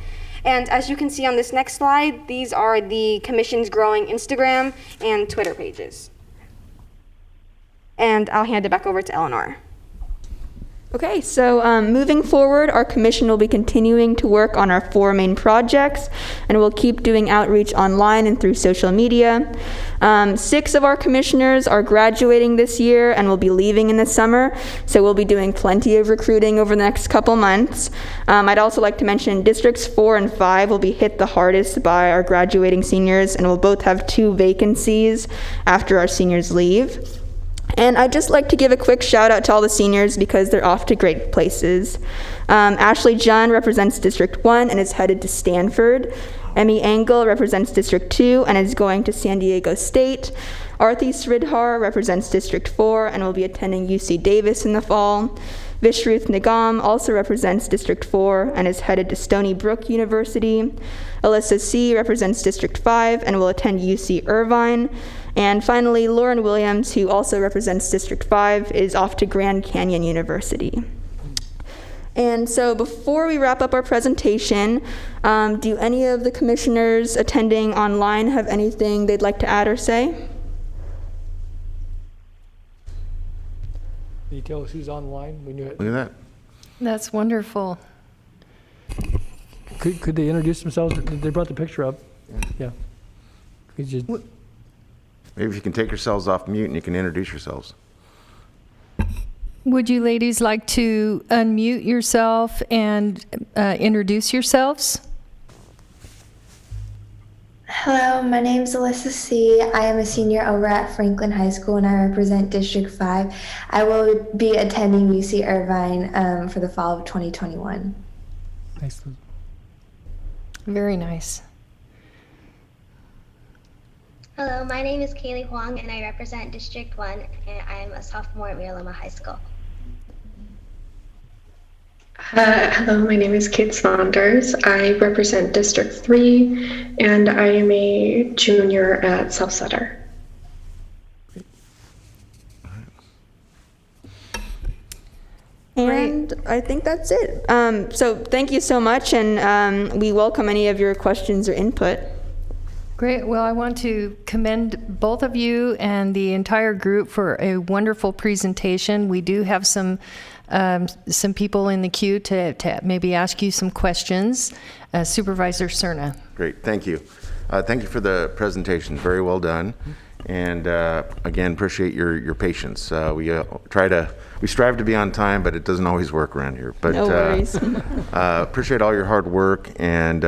And as you can see on this next slide, these are the Commission's growing Instagram and Twitter pages. And I'll hand it back over to Eleanor.
Okay, so moving forward, our commission will be continuing to work on our 4 main projects, and we'll keep doing outreach online and through social media. 6 of our commissioners are graduating this year and will be leaving in the summer, so we'll be doing plenty of recruiting over the next couple months. I'd also like to mention Districts 4 and 5 will be hit the hardest by our graduating seniors, and we'll both have 2 vacancies after our seniors leave. And I'd just like to give a quick shout out to all the seniors because they're off to great places. Ashley John represents District 1 and is headed to Stanford. Emmy Engel represents District 2 and is going to San Diego State. Arthi Sridhar represents District 4 and will be attending UC Davis in the fall. Vishruth Nigam also represents District 4 and is headed to Stony Brook University. Alyssa C. represents District 5 and will attend UC Irvine. And finally, Lauren Williams, who also represents District 5, is off to Grand Canyon University. And so before we wrap up our presentation, do any of the commissioners attending online have anything they'd like to add or say?
Can you tell us who's online? We knew it.
Look at that.
That's wonderful.
Could they introduce themselves? They brought the picture up. Yeah. Could you...
Maybe if you can take yourselves off mute and you can introduce yourselves.
Would you ladies like to unmute yourself and introduce yourselves?
Hello, my name is Alyssa C. I am a senior over at Franklin High School and I represent District 5. I will be attending UC Irvine for the fall of 2021.
Nice.
Very nice.
Hello, my name is Kaylee Huang and I represent District 1 and I am a sophomore at Miraloma High School.
Hello, my name is Kate Saunders. I represent District 3 and I am a junior at South Sutter.
And I think that's it. So thank you so much, and we welcome any of your questions or input.
Great. Well, I want to commend both of you and the entire group for a wonderful presentation. We do have some people in the queue to maybe ask you some questions. Supervisor Cerna.
Great. Thank you. Thank you for the presentation. Very well done. And again, appreciate your patience. We strive to be on time, but it doesn't always work around here. But
no worries.
Appreciate all your hard work and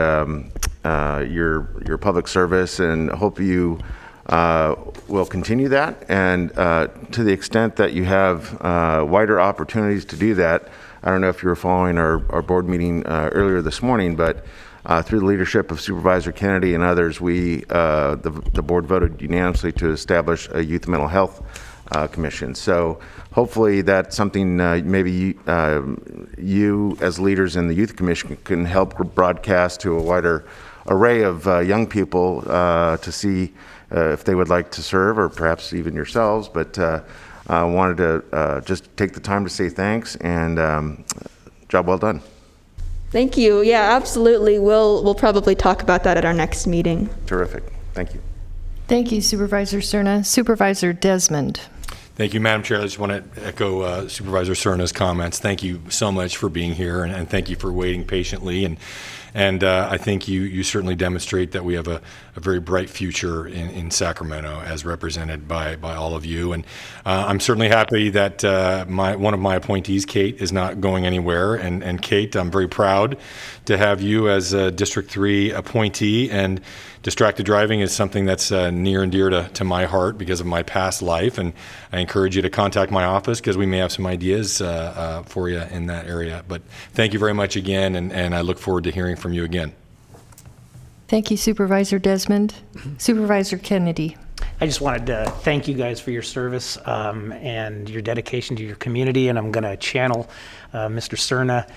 your public service, and hope you will continue that. And to the extent that you have wider opportunities to do that, I don't know if you were following our board meeting earlier this morning, but through the leadership of Supervisor Kennedy and others, the board voted unanimously to establish a youth mental health commission. So hopefully that's something maybe you as leaders in the youth commission can help broadcast to a wider array of young people to see if they would like to serve, or perhaps even yourselves. But I wanted to just take the time to say thanks, and job well done.
Thank you. Yeah, absolutely. We'll probably talk about that at our next meeting.
Terrific. Thank you.
Thank you, Supervisor Cerna. Supervisor Desmond.
Thank you, Madam Chair. I just want to echo Supervisor Cerna's comments. Thank you so much for being here, and thank you for waiting patiently. And I think you certainly demonstrate that we have a very bright future in Sacramento, as represented by all of you. And I'm certainly happy that one of my appointees, Kate, is not going anywhere. And Kate, I'm very proud to have you as a District 3 appointee. And distracted driving is something that's near and dear to my heart because of my past life. And I encourage you to contact my office because we may have some ideas for you in that area. But thank you very much again, and I look forward to hearing from you again.
Thank you, Supervisor Desmond. Supervisor Kennedy.
I just wanted to thank you guys for your service and your dedication to your community, and I'm going to channel Mr. Cerna,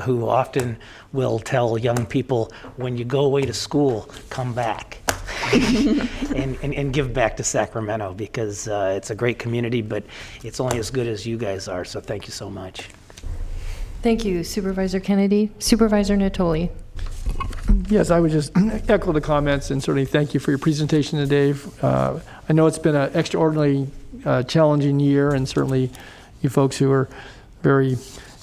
who often will tell young people, when you go away to school, come back and give back to Sacramento, because it's a great community, but it's only as good as you guys are, so thank you so much.
Thank you, Supervisor Kennedy. Supervisor Natoli.
Yes, I would just echo the comments and certainly thank you for your presentation today. I know it's been an extraordinarily challenging year, and certainly you folks who are very,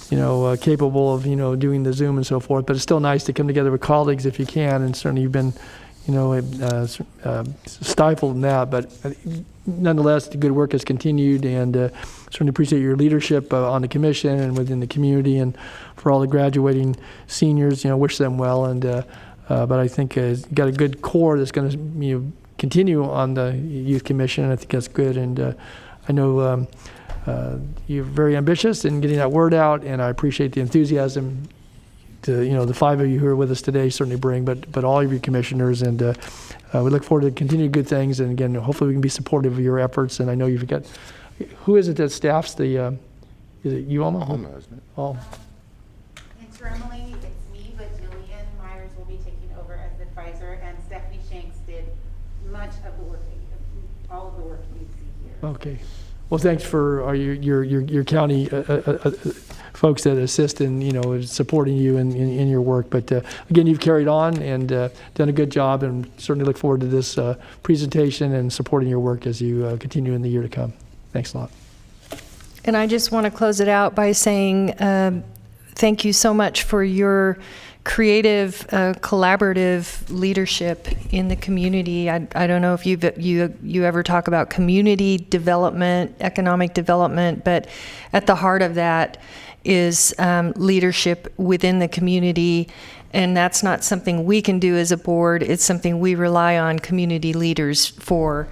capable of, doing the Zoom and so forth. But it's still nice to come together with colleagues if you can, and certainly you've been, stifled in that. But nonetheless, the good work has continued, and certainly appreciate your leadership on the commission and within the community, and for all the graduating seniors, wish them well. And but I think you've got a good core that's going to continue on the youth commission, and I think that's good. And I know you're very ambitious in getting that word out, and I appreciate the enthusiasm the 5 of you who are with us today certainly bring, but all of you commissioners, and we look forward to continued good things. And again, hopefully we can be supportive of your efforts. And I know you've got, who is it that staffs the, is it you, Alma?
Alma, isn't it?
Oh.
Internally, it's me, but Jillian Myers will be taking over as the advisor, and Stephanie Shanks did much of the work, all of the work you see here.
Okay. Well, thanks for your county folks that assist in supporting you in your work. But again, you've carried on and done a good job, and certainly look forward to this presentation and supporting your work as you continue in the year to come. Thanks a lot.
And I just want to close it out by saying thank you so much for your creative, collaborative leadership in the community. I don't know if you ever talk about community development, economic development, but at the heart of that is leadership within the community, and that's not something we can do as a board. It's something we rely on community leaders for.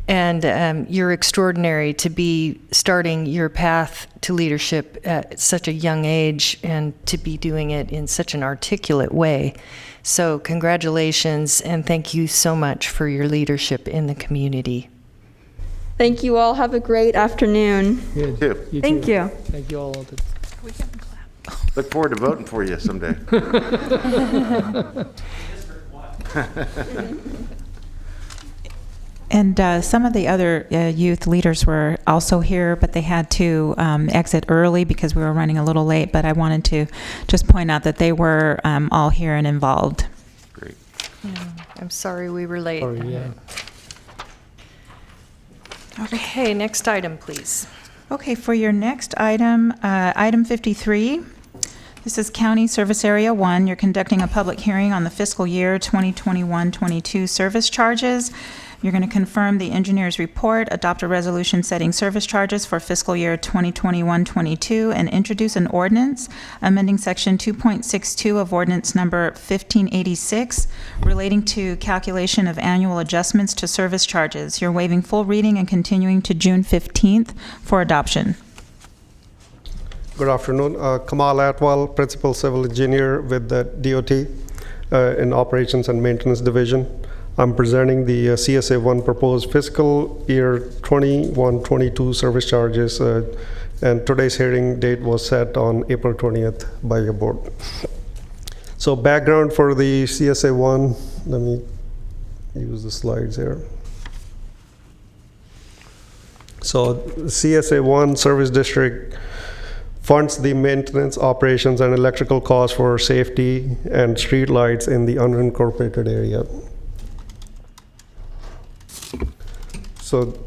And you're extraordinary to be starting your path to leadership at such a young age, and to be doing it in such an articulate way. So congratulations, and thank you so much for your leadership in the community.
Thank you all. Have a great afternoon.
Good.
You too.
Thank you.
Thank you all.
Look forward to voting for you someday.
And some of the other youth leaders were also here, but they had to exit early because we were running a little late. But I wanted to just point out that they were all here and involved.
Great.
Yeah, I'm sorry we were late.
Sorry, yeah.
Okay, next item, please.
Okay, for your next item, item 53. This is County Service Area 1. You're conducting a public hearing on the fiscal year 2021-22 service charges. You're going to confirm the engineer's report, adopt a resolution setting service charges for fiscal year 2021-22, and introduce an ordinance amending section 2.62 of ordinance number 1586 relating to calculation of annual adjustments to service charges. You're waiving full reading and continuing to June 15th for adoption.
Good afternoon. Kamal Atwal, Principal Civil Engineer with the DOT in Operations and Maintenance Division. I'm presenting the CSA 1 proposed fiscal year 21-22 service charges, and today's hearing date was set on April 20th by your board. So background for the CSA 1, let me use the slides here. So CSA 1 Service District funds the maintenance, operations, and electrical costs for safety and street lights in the unincorporated area. So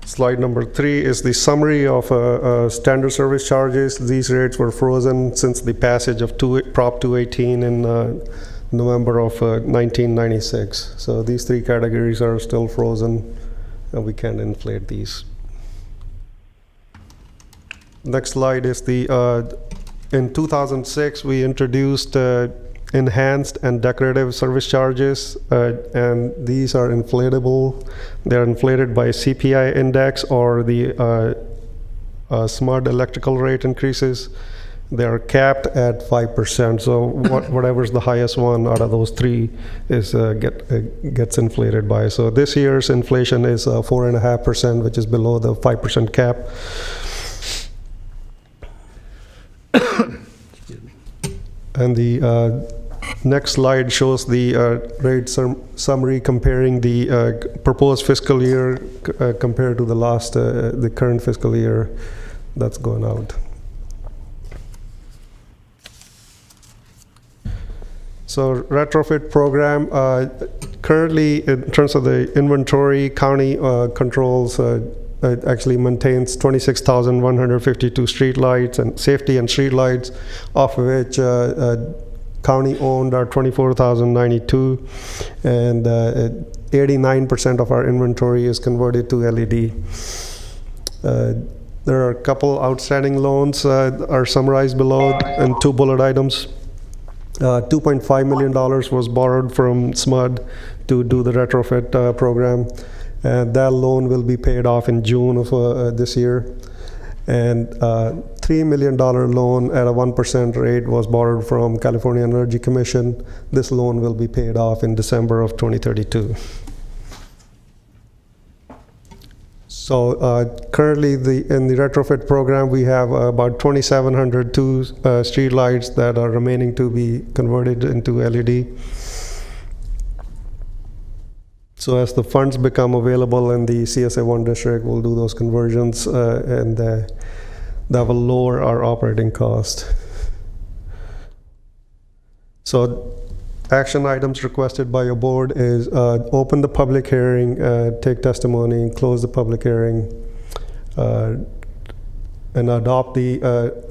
slide number 3 is the summary of standard service charges. These rates were frozen since the passage of Prop 218 in November of 1996. So these 3 categories are still frozen, and we can't inflate these. Next slide is the, in 2006, we introduced enhanced and decorative service charges, and these are inflatable. They're inflated by CPI index or the smart electrical rate increases. They're capped at 5%. So whatever's the highest one out of those 3 is gets inflated by. So this year's inflation is 4.5%, which is below the 5% cap. And the next slide shows the rate summary comparing the proposed fiscal year compared to the current fiscal year that's going out. So retrofit program, currently in terms of the inventory, county controls it actually maintains 26,152 street lights and safety and street lights, of which county owned are 24,092, and 89% of our inventory is converted to LED. There are a couple outstanding loans are summarized below in 2 bullet items. $2.5 million was borrowed from SMUD to do the retrofit program. That loan will be paid off in June of this year. And $3 million loan at a 1% rate was borrowed from California Energy Commission. This loan will be paid off in December of 2032. So currently in the retrofit program, we have about 2,702 street lights that are remaining to be converted into LED. So as the funds become available in the CSA1 district, we'll do those conversions, and that will lower our operating cost. So action items requested by your board is open the public hearing, take testimony, close the public hearing, and adopt the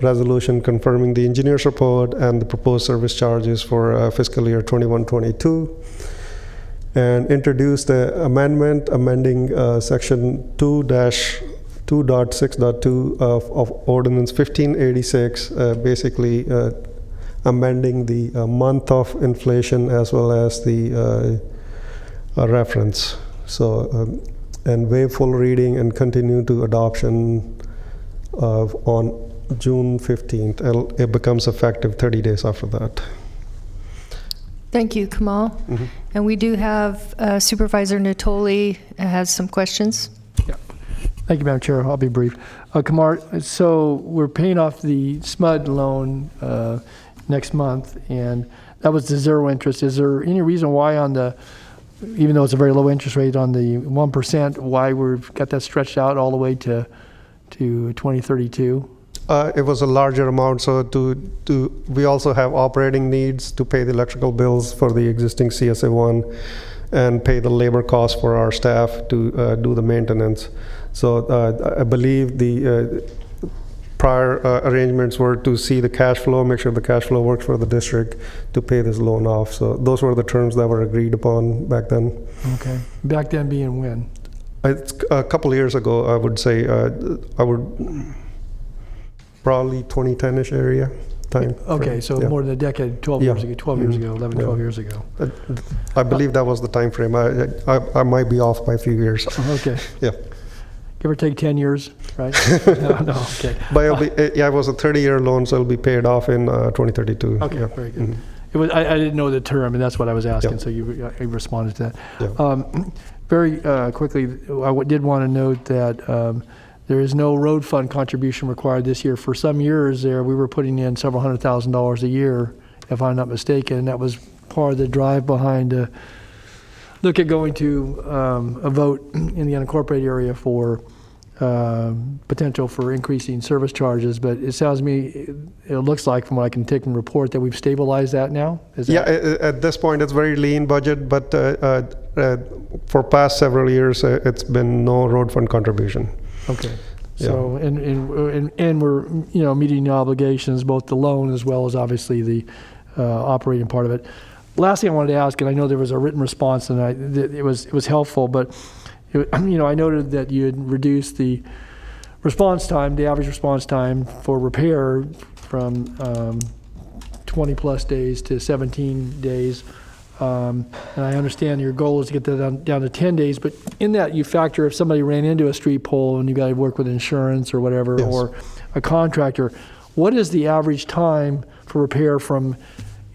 resolution confirming the engineer's report and the proposed service charges for fiscal year 21-22, and introduce the amendment amending section 2-2.6.2 of ordinance 1586, basically amending the month of inflation as well as the reference. So, and waive full reading and continue to adoption on June 15th. It becomes effective 30 days after that.
Thank you, Kamal.
Mm-hmm.
And we do have Supervisor Natoli has some questions.
Yeah. Thank you, Madam Chair. I'll be brief. Kamar, so we're paying off the SMUD loan next month, and that was the zero interest. Is there any reason why on the, even though it's a very low interest rate on the 1%, why we've got that stretched out all the way to 2032?
It was a larger amount, so we also have operating needs to pay the electrical bills for the existing CSA1 and pay the labor costs for our staff to do the maintenance. So I believe the prior arrangements were to see the cash flow, make sure the cash flow works for the district to pay this loan off. So those were the terms that were agreed upon back then.
Okay. Back then being when?
It's a couple of years ago, I would say. Probably 2010-ish area time.
Okay,
frame.
so
Yeah.
more than a decade, 12 years ago, 12 years ago, 11, 12 years ago.
I believe that was the time frame. I might be off by a few years.
Okay.
Yeah.
Give or take 10 years, right? No, okay.
But it was a 30-year loan, so it'll be paid off in 2032.
Okay,
yeah.
very good.
Mm-hmm.
It was, I didn't know the term, and that's what I was asking,
Yeah.
so you responded to that.
Yeah.
Very quickly, I did want to note that there is no road fund contribution required this year. For some years there, we were putting in several $100,000 a year, if I'm not mistaken, and that was part of the drive behind look at going to a vote in the unincorporated area for potential for increasing service charges. But it sounds to me, it looks like from what I can take and report that we've stabilized that now. Is that
at this point it's very lean budget, but for past several years it's been no road fund contribution.
Okay. So, and we're, meeting the obligations, both the loan as well as obviously the operating part of it. Last thing I wanted to ask, and I know there was a written response, and it was helpful, but I noted that you had reduced the response time, the average response time for repair from 20 plus days to 17 days. And I understand your goal is to get that down to 10 days, but in that you factor if somebody ran into a street pole and you got to work with insurance or whatever,
Yes.
or a contractor, what is the average time for repair from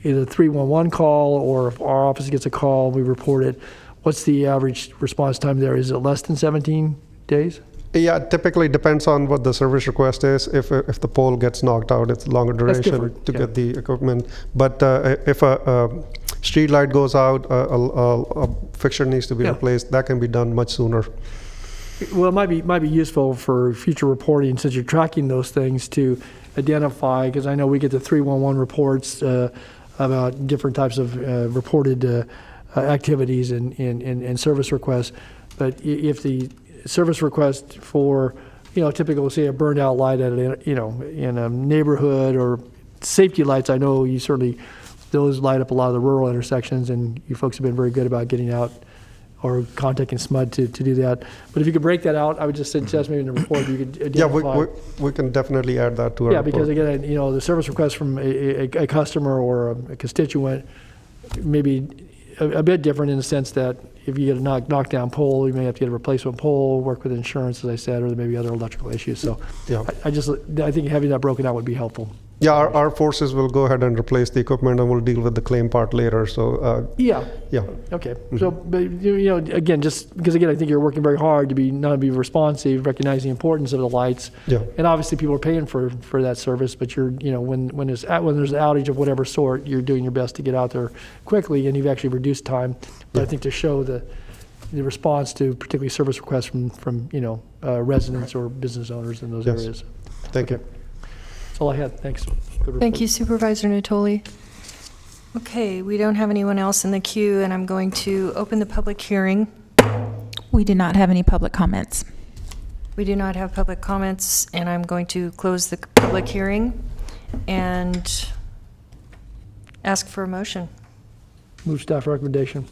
either 311 call, or if our office gets a call, we report it, what's the average response time there? Is it less than 17 days?
Yeah, it typically depends on what the service request is. If the pole gets knocked out, it's longer duration to get the equipment. But if a street light goes out, a fixture needs to be replaced, that can be done much sooner.
Well, it might be useful for future reporting, since you're tracking those things, to identify, because I know we get the 311 reports about different types of reported activities and service requests. But if the service request for, typical, say, a burned out light at in a neighborhood, or safety lights. I know you certainly, those light up a lot of the rural intersections, and you folks have been very good about getting out or contacting SMUD to do that. But if you could break that out, I would just suggest maybe in the report you could identify.
Yeah, we can definitely add that to our report.
Because again, the service request from a customer or a constituent may be a bit different in the sense that if you get a knockdown pole, you may have to get a replacement pole, work with insurance, as I said, or there may be other electrical issues. So
yeah.
I think having that broken out would be helpful.
Yeah, our forces will go ahead and replace the equipment, and we'll deal with the claim part later. So
yeah. Okay.
Mm-hmm.
So, but again, just because I think you're working very hard to be responsive, recognize the importance of the lights.
Yeah.
And obviously, people are paying for that service. But you're when there's an outage of whatever sort, you're doing your best to get out there quickly, and you've actually reduced time. But I think to show the response to particularly service requests from residents or business owners in those areas.
Thank you.
That's all I had. Thanks.
Thank you, Supervisor Natoli. Okay, we don't have anyone else in the queue, and I'm going to open the public hearing.
We do not have any public comments.
We do not have public comments, and I'm going to close the public hearing and ask for a motion.
Move staff recommendation.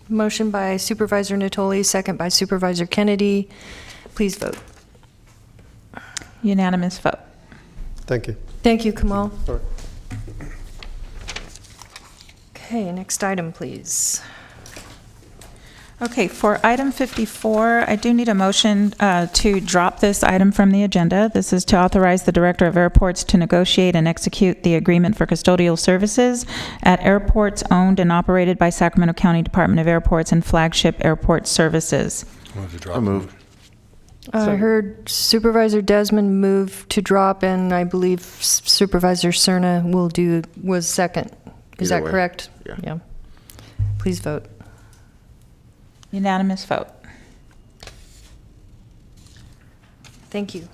Motion by Supervisor Natoli, second by Supervisor Kennedy. Please vote.
Unanimous vote.
Thank you.
Thank you, Kamal.
Sorry.
Okay, next item, please.
Okay, for item 54, I do need a motion to drop this item from the agenda. This is to authorize the Director of Airports to negotiate and execute the agreement for custodial services at airports owned and operated by Sacramento County Department of Airports and Flagship Airport Services.
I move.
I heard Supervisor Desmond move to drop, and I believe Supervisor Cerna was second. Is
Either
that
way.
correct?
Yeah.
Please vote.
Unanimous vote.
Thank you.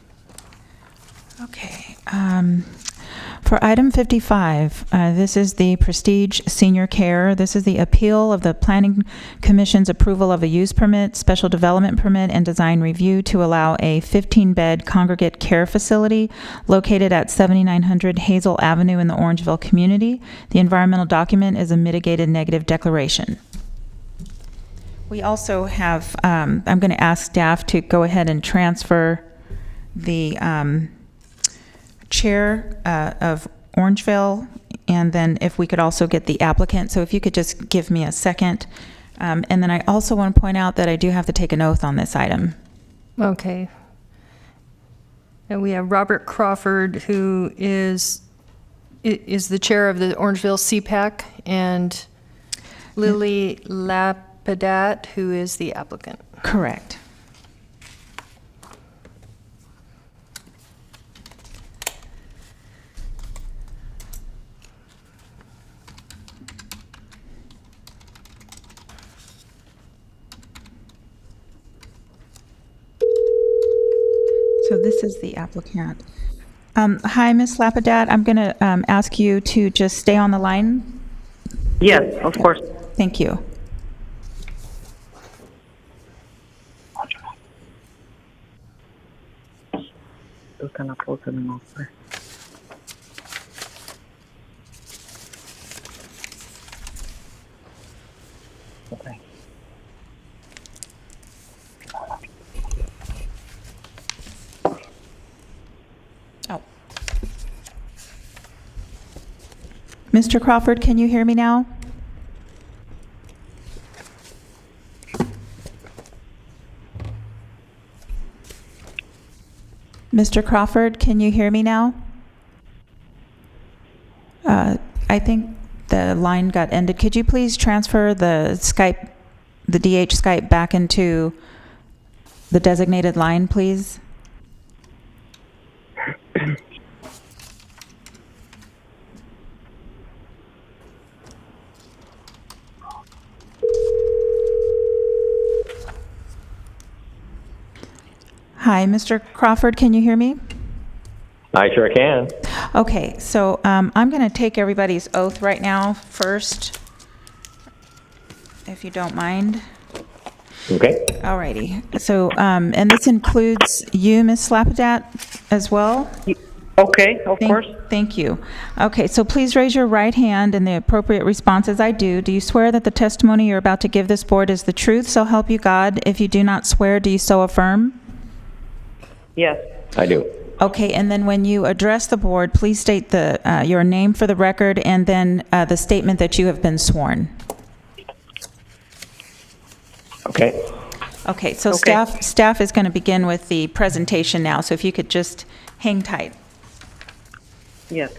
Okay. For item 55, this is the Prestige Senior Care. This is the appeal of the Planning Commission's approval of a use permit, special development permit, and design review to allow a 15-bed congregate care facility located at 7900 Hazel Avenue in the Orangeville community. The environmental document is a mitigated negative declaration. We also have, I'm going to ask staff to go ahead and transfer the chair of Orangeville, and then if we could also get the applicant. So if you could just give me a second. And then I also want to point out that I do have to take an oath on this item.
Okay. And we have Robert Crawford, who is the chair of the Orangeville CPAC, and Lily Lapidat, who is the applicant.
Correct. So this is the applicant. Hi, Ms. Lapidat. I'm going to ask you to just stay on the line.
Yes, of course.
Thank you.
Okay.
Oh. Mr. Crawford, can you hear me now? Mr. Crawford, can you hear me now? I think the line got ended. Could you please transfer the Skype, the DH Skype back into the designated line, please? Hi, Mr. Crawford, can you hear me?
I sure can.
Okay, so I'm going to take everybody's oath right now first, if you don't mind.
Okay.
All righty. So, and this includes you, Ms. Slapadat, as well?
Okay, of course.
Thank you. Okay, so please raise your right hand and the appropriate response as I do. Do you swear that the testimony you're about to give this board is the truth, so help you God? If you do not swear, do you so affirm?
Yes. I do.
Okay, and then when you address the board, please state your name for the record and then the statement that you have been sworn.
Okay.
Okay, so staff is going to begin with the presentation now, so if you could just hang tight.
Yes.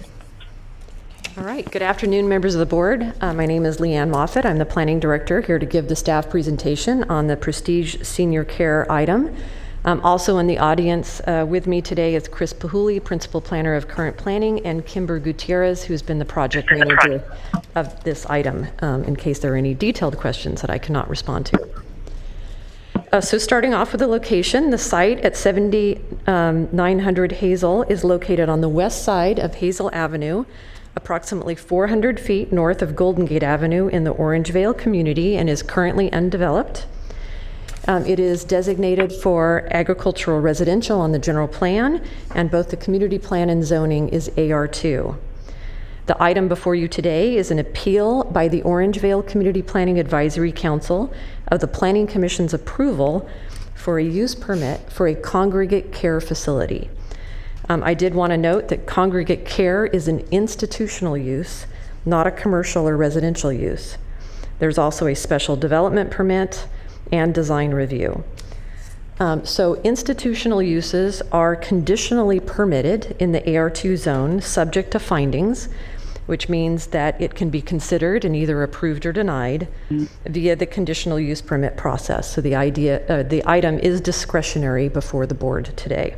All right. Good afternoon, members of the board. My name is Leanne Moffett. I'm the planning director here to give the staff presentation on the Prestige Senior Care item. Also in the audience with me today is Chris Pahuli, principal planner of current planning, and Kimber Gutierrez, who's been the project manager of this item, in case there are any detailed questions that I cannot respond to. So starting off with the location, the site at 7900 Hazel is located on the west side of Hazel Avenue, approximately 400 feet north of Golden Gate Avenue in the Orangevale community, and is currently undeveloped. It is designated for agricultural residential on the general plan, and both the community plan and zoning is AR2. The item before you today is an appeal by the Orangevale Community Planning Advisory Council of the Planning Commission's approval for a use permit for a congregate care facility. I did want to note that congregate care is an institutional use, not a commercial or residential use. There's also a special development permit and design review. So institutional uses are conditionally permitted in the AR2 zone subject to findings, which means that it can be considered and either approved or denied via the conditional use permit process. So the item is discretionary before the board today.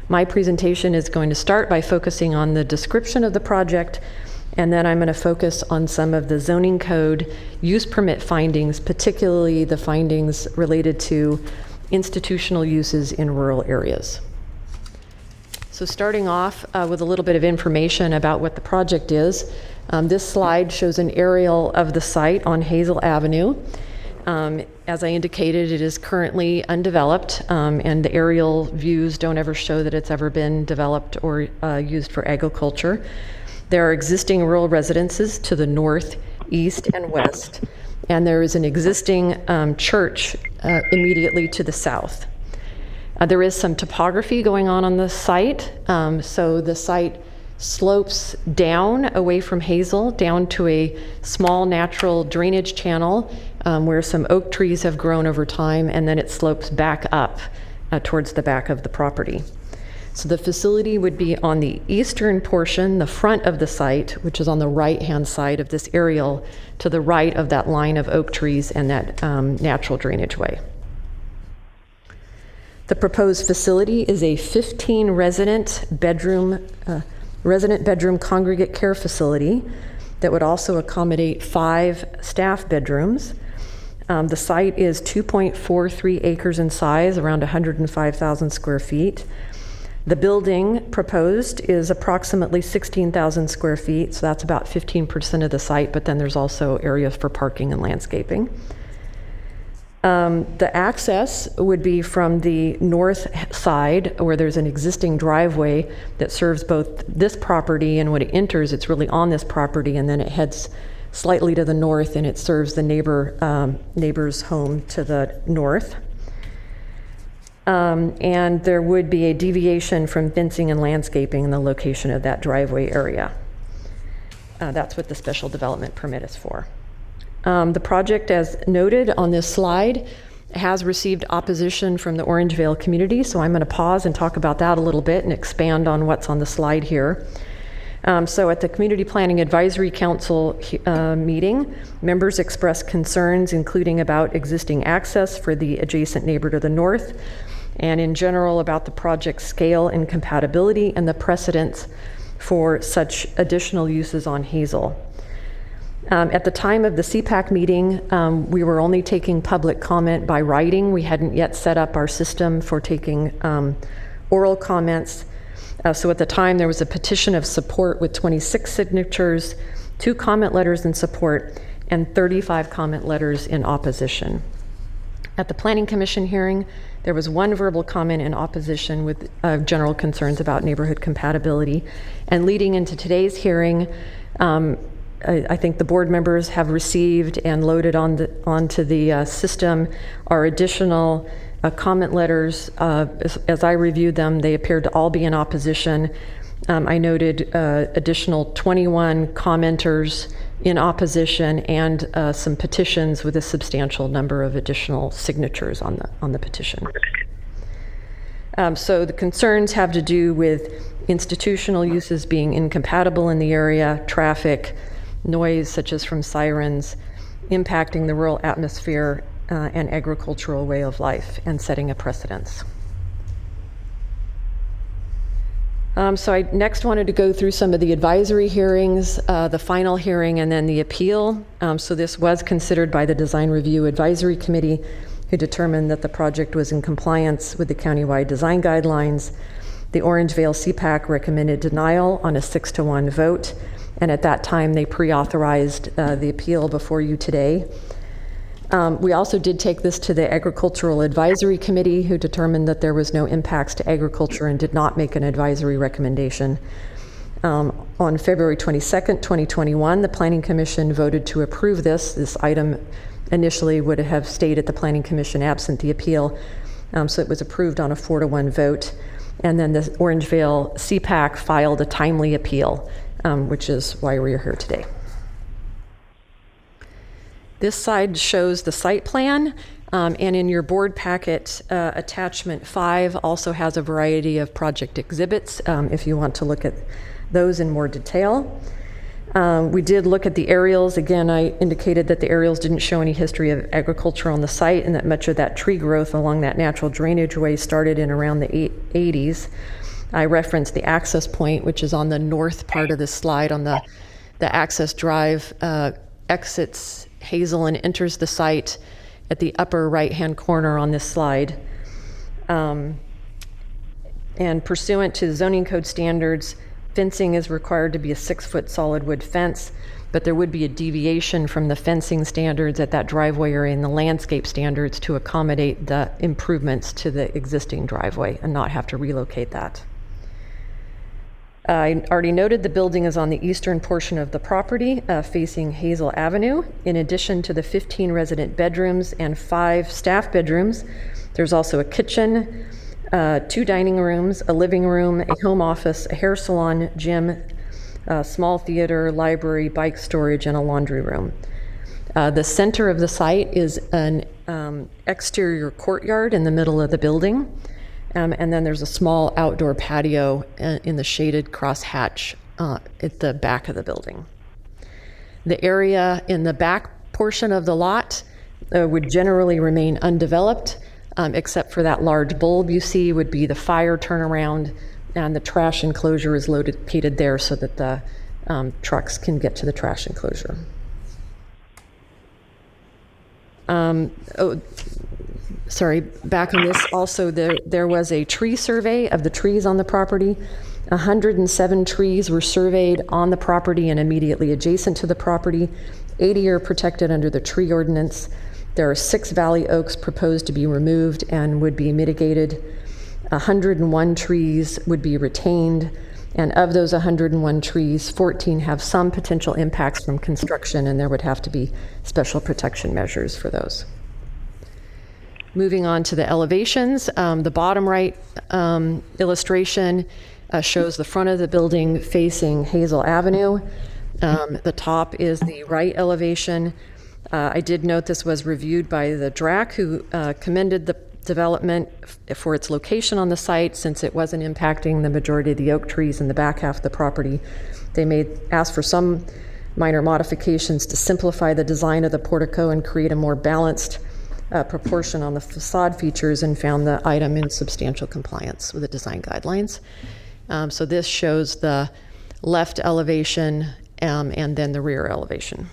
My presentation is going to start by focusing on the description of the project, and then I'm going to focus on some of the zoning code use permit findings, particularly the findings related to institutional uses in rural areas. So starting off with a little bit of information about what the project is. This slide shows an aerial of the site on Hazel Avenue. As I indicated, it is currently undeveloped, and the aerial views don't ever show that it's ever been developed or used for agriculture. There are existing rural residences to the north, east, and west, and there is an existing church immediately to the south. There is some topography going on the site. So the site slopes down away from Hazel, down to a small natural drainage channel where some oak trees have grown over time, and then it slopes back up towards the back of the property. So the facility would be on the eastern portion, the front of the site, which is on the right-hand side of this aerial, to the right of that line of oak trees and that natural drainage way. The proposed facility is a 15 resident bedroom congregate care facility that would also accommodate 5 staff bedrooms. The site is 2.43 acres in size, around 105,000 square feet. The building proposed is approximately 16,000 square feet, so that's about 15% of the site, but then there's also areas for parking and landscaping. The access would be from the north side, where there's an existing driveway that serves both this property, and when it enters, it's really on this property, and then it heads slightly to the north, and it serves the neighbor's home to the north. And there would be a deviation from fencing and landscaping in the location of that driveway area. That's what the special development permit is for. The project, as noted on this slide, has received opposition from the Orangevale community, so I'm going to pause and talk about that a little bit and expand on what's on the slide here. So at the Community Planning Advisory Council meeting, members expressed concerns including about existing access for the adjacent neighbor to the north, and in general about the project's scale and compatibility and the precedents for such additional uses on Hazel. At the time of the CPAC meeting, we were only taking public comment by writing. We hadn't yet set up our system for taking oral comments. So at the time, there was a petition of support with 26 signatures, 2 comment letters in support, and 35 comment letters in opposition. At the Planning Commission hearing, there was one verbal comment in opposition with general concerns about neighborhood compatibility. And leading into today's hearing, I think the board members have received and loaded onto the system our additional comment letters. As I reviewed them, they appeared to all be in opposition. I noted additional 21 commenters in opposition and some petitions with a substantial number of additional signatures on the petition. So the concerns have to do with institutional uses being incompatible in the area, traffic, noise such as from sirens, impacting the rural atmosphere and agricultural way of life, and setting a precedence. So I next wanted to go through some of the advisory hearings, the final hearing, and then the appeal. So this was considered by the Design Review Advisory Committee, who determined that the project was in compliance with the countywide design guidelines. The Orangevale CPAC recommended denial on a 6-to-1 vote, and at that time they pre-authorized the appeal before you today. We also did take this to the Agricultural Advisory Committee, who determined that there was no impacts to agriculture and did not make an advisory recommendation. On February 22nd, 2021, the Planning Commission voted to approve this. This item initially would have stayed at the Planning Commission absent the appeal, so it was approved on a 4-to-1 vote. And then the Orangevale CPAC filed a timely appeal, which is why we're here today. This slide shows the site plan, and in your board packet, attachment 5 also has a variety of project exhibits if you want to look at those in more detail. We did look at the aerials. Again, I indicated that the aerials didn't show any history of agriculture on the site and that much of that tree growth along that natural drainage way started in around the 80s. I referenced the access point, which is on the north part of the slide on the access drive, exits Hazel and enters the site at the upper right-hand corner on this slide. And pursuant to zoning code standards, fencing is required to be a 6-foot solid wood fence, but there would be a deviation from the fencing standards at that driveway area and the landscape standards to accommodate the improvements to the existing driveway and not have to relocate that. I already noted the building is on the eastern portion of the property, facing Hazel Avenue. In addition to the 15 resident bedrooms and 5 staff bedrooms, there's also a kitchen, 2 dining rooms, a living room, a home office, a hair salon, gym, a small theater, library, bike storage, and a laundry room. The center of the site is an exterior courtyard in the middle of the building. And then there's a small outdoor patio in the shaded crosshatch at the back of the building. The area in the back portion of the lot would generally remain undeveloped, except for that large bulb you see would be the fire turnaround, and the trash enclosure is located there so that the trucks can get to the trash enclosure. Back on this, also there was a tree survey of the trees on the property. 107 trees were surveyed on the property and immediately adjacent to the property. 80 are protected under the tree ordinance. There are 6 valley oaks proposed to be removed and would be mitigated. 101 trees would be retained, and of those 101 trees, 14 have some potential impacts from construction, and there would have to be special protection measures for those. Moving on to the elevations, the bottom right illustration shows the front of the building facing Hazel Avenue. The top is the right elevation. I did note this was reviewed by the DRAC, who commended the development for its location on the site since it wasn't impacting the majority of the oak trees in the back half of the property. They asked for some minor modifications to simplify the design of the portico and create a more balanced proportion on the facade features, and found the item in substantial compliance with the design guidelines. So this shows the left elevation and then the rear elevation.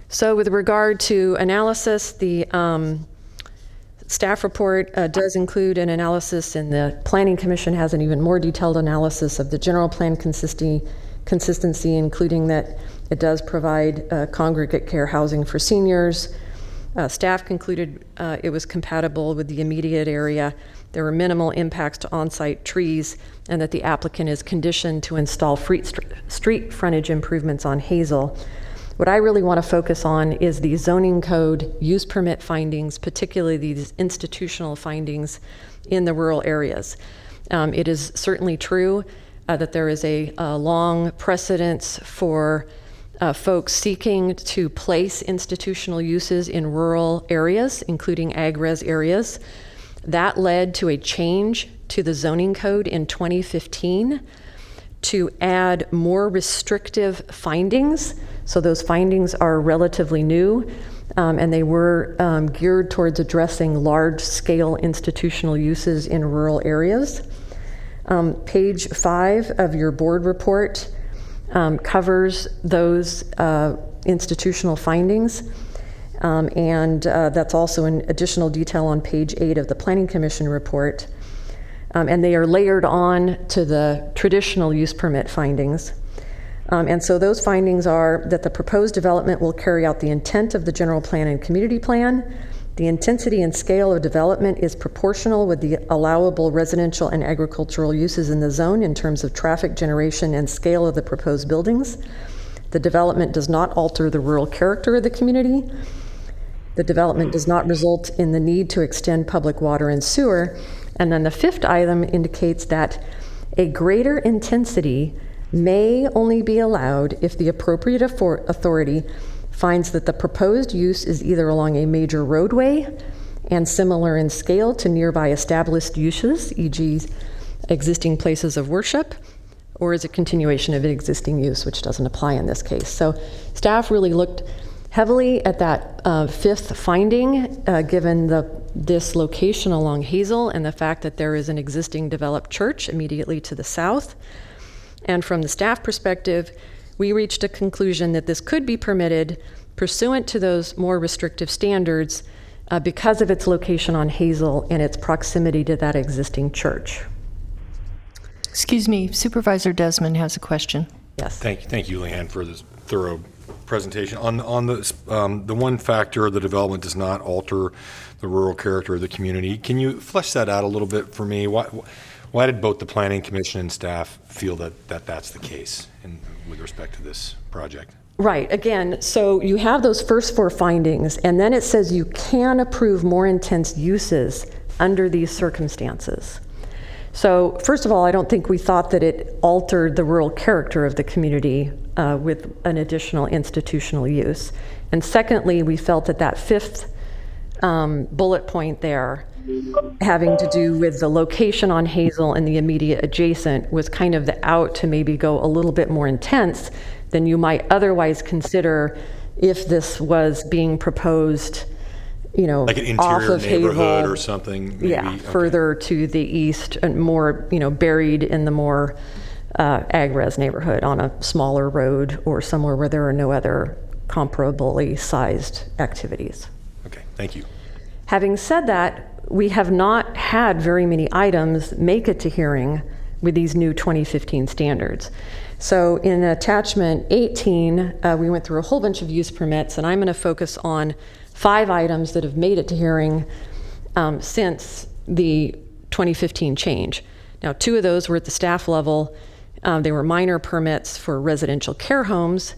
So with regard to analysis, the staff report does include an analysis, and the Planning Commission has an even more detailed analysis of the general plan consistency consistency, including that it does provide congregate care housing for seniors. Staff concluded it was compatible with the immediate area. There were minimal impacts to on-site trees, and that the applicant is conditioned to install street frontage improvements on Hazel. What I really want to focus on is the zoning code use permit findings, particularly these institutional findings in the rural areas. It is certainly true that there is a long precedence for folks seeking to place institutional uses in rural areas, including ag-res areas. That led to a change to the zoning code in 2015 to add more restrictive findings. So those findings are relatively new, and they were geared towards addressing large-scale institutional uses in rural areas. Page 5 of your board report covers those institutional findings, and that's also in additional detail on page 8 of the Planning Commission report. And they are layered on to the traditional use permit findings. And so those findings are that the proposed development will carry out the intent of the general plan and community plan. The intensity and scale of development is proportional with the allowable residential and agricultural uses in the zone in terms of traffic generation and scale of the proposed buildings. The development does not alter the rural character of the community. The development does not result in the need to extend public water and sewer. And then the 5th item indicates that a greater intensity may only be allowed if the appropriate authority finds that the proposed use is either along a major roadway and similar in scale to nearby established uses, e.g. existing places of worship, or is a continuation of an existing use, which doesn't apply in this case. So staff really looked heavily at that 5th finding, given this location along Hazel and the fact that there is an existing developed church immediately to the south. And from the staff perspective, we reached a conclusion that this could be permitted pursuant to those more restrictive standards because of its location on Hazel and its proximity to that existing church.
Excuse me, Supervisor Desmond has a question.
Yes.
Thank you, Leanne, for this thorough presentation. On the one factor, the development does not alter the rural character of the community. Can you flesh that out a little bit for me? Why did both the Planning Commission and staff feel that that's the case with respect to this project?
Right. Again, so you have those first 4 findings, and then it says you can approve more intense uses under these circumstances. So first of all, I don't think we thought that it altered the rural character of the community with an additional institutional use. And secondly, we felt that that 5th bullet point there, having to do with the location on Hazel and the immediate adjacent, was kind of the out to maybe go a little bit more intense than you might otherwise consider if this was being proposed,
like an interior
off of
neighborhood
Hazel,
or something. Maybe.
Yeah,
Okay.
further to the east and more, buried in the more ag-res neighborhood on a smaller road or somewhere where there are no other comparably sized activities.
Okay, thank you.
Having said that, we have not had very many items make it to hearing with these new 2015 standards. So in attachment 18, we went through a whole bunch of use permits, and I'm going to focus on 5 items that have made it to hearing since the 2015 change. Now, 2 of those were at the staff level. They were minor permits for residential care homes,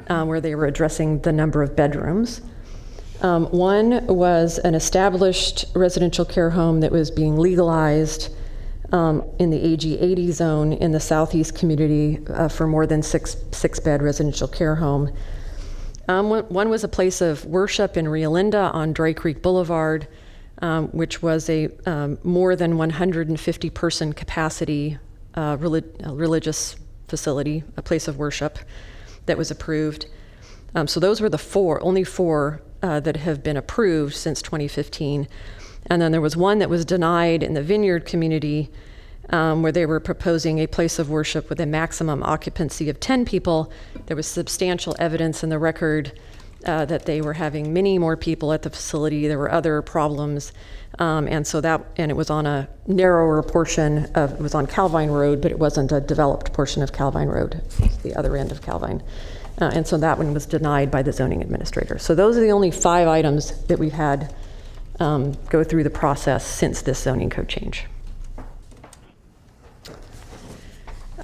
where they were addressing the number of bedrooms. One was an established residential care home that was being legalized in the AG 80 zone in the southeast community for more than six bed residential care home. One was a place of worship in Rio Linda on Dry Creek Boulevard, which was a more than 150 person capacity religious facility, a place of worship that was approved. So those were the only four that have been approved since 2015. And then there was one that was denied in the Vineyard community, where they were proposing a place of worship with a maximum occupancy of 10 people. There was substantial evidence in the record that they were having many more people at the facility. There were other problems. And it was on a narrower portion it was on Calvine Road, but it wasn't a developed portion of Calvine Road. It was the other end of Calvine. And so that one was denied by the zoning administrator. So those are the only 5 items that we've had go through the process since this zoning code change.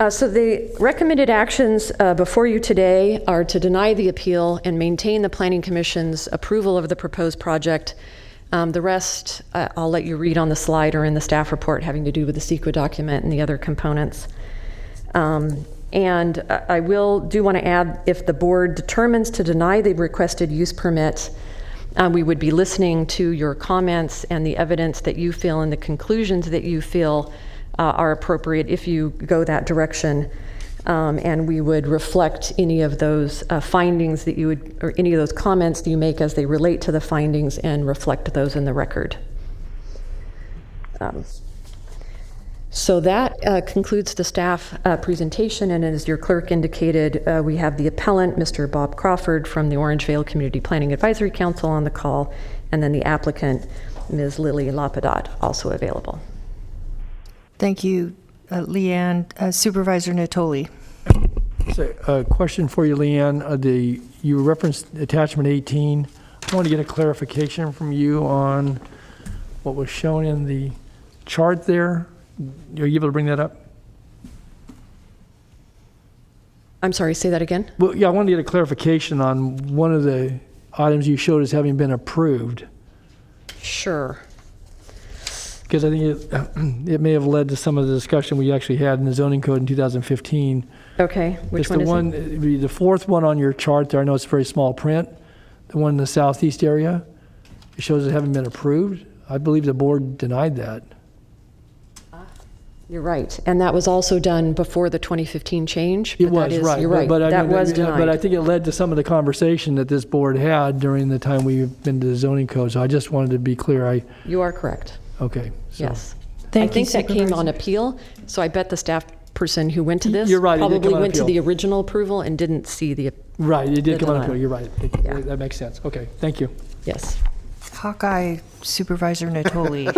So the recommended actions before you today are to deny the appeal and maintain the Planning Commission's approval of the proposed project. The rest, I'll let you read on the slide or in the staff report having to do with the CEQA document and the other components. And I do want to add, if the board determines to deny the requested use permit, we would be listening to your comments and the evidence that you feel and the conclusions that you feel are appropriate if you go that direction. And we would reflect any of those findings that you would, or any of those comments that you make as they relate to the findings, and reflect those in the record. So that concludes the staff presentation, and as your clerk indicated, we have the appellant, Mr. Bob Crawford from the Orangevale Community Planning Advisory Council on the call, and then the applicant, Ms. Lily Lapadat, also available.
Thank you, Leanne. Supervisor Natoli.
So, a question for you, Leanne. You referenced attachment 18. I want to get a clarification from you on what was shown in the chart there. Are you able to bring that up?
I'm sorry, say that again?
Well, yeah, I wanted to get a clarification on one of the items you showed as having been approved.
Sure.
Because I think it may have led to some of the discussion we actually had in the zoning code in 2015.
Okay, which one is it?
It'd be the 4th one on your chart there. I know it's very small print. The one in the southeast area. It shows it having been approved. I believe the board denied that.
You're right, and that was also done before the 2015 change.
It was, right.
You're right, that was denied.
But I think it led to some of the conversation that this board had during the time we've been to the zoning code. So I just wanted to be clear.
You are correct.
Okay. So.
Yes. I think that came on appeal, so I bet the staff person who went to this
You're right,
probably went to
appeal.
the original approval and didn't see the
Right, it did come on
denial.
appeal. You're right. That makes sense. Okay, thank you.
Yes.
Hawkeye Supervisor Natoli.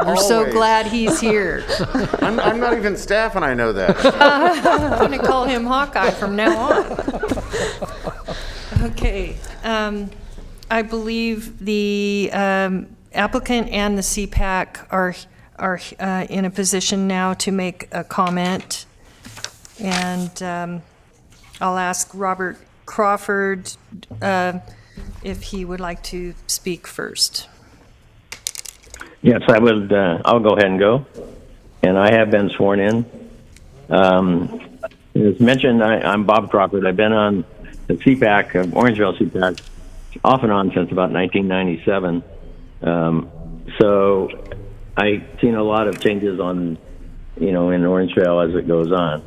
We're so glad he's here.
I'm not even staff and I know that.
I'm going to call him Hawkeye from now on. Okay. I believe the applicant and the CPAC are in a position now to make a comment. And I'll ask Robert Crawford if he would like to speak first.
Yes, I would. I'll go ahead and go. And I have been sworn in. As mentioned, I'm Bob Crawford. I've been on the CPAC, Orangevale CPAC, off and on since about 1997. So I've seen a lot of changes in Orangevale as it goes on.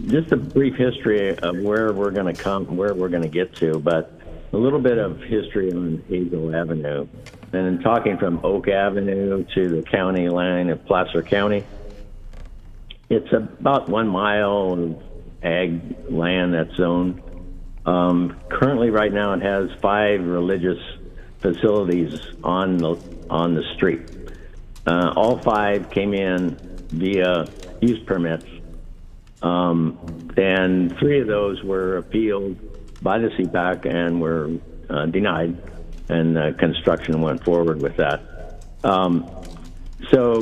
Just a brief history of where we're going to get to, but a little bit of history on Hazel Avenue. And talking from Oak Avenue to the county line of Placer County, it's about 1 mile of ag land that's zoned. Currently, right now, it has 5 religious facilities on the street. All 5 came in via use permits, and 3 of those were appealed by the CPAC and were denied, and construction went forward with that. So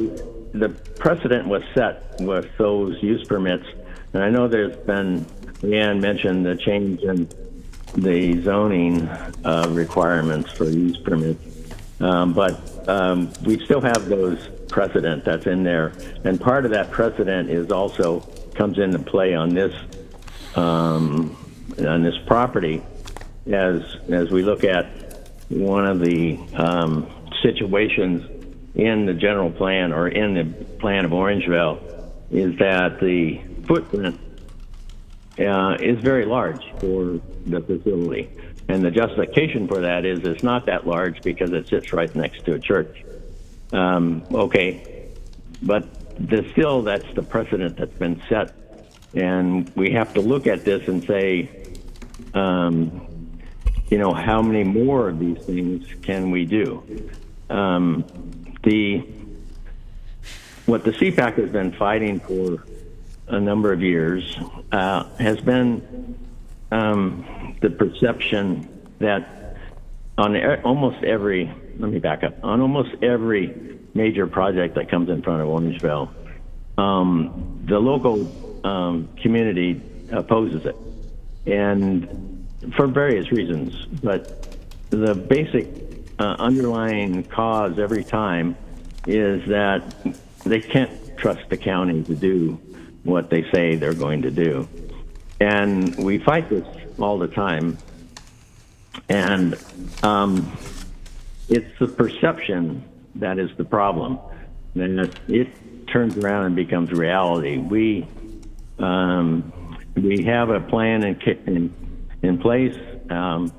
the precedent was set with those use permits, and I know there's been, Leanne mentioned the change in the zoning requirements for use permits, but we still have those precedent that's in there, and part of that precedent is also comes into play on this property as we look at one of the situations in the general plan or in the plan of Orangevale is that the footprint is very large for the facility. And the justification for that is it's not that large because it sits right next to a church. Okay, but still that's the precedent that's been set. And we have to look at this and say, how many more of these things can we do? What the CPAC has been fighting for a number of years has been the perception that on almost every major project that comes in front of Orangeville, the local community opposes it, and for various reasons. But the basic underlying cause every time is that they can't trust the county to do what they say they're going to do. And we fight this all the time. And it's the perception that is the problem. Then it turns around and becomes reality. We have a plan in place, and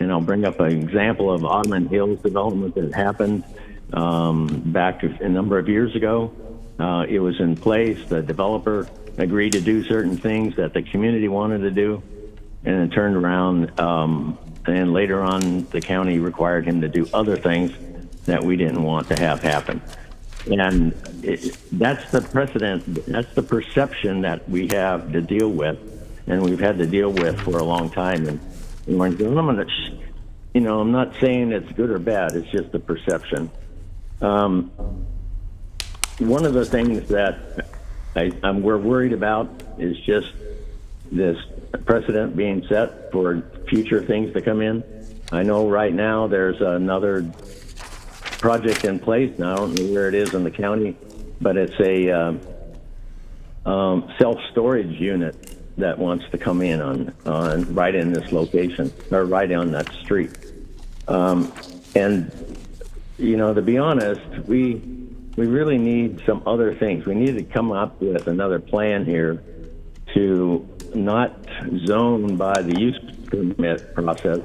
I'll bring up an example of Ottoman Hills development that happened back a number of years ago. It was in place. The developer agreed to do certain things that the community wanted to do, and it turned around, and later on the county required him to do other things that we didn't want to have happen. And that's the precedent, that's the perception that we have to deal with, and we've had to deal with for a long time. And I'm not saying it's good or bad, it's just the perception. One of the things that we're worried about is just this precedent being set for future things to come in. I know right now there's another project in place, and I don't know where it is in the county, but it's a self-storage unit that wants to come in on right in this location, or right on that street. And to be honest, we really need some other things. We need to come up with another plan here to not zone by the use permit process,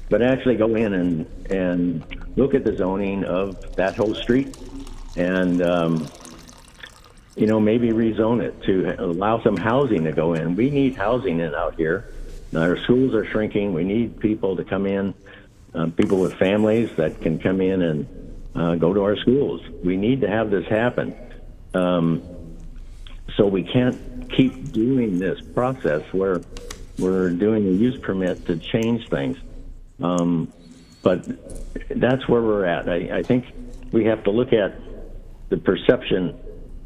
but actually go in and look at the zoning of that whole street and, maybe rezone it to allow some housing to go in. We need housing out here. Our schools are shrinking. We need people to come in, people with families that can come in and go to our schools. We need to have this happen. So we can't keep doing this process where we're doing a use permit to change things. But that's where we're at. I think we have to look at the perception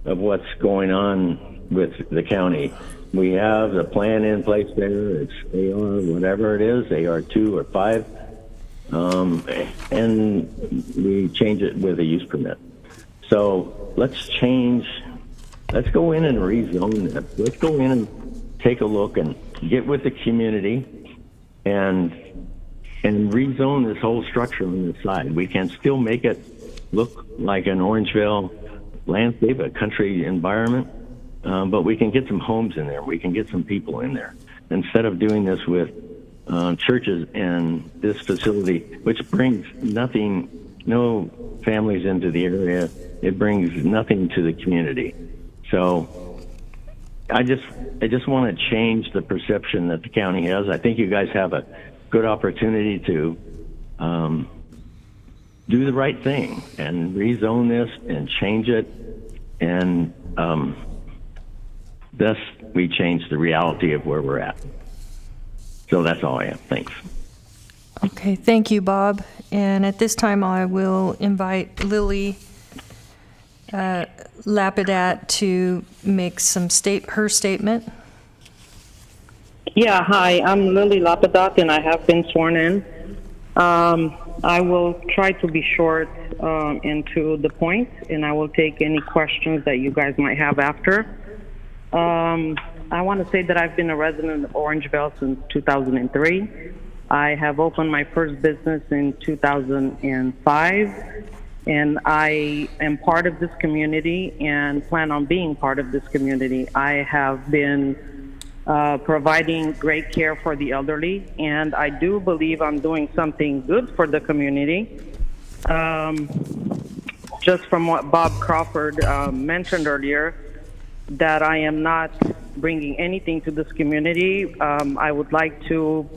of what's going on with the county. We have the plan in place there. It's AR, whatever it is, AR2 or 5. And we change it with a use permit. So let's go in and rezone it. Let's go in and take a look and get with the community and rezone this whole structure on the side. We can still make it look like an Orangeville landscape, a country environment, but we can get some homes in there. We can get some people in there. Instead of doing this with churches and this facility, which brings no families into the area. It brings nothing to the community. So I just want to change the perception that the county has. I think you guys have a good opportunity to do the right thing and rezone this and change it, and thus we change the reality of where we're at. So that's all I have. Thanks.
Okay, thank you, Bob. And at this time, I will invite Lily Lapidat to make her statement.
Yeah, hi, I'm Lily Lapidat, and I have been sworn in. I will try to be short and to the point, and I will take any questions that you guys might have after. I want to say that I've been a resident of Orangeville since 2003. I have opened my first business in 2005, and I am part of this community and plan on being part of this community. I have been providing great care for the elderly, and I do believe I'm doing something good for the community. Just from what Bob Crawford mentioned earlier, that I am not bringing anything to this community. I would like to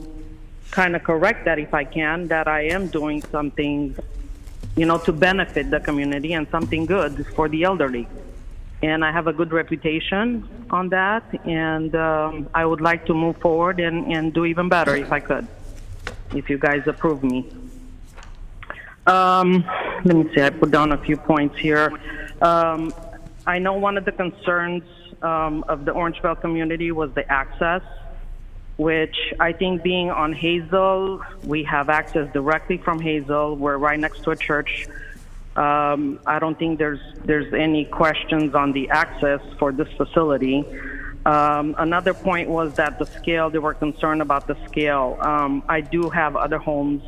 kind of correct that if I can, that I am doing something, to benefit the community and something good for the elderly. And I have a good reputation on that, and I would like to move forward and do even better if I could, if you guys approve me. Let me see, I put down a few points here. I know one of the concerns of the Orangeville community was the access, which I think being on Hazel, we have access directly from Hazel. We're right next to a church. I don't think there's any questions on the access for this facility. Another point was that the scale, they were concerned about the scale. I do have other homes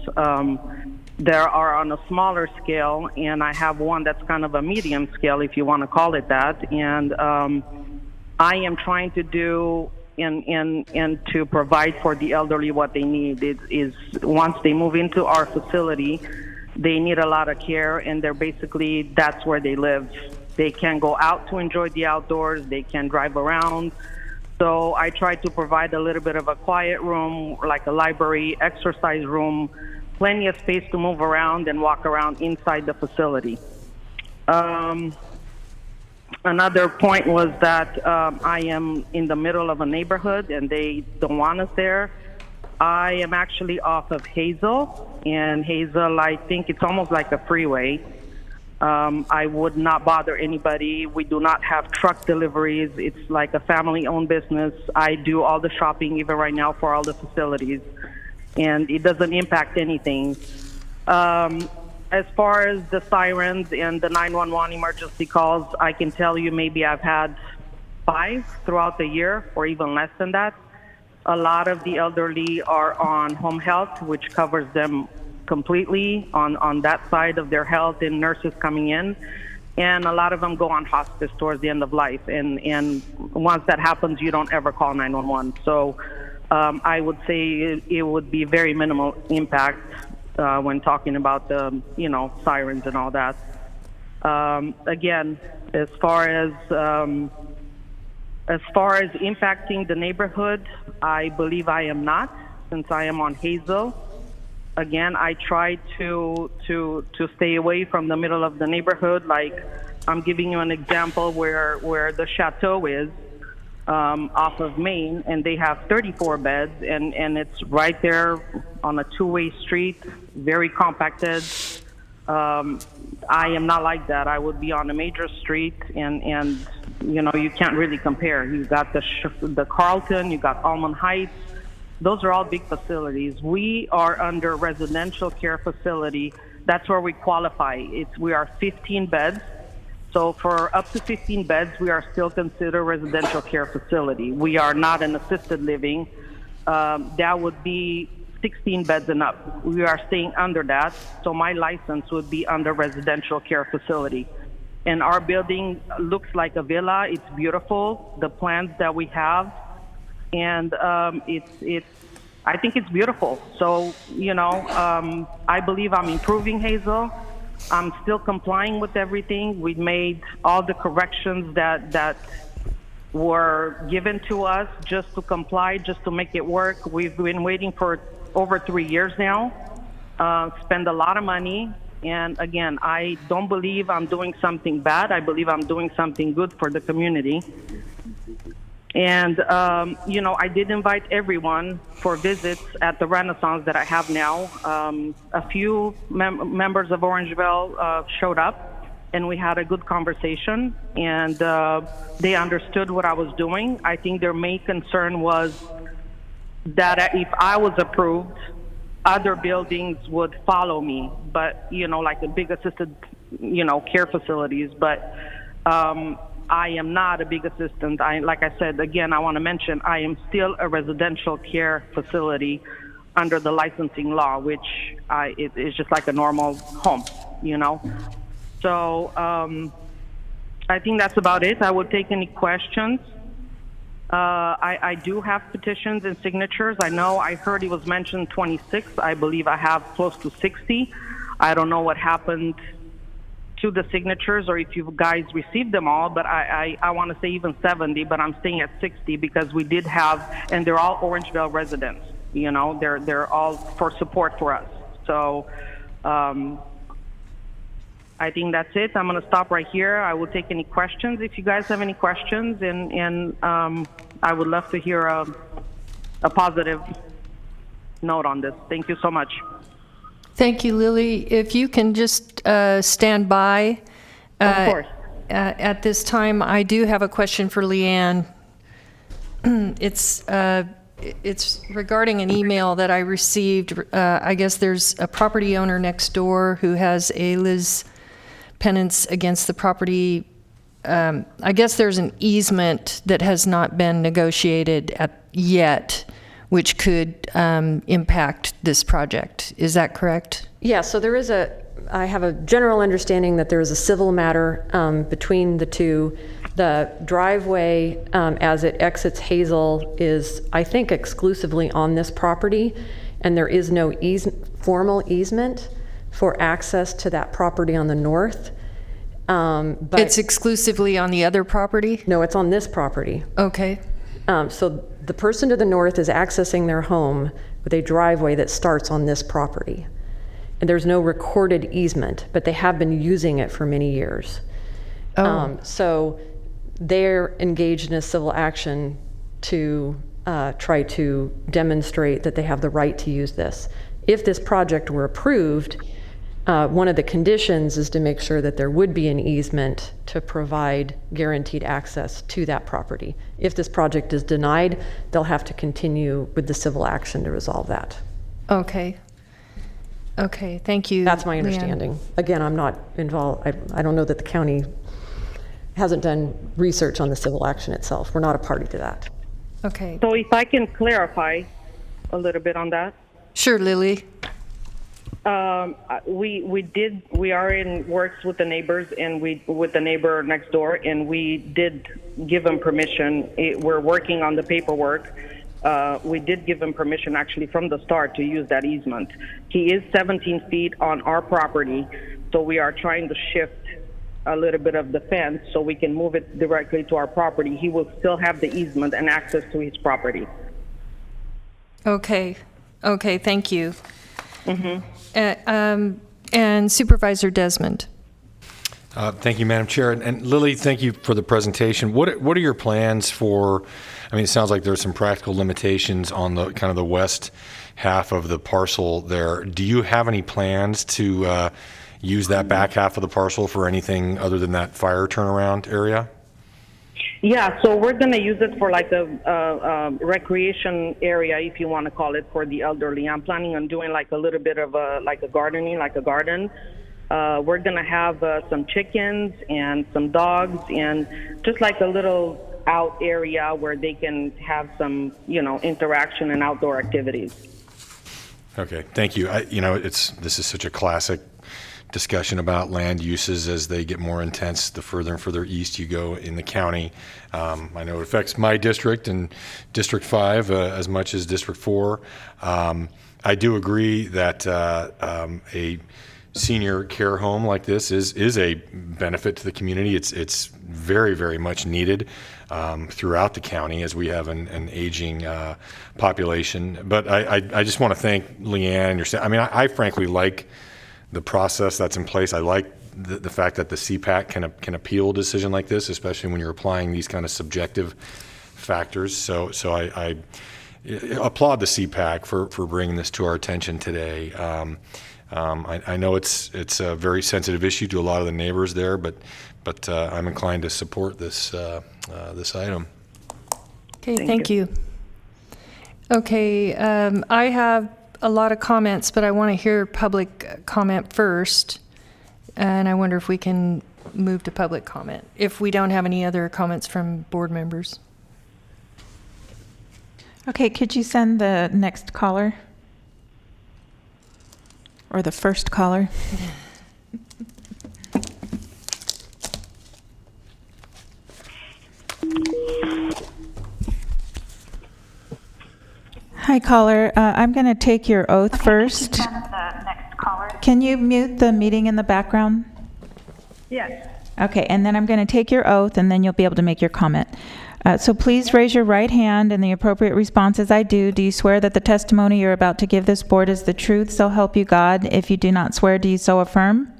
that are on a smaller scale, and I have one that's kind of a medium scale, if you want to call it that. And I am trying to do and to provide for the elderly what they need. Is once they move into our facility, they need a lot of care, and that's where they live. They can go out to enjoy the outdoors. They can drive around. So I try to provide a little bit of a quiet room, like a library, exercise room, plenty of space to move around and walk around inside the facility. Another point was that I am in the middle of a neighborhood and they don't want us there. I am actually off of Hazel, and Hazel, I think it's almost like a freeway. I would not bother anybody. We do not have truck deliveries. It's like a family-owned business. I do all the shopping even right now for all the facilities, and it doesn't impact anything. As far as the sirens and the 911 emergency calls, I can tell you maybe I've had 5 throughout the year or even less than that. A lot of the elderly are on home health, which covers them completely on that side of their health and nurses coming in. And a lot of them go on hospice towards the end of life. And once that happens, you don't ever call 911. So I would say it would be very minimal impact when talking about the, sirens and all that. Again, as far as impacting the neighborhood, I believe I am not, since I am on Hazel. Again, I try to stay away from the middle of the neighborhood. Like, I'm giving you an example where the chateau is off of Main, and they have 34 beds, and it's right there on a two-way street, very compacted. I am not like that. I would be on a major street, and you can't really compare. You got the Carlton, you got Almond Heights. Those are all big facilities. We are under residential care facility. That's where we qualify. We are 15 beds. So for up to 15 beds, we are still considered residential care facility. We are not an assisted living. That would be 16 beds and up. We are staying under that. So my license would be under residential care facility. And our building looks like a villa. It's beautiful, the plans that we have. And I think it's beautiful. So, I believe I'm improving Hazel. I'm still complying with everything. We've made all the corrections that were given to us just to comply, just to make it work. We've been waiting for over 3 years now, spend a lot of money. And again, I don't believe I'm doing something bad. I believe I'm doing something good for the community. And, I did invite everyone for visits at the Renaissance that I have now. A few members of Orangeville showed up, and we had a good conversation, and they understood what I was doing. I think their main concern was that if I was approved, other buildings would follow me, but, like the big assisted, care facilities. But I am not a big assistant. Like I said, again, I want to mention, I am still a residential care facility under the licensing law, which it is just like a normal home, So I think that's about it. I will take any questions. I do have petitions and signatures. I heard it was mentioned 26. I believe I have close to 60. I don't know what happened to the signatures or if you guys received them all, but I want to say even 70, but I'm staying at 60 because we did have, and they're all Orangeville residents. You know, they're all for support for us. So I think that's it. I'm going to stop right here. I will take any questions if you guys have any questions, and I would love to hear a positive note on this. Thank you so much.
Thank you, Lily. If you can just stand by.
Of course.
At this time, I do have a question for Leanne. It's regarding an email that I received. I guess there's a property owner next door who has a Liz penance against the property. I guess there's an easement that has not been negotiated yet, which could impact this project. Is that correct?
Yeah, so I have a general understanding that there is a civil matter between the two. The driveway, as it exits Hazel, is, I think, exclusively on this property, and there is no formal easement for access to that property on the north. But
it's exclusively on the other property?
No, it's on this property.
Okay.
So the person to the north is accessing their home with a driveway that starts on this property. And there's no recorded easement, but they have been using it for many years. So they're engaged in a civil action to try to demonstrate that they have the right to use this. If this project were approved, one of the conditions is to make sure that there would be an easement to provide guaranteed access to that property. If this project is denied, they'll have to continue with the civil action to resolve that.
Okay. Okay, thank you.
That's my understanding. Leanne. Again, I'm not involved. I don't know that the county hasn't done research on the civil action itself. We're not a party to that.
Okay.
So if I can clarify a little bit on that.
Sure, Lily.
We are in works with the neighbors and with the neighbor next door, and we did give them permission. We're working on the paperwork. We did give him permission actually from the start to use that easement. He is 17 feet on our property, so we are trying to shift a little bit of the fence so we can move it directly to our property. He will still have the easement and access to his property.
Okay. Okay, thank you.
Mm-hmm.
And Supervisor Desmond.
Thank you, Madam Chair. And Lily, thank you for the presentation. What are your plans for, I mean, it sounds like there's some practical limitations on the kind of the west half of the parcel there. Do you have any plans to use that back half of the parcel for anything other than that fire turnaround area?
Yeah, so we're going to use it for like a recreation area, if you want to call it, for the elderly. I'm planning on doing like a little bit of a garden. We're going to have some chickens and some dogs and just like a little out area where they can have some, interaction and outdoor activities.
Okay, thank you. This is such a classic discussion about land uses as they get more intense the further and further east you go in the county. I know it affects my district and District 5 as much as District 4. I do agree that a senior care home like this is a benefit to the community. It's very, very much needed throughout the county as we have an aging population. But I just want to thank Leanne and yourself. I mean, I frankly like the process that's in place. I like the fact that the CPAC can appeal a decision like this, especially when you're applying these kind of subjective factors. So I applaud the CPAC for bringing this to our attention today. I know it's a very sensitive issue to a lot of the neighbors there, but I'm inclined to support this item.
Okay, thank you. Okay, I have a lot of comments, but I want to hear public comment first, and I wonder if we can move to public comment if we don't have any other comments from board members.
Okay, could you send the next caller? Or the first caller? Hi, caller. I'm going to take your oath first. Can you mute the meeting in the background?
Yes.
Okay, and then I'm going to take your oath, and then you'll be able to make your comment. So please raise your right hand, and the appropriate response is I do. Do you swear that the testimony you're about to give this board is the truth, so help you God? If you do not swear, do you so affirm?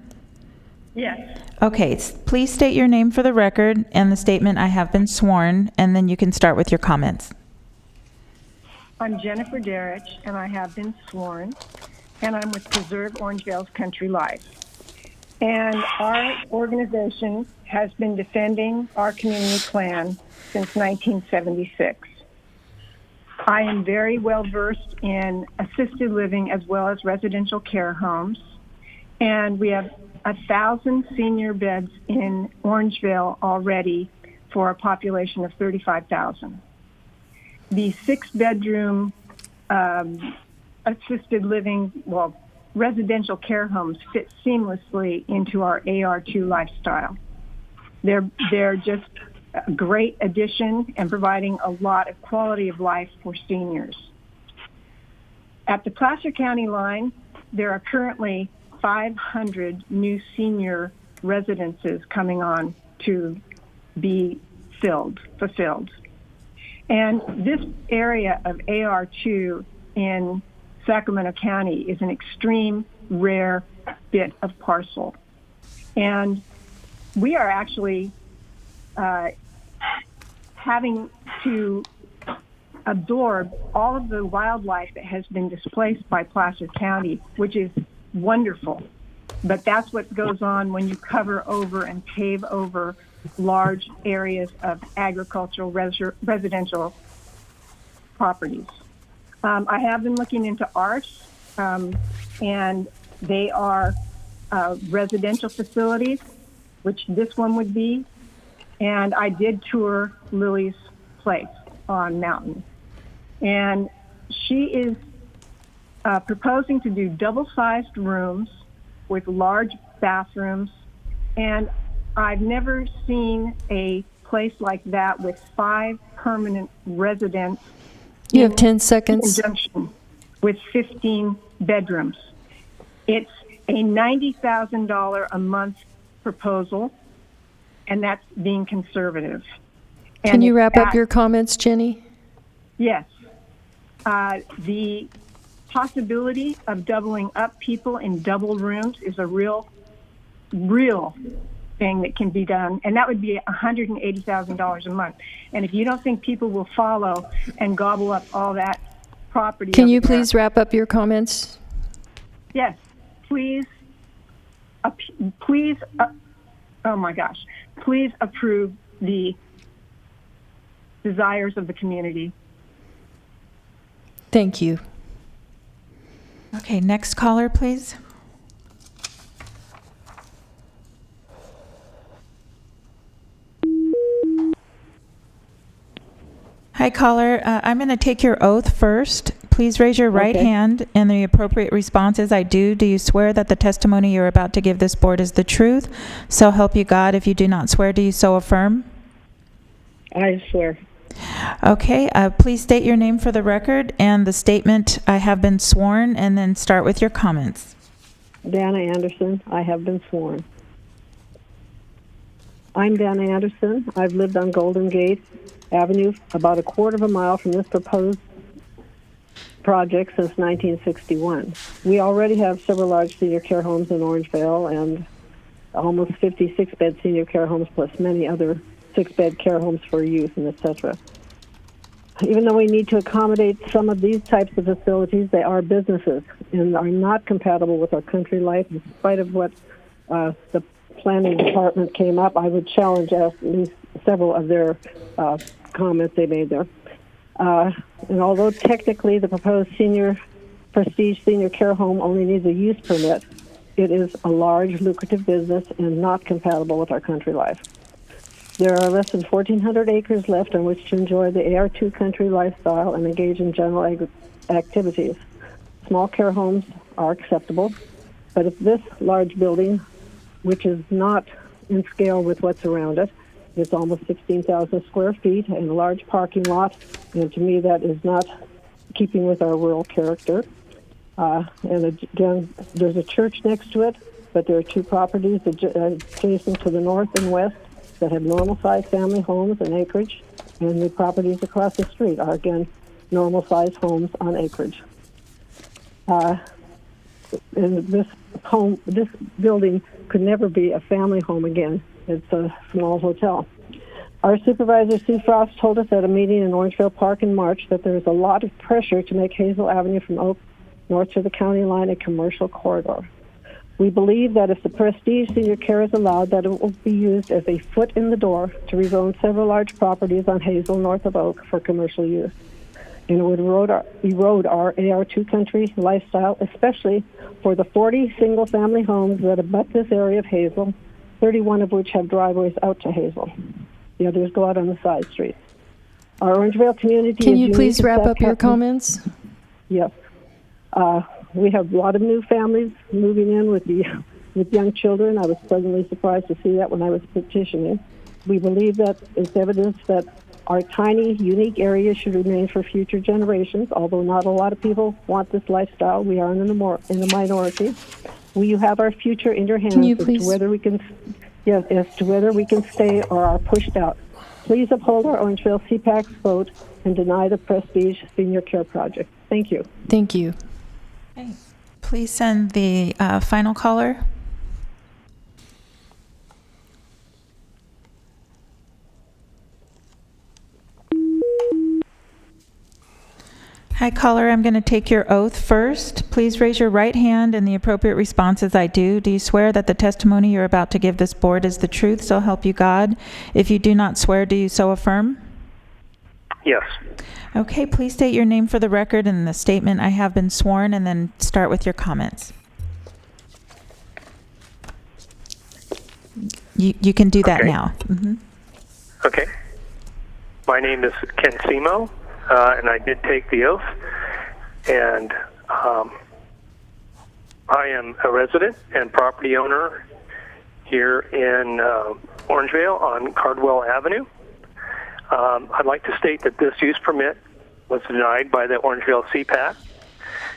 Yes.
Okay, please state your name for the record and the statement I have been sworn, and then you can start with your comments.
I'm Jennifer Darich, and I have been sworn, and I'm with Preserve Orangevale's Country Life. And our organization has been defending our community plan since 1976. I am very well versed in assisted living as well as residential care homes, and we have 1,000 senior beds in Orangevale already for a population of 35,000. The 6-bedroom assisted living, residential care homes fit seamlessly into our AR2 lifestyle. They're just a great addition and providing a lot of quality of life for seniors. At the Placer County line, there are currently 500 new senior residences coming on to be fulfilled. And this area of AR2 in Sacramento County is an extreme rare bit of parcel. And we are actually having to absorb all of the wildlife that has been displaced by Placer County, which is wonderful. But that's what goes on when you cover over and pave over large areas of agricultural residential properties. I have been looking into ARFs, and they are residential facilities, which this one would be. And I did tour Lily's place on Mountain. And she is proposing to do double-sized rooms with large bathrooms. And I've never seen a place like that with 5 permanent residents.
You have 10 seconds.
In conjunction with 15 bedrooms. It's a $90,000 a month proposal, and that's being conservative.
Can you wrap up your comments, Jenny?
Yes. The possibility of doubling up people in double rooms is a real thing that can be done, and that would be $180,000 a month. And if you don't think people will follow and gobble up all that property,
can you please wrap up your comments?
Yes, please. Oh my gosh! Please approve the desires of the community.
Thank you.
Okay, next caller, please. Hi, caller. I'm going to take your oath first. Please raise your right hand, and the appropriate response is I do. Do you swear that the testimony you're about to give this board is the truth? So help you God. If you do not swear, do you so affirm?
I swear.
Okay, please state your name for the record and the statement I have been sworn, and then start with your comments.
Dana Anderson, I have been sworn. I'm Dana Anderson. I've lived on Golden Gate Avenue about a quarter of a mile from this proposed project since 1961. We already have several large senior care homes in Orangevale and almost 50 six-bed senior care homes plus many other 6-bed care homes for youth and etc. Even though we need to accommodate some of these types of facilities, they are businesses and are not compatible with our country life. In spite of what the planning department came up, I would challenge at least several of their comments they made there. And although technically the proposed prestige senior care home only needs a use permit, it is a large, lucrative business and not compatible with our country life. There are less than 1,400 acres left on which to enjoy the AR2 country lifestyle and engage in general activities. Small care homes are acceptable, but if this large building, which is not in scale with what's around it, it's almost 16,000 square feet and a large parking lot, and to me that is not keeping with our rural character. And again, there's a church next to it, but there are 2 properties adjacent to the north and west that have normal-sized family homes and acreage. And the properties across the street are, again, normal-sized homes on acreage. And this building could never be a family home again. It's a small hotel. Our supervisor, Sue Frost, told us at a meeting in Orangevale Park in March that there is a lot of pressure to make Hazel Avenue from Oak north to the county line a commercial corridor. We believe that if the Prestige Senior Care is allowed, that it will be used as a foot in the door to rezone several large properties on Hazel north of Oak for commercial use. And it would erode our AR2 country lifestyle, especially for the 40 single-family homes that abut this area of Hazel, 31 of which have driveways out to Hazel. The others go out on the side streets. Our Orangevale community
Can
is
you
unique
please
in
wrap up your
Sacramento.
comments?
Yes. We have a lot of new families moving in with young children. I was pleasantly surprised to see that when I was petitioning. We believe that it's evidence that our tiny, unique area should remain for future generations, although not a lot of people want this lifestyle. We are in the minority. You have our future in your hands as to whether we can stay or are pushed out. Please uphold our Orangevale CPAC's vote and deny the Prestige Senior Care Project. Thank you.
Thank you.
Okay. Please send the final caller. Hi, caller. I'm going to take your oath first. Please raise your right hand and the appropriate response as I do. Do you swear that the testimony you're about to give this board is the truth, so help you God? If you do not swear, do you so affirm?
Yes.
Okay, please state your name for the record and the statement "I have been sworn," and then start with your comments. You can do that now. Mm-hmm.
Okay. My name is Ken Simo, and I did take the oath. And I am a resident and property owner here in Orangevale on Cardwell Avenue. I'd like to state that this use permit was denied by the Orangevale CPAC,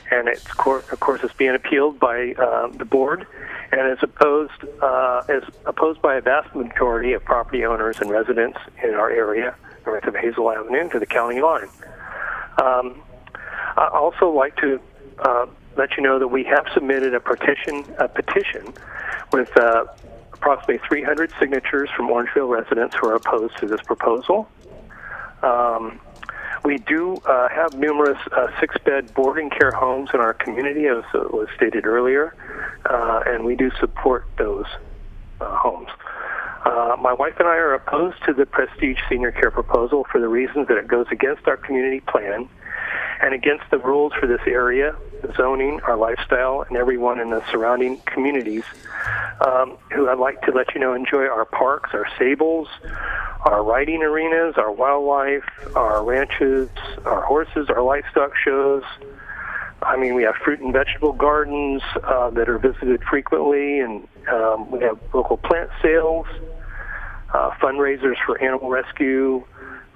and it's, of course, it's being appealed by the board, and is opposed by a vast majority of property owners and residents in our area, north of Hazel Avenue to the county line. I also like to let you know that we have submitted a petition with approximately 300 signatures from Orangevale residents who are opposed to this proposal. We do have numerous 6-bed boarding care homes in our community, as was stated earlier, and we do support those homes. My wife and I are opposed to the Prestige Senior Care proposal for the reasons that it goes against our community plan and against the rules for this area, the zoning, our lifestyle, and everyone in the surrounding communities who I'd like to let you know enjoy our parks, our stables, our riding arenas, our wildlife, our ranches, our horses, our livestock shows. I mean, we have fruit and vegetable gardens that are visited frequently, and we have local plant sales, fundraisers for animal rescue,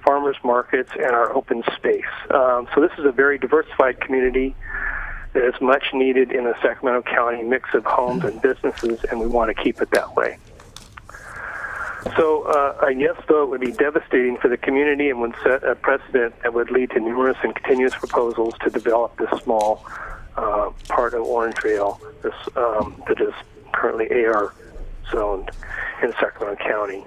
farmers markets, and our open space. So this is a very diversified community that is much needed in the Sacramento County mix of homes and businesses, and we want to keep it that way. So a yes vote would be devastating for the community and would set a precedent that would lead to numerous and continuous proposals to develop this small part of Orangevale that is currently AR zoned in Sacramento County.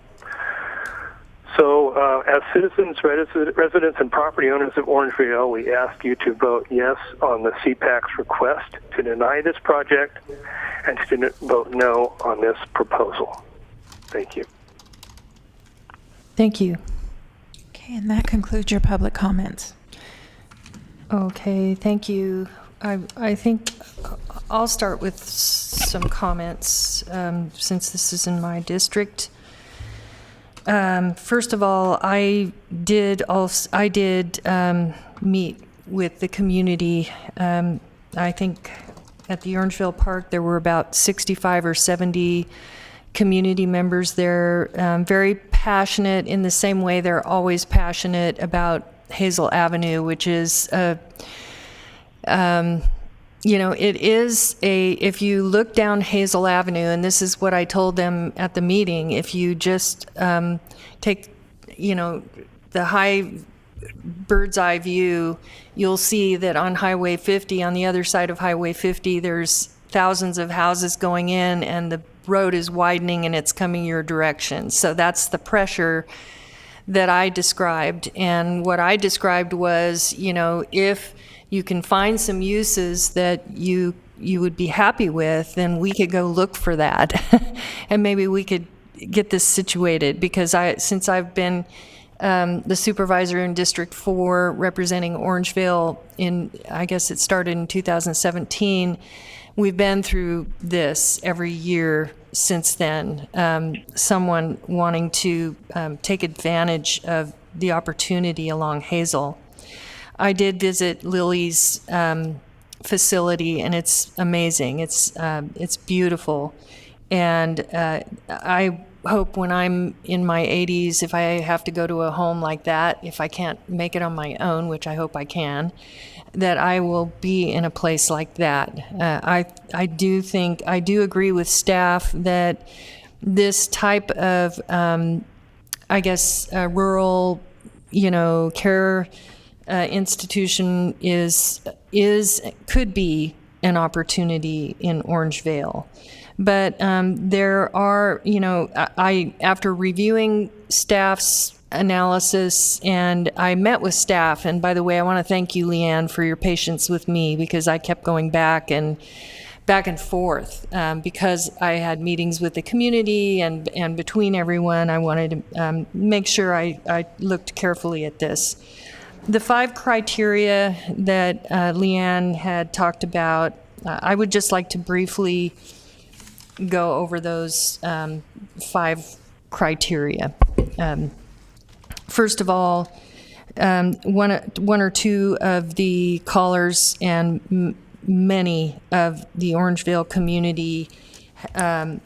So as citizens, residents, and property owners of Orangevale, we ask you to vote yes on the CPAC's request to deny this project and to vote no on this proposal. Thank you.
Thank you.
Okay, and that concludes your public comments.
Okay, thank you. I think I'll start with some comments since this is in my district. First of all, I did meet with the community. I think at the Orangevale Park there were about 65 or 70 community members there, very passionate in the same way they're always passionate about Hazel Avenue, which is it is if you look down Hazel Avenue, and this is what I told them at the meeting, if you just take, the high bird's eye view, you'll see that on Highway 50, on the other side of Highway 50, there's thousands of houses going in, and the road is widening and it's coming your direction. So that's the pressure that I described. And what I described was, if you can find some uses that you would be happy with, then we could go look for that. And maybe we could get this situated, because since I've been the supervisor in District 4 representing Orangevale I guess it started in 2017, we've been through this every year since then. Someone wanting to take advantage of the opportunity along Hazel. I did visit Lily's facility, and it's amazing. It's beautiful. And I hope when I'm in my 80s, if I have to go to a home like that, if I can't make it on my own, which I hope I can, that I will be in a place like that. I do agree with staff that this type of, rural, care institution could be an opportunity in Orangevale. But there are, after reviewing staff's analysis, and I met with staff, and by the way, I want to thank you, Leanne, for your patience with me, because I kept going back and forth because I had meetings with the community, and between everyone, I wanted to make sure I looked carefully at this. The 5 criteria that Leanne had talked about, I would just like to briefly go over those 5 criteria. First of all, one or two of the callers and many of the Orangevale community, and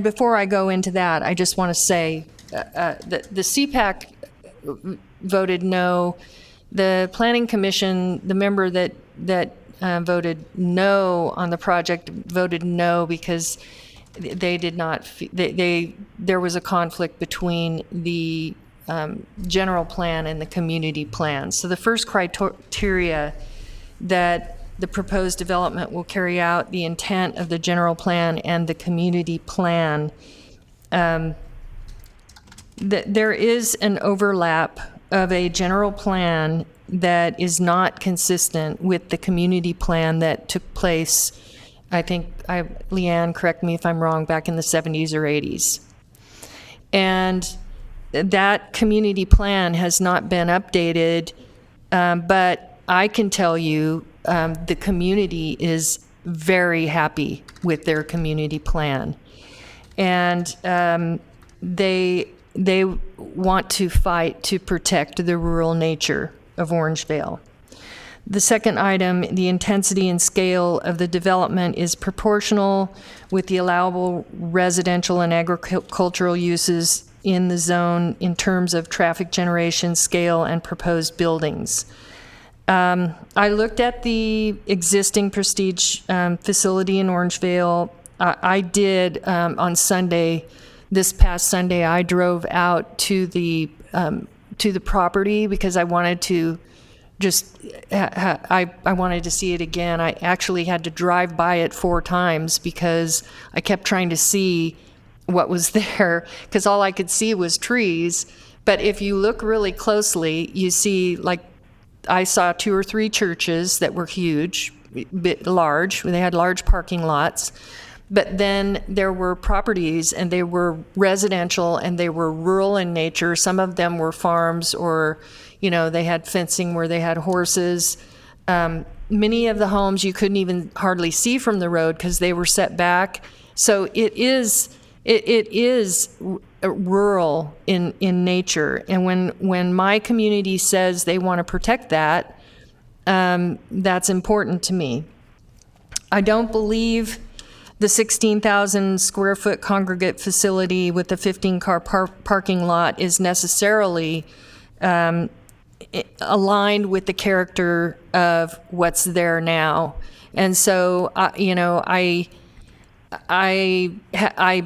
before I go into that, I just want to say the CPAC voted no. The Planning Commission, the member that voted no on the project, voted no because they did not. There was a conflict between the general plan and the community plan. So the first criteria that the proposed development will carry out the intent of the general plan and the community plan. There is an overlap of a general plan that is not consistent with the community plan that took place, I think, Leanne, correct me if I'm wrong, back in the 70s or 80s. And that community plan has not been updated, but I can tell you the community is very happy with their community plan. And they want to fight to protect the rural nature of Orangevale. The second item, the intensity and scale of the development is proportional with the allowable residential and agricultural uses in the zone in terms of traffic generation, scale, and proposed buildings. I looked at the existing Prestige facility in Orangevale. I did on Sunday. This past Sunday, I drove out to the property because I wanted to I wanted to see it again. I actually had to drive by it 4 times because I kept trying to see what was there, because all I could see was trees. But if you look really closely, you see, like, I saw 2 or 3 churches that were huge, large. They had large parking lots. But then there were properties, and they were residential, and they were rural in nature. Some of them were farms, or, they had fencing where they had horses. Many of the homes you couldn't even hardly see from the road because they were set back. So it is rural in nature. And when my community says they want to protect that, that's important to me. I don't believe the 16,000 square foot congregate facility with the 15-car parking lot is necessarily aligned with the character of what's there now. And so, I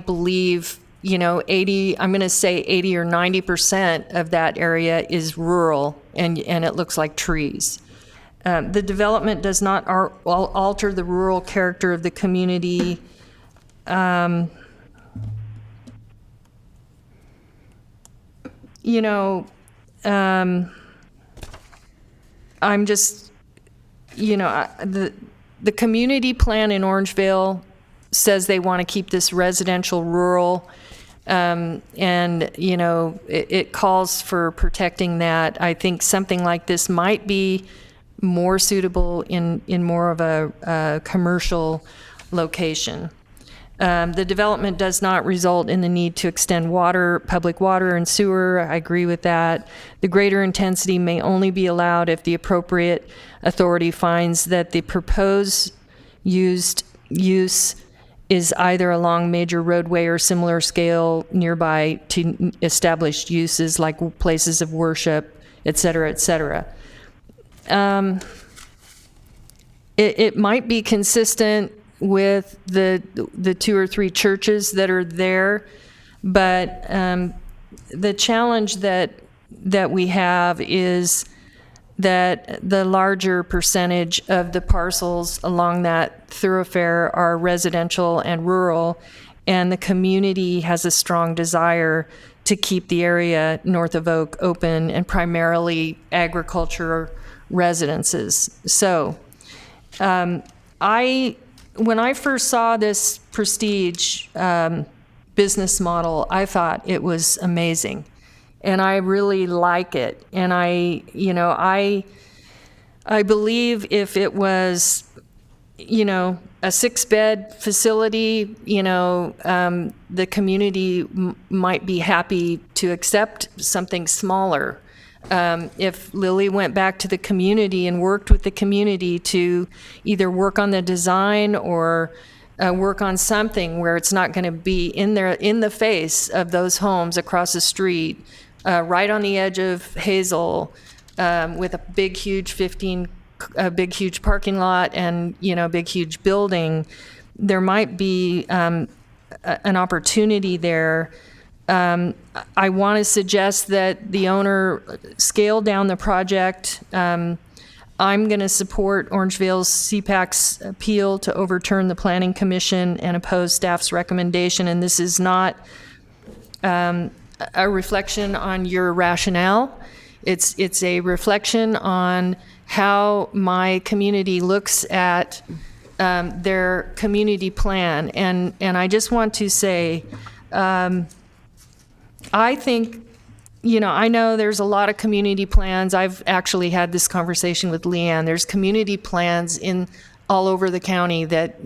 believe I'm going to say 80 or 90% of that area is rural, and it looks like trees. The development does not alter the rural character of the community. I'm just, the community plan in Orangevale says they want to keep this residential rural, and it calls for protecting that. I think something like this might be more suitable in more of a commercial location. The development does not result in the need to extend public water and sewer. I agree with that. The greater intensity may only be allowed if the appropriate authority finds that the proposed use is either along major roadway or similar scale nearby to established uses like places of worship, et cetera, et cetera. It might be consistent with the 2 or 3 churches that are there, but the challenge that we have is that the larger percentage of the parcels along that thoroughfare are residential and rural, and the community has a strong desire to keep the area north of Oak open and primarily agriculture residences. So when I first saw this Prestige business model, I thought it was amazing, and I really like it. And I believe if it was, a 6-bed facility, the community might be happy to accept something smaller. If Lily went back to the community and worked with the community to either work on the design or work on something where it's not going to be in the face of those homes across the street, right on the edge of Hazel, with a big, huge parking lot and big, huge building, there might be an opportunity there. I want to suggest that the owner scale down the project. I'm going to support Orangevale's CPAC's appeal to overturn the Planning Commission and oppose staff's recommendation. And this is not a reflection on your rationale. It's a reflection on how my community looks at their community plan. And I just want to say, I think, I know there's a lot of community plans. I've actually had this conversation with Leanne. There's community plans all over the county that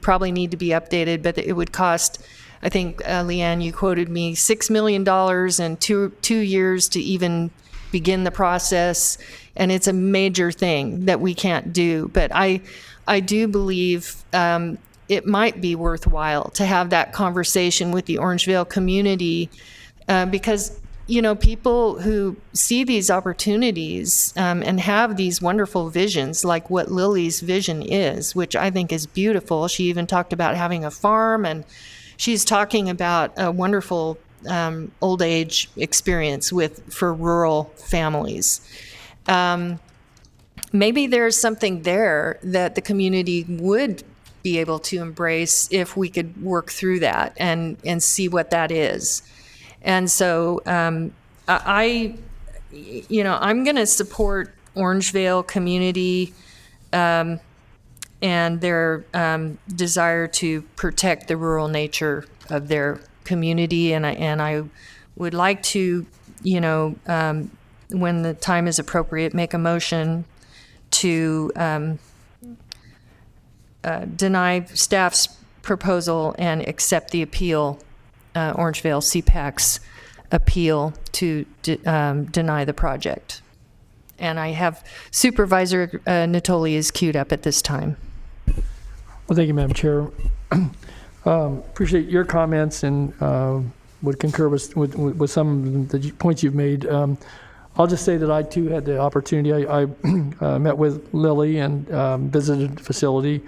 probably need to be updated, but it would cost, I think, Leanne, you quoted me, $6 million and two years to even begin the process. And it's a major thing that we can't do. But I do believe it might be worthwhile to have that conversation with the Orangevale community, because people who see these opportunities and have these wonderful visions, like what Lily's vision is, which I think is beautiful. She even talked about having a farm, and she's talking about a wonderful old age experience for rural families. Maybe there's something there that the community would be able to embrace if we could work through that and see what that is. And so I'm going to support Orangevale community and their desire to protect the rural nature of their community. And I would like to, when the time is appropriate, make a motion to deny staff's proposal and accept the appeal, Orangevale CPAC's appeal to deny the project. And I have Supervisor Natoli is queued up at this time.
Well, thank you, Madam Chair. Appreciate your comments and would concur with some of the points you've made. I'll just say that I too had the opportunity. I met with Lily and visited the facility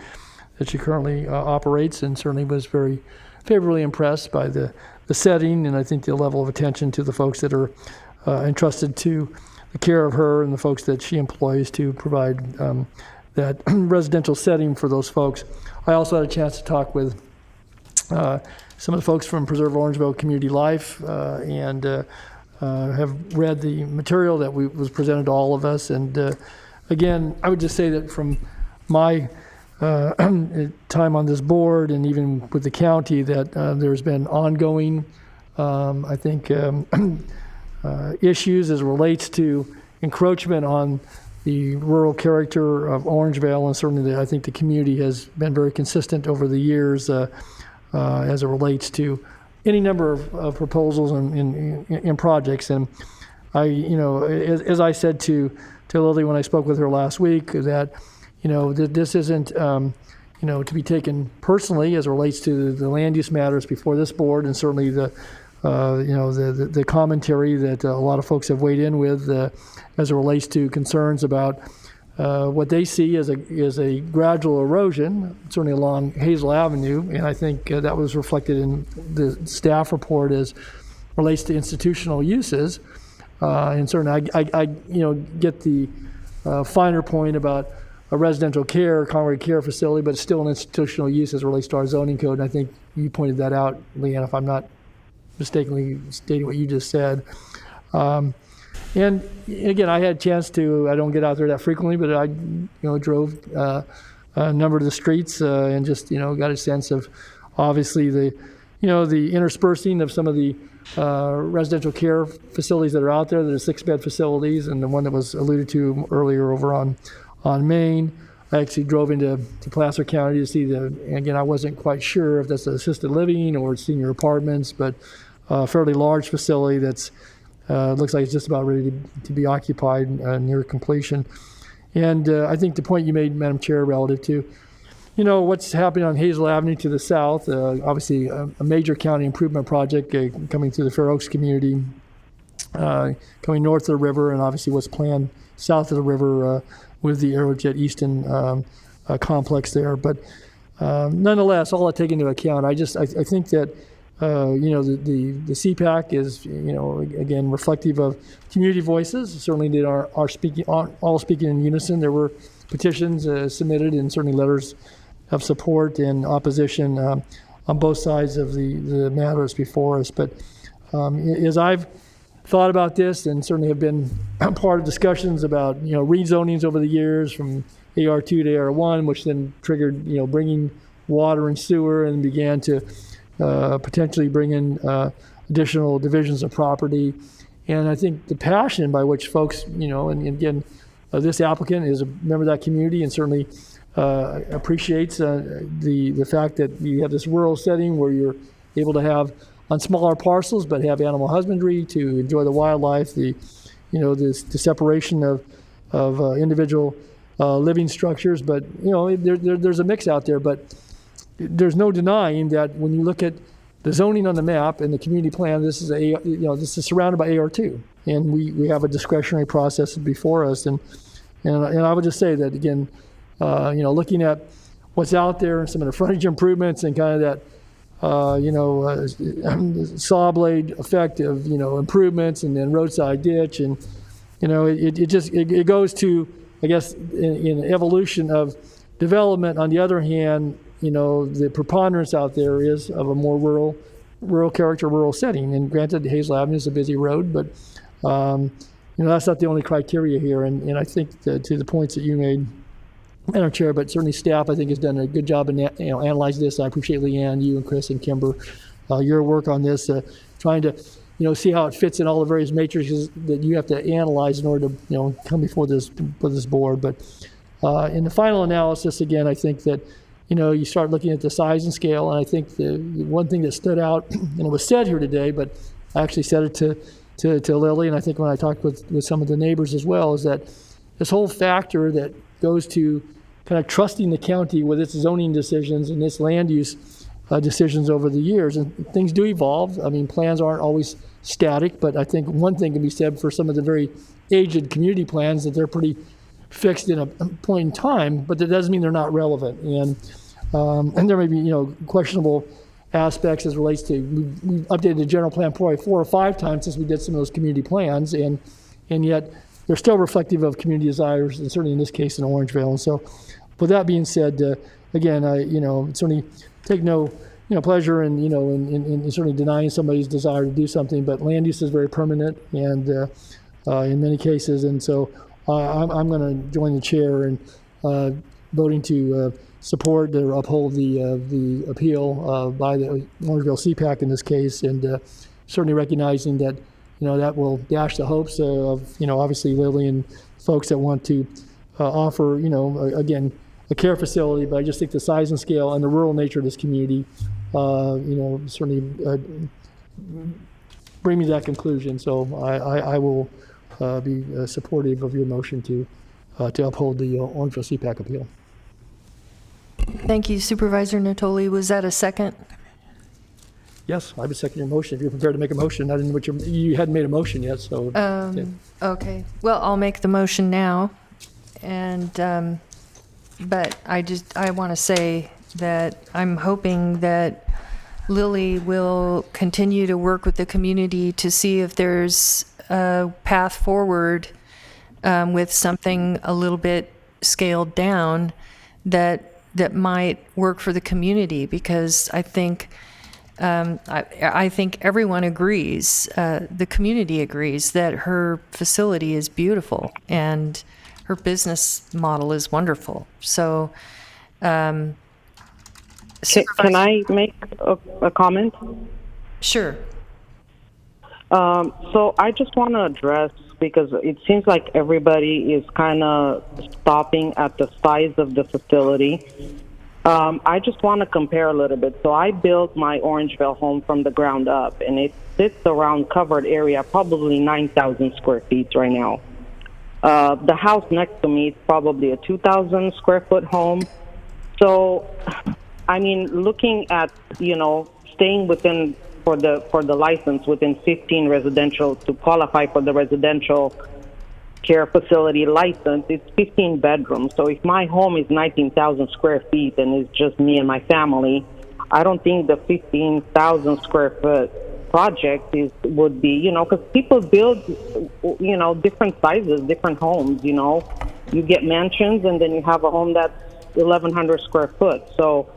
that she currently operates, and certainly was very favorably impressed by the the setting, and I think the level of attention to the folks that are entrusted to the care of her and the folks that she employs to provide that residential setting for those folks. I also had a chance to talk with some of the folks from Preserve Orangeville Community Life and have read the material that was presented to all of us. And again, I would just say that from my time on this board and even with the county, that there's been ongoing, I think, issues as it relates to encroachment on the rural character of Orangeville, and certainly I think the community has been very consistent over the years as it relates to any number of proposals in projects. And I, as I said to Lily when I spoke with her last week, that this isn't to be taken personally as it relates to the land use matters before this board, and certainly the commentary that a lot of folks have weighed in with as it relates to concerns about what they see as a gradual erosion, certainly along Hazel Avenue, and I think that was reflected in the staff report as relates to institutional uses. And certainly, I get the finer point about a residential care, congregate care facility, but it's still an institutional use as it relates to our zoning code. And I think you pointed that out, Leanne, if I'm not mistakenly stating what you just said. And again, I had a chance to, I don't get out there that frequently, but I drove a number of the streets and just got a sense of obviously the interspersing of some of the residential care facilities that are out there. There's 6-bed facilities, and the one that was alluded to earlier over on Main. I actually drove into Placer County to see again, I wasn't quite sure if that's assisted living or senior apartments, but a fairly large facility that's looks like it's just about ready to be occupied near completion. And I think the point you made, Madam Chair, relative to what's happening on Hazel Avenue to the south, obviously a major county improvement project coming through the Fair Oaks community, coming north of the river, and obviously what's planned south of the river with the Aerojet Easton complex there. But nonetheless, all I take into account, I think that the CPAC is again reflective of community voices. Certainly they are all speaking in unison. There were petitions submitted and certainly letters of support and opposition on both sides of the matters before us. But as I've thought about this, and certainly have been part of discussions about rezonings over the years from AR2 to AR1, which then triggered bringing water and sewer, and began to potentially bring in additional divisions of property. And I think the passion by which folks, and again, this applicant is a member of that community and certainly appreciates the fact that you have this rural setting where you're able to have on smaller parcels, but have animal husbandry to enjoy the wildlife, the separation of individual living structures. But there's a mix out there. But there's no denying that when you look at the zoning on the map and the community plan, this is this is surrounded by AR2, and we have a discretionary process before us. And I would just say that again, looking at what's out there and some of the frontage improvements and kind of that saw blade effect of improvements and then roadside ditch, and it goes to, I guess, in evolution of development. On the other hand, the preponderance out there is of a more rural character, rural setting. And granted, Hazel Avenue is a busy road, but that's not the only criteria here. And I think that to the points that you made, Madam Chair, but certainly staff, I think, has done a good job in analyzing this. I appreciate Leanne, you and Chris and Kimber, your work on this, trying to see how it fits in all the various matrices that you have to analyze in order to come before this board. But in the final analysis, again, I think that you start looking at the size and scale, and I think the one thing that stood out, and it was said here today, but I actually said it to Lily, and I think when I talked with some of the neighbors as well, is that this whole factor that goes to kind of trusting the county with its zoning decisions and its land use decisions over the years. And things do evolve. I mean, plans aren't always static, but I think one thing can be said for some of the very aged community plans, that they're pretty fixed in a point in time, but that doesn't mean they're not relevant. And there may be, questionable aspects as relates to, we've updated the general plan probably 4 or 5 times since we did some of those community plans, and yet they're still reflective of community desires, and certainly in this case in Orangevale. And so, with that being said, again, I certainly take no pleasure in in certainly denying somebody's desire to do something, but land use is very permanent and in many cases, and so I'm going to join the chair in voting to support or uphold the appeal by the Orangevale CPAC in this case, and certainly recognizing that that will dash the hopes of obviously Lily and folks that want to offer again a care facility. But I just think the size and scale and the rural nature of this community certainly bring me to that conclusion. So I will be supportive of your motion to uphold the Orangevale CPAC appeal.
Thank you, Supervisor Natoli. Was that a second?
Yes, I would second your motion. If you're prepared to make a motion, I didn't know what you hadn't made a motion yet, so.
Okay. Well, I'll make the motion now, and but I want to say that I'm hoping that Lily will continue to work with the community to see if there's a path forward with something a little bit scaled down that might work for the community, because I think I think everyone agrees, the community agrees, that her facility is beautiful and her business model is wonderful. So,
can I make a comment?
Sure.
So I just want to address, because it seems like everybody is kind of stopping at the size of the facility. I just want to compare a little bit. So I built my Orangevale home from the ground up, and it sits around covered area, probably 9,000 square feet right now. The house next to me is probably a 2,000 square foot home. So, I mean, looking at, staying within, for the license, within 15 residential, to qualify for the residential care facility license, it's 15 bedrooms. So if my home is 19,000 square feet and it's just me and my family, I don't think the 15,000 square foot project would be, because people build, different sizes, different homes, You get mansions, and then you have a home that's 1,100 square foot. So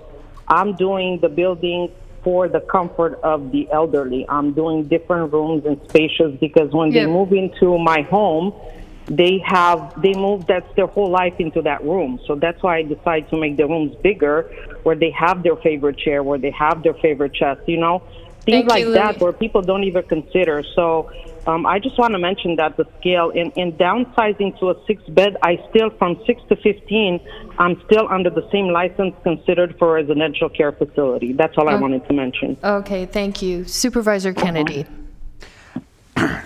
I'm doing the building for the comfort of the elderly. I'm doing different rooms and spacious, because when they move into my home, they move, that's their whole life into that room. So that's why I decide to make the rooms bigger, where they have their favorite chair, where they have their favorite chest, things like that, where people don't even consider. So I just want to mention that the scale in downsizing to a 6-bed, from 6 to 15, I'm still under the same license considered for a residential care facility. That's all I wanted to mention.
Okay, thank you. Supervisor Kennedy.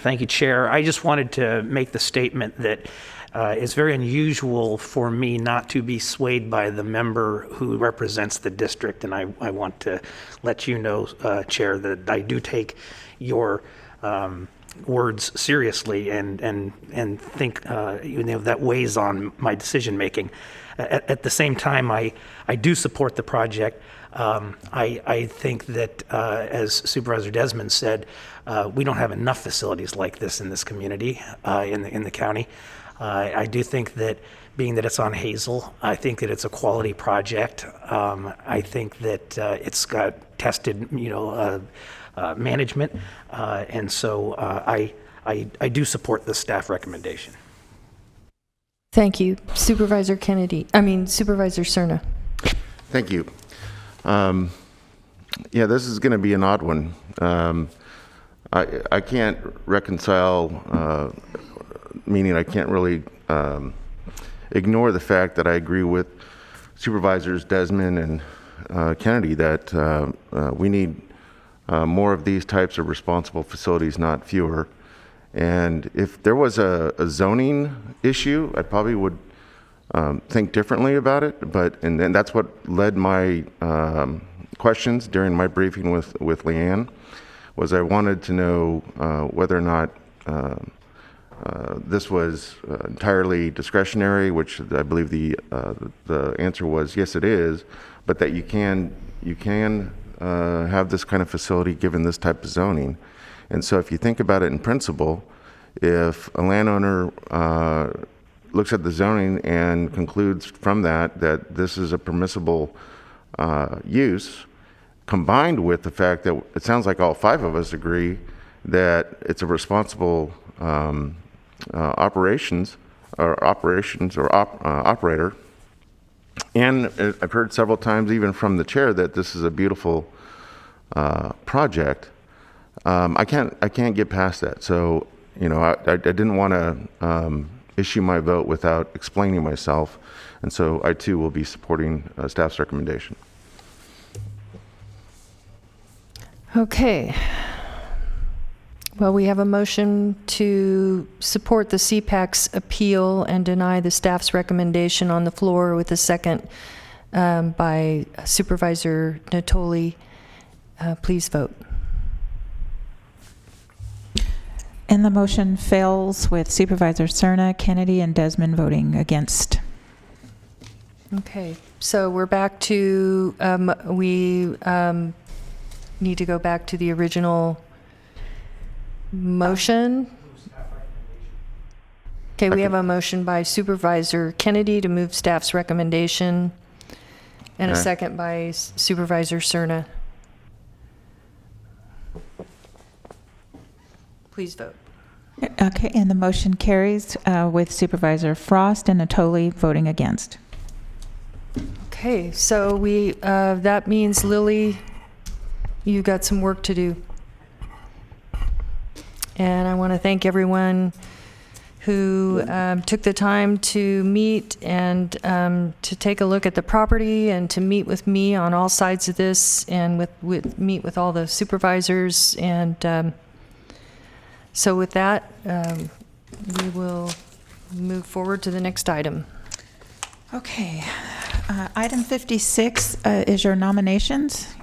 Thank you, Chair. I just wanted to make the statement that it's very unusual for me not to be swayed by the member who represents the district, and I want to let you know, Chair, that I do take your words seriously and think that weighs on my decision making. At the same time, I do support the project. I think that, as Supervisor Desmond said, we don't have enough facilities like this in this community, in the county. I do think that, being that it's on Hazel, I think that it's a quality project. I think that it's got tested, management, and so I do support the staff recommendation.
Thank you, Supervisor Cerna.
Thank you. This is going to be an odd one. I can't reconcile, meaning I can't really ignore the fact that I agree with Supervisors Desmond and Kennedy that we need more of these types of responsible facilities, not fewer. And if there was a zoning issue, I probably would think differently about it. And that's what led my questions during my briefing with Leanne, was I wanted to know whether or not this was entirely discretionary, which I believe the answer was yes, it is, but that you can have this kind of facility given this type of zoning. And so if you think about it in principle, if a landowner looks at the zoning and concludes from that that this is a permissible use, combined with the fact that it sounds like all 5 of us agree that it's a responsible operator, and I've heard several times even from the chair that this is a beautiful project. I can't get past that. So, I didn't want to issue my vote without explaining myself, and so I too will be supporting staff's recommendation.
Okay. Well, we have a motion to support the CPAC's appeal and deny the staff's recommendation on the floor with a second by Supervisor Natoli. Please vote.
And the motion fails with Supervisor Cerna, Kennedy, and Desmond voting against.
Okay, so we're back to, we need to go back to the original motion. Okay, we have a motion by Supervisor Kennedy to move staff's recommendation and a second by Supervisor Cerna. Please vote.
Okay, and the motion carries with Supervisor Frost and Natoli voting against.
Okay, so that means, Lily, you've got some work to do. And I want to thank everyone who took the time to meet and to take a look at the property and to meet with me on all sides of this and meet with all the supervisors. And so with that, we will move forward to the next item.
Okay. Item 56 is your nominations.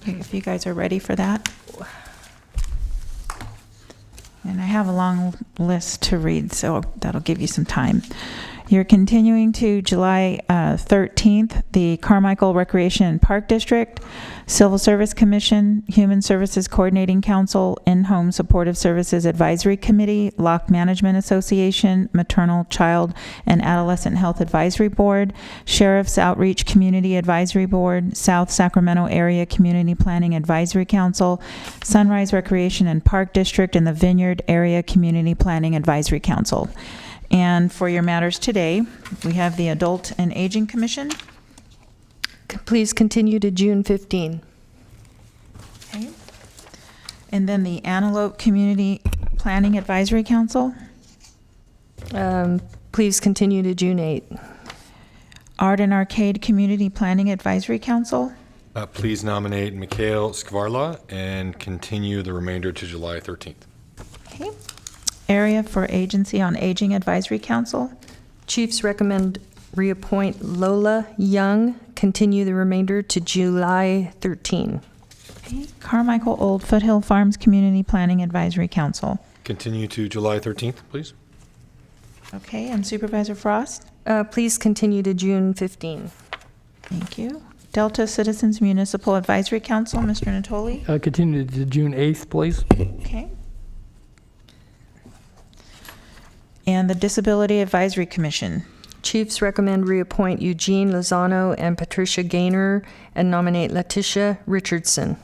If you guys are ready for that. And I have a long list to read, so that'll give you some time. You're continuing to July 13th, the Carmichael Recreation and Park District, Civil Service Commission, Human Services Coordinating Council, In-Home Supportive Services Advisory Committee, Lock Management Association, Maternal, Child, and Adolescent Health Advisory Board, Sheriff's Outreach Community Advisory Board, South Sacramento Area Community Planning Advisory Council, Sunrise Recreation and Park District, and the Vineyard Area Community Planning Advisory Council. And for your matters today, we have the Adult and Aging Commission.
Please continue to June 15.
Okay. And then the Antelope Community Planning Advisory Council.
Please continue to June 8.
Art and Arcade Community Planning Advisory Council.
Please nominate Mikhail Skvarla and continue the remainder to July 13th.
Okay. Area for Agency on Aging Advisory Council.
Chiefs recommend reappoint Lola Young, continue the remainder to July 13.
Okay. Carmichael Old Foothill Farms Community Planning Advisory Council.
Continue to July 13th, please.
Okay, and Supervisor Frost?
Please continue to June 15.
Thank you. Delta Citizens Municipal Advisory Council, Mr. Natoli?
Continue to June 8th, please.
Okay. And the Disability Advisory Commission.
Chiefs recommend reappoint Eugene Lozano and Patricia Gaynor and nominate Letitia Richardson.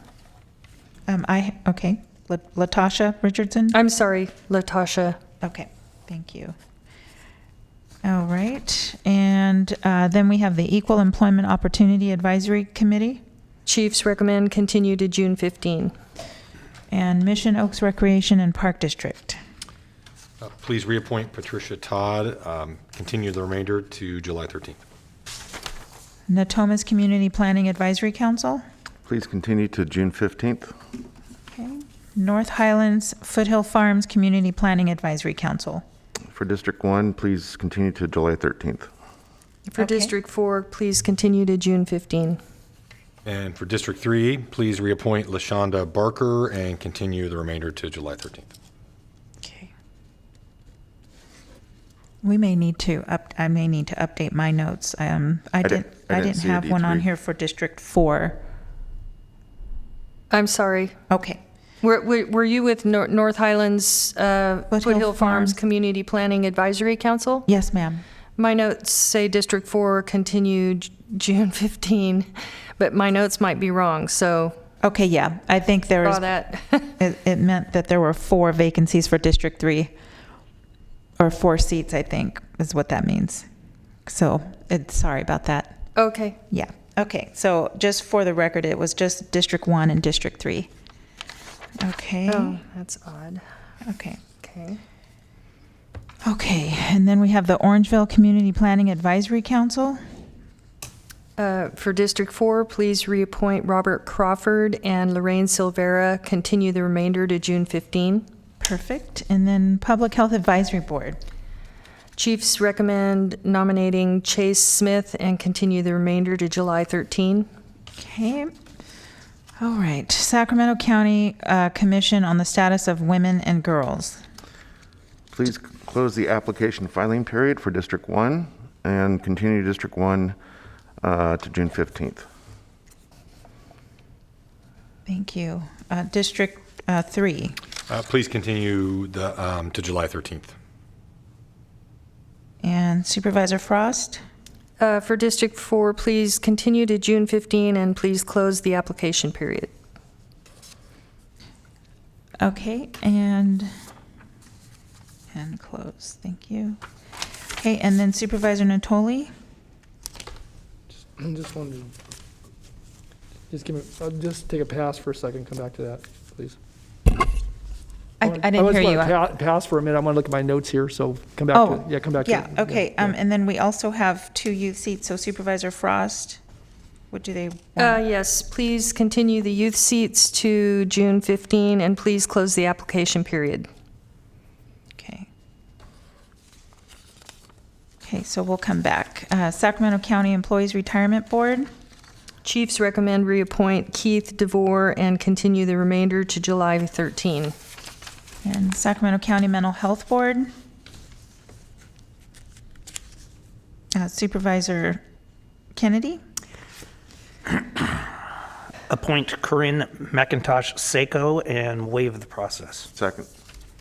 Latasha Richardson?
I'm sorry, Latasha.
Okay, thank you. All right, and then we have the Equal Employment Opportunity Advisory Committee.
Chiefs recommend continue to June 15.
And Mission Oaks Recreation and Park District.
Please reappoint Patricia Todd, continue the remainder to July 13th.
Natomas Community Planning Advisory Council.
Please continue to June 15th.
Okay. North Highlands Foothill Farms Community Planning Advisory Council.
For District 1, please continue to July 13th.
For District 4, please continue to June 15.
And for District 3, please reappoint LaShonda Barker and continue the remainder to July 13th.
We may need to I may need to update my notes. I didn't have one on here for District 4.
I'm sorry.
Okay.
Were you with North Highlands Foothill Farms Community Planning Advisory Council?
Yes, ma'am.
My notes say District 4 continued June 15, but my notes might be wrong, so.
Okay, yeah. I think there was,
that.
it meant that there were 4 vacancies for District 3, or 4 seats, I think, is what that means. So, sorry about that.
Okay.
Yeah. Okay. So, just for the record, it was just District 1 and District 3. Okay.
Oh, that's odd.
Okay.
Okay.
Okay. And then we have the Orangeville Community Planning Advisory Council.
For District 4, please reappoint Robert Crawford and Lorraine Silvera. Continue the remainder to June 15.
Perfect. And then Public Health Advisory Board.
Chiefs recommend nominating Chase Smith and continue the remainder to July 13.
Okay. All right. Sacramento County Commission on the Status of Women and Girls.
Please close the application filing period for District 1 and continue District 1 to June 15th.
Thank you. District 3.
Please continue to July 13th.
And Supervisor Frost.
For District 4, please continue to June 15 and please close the application period.
Okay, and close. Thank you. Okay, and then Supervisor Natoli.
Just wanted to I'll just take a pass for a second, come back to that, please.
I didn't hear you.
Pass for a minute. I want to look at my notes here, so come back to it. Yeah, come back to it.
Yeah, okay. And then we also have 2 youth seats, so Supervisor Frost, what do they want?
Yes, please continue the youth seats to June 15 and please close the application period.
Okay. Okay, so we'll come back. Sacramento County Employees Retirement Board.
Chiefs recommend reappoint Keith DeVore and continue the remainder to July 13.
And Sacramento County Mental Health Board. Supervisor Kennedy.
Appoint Corinne McIntosh Seiko and waive the process.
Second.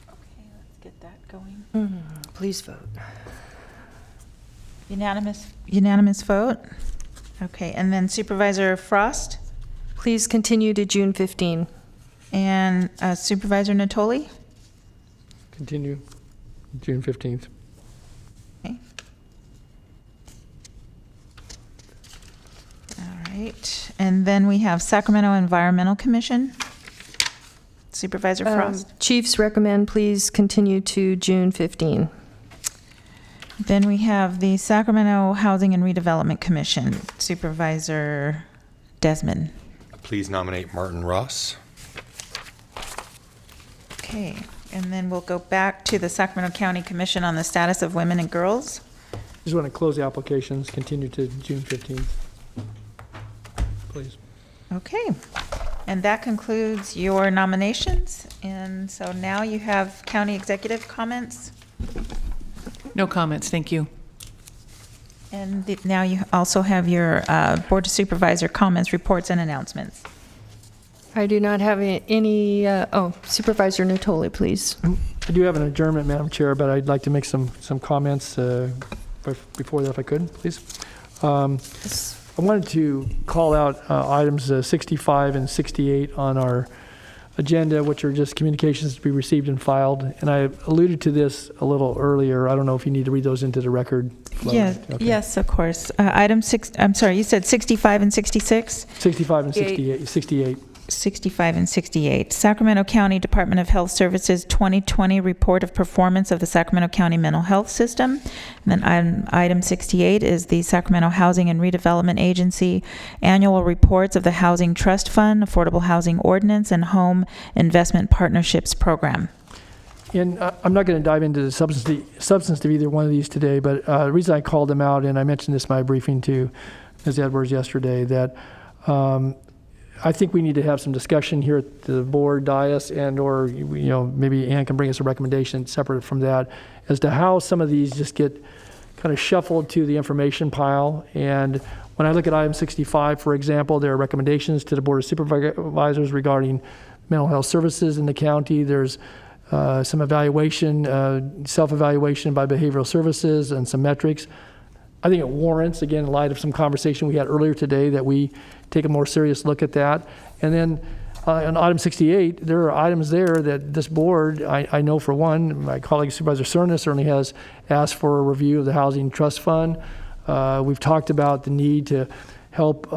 Okay, let's get that going.
Please vote.
Unanimous vote. Okay, and then Supervisor Frost.
Please continue to June 15.
And Supervisor Natoli.
Continue June 15th.
Okay. All right. And then we have Sacramento Environmental Commission. Supervisor Frost.
Chiefs recommend please continue to June 15.
Then we have the Sacramento Housing and Redevelopment Commission. Supervisor Desmond.
Please nominate Martin Ross.
Okay. And then we'll go back to the Sacramento County Commission on the Status of Women and Girls.
Just want to close the applications, continue to June 15th. Please.
Okay. And that concludes your nominations. And so now you have county executive comments.
No comments, thank you.
And now you also have your Board of Supervisor comments, reports, and announcements.
I do not have any, Supervisor Natoli, please.
I do have an adjournment, Madam Chair, but I'd like to make some comments before that, if I could, please. I wanted to call out items 65 and 68 on our agenda, which are just communications to be received and filed. And I alluded to this a little earlier. I don't know if you need to read those into the record.
Yeah, okay. Yes, of course. Item 6, I'm sorry, you said 65 and 66?
65 and 68.
65 and 68. Sacramento County Department of Health Services 2020 Report of Performance of the Sacramento County Mental Health System. And then item 68 is the Sacramento Housing and Redevelopment Agency Annual Reports of the Housing Trust Fund, Affordable Housing Ordinance, and Home Investment Partnerships Program.
And I'm not going to dive into the substance of either one of these today, but the reason I called them out, and I mentioned this in my briefing to Ms. Edwards yesterday, that I think we need to have some discussion here at the board dais, and or maybe Ann can bring us a recommendation separate from that as to how some of these just get kind of shuffled to the information pile. And when I look at item 65, for example, there are recommendations to the Board of Supervisors regarding mental health services in the county. There's some evaluation, self-evaluation by behavioral services and some metrics. I think it warrants, again, in light of some conversation we had earlier today, that we take a more serious look at that. And then on item 68, there are items there that this board, I know for one, my colleague Supervisor Cerna certainly has asked for a review of the Housing Trust Fund. We've talked about the need to help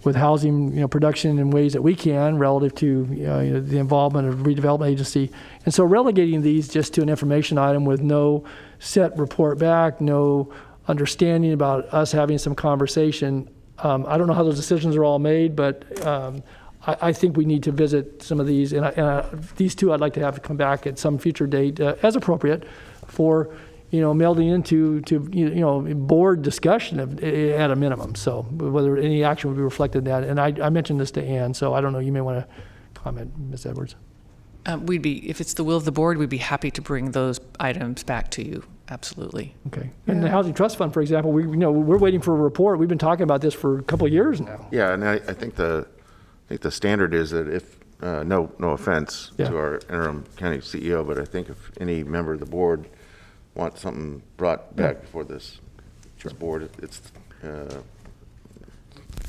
with housing production in ways that we can relative to the involvement of redevelopment agency. And so relegating these just to an information item with no set report back, no understanding about us having some conversation. I don't know how those decisions are all made, but I think we need to visit some of these. And these two I'd like to have come back at some future date as appropriate for melding into board discussion at a minimum. So whether any action would be reflected in that. And I mentioned this to Ann, so I don't know, you may want to comment, Ms. Edwards.
If it's the will of the board, we'd be happy to bring those items back to you. Absolutely.
Okay. And the Housing Trust Fund, for example, we're waiting for a report. We've been talking about this for a couple of years now.
Yeah, and I think the standard is that if no offense to our interim county CEO, but I think if any member of the board wants something brought back before this board, it's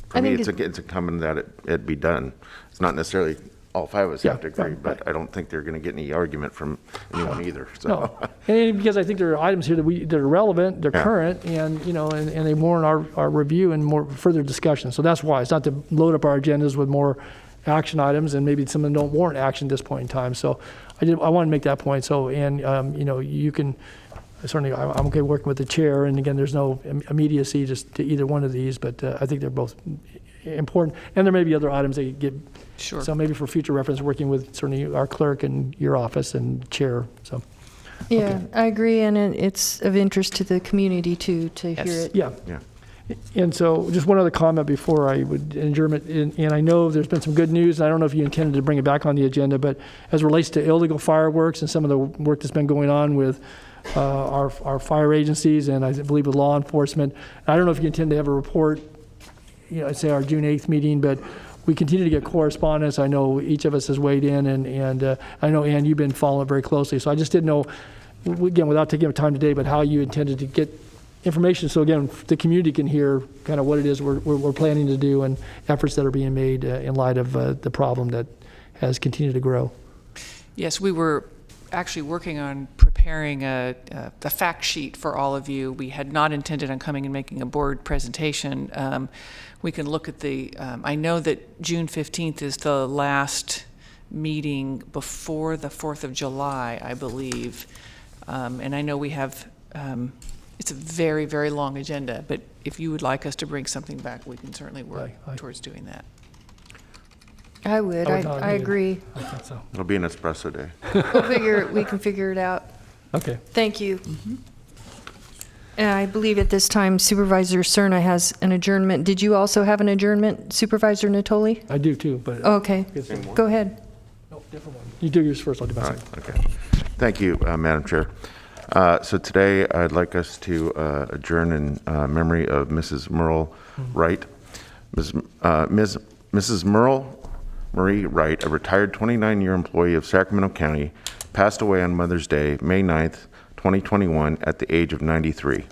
for me it's incumbent that it be done. It's not necessarily all five of us have to agree, but I don't think they're going to get any argument from anyone either. So.
No, and because I think there are items here that are relevant, they're current, and and they warrant our review and more further discussion. So that's why it's not to load up our agendas with more action items, and maybe some of them don't warrant action at this point in time. So I want to make that point. So and you can certainly I'm okay working with the chair, and again, there's no immediacy just to either one of these, but I think they're both important, and there may be other items that get.
Sure.
So maybe for future reference, working with certainly our clerk and your office and chair. So.
Yeah,
okay.
I agree, and it's of interest to the community to hear it.
Yeah. And so just one other comment before I would adjourn it, and I know there's been some good news. I don't know if you intended to bring it back on the agenda, but as it relates to illegal fireworks and some of the work that's been going on with our fire agencies and I believe with law enforcement, I don't know if you intend to have a report, say our June 8th meeting, but we continue to get correspondence. I know each of us has weighed in, and I know, Ann, you've been following it very closely. So I just didn't know, again, without taking up time today, but how you intended to get information so, again, the community can hear kind of what it is we're planning to do and efforts that are being made in light of the problem that has continued to grow.
Yes, we were actually working on preparing a fact sheet for all of you. We had not intended on coming and making a board presentation. We can look at I know that June 15th is the last meeting before the 4th of July, I believe. And I know we have, it's a very, very long agenda, but if you would like us to bring something back, we can certainly work towards doing that.
I would. I agree.
I think so.
It'll be an espresso day.
We can figure it out.
Okay.
Thank you. And I believe at this time Supervisor Cerna has an adjournment. Did you also have an adjournment, Supervisor Natoli?
I do too, but.
Okay. Go ahead.
No, different one. You do yours first, I'll do mine.
All right, okay. Thank you, Madam Chair. So today I'd like us to adjourn in memory of Mrs. Merle Wright. Mrs. Merle Marie Wright, a retired 29-year employee of Sacramento County, passed away on Mother's Day, May 9th, 2021, at the age of 93.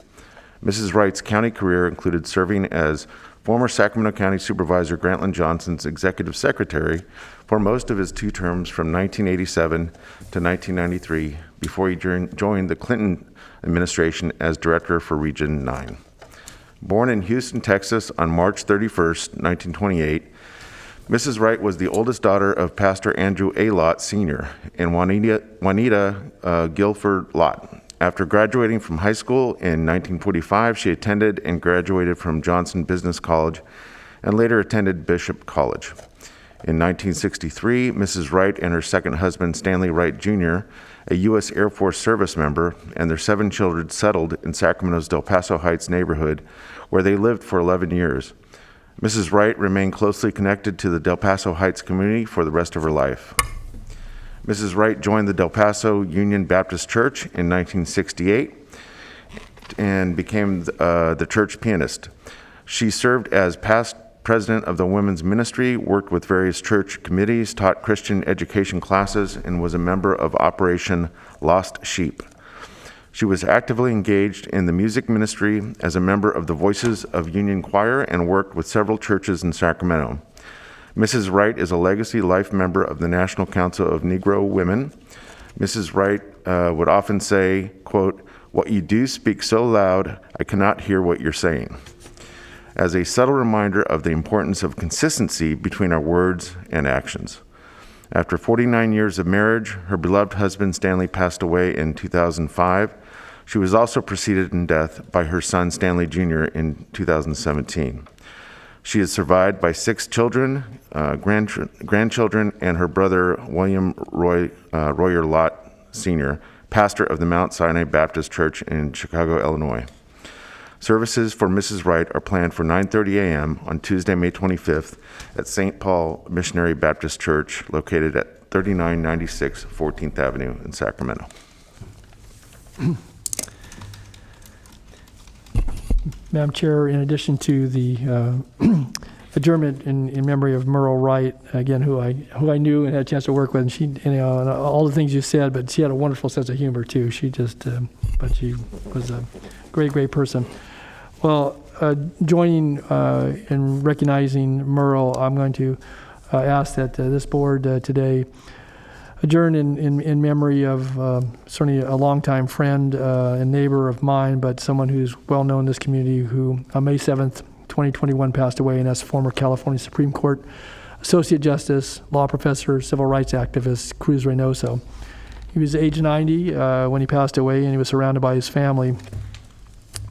Mrs. Wright's county career included serving as former Sacramento County Supervisor Grantland Johnson's executive secretary for most of his 2 terms from 1987 to 1993, before he joined the Clinton administration as director for Region 9. Born in Houston, Texas on March 31st, 1928, Mrs. Wright was the oldest daughter of Pastor Andrew A. Lott Sr. and Juanita Guilford Lott. After graduating from high school in 1945, she attended and graduated from Johnson Business College and later attended Bishop College. In 1963, Mrs. Wright and her second husband, Stanley Wright Jr., a U.S. Air Force service member, and their 7 children settled in Sacramento's Del Paso Heights neighborhood, where they lived for 11 years. Mrs. Wright remained closely connected to the Del Paso Heights community for the rest of her life. Mrs. Wright joined the Del Paso Union Baptist Church in 1968 and became the church pianist. She served as past president of the women's ministry, worked with various church committees, taught Christian education classes, and was a member of Operation Lost Sheep. She was actively engaged in the music ministry as a member of the Voices of Union Choir and worked with several churches in Sacramento. Mrs. Wright is a legacy life member of the National Council of Negro Women. Mrs. Wright would often say, quote, "What you do speak so loud, I cannot hear what you're saying," as a subtle reminder of the importance of consistency between our words and actions. After 49 years of marriage, her beloved husband Stanley passed away in 2005. She was also preceded in death by her son Stanley Jr. in 2017. She is survived by 6 children, grandchildren, and her brother William Royer Lott Sr., pastor of the Mount Sinai Baptist Church in Chicago, Illinois. Services for Mrs. Wright are planned for 9:30 a.m. on Tuesday, May 25th at St. Paul Missionary Baptist Church, located at 3996 14th Avenue in Sacramento.
Madam Chair, in addition to the adjournment in memory of Merle Wright, again, who I knew and had a chance to work with, and she, and all the things you said, but she had a wonderful sense of humor too. She just, but she was a great person. Well, joining and recognizing Merle, I'm going to ask that this board today adjourn in memory of certainly a longtime friend and neighbor of mine, but someone who's well known in this community, who on May 7th, 2021 passed away, and that's former California Supreme Court Associate Justice, law professor, civil rights activist, Cruz Reynoso. He was age 90 when he passed away, and he was surrounded by his family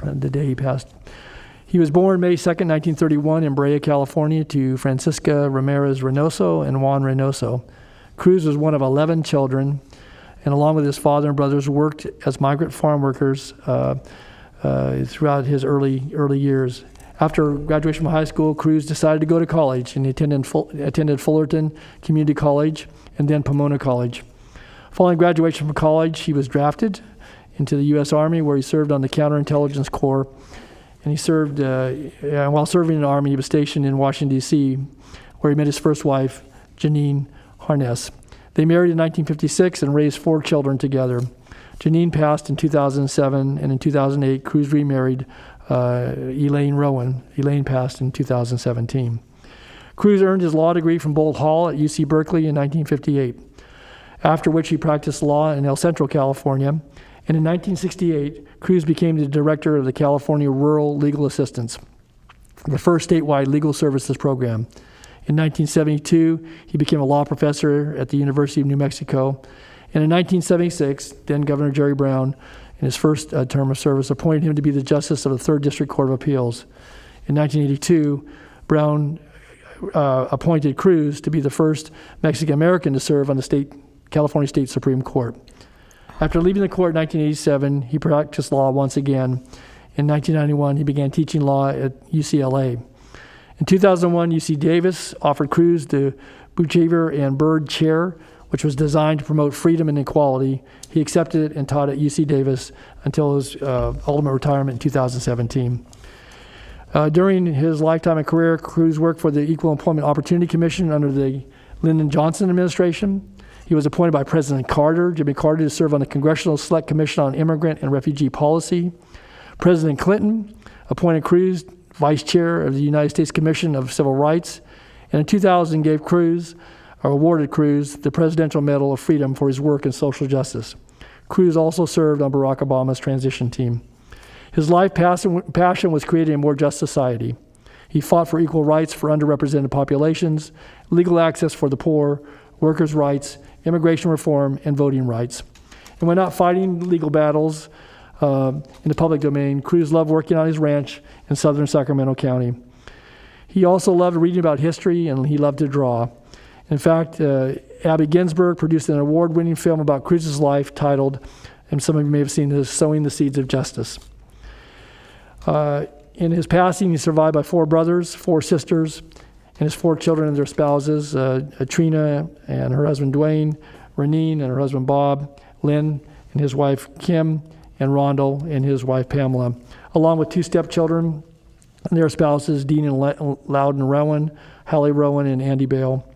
the day he passed. He was born May 2nd, 1931 in Brea, California, to Francisca Ramirez Reynoso and Juan Reynoso. Cruz was one of 11 children, and along with his father and brothers, worked as migrant farm workers throughout his early years. After graduation from high school, Cruz decided to go to college, and he attended Fullerton Community College and then Pomona College. Following graduation from college, he was drafted into the U.S. Army, where he served on the Counterintelligence Corps. And he served, while serving in the Army, he was stationed in Washington, D.C., where he met his first wife, Janine Harness. They married in 1956 and raised 4 children together. Janine passed in 2007, and in 2008, Cruz remarried Elaine Rowan. Elaine passed in 2017. Cruz earned his law degree from Boalt Hall at UC Berkeley in 1958, after which he practiced law in El Centro, California. And in 1968, Cruz became the director of the California Rural Legal Assistance, the first statewide legal services program. In 1972, he became a law professor at the University of New Mexico. And in 1976, then Governor Jerry Brown, in his first term of service, appointed him to be the justice of the 3rd District Court of Appeals. In 1982, Brown appointed Cruz to be the first Mexican-American to serve on the California State Supreme Court. After leaving the court in 1987, he practiced law once again. In 1991, he began teaching law at UCLA. In 2001, UC Davis offered Cruz the Buchaver and Byrd Chair, which was designed to promote freedom and equality. He accepted it and taught at UC Davis until his ultimate retirement in 2017. During his lifetime and career, Cruz worked for the Equal Employment Opportunity Commission under the Lyndon Johnson administration. He was appointed by President Carter, Jimmy Carter, to serve on the Congressional Select Commission on Immigrant and Refugee Policy. President Clinton appointed Cruz vice chair of the United States Commission of Civil Rights, and in 2000 awarded Cruz the Presidential Medal of Freedom for his work in social justice. Cruz also served on Barack Obama's transition team. His life passion was creating a more just society. He fought for equal rights for underrepresented populations, legal access for the poor, workers' rights, immigration reform, and voting rights. And when not fighting legal battles in the public domain, Cruz loved working on his ranch in southern Sacramento County. He also loved reading about history, and he loved to draw. In fact, Abby Ginsburg produced an award-winning film about Cruz's life titled, and some of you may have seen this, Sowing the Seeds of Justice. In his passing, he's survived by 4 brothers, 4 sisters, and his 4 children and their spouses, Trina and her husband Dwayne, Renine and her husband Bob, Lynn and his wife Kim, and Rondell and his wife Pamela, along with 2 stepchildren and their spouses, Dean and Loudon Rowan, Hallie Rowan, and Andy Bale.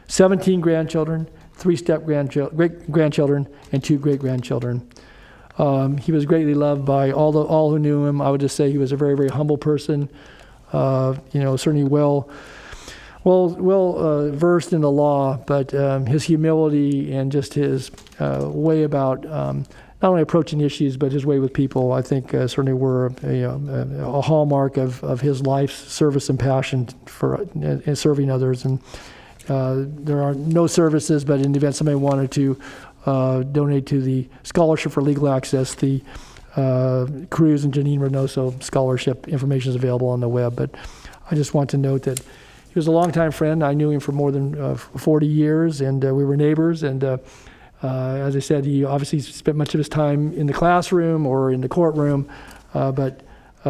17 grandchildren, 3 great-grandchildren, and 2 great-grandchildren. He was greatly loved by all who knew him. I would just say he was a very, very humble person, certainly well versed in the law, but his humility and just his way about not only approaching issues, but his way with people, I think certainly were a hallmark of his life's service and passion for serving others. And there are no services, but in the event somebody wanted to donate to the Scholarship for Legal Access, the Cruz and Janine Reynoso Scholarship information is available on the web. But I just want to note that he was a longtime friend. I knew him for more than 40 years, and we were neighbors. And as I said, he obviously spent much of his time in the classroom or in the courtroom, but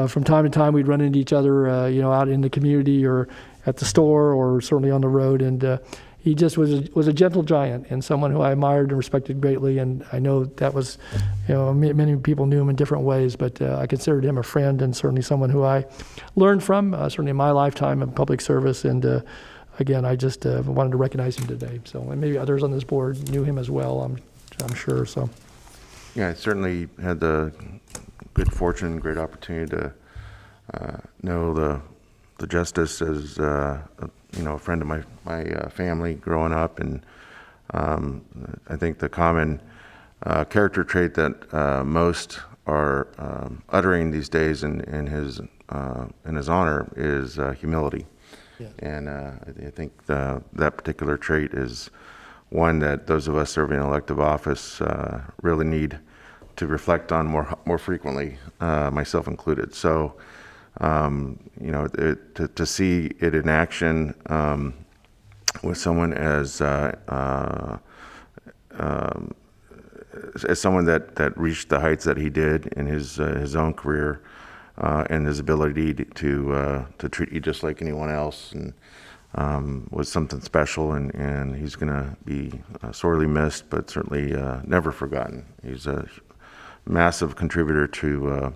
from time to time we'd run into each other, out in the community or at the store or certainly on the road. And he just was a gentle giant and someone who I admired and respected greatly. And I know that was, many people knew him in different ways, but I considered him a friend and certainly someone who I learned from, certainly in my lifetime of public service. And again, I just wanted to recognize him today. So, and maybe others on this board knew him as well, I'm sure. So,
yeah, I certainly had the good fortune, great opportunity to know the justice as a friend of my family growing up, and I think the common character trait that most are uttering these days in his honor is humility. Yeah. And I think that particular trait is one that those of us serving an elective office really need to reflect on more frequently, myself included. So, to see it in action with someone as someone that reached the heights that he did in his own career, and his ability to treat you just like anyone else, and was something special, and he's going to be sorely missed, but certainly never forgotten. He's a massive contributor to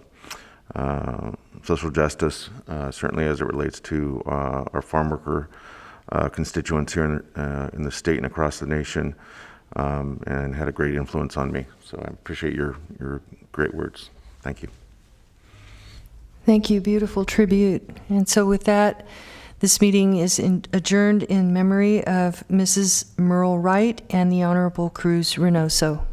social justice, certainly as it relates to our farm worker constituents here in the state and across the nation, and had a great influence on me. So I appreciate your great words. Thank you.
Thank you. Beautiful tribute. And so with that, this meeting is adjourned in memory of Mrs. Merle Wright and the Honorable Cruz Reynoso.